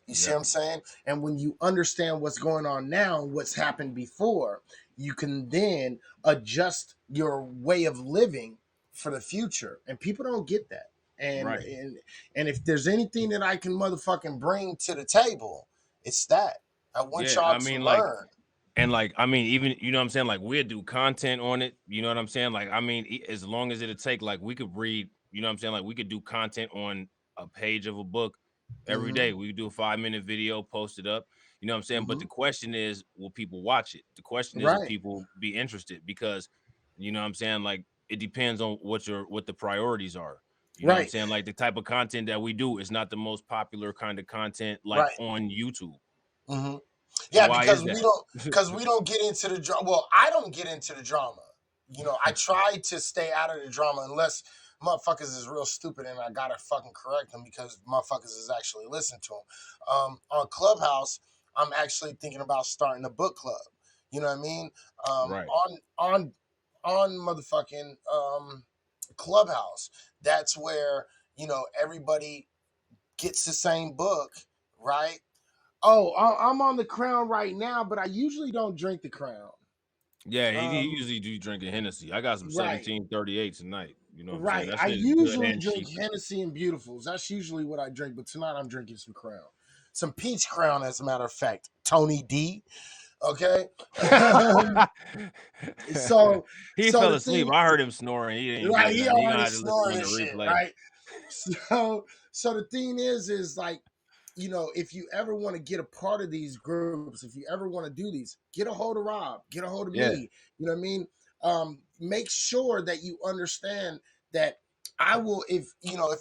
You see Yep. what I'm saying? And when you understand what's going on now, what's happened before, you can then adjust your way of living for the future. And people don't get that. And Right. and and if there's anything that I can motherfucking bring to the table, it's that. I want Yeah. y'all I to mean, like, learn. and like, I mean, even you know what I'm saying, like we'll do content on it. You know what I'm saying? Like, I mean, as long as it'll take, like we could read, You know what I'm saying? Like we could do content on a page of a book every Mhm. day. We could do a 5-minute video, post it up. You know what I'm saying? But the Mhm. question is, will people watch it? The question is, will Right. people be interested? Because you know what I'm saying? Like it depends on what the priorities are. You know what I'm Right. saying? Like the type of content that we do is not the most popular kind of content like Right. on YouTube. Mhm. And Yeah, why is because that? we don't get into the drama. Well, I don't get into the drama. You know, I try to stay out of the drama unless motherfuckers is real stupid and I gotta fucking correct them because motherfuckers is actually listening to them. On Clubhouse, I'm actually thinking about starting a book club. You know what I mean? Right. On motherfucking Clubhouse, that's where everybody gets the same book, right? Oh, I'm on the Crown right now, but I usually don't drink the Crown. Yeah, he Um, usually do drinking Hennessy. I got some right, 1738 tonight. You know what I'm saying? right. That I shit is good usually and drink cheap. Hennessy and Beautifuls. That's usually what I drink, but tonight I'm drinking some Crown. Some peach Crown, as a matter of fact. Tony D. Okay. so, He so fell the asleep. thing, I heard him snoring. He didn't right? get He nothing. He gonna already have to listen snoring on and the shit, replay. right? So the thing is like, if you ever want to get a part of these groups, if you ever want to do these, get a hold of Rob, get a hold of Yeah. me. You know what I mean? Make sure that you understand that I will, if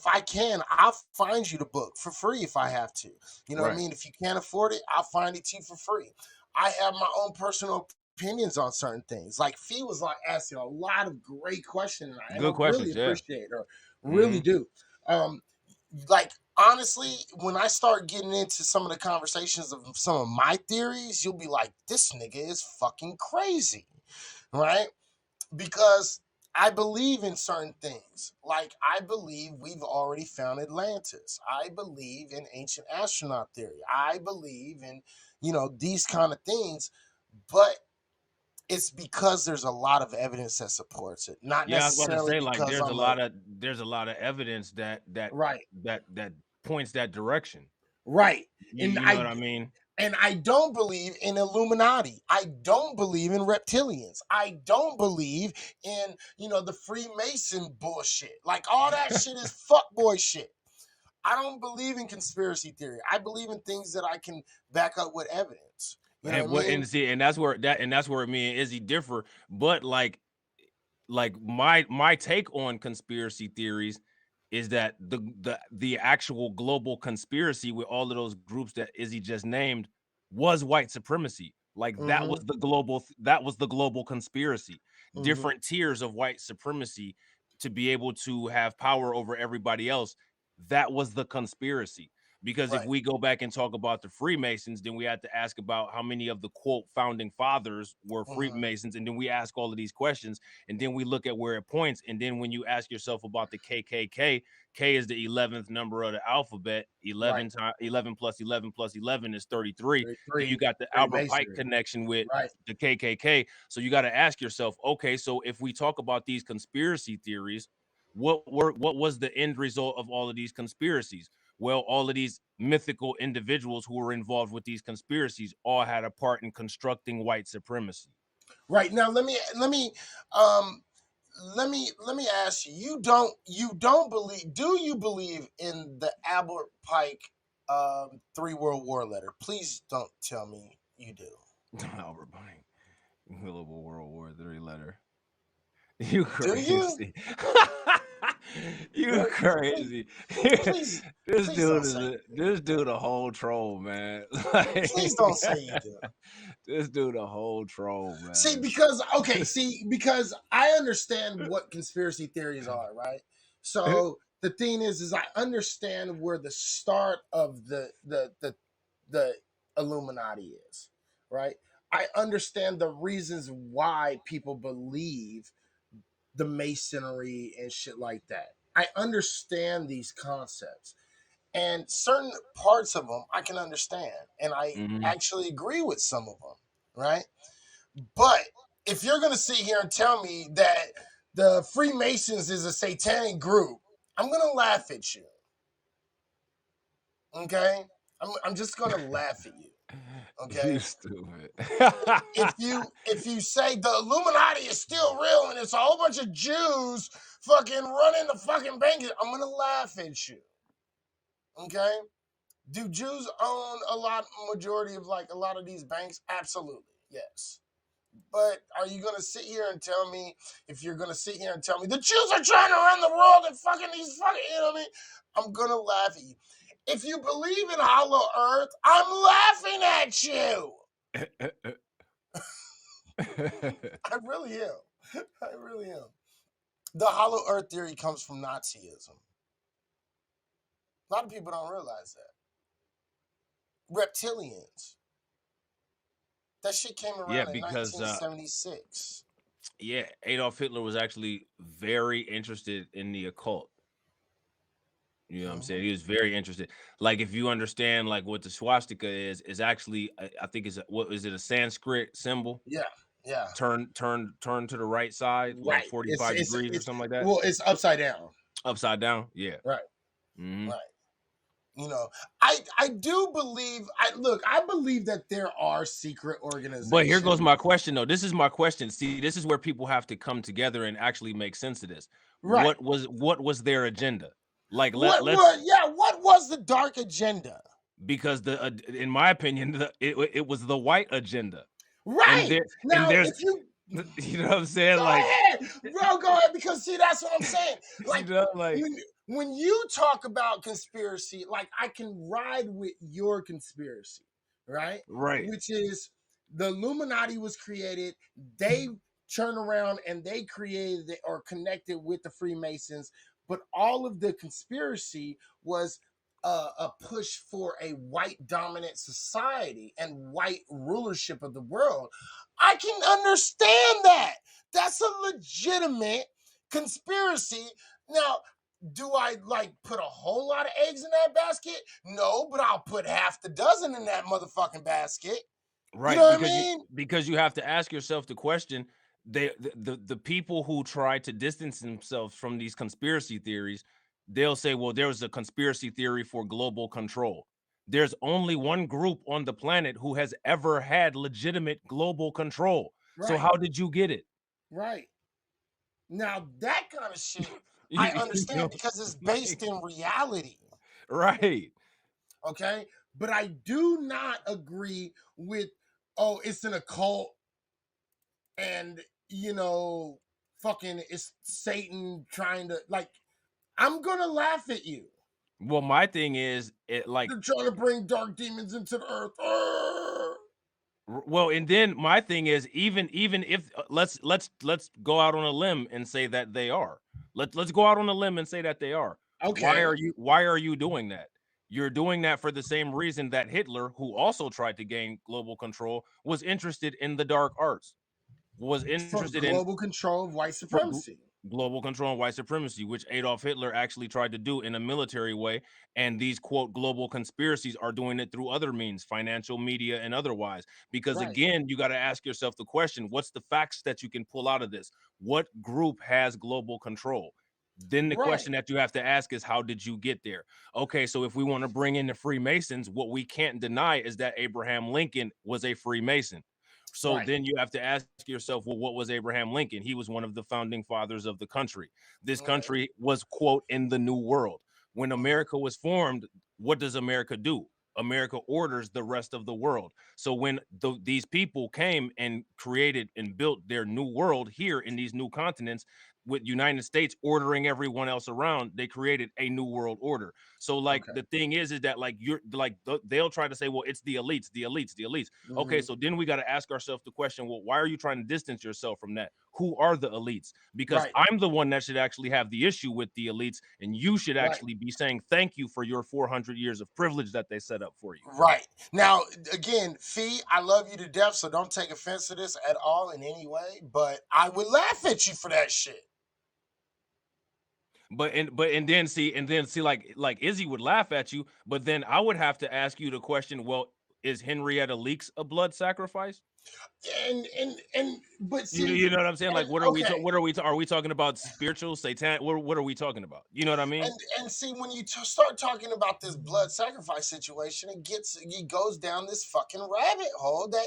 I can, I'll find you the book for free if I have to. You know what I Right. mean? If you can't afford it, I'll find it to you for free. I have my own personal opinions on certain things. Like Fee was like asking a lot of great questions, and I Good really questions. Yeah. appreciate her, really Hmm. do. Like honestly, when I start getting into some of the conversations of some of my theories, you'll be like, this nigga is fucking crazy, right? Because I believe in certain things. Like I believe we've already found Atlantis. I believe in ancient astronaut theory. I believe in, these kind of things, but it's because there's a lot of evidence that supports it, not Yeah, I was about to necessarily say like because there's a I'm a lot of evidence that right. that points that direction. Right. And You know what I I mean? and I don't believe in Illuminati. I don't believe in reptilians. I don't believe in, the Freemason bullshit. Like all that shit is fuckboy shit. I don't believe in conspiracy theory. I believe in things that I can back up with evidence. You know And what I what mean? and see, and that's where me and Izzy differ. But like my take on conspiracy theories is that the actual global conspiracy with all of those groups that Izzy just named was white supremacy. Like Mm-hmm. that was the global conspiracy. Mm-hmm. Different tiers of white supremacy to be able to have power over everybody else. That was the conspiracy. Because if Right. we go back and talk about the Freemasons, then we have to ask about how many of the quote founding fathers were Mm-hmm. Freemasons, and then we ask all of these questions, and then we look at where it points, and then when you ask yourself about the KKK, K is the 11th number of the alphabet. Right. 11 plus 11 plus 11 is 33. Then you 33 got the Albert Pike Freemasonry. connection with Right. the KKK. So you got to ask yourself, okay, so if we talk about these conspiracy theories, what was the end result of all of these conspiracies? Well, all of these mythical individuals who were involved with these conspiracies all had a part in constructing white supremacy. Right. Now um let me ask you, you don't believe, do you believe in the Albert Pike three World War letter? Please don't tell me you do. Albert Pike, Global World War III letter. You Do you? crazy. You Please, crazy. please, This please dude don't is say you do. this dude a whole troll, man. Please don't say you do. This dude a whole troll, See, man. because I understand what conspiracy theories are, right? So the thing is I understand where the start of the Illuminati is, right? I understand the reasons why people believe the masonry and shit like that. I understand these concepts. And certain parts of them I can understand. And I Mhm. actually agree with some of them, right? But if you're going to sit here and tell me that the Freemasons is a satanic group, I'm going to laugh at you. Okay? I'm just going to laugh at you. Okay. You stupid. If you say the Illuminati is still real and it's a whole bunch of Jews fucking running the fucking bank, I'm gonna laugh at you. Okay. Do Jews own majority of like a lot of these banks? Absolutely, yes. But are you gonna sit here and tell me, if you're gonna sit here and tell me the Jews are trying to run the world and fucking these fucking, you know what I mean? I'm gonna laugh at you. If you believe in hollow earth, I'm laughing at you. I really am. I really am. The hollow earth theory comes from Nazism. A lot of people don't realize that. Reptilians. That shit came Yeah, around in because 1976. yeah, Adolf Hitler was actually very interested in the occult. You know what I'm saying? He was very interested. Like, if you understand like what the swastika is actually, I think is what is it, a Sanskrit symbol? Yeah, yeah. Turn to the right side, like Right. 45 degrees or something like that. Well, it's upside down. Upside down, yeah. Right. Mhm. Right. You know, I do believe. I believe that there are secret organizations. But here goes my question, though. This is my question. See, this is where people have to come together and actually make sense of this. Right. What was their agenda? Like, What was the dark agenda? Because in my opinion, it was the white agenda. Right. Now, there's if you you know what I'm saying? go Like, ahead, bro, go ahead, because see, that's what I'm saying. Like, you know, like when you talk about conspiracy, like I can ride with your conspiracy, right? Right. Which is the Illuminati was created. They turn around and they created it or connected with the Freemasons, but all of the conspiracy was a push for a white dominant society and white rulership of the world. I can understand that. That's a legitimate conspiracy. Now, do I like put a whole lot of eggs in that basket? No, but I'll put half the dozen in that motherfucking basket. Right, You know what I because mean? because you have to ask yourself the question. The people who try to distance themselves from these conspiracy theories, they'll say, well, there was a conspiracy theory for global control. There's only one group on the planet who has ever had legitimate global control. So Right. how did you get it? Right. Now that kind of shit I understand because it's based in reality. Right. Okay. But I do not agree with, oh, it's an occult and, fucking it's Satan trying to, like, I'm going to laugh at you. Well, my thing is, it like They're trying to bring dark demons into the earth. well, and then my thing is, even if let's go out on a limb and say that they are. Let's go out on a limb and say that they are. Okay. Why are you doing that? You're doing that for the same reason that Hitler, who also tried to gain global control, was interested in the dark arts. Was interested for global control of white supremacy. Global control and white supremacy, which Adolf Hitler actually tried to do in a military way. And these, quote, global conspiracies are doing it through other means, financial, media, and otherwise. Because Right. again, you got to ask yourself the question, what's the facts that you can pull out of this? What group has global control? Then the question that you have to ask is, how did you get there? Okay, so if we want to bring in the Freemasons, what we can't deny is that Abraham Lincoln was a Freemason. So Right. then you have to ask yourself, well, what was Abraham Lincoln? He was one of the founding fathers of the country. This country was, quote, in the New World. When America was formed, what does America do? America orders the rest of the world. So when these people came and created and built their new world here in these new continents, with United States ordering everyone else around, they created a new world order. So like the thing is that like you're like they'll try to say, well, it's the elites, the elites, the elites. Okay, so then we got to ask ourselves the question, well, why are you trying to distance yourself from that? Who are the elites? Because Right. I'm the one that should actually have the issue with the elites, and you should Right. actually be saying thank you for your 400 years of privilege that they set up for you. Right. Now, again, Fee, I love you to death, so don't take offense to this at all in any way, but I would laugh at you for that shit. But then see like Izzy would laugh at you, but then I would have to ask you the question, well, is Henrietta Leaks a blood sacrifice? But see, You know what I'm saying? Like, what are we? okay, Are we talking about spiritual, satanic? What are we talking about? You know what I mean? and see, when you start talking about this blood sacrifice situation, it goes down this fucking rabbit hole that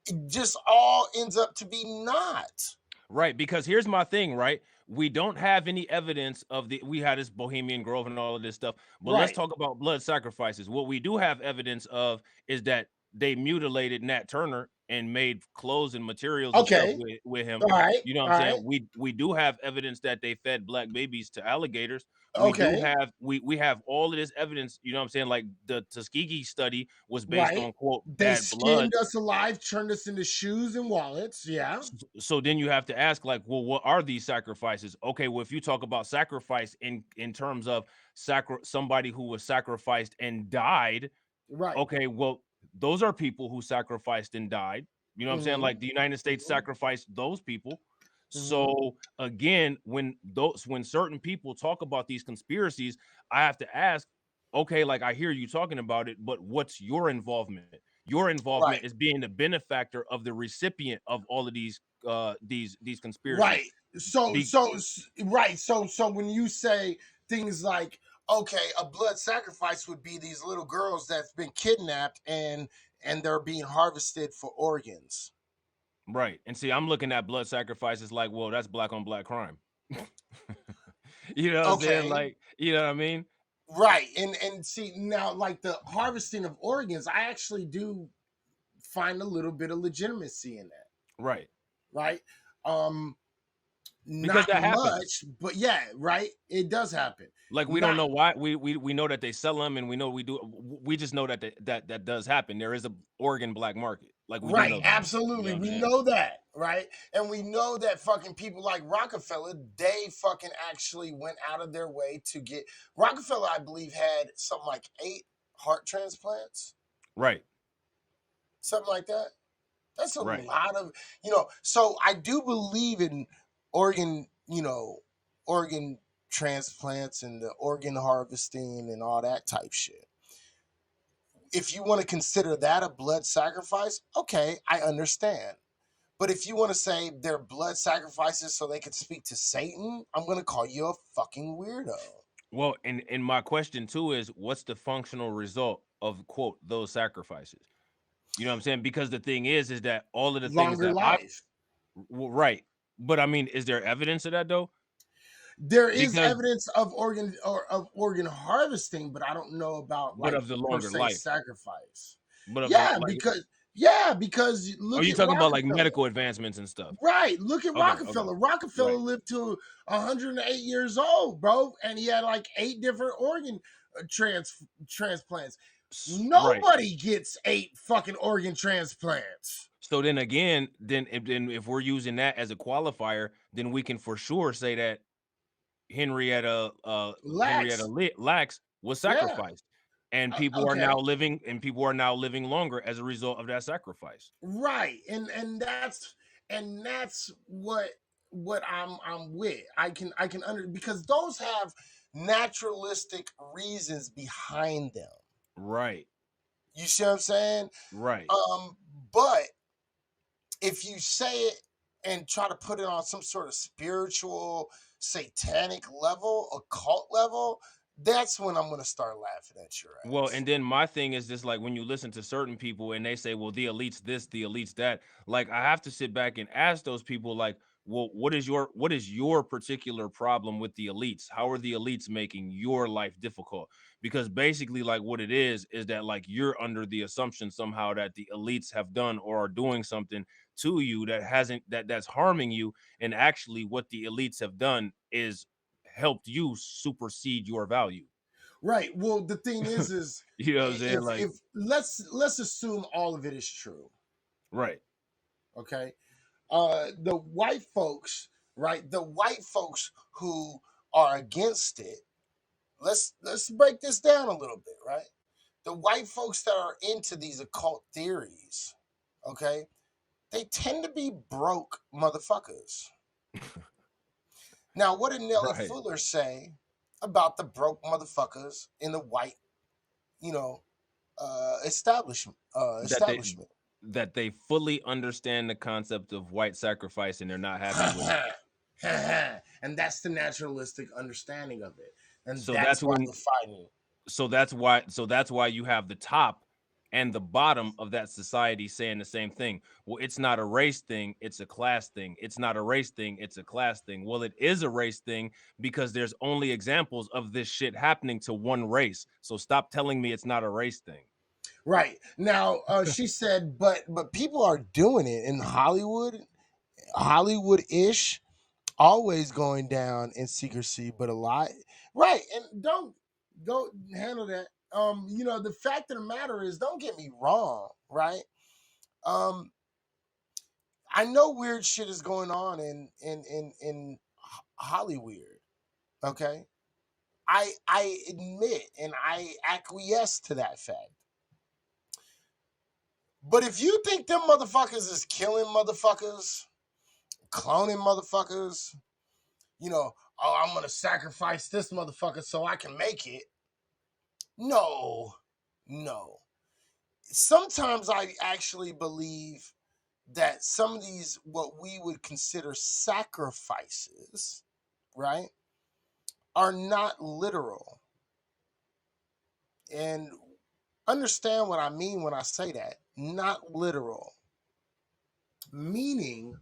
it just all ends up to be not. Right, because here's my thing, right? We don't have any evidence of we had this Bohemian Grove and all of this stuff, but let's Right. talk about blood sacrifices. What we do have evidence of is that they mutilated Nat Turner and made clothes and materials and stuff Okay. with him. All right. You know what All I'm right. saying? We do have evidence that they fed black babies to alligators. We do Okay. have we have all of this evidence, you know what I'm saying? Like the Tuskegee study was based Right. on quote They bad blood. skinned us alive, turned us into shoes and wallets. Yeah. So then you have to ask, like, well, what are these sacrifices? Okay, well, if you talk about sacrifice in terms of somebody who was sacrificed and died, Right. okay, well, those are people who sacrificed and died. You know what I'm saying? Like Mhm. the United States Mhm. sacrificed those people. Mhm. So again, when certain people talk about these conspiracies, I have to ask, okay, like I hear you talking about it, but what's your involvement? Your involvement Right. is being the benefactor of the recipient of all of these conspiracies. Right. So Be, so right. So when you say things like, okay, a blood sacrifice would be these little girls that's been kidnapped and they're being harvested for organs. right. And see, I'm looking at blood sacrifices like, well, that's black on black crime. You know what I'm saying? Okay. Like, you know what I mean? Right. And see now, like the harvesting of organs, I actually do find a little bit of legitimacy in that. Right. Right. Because Not that happens. much, but yeah, right. It does happen. Like we don't Not know why we know that they sell them, and we know we do. We just know that that does happen. There is a Oregon black market. Like we do right, know that. You know absolutely. what I'm We saying? know that, right? And we know that fucking people like Rockefeller, they fucking actually went out of their way to get Rockefeller, I believe, had something like 8 heart transplants, Right. something like that. That's a Right. lot of, so I do believe in organ, organ transplants and the organ harvesting and all that type shit. If you want to consider that a blood sacrifice, okay, I understand. But if you want to say they're blood sacrifices so they could speak to Satan, I'm going to call you a fucking weirdo. Well, and my question too is, what's the functional result of quote those sacrifices? You know what I'm saying? Because the thing is that all of the things Longer that life. right. But I mean, is there evidence of that though? There is Because evidence of organ harvesting, but I don't know about but like of the per longer se life. sacrifice. But of the Yeah, like, because are look you at talking about like Rockefeller. medical advancements and stuff? Right. Look at Okay. Okay. Rockefeller. Rockefeller Right. lived to 108 years old, bro, and he had like 8 different organ transplants. Right. Nobody gets 8 fucking organ transplants. So then again, then if we're using that as a qualifier, then we can for sure say that Henrietta Lax. Lacks was Yeah. sacrificed, and people are Okay. now living longer as a result of that sacrifice. Right. And that's what I'm with. I can under because those have naturalistic reasons behind them. Right. You see what I'm saying? Right. But if you say it and try to put it on some sort of spiritual, satanic level, occult level, that's when I'm going to start laughing at your Well, ass. and then my thing is just like when you listen to certain people and they say, well, the elite's this, the elite's that. Like I have to sit back and ask those people, like, well, what is your particular problem with the elites? How are the elites making your life difficult? Because basically, like what it is that like you're under the assumption somehow that the elites have done or are doing something to you that hasn't that's harming you. And actually what the elites have done is helped you supersede your value. Right. Well, the thing is You know what I'm saying? Like, if let's assume all of it is true. right. Okay. The white folks, right? The white folks who are against it. Let's break this down a little bit, right? The white folks that are into these occult theories, okay, they tend to be broke motherfuckers. Now, what did Nellie Right. Fuller say about the broke motherfuckers in the white, establishment? That they Establishment. that they fully understand the concept of white sacrifice and they're not happy with it. And that's the naturalistic understanding of it, and So that's that's why when they're fighting. that's why you have the top and the bottom of that society saying the same thing. Well, it's not a race thing, it's a class thing. It's not a race thing, it's a class thing. Well, it is a race thing because there's only examples of this shit happening to one race. So stop telling me it's not a race thing. Right now, she said, but people are doing it in Hollywood-ish, always going down in secrecy, but a lot. Right, and don't go handle that. The fact of the matter is, don't get me wrong, right? Um, I know weird shit is going on in Hollywood. Okay, I admit and I acquiesce to that fact. But if you think them motherfuckers is killing motherfuckers, cloning motherfuckers, oh, I'm gonna sacrifice this motherfucker so I can make it. No. Sometimes I actually believe that some of these, what we would consider sacrifices, right, are not literal. And understand what I mean when I say that. Not literal. Meaning,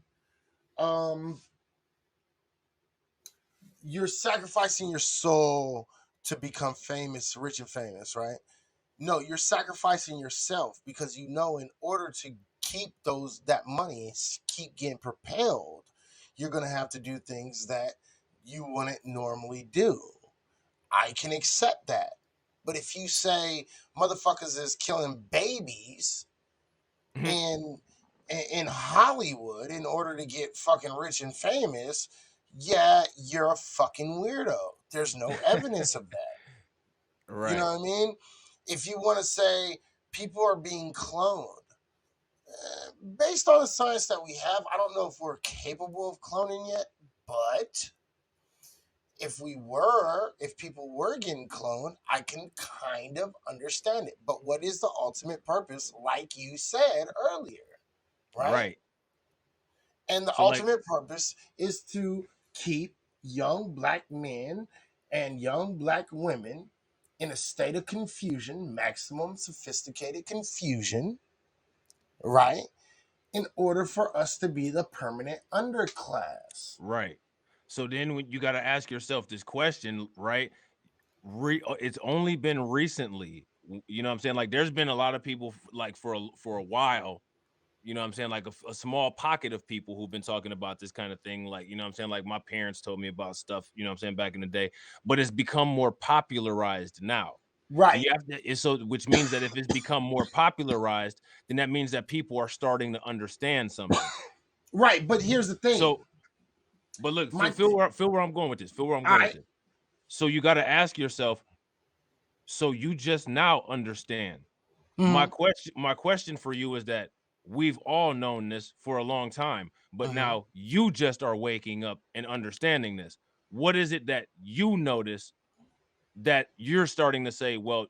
you're sacrificing your soul to become famous, rich and famous, right? No, you're sacrificing yourself because in order to keep that money, keep getting propelled, you're gonna have to do things that you wouldn't normally do. I can accept that. But if you say motherfuckers is killing babies in Hollywood in order to get fucking rich and famous, yeah, you're a fucking weirdo. There's no evidence of that. Right. You know what I mean? If you want to say people are being cloned, based on the science that we have, I don't know if we're capable of cloning yet, but if people were getting cloned, I can kind of understand it. But what is the ultimate purpose, like you said earlier, right? Right. And the So like ultimate purpose is to keep young black men and young black women in a state of confusion, maximum sophisticated confusion, right? In order for us to be the permanent underclass. right. So then when you got to ask yourself this question, right? It's only been recently, you know what I'm saying? Like there's been a lot of people like for a while, you know what I'm saying? Like a small pocket of people who've been talking about this kind of thing. Like, you know what I'm saying? Like my parents told me about stuff, you know what I'm saying, back in the day, but it's become more popularized now. And Right. you have to, so which means that if it's become more popularized, then that means that people are starting to understand something. Right. But here's the thing. So, but look, feel where I'm going with this. Feel where I'm going with this. So you got to ask yourself, so you just now understand. My question for you is that we've all known this for a long time, but now you just are waking up and understanding this. What is it that you notice that you're starting to say, well,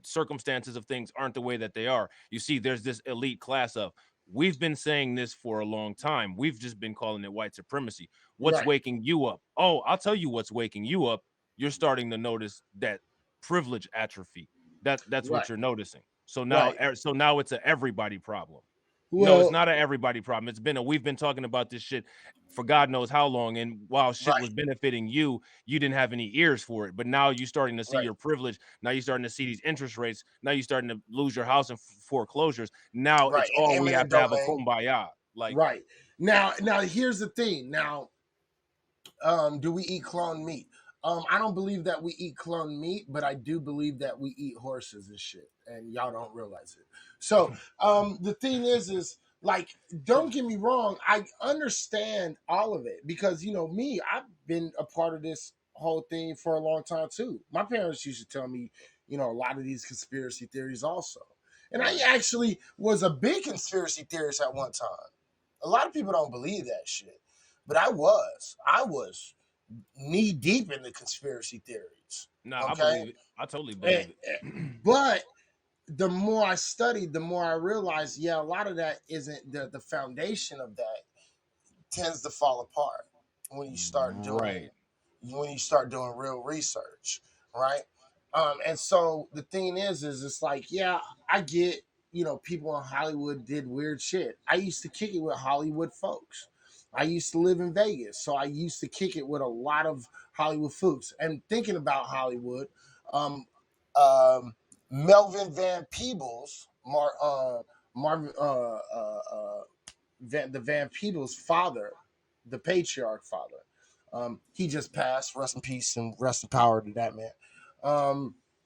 circumstances of things aren't the way that they are? You see, there's this elite class of, we've been saying this for a long time. We've just been calling it white supremacy. What's Right. waking you up? Oh, I'll tell you what's waking you up. You're starting to notice that privilege atrophy. That's Right. what you're noticing. So now, Right. so now it's a everybody problem. No, it's Well, not an everybody problem. We've been talking about this shit for God knows how long. And while shit was benefiting you, you didn't have any ears for it. But now you're starting to see your privilege. Now you're starting to see these interest rates. Now you're starting to lose your house in foreclosures. Now right. it's all we have Eminent to have a domain. kumbaya. Like, Right. Now here's the thing. Now, do we eat clone meat? I don't believe that we eat clone meat, but I do believe that we eat horses and shit, and y'all don't realize it. So, the thing is like, don't get me wrong, I understand all of it because me, I've been a part of this whole thing for a long time too. My parents used to tell me, a lot of these conspiracy theories also, and I actually was a big conspiracy theorist at one time. A lot of people don't believe that shit, but I was knee deep in the conspiracy theories. nah, I Okay, believe it. I totally believe it. but the more I studied, the more I realized, yeah, a lot of that isn't the foundation of that tends to fall apart when you start doing Right. real research, right? And so the thing is it's like, yeah, I get, people in Hollywood did weird shit. I used to kick it with Hollywood folks. I used to live in Vegas, so I used to kick it with a lot of Hollywood folks. And thinking about Hollywood, um, um, Melvin Van Peebles, Marvin, the Van Peebles father, the patriarch father. He just passed. Rest in peace and rest in power to that man.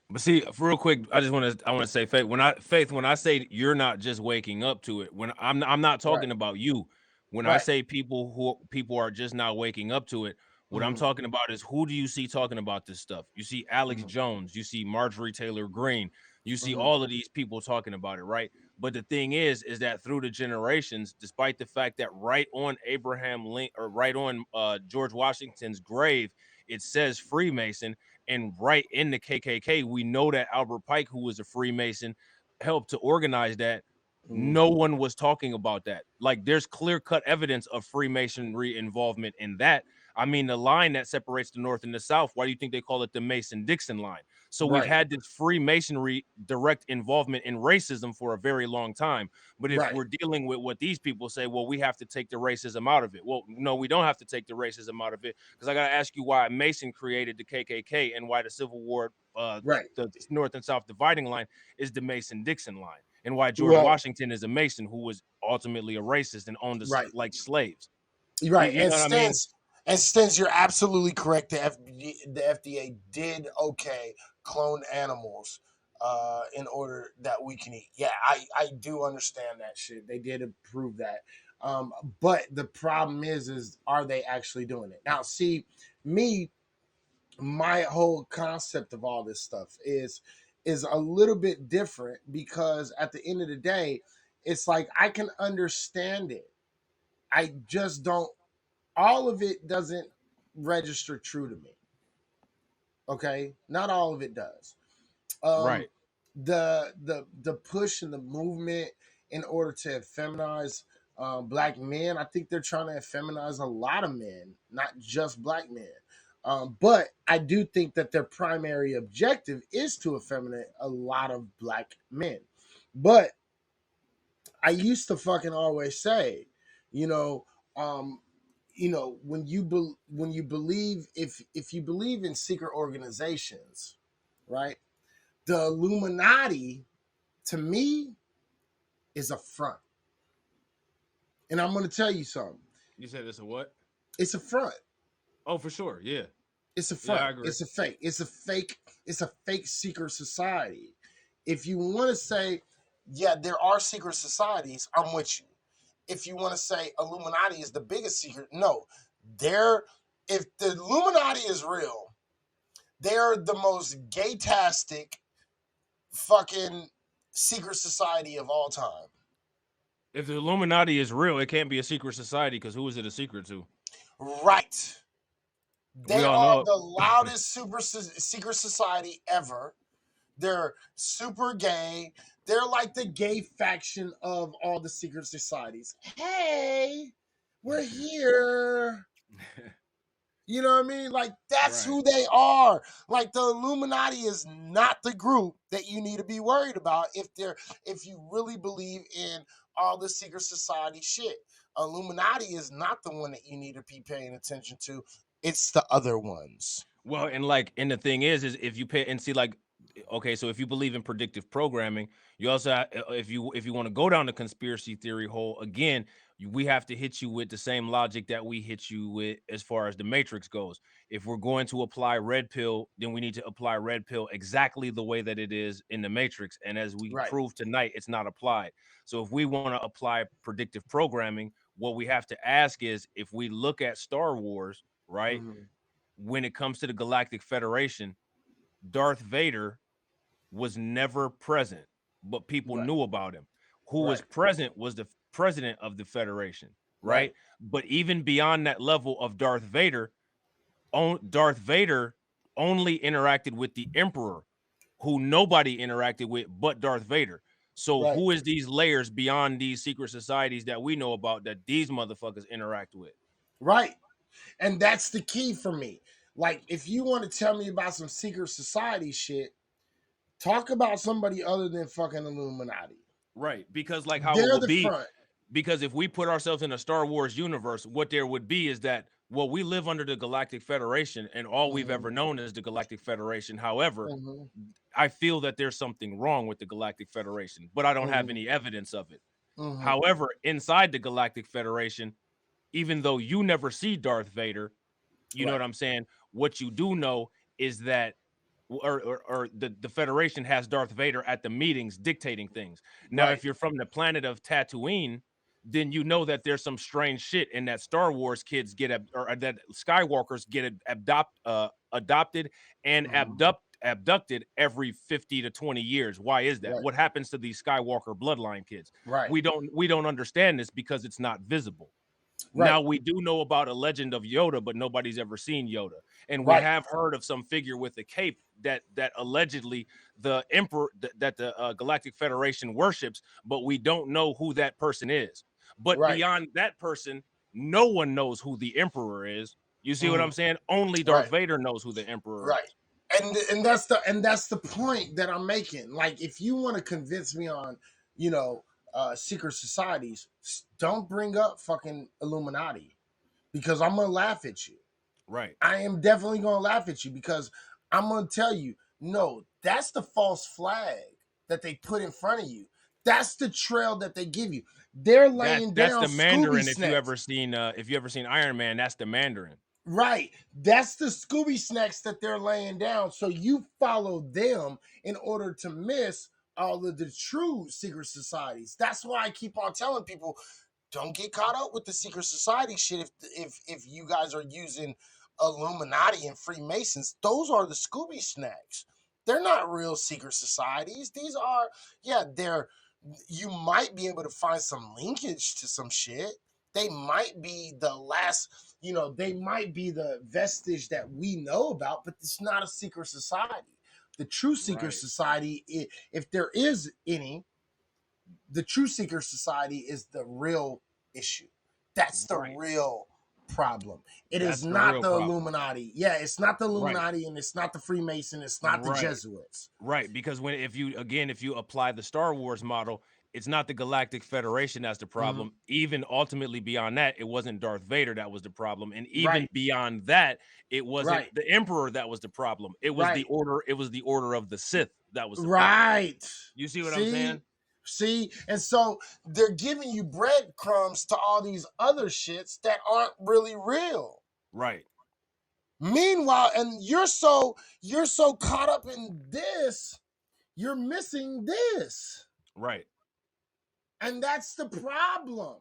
But see, real quick, I want to say, Faith, when I say you're not just waking up to it, when I'm not Right. talking about you. When I Right. say people are just not waking up to it, what I'm Mm-hmm. talking about is, who do you see talking about this stuff? You see Alex Mm-hmm. Jones, you see Marjorie Taylor Greene, you see Mm-hmm. all of these people talking about it, right? But the thing is that through the generations, despite the fact that right on Abraham Lincoln, or right on George Washington's grave, it says Freemason. And right in the KKK, we know that Albert Pike, who was a Freemason, helped to organize that. Mm-hmm. No one was talking about that. Like, there's clear-cut evidence of Freemasonry involvement in that. I mean, the line that separates the North and the South, why do you think they call it the Mason-Dixon line? So we've Right. had this Freemasonry direct involvement in racism for a very long time. But if Right. we're dealing with what these people say, well, we have to take the racism out of it. Well, no, we don't have to take the racism out of it, because I got to ask you why Mason created the KKK and why the Civil War, Right. the North and South dividing line is the Mason-Dixon line, and why George Well, Washington is a Mason who was ultimately a racist and owned us right. like slaves. Right. You know what I mean? And Stens, you're absolutely correct. The FDA did okay clone animals in order that we can eat. Yeah, I do understand that shit. They did approve that. Um, but the problem is are they actually doing it? Now, see, me, my whole concept of all this stuff is a little bit different, because at the end of the day, it's like I can understand it. I just don't, all of it doesn't register true to me. Okay, not all of it does. Um, Right. the push and the movement in order to feminize black men, I think they're trying to feminize a lot of men, not just black men. But I do think that their primary objective is to effeminate a lot of black men. But I used to fucking always say, you know, um, when you believe, if you believe in secret organizations, right? The Illuminati, to me, is a front, and I'm going to tell you something. You said it's a what? It's a front. Oh, for sure. Yeah. It's a Yeah, front. I agree. It's a fake. It's a fake. It's a fake secret society. If you want to say, yeah, there are secret societies, I'm with you. If you want to say Illuminati is the biggest secret, no. They're, if the Illuminati is real, they're the most gaytastic fucking secret society of all time. If the Illuminati is real, it can't be a secret society, because who is it a secret to? Right. We They all are know the loudest secret society ever. They're super gay. They're like the gay faction of all the secret societies. Hey, we're here. You know what I mean? Like, that's Right. who they are. Like, the Illuminati is not the group that you need to be worried about if you really believe in all the secret society shit. Illuminati is not the one that you need to be paying attention to. It's the other ones. Well, and the thing is if you pay and see, like, okay, so if you believe in predictive programming, you also if you want to go down the conspiracy theory hole again, we have to hit you with the same logic that we hit you with as far as the Matrix goes. If we're going to apply red pill, then we need to apply red pill exactly the way that it is in the Matrix, and as we Right. proved tonight, it's not applied. So if we want to apply predictive programming, what we have to ask is, if we look at Star Wars, right? Mm-hmm. When it comes to the Galactic Federation, Darth Vader was never present, but people Right. knew about him. Who was Right. present was the president of the Federation, Right. right? But even beyond that level of Darth Vader only interacted with the Emperor. who nobody interacted with but Darth Vader. So Right. who is these layers beyond these secret societies that we know about that these motherfuckers interact with? Right. And that's the key for me. Like, if you want to tell me about some secret society shit, talk about somebody other than fucking Illuminati. Right, because like how it They're will the be, front. because if we put ourselves in a Star Wars universe, what there would be is that, well, we live under the Galactic Federation and all we've ever known is the Galactic Federation. However, Mhm. I feel that there's something wrong with the Galactic Federation, but I don't have Mhm. any evidence of it. Mhm. However, inside the Galactic Federation, even though you never see Darth Vader, you know Right. what I'm saying? What you do know is that or the Federation has Darth Vader at the meetings dictating things. Now, Right. if you're from the planet of Tatooine, then you know that there's some strange shit and that Star Wars kids get or that Skywalkers get adopted and abducted every 50 to 20 years. Why is that? Right. What happens to these Skywalker bloodline kids? Right. We don't understand this because it's not visible. Right. Now we do know about a legend of Yoda, but nobody's ever seen Yoda. And we Right. have heard of some figure with a cape that allegedly the emperor that the Galactic Federation worships, but we don't know who that person is. But Right. beyond that person, no one knows who the emperor is. You see what I'm Mhm. saying? Only Darth Right. Vader knows who the emperor Right. is. And that's the point that I'm making. Like, if you want to convince me on, you know, secret societies, don't bring up fucking Illuminati, because I'm gonna laugh at you. Right. I am definitely gonna laugh at you, because I'm gonna tell you, no, that's the false flag that they put in front of you. That's the trail that they give you. They're laying That's down the Scooby Mandarin. If you snacks. ever seen Iron Man, that's the Mandarin. Right. That's the Scooby snacks that they're laying down. So you follow them in order to miss all of the true secret societies. That's why I keep on telling people, don't get caught up with the secret society shit. If you guys are using Illuminati and Freemasons, those are the Scooby snacks. They're not real secret societies. These are, yeah, they're, you might be able to find some linkage to some shit. They might be the last, they might be the vestige that we know about, but it's not a secret society. The true secret society, if there is any, the true secret society is the real issue. That's the real problem. It is That's the not real the problem. Illuminati. Yeah, it's not the Right. Illuminati, and it's not the Freemason, it's not the Jesuits. Right, because if you apply the Star Wars model, it's not the Galactic Federation that's the problem. Even ultimately beyond that, it wasn't Darth Vader that was the problem, and even Right. beyond that, it wasn't Right. the Emperor that was the problem. It was the Right. order. It was the Order of the Sith that was the problem. Right. You see what I'm saying? See, and so they're giving you breadcrumbs to all these other shits that aren't really real. Right. Meanwhile, and you're so caught up in this, you're missing this. Right. And that's the problem.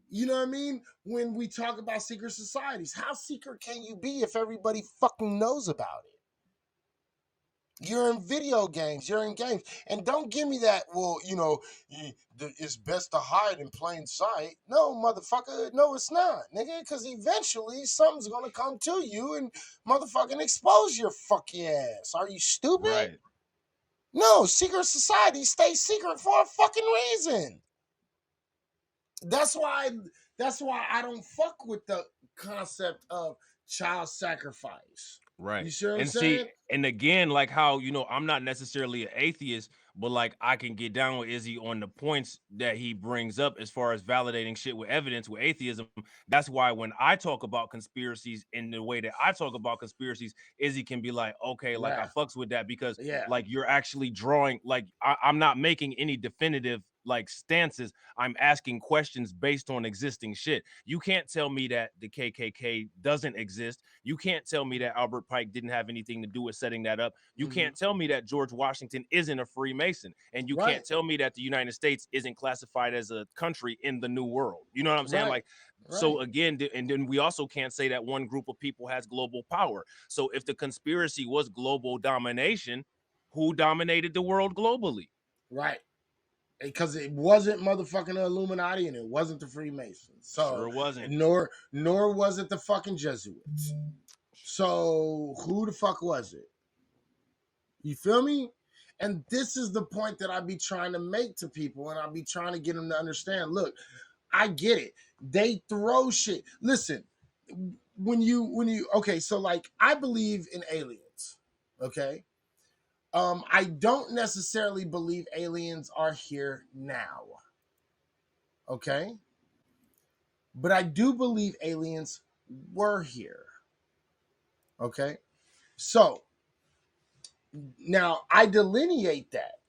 You know what I mean? When we talk about secret societies, how secret can you be if everybody fucking knows about it? You're in video games, you're in games. And don't give me that, well, it's best to hide in plain sight. No, motherfucker, no, it's not, nigga, because eventually something's going to come to you and motherfucking expose your fucking ass. Are you stupid? Right. No, secret societies stay secret for a fucking reason. That's why I don't fuck with the concept of child sacrifice. Right. You see what I'm And saying? see, and again, like how, I'm not necessarily an atheist, but like I can get down with Izzy on the points that he brings up as far as validating shit with evidence with atheism. That's why when I talk about conspiracies in the way that I talk about conspiracies, Izzy can be like, okay, like I Yeah. fucks with that because Yeah. like you're actually drawing, like I'm not making any definitive like stances. I'm asking questions based on existing shit. You can't tell me that the KKK doesn't exist. You can't tell me that Albert Pike didn't have anything to do with setting that up. You can't tell me that George Washington isn't a Freemason. And you can't tell me that the United States isn't classified as a country in the New World. You know what I'm saying? Right. Like, so again, and then we also can't say that one group of people has global power. So if the conspiracy was global domination, who dominated the world globally? Right. Because it wasn't motherfucking the Illuminati and it wasn't the Freemasons. So Sure wasn't. Nor was it the fucking Jesuits. So who the fuck was it? You feel me? And this is the point that I be trying to make to people, and I be trying to get them to understand. Look, I get it. They throw shit. Listen, when you okay, so like I believe in aliens. Okay. I don't necessarily believe aliens are here now. Okay. But I do believe aliens were here. Okay. So now I delineate that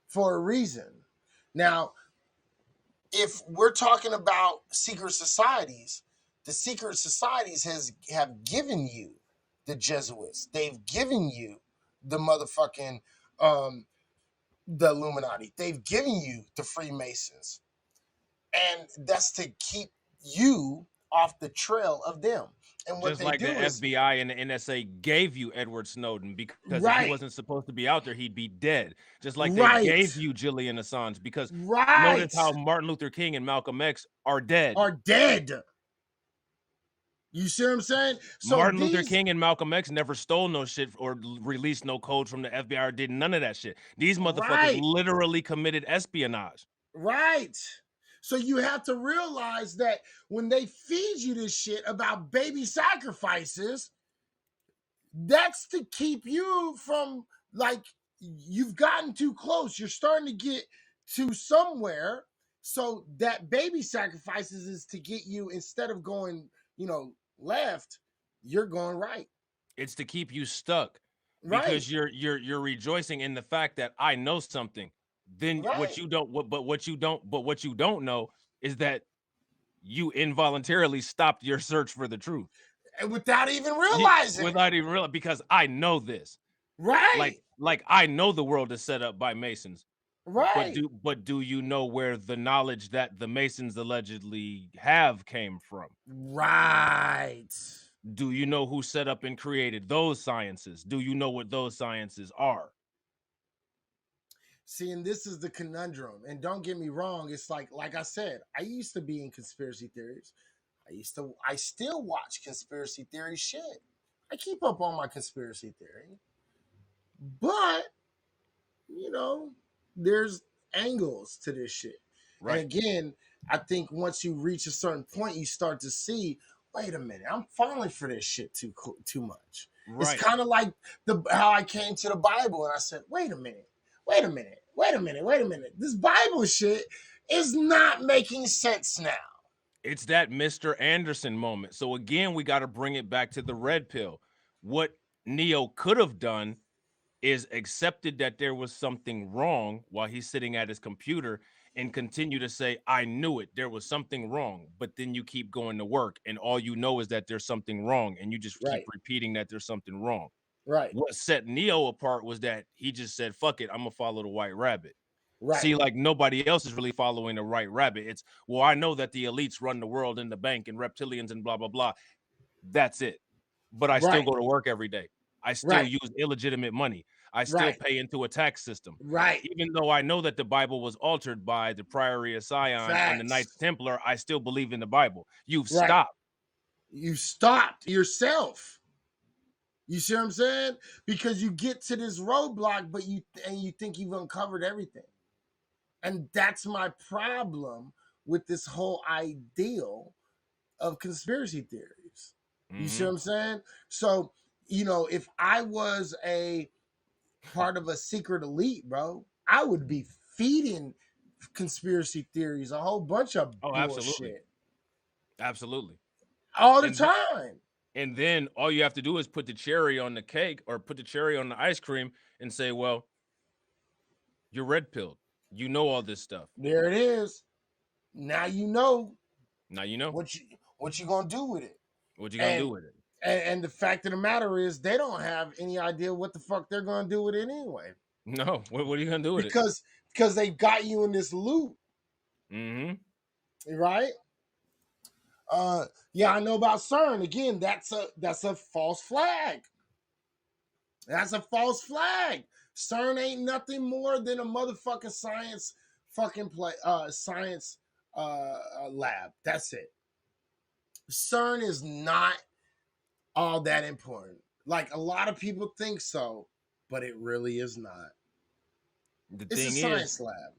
for a reason. Now, if we're talking about secret societies, the secret societies have given you the Jesuits. They've given you the motherfucking the Illuminati. They've given you the Freemasons. And that's to keep you off the trail of them. And what Just they like the do is FBI and the NSA gave you Edward Snowden because if he right, wasn't supposed to be out there, he'd be dead. Just like they right, gave you Julian Assange because notice right, how Martin Luther King and Malcolm X are dead. are dead. You see what I'm saying? So Martin Luther these King and Malcolm X never stole no shit or released no code from the FBI or did none of that shit. These motherfuckers right, literally committed espionage. right. So you have to realize that when they feed you this shit about baby sacrifices, that's to keep you from, like, you've gotten too close. You're starting to get to somewhere. So that baby sacrifices is to get you, instead of going, left, you're going right. It's to keep you stuck Right. because you're rejoicing in the fact that I know something. Then what Right. you don't what you don't know is that you involuntarily stopped your search for the truth. And without even realizing it. Without even realizing, because I know this. Right. Like I know the world is set up by Masons. Right. But do you know where the knowledge that the Masons allegedly have came from? Right. Do you know who set up and created those sciences? Do you know what those sciences are? See, and this is the conundrum. And don't get me wrong, it's like I said, I used to be in conspiracy theories. I still watch conspiracy theory shit. I keep up on my conspiracy theory. But, there's angles to this shit. Right. And again, I think once you reach a certain point, you start to see, wait a minute, I'm falling for this shit too much. Right. It's kind of like how I came to the Bible and I said, wait a minute. This Bible shit is not making sense now. It's that Mr. Anderson moment. So again, we got to bring it back to the red pill. What Neo could have done is accepted that there was something wrong while he's sitting at his computer and continue to say, I knew it. There was something wrong. But then you keep going to work and all you know is that there's something wrong. And you just keep repeating that there's something wrong. Right. What set Neo apart was that he just said, fuck it, I'm going to follow the white rabbit. Right. See, like nobody else is really following the right rabbit. It's, well, I know that the elites run the world in the bank and reptilians and blah, blah, blah. That's it. But I still go to work every day. I still use illegitimate money. I still pay into a tax system. Right. Even though I know that the Bible was altered by the Priory of Sion and the Knights Templar, I still believe in the Bible. You've stopped. You stopped yourself. You see what I'm saying? Because you get to this roadblock, but you think you've uncovered everything. And that's my problem with this whole ideal of conspiracy theories. You see what I'm saying? So, if I was a part of a secret elite, bro, I would be feeding conspiracy theories, a whole bunch of bullshit. Absolutely. All the time. And then all you have to do is put the cherry on the cake or put the cherry on the ice cream and say, well, you're red pilled. You know all this stuff. There it is. Now you know. Now you know. What you gonna do with it? What you gonna do with it? And the fact of the matter is, they don't have any idea what the fuck they're gonna do with it anyway. No, what are you gonna do with it? Because they got you in this loop. Right? Yeah, I know about CERN. Again, that's a false flag. That's a false flag. CERN ain't nothing more than a motherfucking science lab. That's it. CERN is not all that important. Like a lot of people think so, but it really is not. The It's a thing is, science lab.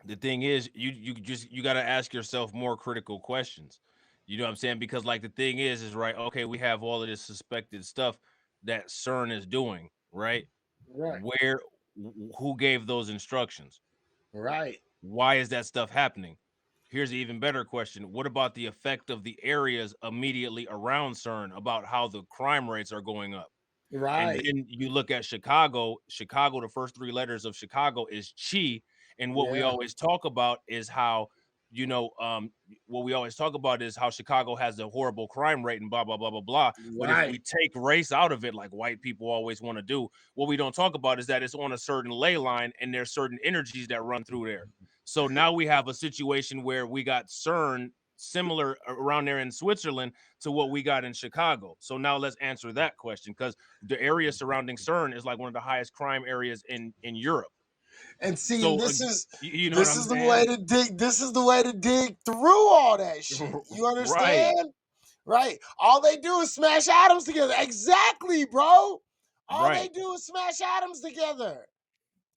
the thing is, you got to ask yourself more critical questions. You know what I'm saying? Because like the thing is right. Okay, we have all of this suspected stuff that CERN is doing, right? Right. Where, who gave those instructions? Right. Why is that stuff happening? Here's an even better question. What about the effect of the areas immediately around CERN about how the crime rates are going up? And Right. then you look at Chicago. Chicago, the first three letters of Chicago is Chi. And what we Yeah. always talk about is how, you know, what we always talk about is how Chicago has a horrible crime rate and blah, blah, blah, blah, blah. But if we Right. take race out of it, like white people always want to do, what we don't talk about is that it's on a certain ley line and there's certain energies that run through there. So now we have a situation where we got CERN similar around there in Switzerland to what we got in Chicago. So now let's answer that question, because the area surrounding CERN is like one of the highest crime areas in Europe. And see, and So you know what this I'm is the way saying? to dig. This is the way to dig through all that shit. You Right, understand? Right. All they do is smash atoms together. Exactly, bro. All they right, do is smash atoms together.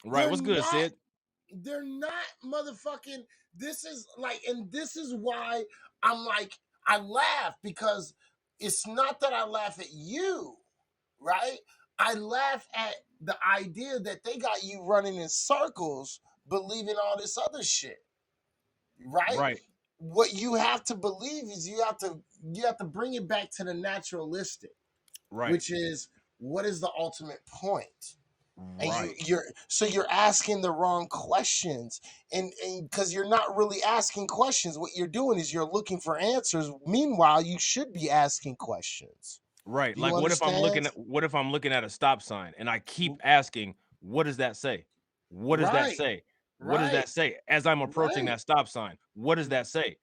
right. They're What's good, not. Sid? They're not motherfucking. This is like, and this is why I'm like, I laugh, because it's not that I laugh at you, right? I laugh at the idea that they got you running in circles, believing all this other shit, right? Right, What you have to believe is you have to bring it back to the naturalistic, right, which is, what is the ultimate point? And right, you're asking the wrong questions, and because you're not really asking questions. What you're doing is you're looking for answers. Meanwhile, you should be asking questions. right. Do you Like understand? what if I'm looking at a stop sign and I keep asking, what does that say? What does that Right, say? What does right, that say? As I'm approaching right, that stop sign, what does that say?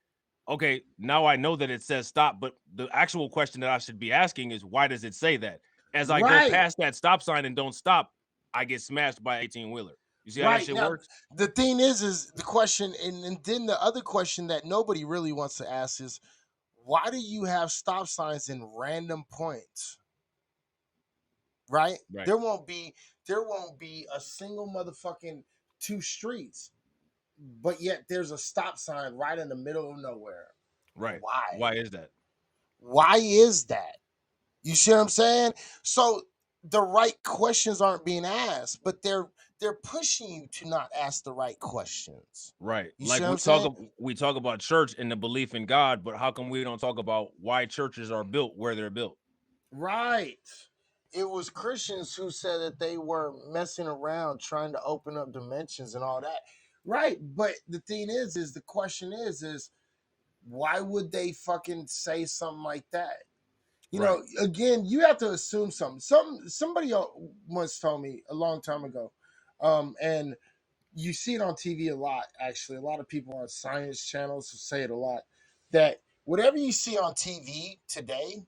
Okay, now I know that it says stop, but the actual question that I should be asking is, why does it say that? As I go right, past that stop sign and don't stop, I get smashed by 18 wheeler. You see how that right. shit Now, works? the thing is the question, and then the other question that nobody really wants to ask is, why do you have stop signs in random points? Right? Right, There won't be a single motherfucking two streets, but yet there's a stop sign right in the middle of nowhere. right. Why? Why is that? Why is that? You see what I'm saying? So the right questions aren't being asked, but they're pushing you to not ask the right questions. Right. You see Like what I'm saying? we talk about church and the belief in God, but how come we don't talk about why churches are built where they're built? Right. It was Christians who said that they were messing around trying to open up dimensions and all that. Right. But the thing is the question is why would they fucking say something like that? You Right. know, again, you have to assume something. Somebody once told me a long time ago, and you see it on TV a lot. Actually, a lot of people on science channels say it a lot. That whatever you see on TV today,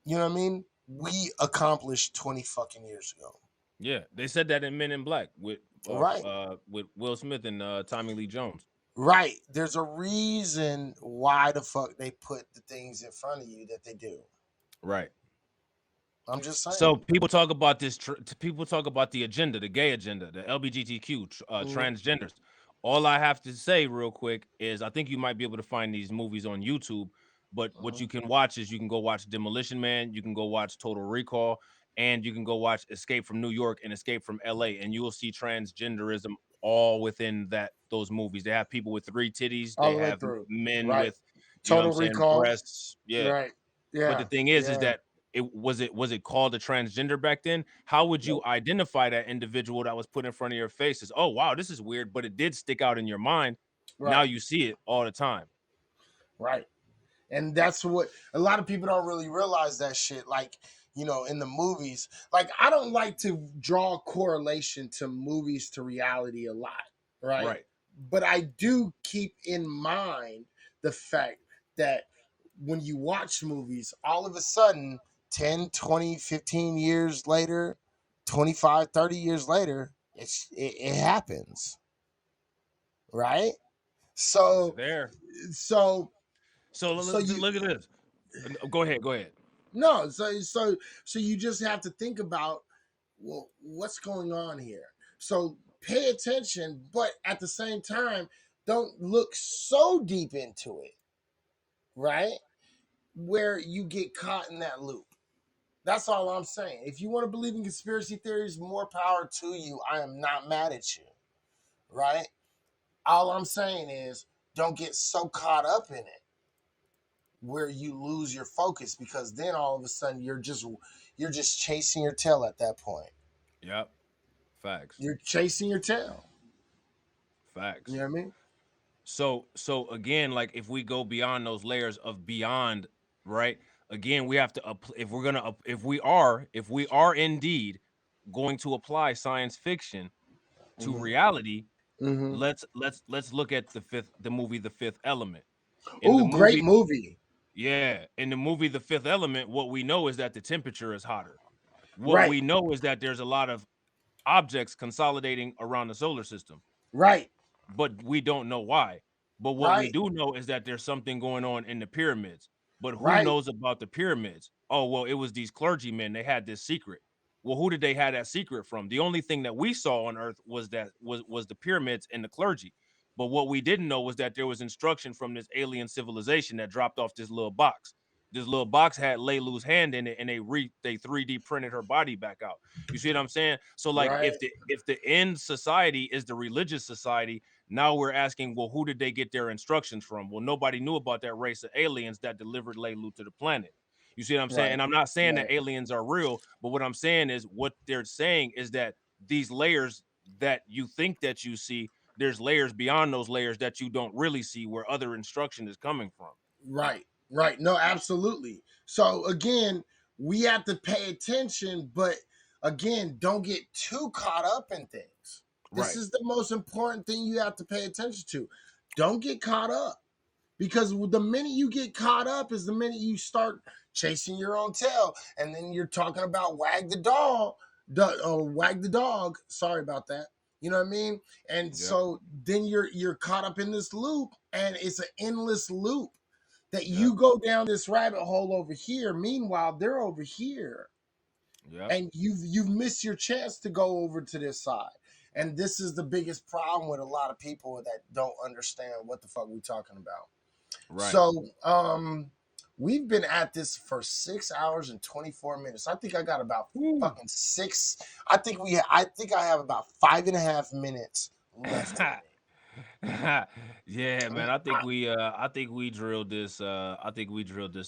you know what I mean, we accomplished 20 fucking years ago. Yeah. They said that in Men in Black Right. with Will Smith and Tommy Lee Jones. Right. There's a reason why the fuck they put the things in front of you that they do. Right. I'm just So saying. people talk about this. People talk about the agenda, the gay agenda, the LGBTQ, Mm, transgenders. All I have to say, real quick, is I think you might be able to find these movies on YouTube. But what mhm. you can watch is you can go watch Demolition Man, you can go watch Total Recall, and you can go watch Escape from New York and Escape from LA, and you will see transgenderism all within those movies. They have people with three titties, All they the way have through. men Right. with, you know what I'm Total saying, Recall. breasts. Yeah. Right. But the Yeah. thing is Yeah. that it called a transgender back then? How would you Nope. identify that individual that was put in front of your face as, oh wow, this is weird, but it did stick out in your mind. Now Right. you see it all the time. Right. And that's what a lot of people don't really realize, that shit. Like, in the movies, like, I don't like to draw a correlation to movies to reality a lot, right? Right. But I do keep in mind the fact that when you watch movies, all of a sudden 10, 20, 15 years later, 25, 30 years later, it happens, right? It's So there. so So so you look at this. Go ahead. Go ahead. No, so you just have to think about, well, what's going on here. So pay attention, but at the same time, don't look so deep into it, right? Where you get caught in that loop. That's all I'm saying. If you want to believe in conspiracy theories, more power to you. I am not mad at you, right? All I'm saying is don't get so caught up in it where you lose your focus, because then all of a sudden you're just chasing your tail at that point. Yep. Facts. You're chasing your tail. Facts. You know what I mean? So again, like if we go beyond those layers of beyond, right? Again, we have to if we're gonna if we are indeed going to apply science fiction to Mm-hmm. reality, Mm-hmm. let's look at the movie The Fifth Element. In the Oh, great movie, movie. yeah, in the movie The Fifth Element, what we know is that the temperature is hotter. What Right. we know is that there's a lot of objects consolidating around the solar system, Right. but we don't know why. But what we Right. do know is that there's something going on in the pyramids. But who Right. knows about the pyramids? Oh, well, it was these clergymen. They had this secret. Well, who did they have that secret from? The only thing that we saw on Earth was was the pyramids and the clergy. But what we didn't know was that there was instruction from this alien civilization that dropped off this little box. This little box had Leilu's hand in it, and they 3D printed her body back out. You see what I'm saying? So like Right. if the end society is the religious society, now we're asking, well, who did they get their instructions from? Well, nobody knew about that race of aliens that delivered Leilu to the planet. You see what I'm saying? Right. And I'm not saying that Right. aliens are real, but what I'm saying is what they're saying is that these layers that you think that you see, there's layers beyond those layers that you don't really see where other instruction is coming from. Right. Right. No, absolutely. So again, we have to pay attention, but again, don't get too caught up in things. This Right. is the most important thing you have to pay attention to. Don't get caught up, because the minute you get caught up is the minute you start chasing your own tail, and then you're talking about wag the dog. Sorry about that. You know what I mean? And Yep. so then you're caught up in this loop, and it's an endless loop that Yep. you go down this rabbit hole over here. Meanwhile, they're over here, Yep. and you've missed your chance to go over to this side. And this is the biggest problem with a lot of people that don't understand what the fuck we talking about. Right. So, we've been at this for 6 hours and 24 minutes. I think I got about fucking six. I think I have about 5.5 minutes left in Yeah, me. man. I think we drilled this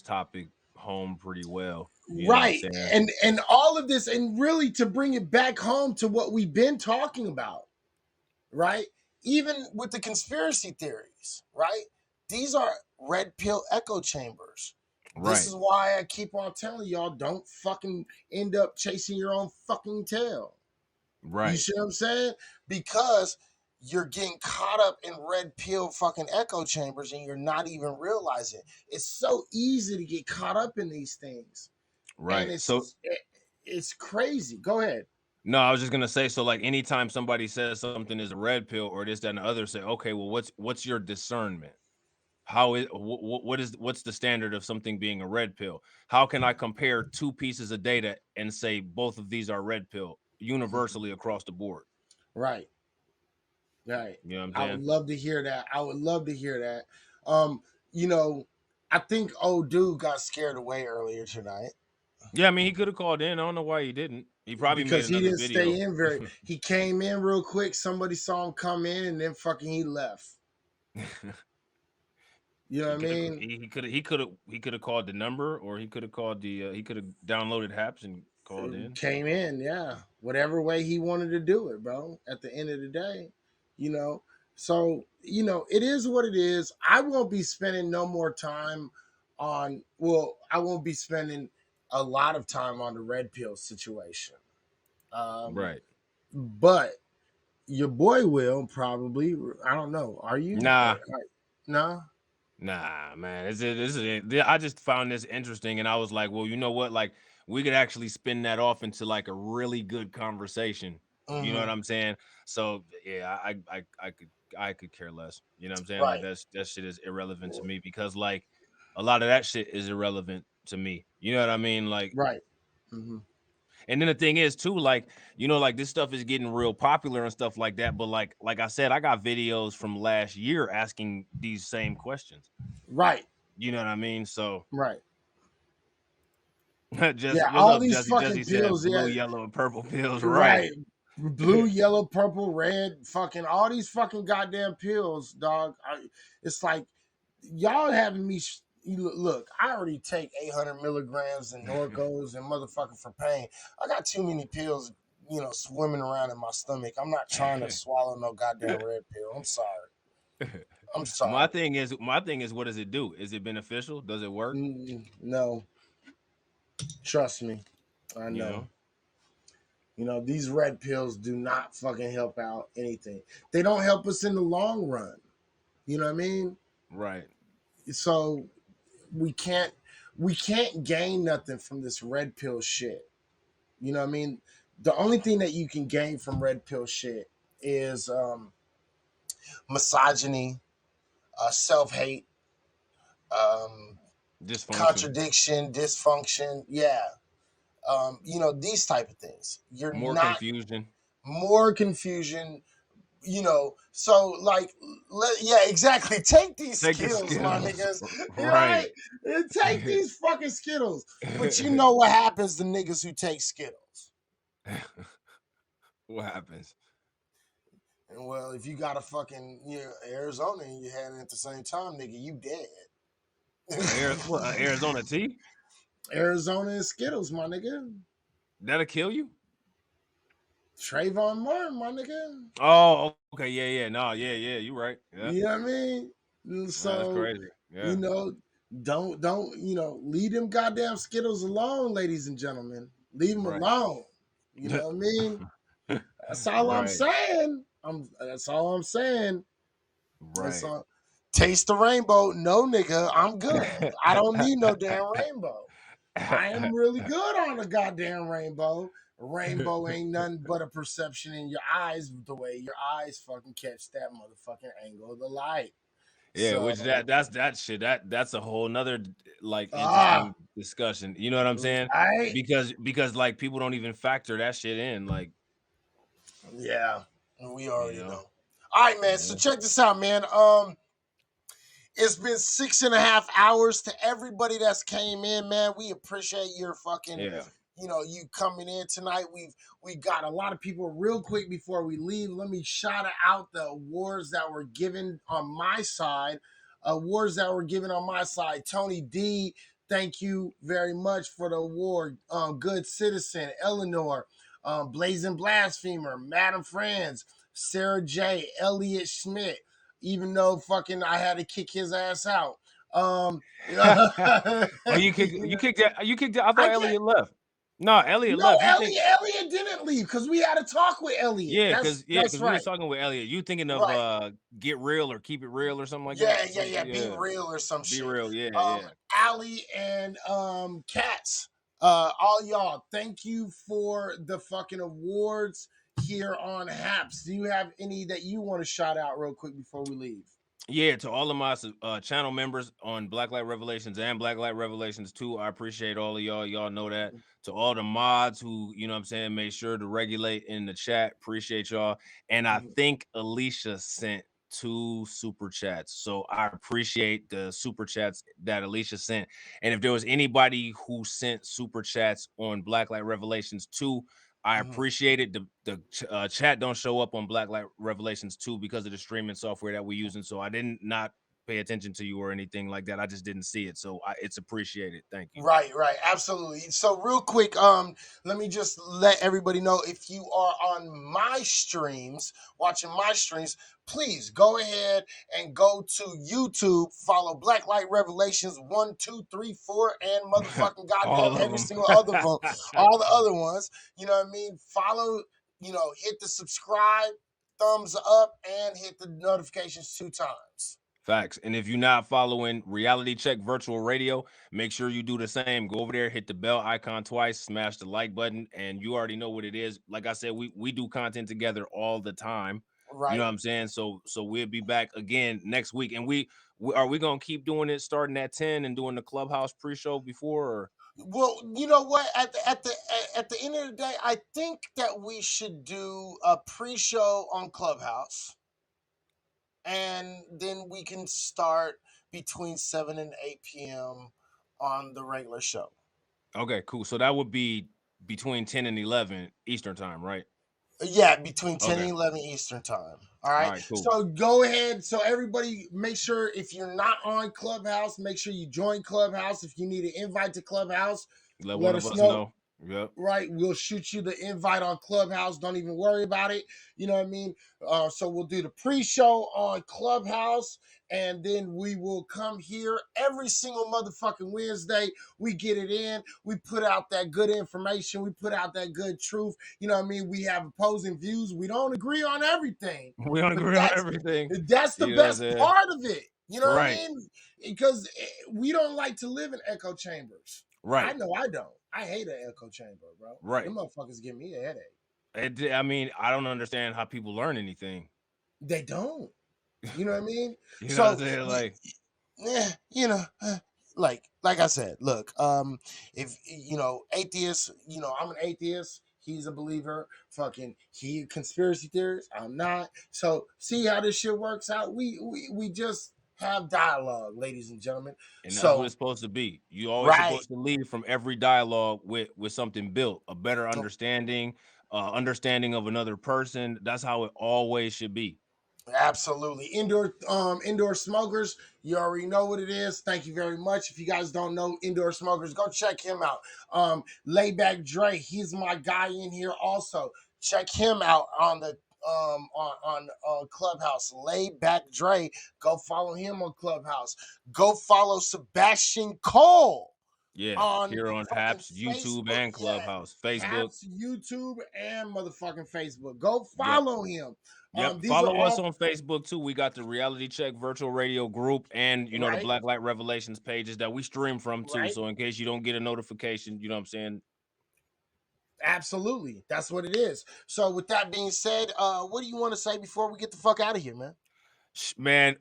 topic home pretty well. You know what I'm Right. saying? And all of this, and really to bring it back home to what we've been talking about, right? Even with the conspiracy theories, right? These are red pill echo chambers. This Right. is why I keep on telling y'all, don't fucking end up chasing your own fucking tail. You Right. see what I'm saying? Because you're getting caught up in red pill fucking echo chambers and you're not even realizing. It's so easy to get caught up in these things. And Right. So it's crazy. Go ahead. no, I was just gonna say, so like anytime somebody says something is a red pill or this, that, and the other, say, okay, well, what's your discernment? How is what's the standard of something being a red pill? How can I compare two pieces of data and say both of these are red pill universally across the board? Right. Right. You know what I'm I would saying? love to hear that. I would love to hear that. You know, I think old dude got scared away earlier tonight Yeah, I mean, he could have called in. I don't know why he didn't. He probably made because he another didn't video. stay in very. He came in real quick. Somebody saw him come in, and then fucking he left. You know what I mean? He could have called the number, or he could have called the he could have downloaded apps and called in. Came in, yeah. Whatever way he wanted to do it, bro. At the end of the day, you know. So, it is what it is. I won't be spending no more time I won't be spending a lot of time on the red pill situation. Right. But your boy will probably. I don't know. Are you? Nah. No? Nah, man. I just found this interesting, and I was like, well, you know what? Like, we could actually spin that off into like a really good conversation. You know what Mm-hmm. I'm saying? So yeah, I could care less. You know what I'm saying? Like Right. that shit is irrelevant to me because like a lot of that shit is irrelevant to me. You know what I mean? Like Right. Mm-hmm. And then the thing is too, like, you know, like this stuff is getting real popular and stuff like that. But like I said, I got videos from last year asking these same questions. Right. You know what I mean? So Right. just Yeah, what's all up, these Jesse? Jesse fucking said pills, blue, yeah. yellow, and purple pills. Right. Right. Blue, yellow, purple, red, fucking all these fucking goddamn pills, dog. It's like y'all having me. Look, I already take 800 milligrams and Norcos and motherfucking for pain. I got too many pills, you know, swimming around in my stomach. I'm not trying to swallow no goddamn red pill. I'm sorry. I'm sorry. My thing is, what does it do? Is it beneficial? Does it work? No, trust me, I You know. know? You know, these red pills do not fucking help out anything. They don't help us in the long run. You know what I mean? Right. So we can't gain nothing from this red pill shit. You know what I mean? The only thing that you can gain from red pill shit is misogyny, self-hate, Dysfunction. contradiction, dysfunction. Yeah. You know, these type of things. You're More not confusion. more confusion, you know. So like, yeah, exactly. Take these Take the Skittles, my Skittles. niggas. You're Right. right. Take these fucking Skittles. But you know what happens to niggas who take Skittles? What happens? And well, if you got a fucking Arizona in your hand at the same time, nigga, you dead. Arizona tea? Arizona and Skittles, my nigga. That'll kill you? Trayvon Martin, my nigga. Oh, okay, yeah. No, yeah, you're right. Yeah. You know what I mean? That's So, crazy. Yeah. you know, don't leave them goddamn Skittles alone, ladies and gentlemen. Leave them Right. alone. You know what I mean? That's all I'm Right. saying. That's all I'm saying. That's Right. all. Taste the rainbow. No, nigga, I'm good. I don't need no damn rainbow. I am really good on the goddamn rainbow. Rainbow ain't nothing but a perception in your eyes, the way your eyes fucking catch that motherfucking angle of the light. Yeah, So, which that's shit. That's a whole nother like interesting discussion. You know what I'm saying? right? Because like people don't even factor that shit in. Like, Yeah, we already you know. know. All right, man. So check this out, man. It's been 6.5 hours. To everybody that's came in, man, we appreciate your fucking, Yeah. you know, you coming in tonight. We got a lot of people. Real quick before we leave, let me shout out the awards that were given on my side. Tony D, thank you very much for the award. Good Citizen, Eleanor, Blazing Blasphemer, Madam Friends, Sarah J, Elliot Schmidt. Even though fucking I had to kick his ass out. Oh, you kicked that. I thought Elliot left. No, Elliot No, left. You think? Elliot didn't leave because we had a talk with Elliot. Yeah, That's because we right. was talking with Elliot. You thinking of Right. Get Real or Keep It Real or something like Yeah, that? Be real or some Be shit. Real, yeah. Allie and Cats. All y'all, thank you for the fucking awards here on Haps. Do you have any that you want to shout out real quick before we leave? Yeah, to all of my channel members on Blacklight Revelations and Blacklight Revelations 2, I appreciate all of y'all. Y'all know that. To all the mods who, you know what I'm saying, made sure to regulate in the chat, appreciate y'all. And I think Alicia sent 2 super chats. So I appreciate the super chats that Alicia sent. And if there was anybody who sent super chats on Blacklight Revelations 2, I appreciate it. The chat don't show up on Blacklight Revelations 2 because of the streaming software that we're using. So I didn't not pay attention to you or anything like that. I just didn't see it. So it's appreciated. Thank you. Right, absolutely. So real quick, let me just let everybody know, if you are on my streams, watching my streams, please go ahead and go to YouTube, follow Blacklight Revelations 1, 2, 3, 4, and motherfucking All goddamn of every them. single other one, all the other ones. You know what I mean? Follow, hit the subscribe, thumbs up, and hit the notifications 2 times. Facts. And if you're not following Reality Check Virtual Radio, make sure you do the same. Go over there, hit the bell icon twice, smash the like button, and you already know what it is. Like I said, we do content together all the time. Right. You know what I'm saying? So we'll be back again next week. And we gonna keep doing it starting at 10 and doing the Clubhouse pre-show before, or Well, you know what? at the end of the day, I think that we should do a pre-show on Clubhouse, and then we can start between 7 and 8 p.m. on the regular show. Okay, cool. So that would be between 10 and 11 Eastern time, right? Yeah, between 10 Okay. and 11 Eastern time. All All right. right, cool. So go ahead. So everybody, make sure if you're not on Clubhouse, make sure you join Clubhouse. If you need an invite to Clubhouse, Let let one of us us know. know. Yep. Right, we'll shoot you the invite on Clubhouse. Don't even worry about it. You know what I mean? So we'll do the pre-show on Clubhouse, and then we will come here every single motherfucking Wednesday. We get it in. We put out that good information. We put out that good truth. You know what I mean? We have opposing views. We don't agree on everything. We don't But agree on everything. that's the You know what I'm best saying? part of it. You know what I Right. mean? Because we don't like to live in echo chambers. Right. I know I don't. I hate an echo chamber, bro. Right. Them motherfuckers give me a headache. I mean, I don't understand how people learn anything. They don't. You know what I mean? You know So, what I'm saying? Like, you know, like I said, look, if you know, atheists, you know, I'm an atheist. He's a believer. Fucking, he conspiracy theorist. I'm not. So, see how this shit works out. We just have dialogue, ladies and gentlemen. and that's what So, it's supposed to be. You always right. supposed to leave from every dialogue with something built, a better understanding, understanding of another person. That's how it always should be. Absolutely. Indoor smokers, you already know what it is. Thank you very much. If you guys don't know Indoor Smokers, go check him out. Layback Dre, he's my guy in here also. Check him out on the on Clubhouse. Layback Dre, go follow him on Clubhouse. Go follow Sebastian Cole. Yeah, On here on fucking Haps, YouTube, Facebook, and Clubhouse, Facebook. Haps, YouTube, and motherfucking Facebook. Go follow him. Yep. These are Follow us all on Facebook too. We got the Reality Check Virtual Radio group and the Right. Black Light Revelations pages that we stream from too. Right. So in case you don't get a notification, you know what I'm saying? Absolutely. That's what it is. So with that being said, what do you want to say before we get the fuck out of here, man? Man,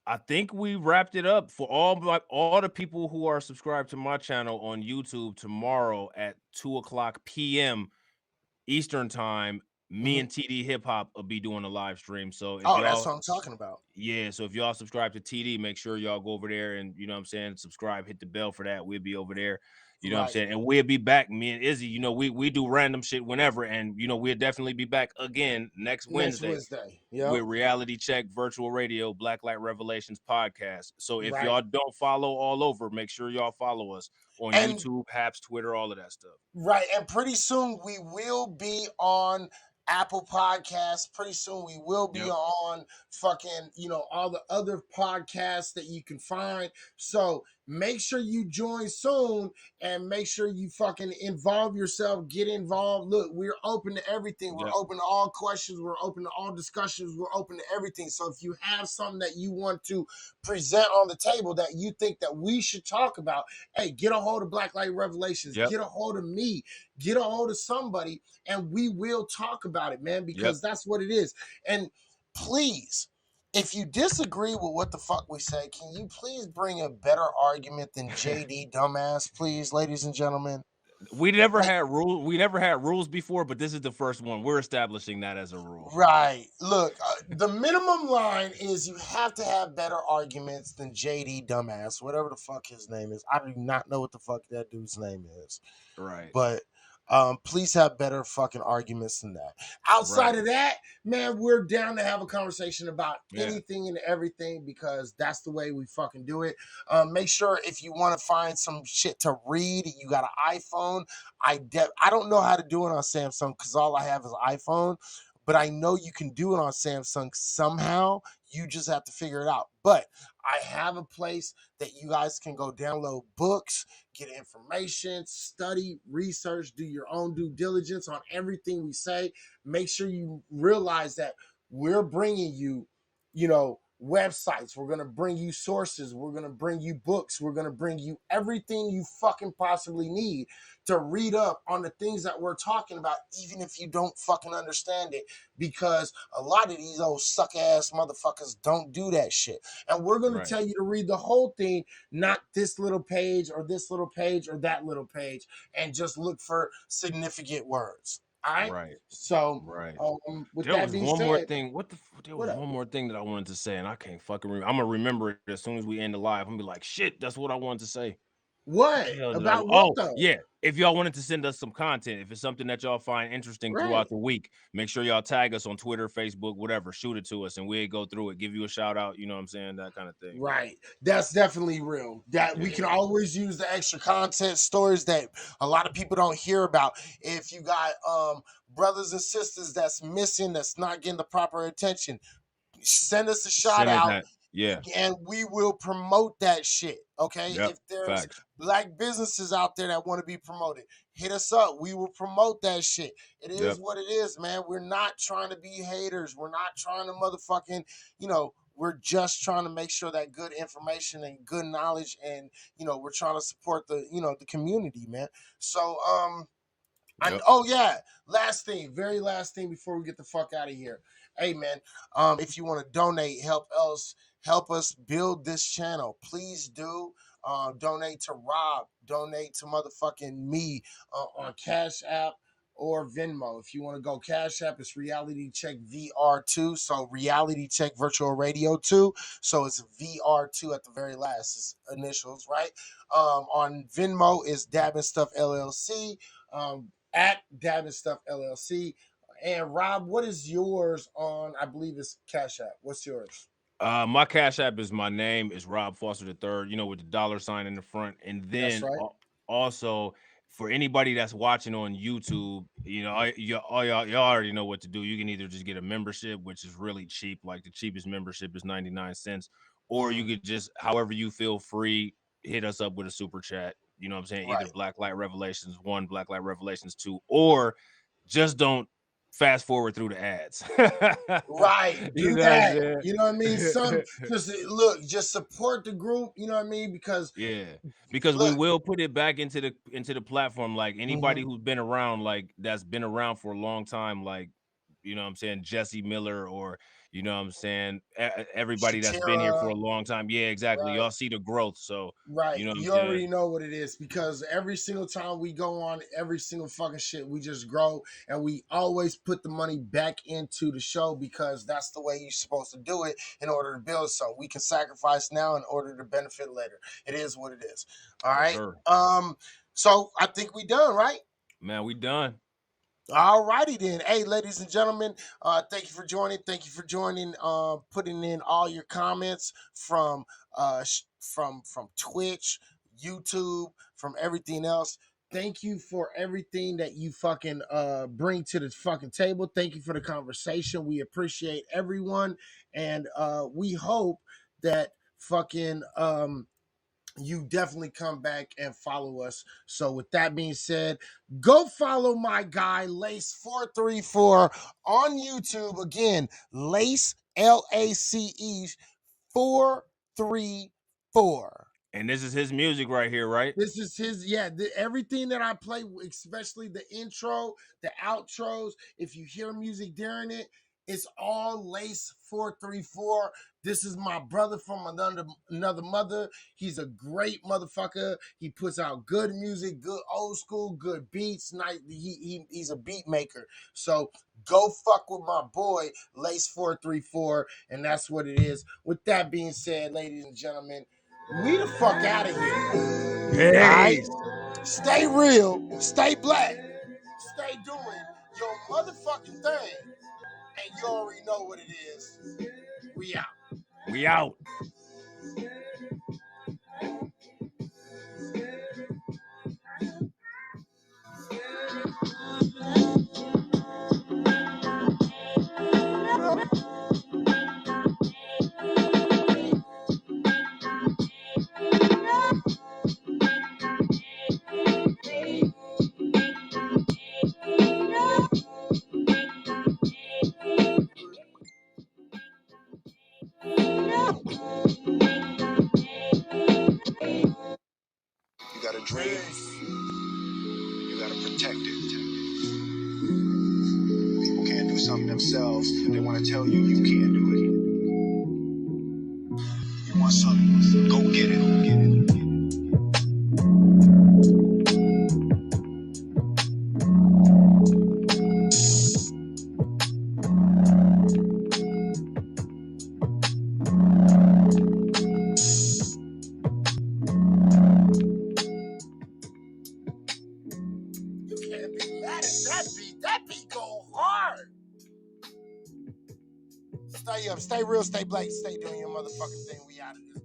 I think we wrapped it up for all the people who are subscribed to my channel on YouTube. Tomorrow at 2:00 p.m. Eastern time, me and TD Hip Hop will be doing a live stream. So if That's y'all, what I'm talking about. yeah, so if y'all subscribe to TD, make sure y'all go over there and you know what I'm saying, subscribe, hit the bell for that. We'll be over there. You know what I'm Right. saying? And we'll be back. Me and Izzy, you know, we do random shit whenever, and you know, we'll definitely be back again next Wednesday. Yep. With Reality Check Virtual Radio Black Light Revelations podcast. So if Right. y'all don't follow all over, make sure y'all follow us on And- YouTube, Haps, Twitter, all of that stuff. Right. And pretty soon we will be on Apple Podcasts. Pretty soon we will be on fucking, you know, all the other podcasts that you can find. So make sure you join soon and make sure you fucking involve yourself, get involved. Look, we're open to everything. We're open to all questions. We're open to all discussions. We're open to everything. So if you have something that you want to present on the table that you think that we should talk about, hey, get a hold of Black Light Revelations. Get a hold of me. Get a hold of somebody, and we will talk about it, man, because that's what it is. And please, if you disagree with what the fuck we say, can you please bring a better argument than JD dumbass, please, ladies and gentlemen? We never had rules. We never had rules before, but this is the first one. We're establishing that as a rule. Right. Look, the minimum line is you have to have better arguments than JD dumbass, whatever the fuck his name is. I do not know what the fuck that dude's name is. Right. But please have better fucking arguments than that. Outside of that, man, we're down to have a conversation about anything and everything because that's the way we fucking do it. Make sure if you want to find some shit to read, you got an iPhone. I don't know how to do it on Samsung because all I have is iPhone, but I know you can do it on Samsung somehow. You just have to figure it out. But I have a place that you guys can go download books, get information, study, research, do your own due diligence on everything we say. Make sure you realize that we're bringing you, you know, websites. We're going to bring you sources. We're going to bring you books. We're going to bring you everything you fucking possibly need to read up on the things that we're talking about, even if you don't fucking understand it, because a lot of these old suck ass motherfuckers don't do that shit. And we're going to tell you to read the whole thing, not this little page or this little page or that little page, and just look for significant words. All right. Right. So, Right. with There that was being one more said, thing. There was what up? one more thing that I wanted to say, and I can't fucking remember. I'm gonna remember it as soon as we end the live. I'm gonna be like, shit, that's what I wanted to say. What What the hell did I? about what Oh, though? yeah. If y'all wanted to send us some content, if it's something that y'all find interesting Right. throughout the week, make sure y'all tag us on Twitter, Facebook, whatever. Shoot it to us, and we'll go through it, give you a shout out. You know what I'm saying? That kind of thing. Right. That's definitely real. That we can Yeah. always use the extra content stories that a lot of people don't hear about. If you got brothers and sisters that's missing, that's not getting the proper attention, send us a shout Send it out that. Yeah. and we will promote that shit. Okay. Yep. If there's Facts. black businesses out there that want to be promoted, hit us up. We will promote that shit. It is Yep. what it is, man. We're not trying to be haters. We're not trying to motherfucking, we're just trying to make sure that good information and good knowledge and, we're trying to support the community, man. So, Yep. oh yeah, very last thing before we get the fuck out of here. Hey man, if you want to donate, help us build this channel, please do. Donate to Rob, donate to motherfucking me on Cash App or Venmo. If you want to go Cash App, it's Reality Check VR2. So Reality Check Virtual Radio 2. So it's VR2 at the very last. It's initials, right? On Venmo is Dabbing Stuff LLC. At Dabbing Stuff LLC. And Rob, what is yours on? I believe it's Cash App. What's yours? My Cash App is my name is Rob Foster the third, with the dollar sign in the front. And That's then right. also for anybody that's watching on YouTube, y'all already know what to do. You can either just get a membership, which is really cheap, like the cheapest membership is 99 cents, or you could just, however you feel free, hit us up with a super chat. You know what I'm saying? Either Right. Black Light Revelations 1, Black Light Revelations 2, or just don't fast forward through the ads. Right. You Do know what I'm that. saying? You know what I mean? Just support the group. You know what I mean? Because Yeah, because we look, will put it back into the platform. Like anybody Mhm. who's been around, like that's been around for a long time, like you know what I'm saying, Jesse Miller, or you know what I'm saying, everybody that's been here for Shatira. a long time. Yeah, exactly. Right. Y'all see the growth, so Right. you know what I'm You saying. already know what it is because every single time we go on every single fucking shit, we just grow and we always put the money back into the show because that's the way you're supposed to do it in order to build. So we can sacrifice now in order to benefit later. It is what it is. All Yes, right. sir. So I think we done, right? Man, we done. All righty then. Hey, ladies and gentlemen, thank you for joining. Thank you for joining. Putting in all your comments from from Twitch, YouTube, from everything else. Thank you for everything that you fucking bring to the fucking table. Thank you for the conversation. We appreciate everyone, and we hope that fucking you definitely come back and follow us. So with that being said, go follow my guy Lace 434 on YouTube. Again, Lace LACE 434. And this is his music right here, right? This is his, everything that I play, especially the intro, the outros. If you hear music during it, it's all Lace 434. This is my brother from another mother. He's a great motherfucker. He puts out good music, good old school, good beats. Nice. He's a beat maker. So go fuck with my boy Lace 434, and that's what it is. With that being said, ladies and gentlemen, we the fuck out of here. Peace. All right? Stay real, stay black, stay doing your motherfucking thing. And you already know what it is. We out. We out. protect it. People can't do something themselves, but they want to tell you you can't do it. You want something, go get it. You can't be mad at that beat. That beat go hard. Stay up, stay real, stay black, stay doing your motherfucking thing. We out of this.